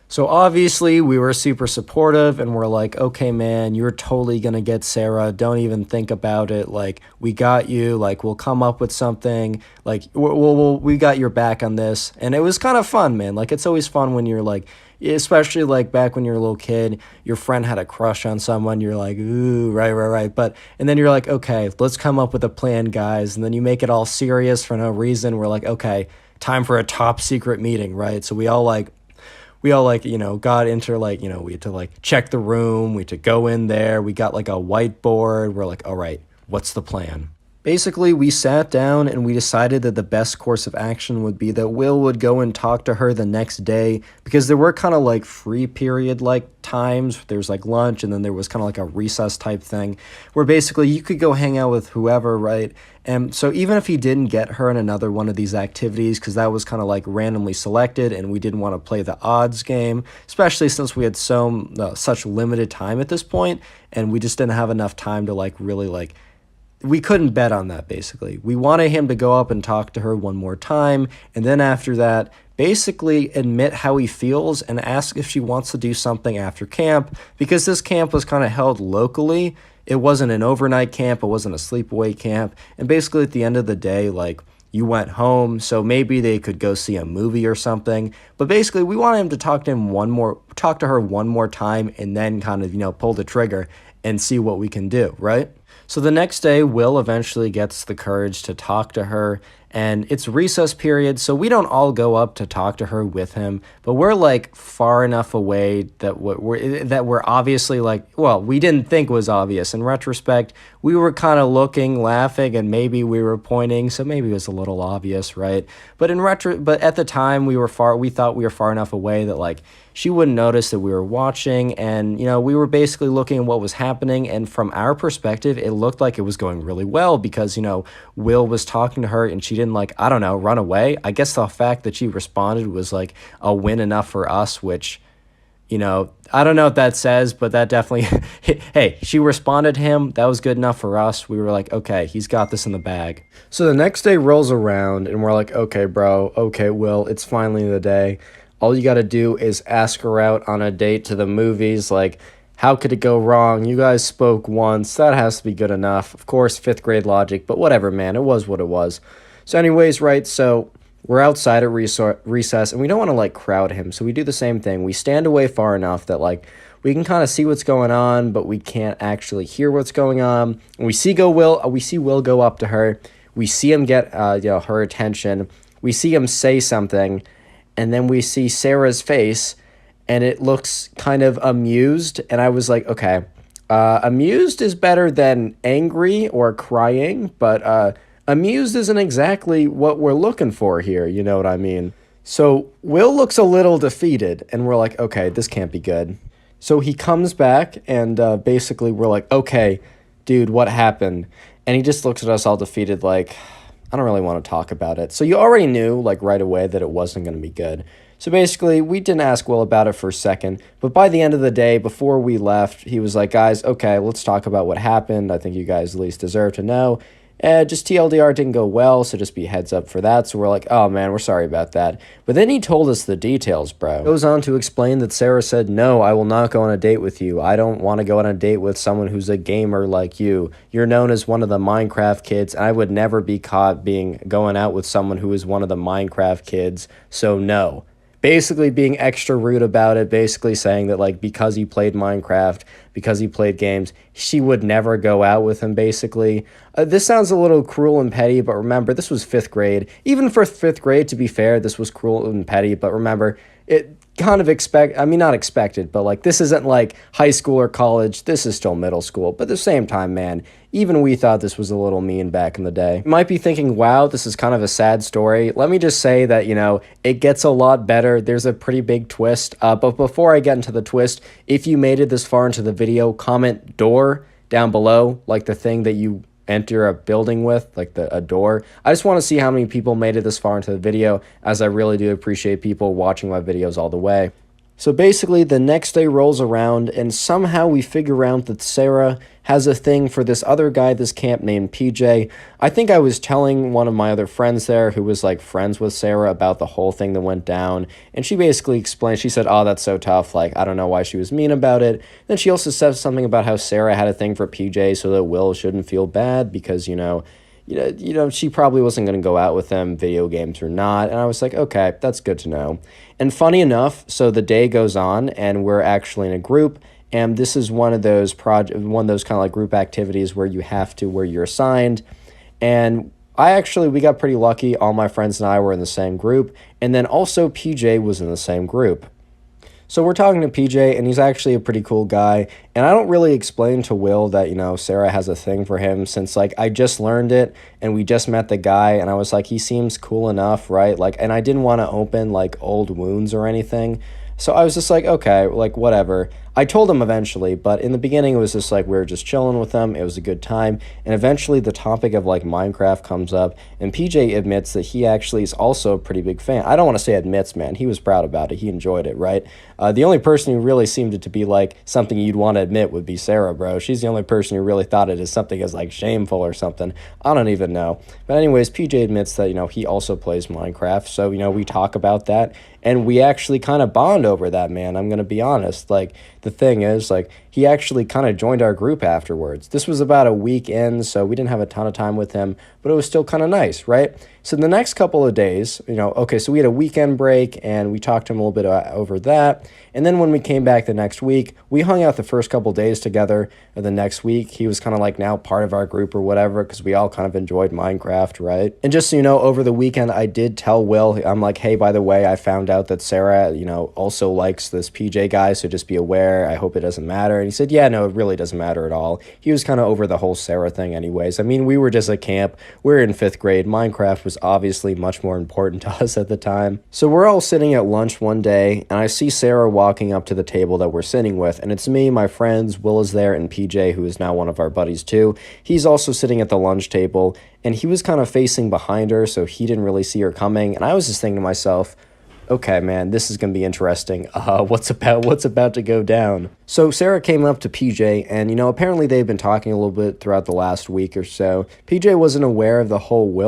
So obviously we were super supportive and we're like, okay, man, you're totally going to get Sarah. Don't even think about it. Like, we got you. Like, we'll come up with something. Like, we got your back on this. And it was kind of fun, man. Like, it's always fun when you're like, especially like back when you're a little kid, your friend had a crush on someone. You're like, ooh, right. And then you're like, okay, let's come up with a plan, guys. And then you make it all serious for no reason. We're like, okay, time for a top secret meeting, right? So we all got into like, we had to like check the room. We had to go in there. We got like a whiteboard. We're like, all right, what's the plan? Basically, we sat down and we decided that the best course of action would be that Will would go and talk to her the next day because there were kind of like free period like times. There was like lunch and then there was kind of like a recess type thing where basically you could go hang out with whoever, right? And so even if he didn't get her in another one of these activities, because that was kind of like randomly selected and we didn't want to play the odds game, especially since we had such limited time at this point and we just didn't have enough time to like really like, we couldn't bet on that, basically. We wanted him to go up and talk to her one more time, and then after that, basically admit how he feels and ask if she wants to do something after camp, because this camp was kind of held locally. It wasn't an overnight camp, it wasn't a sleepaway camp, and basically at the end of the day, like, you went home, so maybe they could go see a movie or something. But basically, we wanted him to talk to her one more time, and then kind of, pull the trigger and see what we can do, right? So the next day, Will eventually gets the courage to talk to her, and it's recess period, so we don't all go up to talk to her with him, but we're like far enough away that we're obviously like, well, we didn't think was obvious. In retrospect, we were kind of looking, laughing, and maybe we were pointing, so maybe it was a little obvious, right? But but at the time, we thought we were far enough away that like she wouldn't notice that we were watching, and we were basically looking at what was happening, and from our perspective, it looked like it was going really well because Will was talking to her and she didn't like, I don't know, run away. I guess the fact that she responded was like a win enough for us, which I don't know what that says, but that definitely hey, she responded to him. That was good enough for us. We were like, okay, he's got this in the bag. So the next day rolls around and we're like, okay, bro, okay, Will, it's finally the day. All you got to do is ask her out on a date to the movies. Like, how could it go wrong? You guys spoke once. That has to be good enough. Of course, 5th grade logic, but whatever, man. It was what it was. So anyways, right, so we're outside at recess, and we don't want to, like, crowd him. So we do the same thing. We stand away far enough that, like, we can kind of see what's going on, but we can't actually hear what's going on. And we see Will go up to her. We see him get her attention. We see him say something. And then we see Sarah's face, and it looks kind of amused. And I was like, okay, amused is better than angry or crying, but amused isn't exactly what we're looking for here. You know what I mean? So Will looks a little defeated, and we're like, okay, this can't be good. So he comes back, and basically we're like, okay, dude, what happened? And he just looks at us all defeated like, I don't really want to talk about it. So you already knew, like, right away that it wasn't going to be good. So basically, we didn't ask Will about it for a second. But by the end of the day, before we left, he was like, guys, okay, let's talk about what happened. I think you guys at least deserve to know. Just TLDR didn't go well, so just be heads up for that. So we're like, oh man, we're sorry about that. But then he told us the details, bro. Goes on to explain that Sarah said, no, I will not go on a date with you. I don't want to go on a date with someone who's a gamer like you. You're known as one of the Minecraft kids, and I would never be caught going out with someone who is one of the Minecraft kids, so no. Basically being extra rude about it, basically saying that, like, because he played Minecraft, because he played games, she would never go out with him, basically. This sounds a little cruel and petty, but remember, this was 5th grade. Even for 5th grade, to be fair, this was cruel and petty, but remember, it kind of not expected, but like this isn't like high school or college, this is still middle school. But at the same time, man, even we thought this was a little mean back in the day. You might be thinking, wow, this is kind of a sad story. Let me just say that, it gets a lot better. There's a pretty big twist. But before I get into the twist, if you made it this far into the video, comment door down below, like the thing that you enter a building with, like a door. I just want to see how many people made it this far into the video, as I really do appreciate people watching my videos all the way. So basically, the next day rolls around, and somehow we figure out that Sarah has a thing for this other guy at this camp named PJ. I think I was telling one of my other friends there who was like friends with Sarah about the whole thing that went down, and she basically explained, she said, oh, that's so tough, like, I don't know why she was mean about it. Then she also said something about how Sarah had a thing for PJ so that Will shouldn't feel bad because, she probably wasn't going to go out with them, video games or not. And I was like, okay, that's good to know. And funny enough, so the day goes on and we're actually in a group. And this is one of those kind of like group activities where you're assigned. And we got pretty lucky. All my friends and I were in the same group. And then also PJ was in the same group. So we're talking to PJ, and he's actually a pretty cool guy. And I don't really explain to Will that, Sarah has a thing for him since, like, I just learned it, and we just met the guy, and I was like, he seems cool enough, right? Like, and I didn't want to open, like, old wounds or anything. So I was just like, okay, like, whatever. I told him eventually, but in the beginning, it was just like we were just chilling with them. It was a good time. And eventually, the topic of, like, Minecraft comes up, and PJ admits that he actually is also a pretty big fan. I don't want to say admits, man. He was proud about it. He enjoyed it, right? The only person who really seemed it to be, like, something you'd want to admit would be Sarah, bro. She's the only person who really thought it as something as, like, shameful or something. I don't even know. But anyways, PJ admits that, he also plays Minecraft. So, we talk about that. And we actually kind of bond over that, man. I'm going to be honest. Like, the thing is, like, he actually kind of joined our group afterwards. This was about a week in, so we didn't have a ton of time with him, but it was still kind of nice, right? So the next couple of days, so we had a weekend break, and we talked to him a little bit over that. And then when we came back the next week, we hung out the first couple days together. And the next week, he was kind of like now part of our group or whatever, because we all kind of enjoyed Minecraft, right? And just so you know, over the weekend, I did tell Will, I'm like, hey, by the way, I found out that Sarah, also likes this PJ guy, so just be aware. I hope it doesn't matter. And he said, yeah, no, it really doesn't matter at all. He was kind of over the whole Sarah thing anyways. I mean, we were just at camp. We were in 5th grade. Minecraft was obviously much more important to us at the time. So we're all sitting at lunch one day, and I see Sarah walking up to the table that we're sitting with, and it's me, my friends, Will is there, and PJ, who is now one of our buddies too. He's also sitting at the lunch table, and he was kind of facing behind her, so he didn't really see her coming, and I was just thinking to myself, okay, man, this is going to be interesting. What's about to go down? So Sarah came up to PJ, and, apparently they've been talking a little bit throughout the last week or so. PJ wasn't aware of the whole Will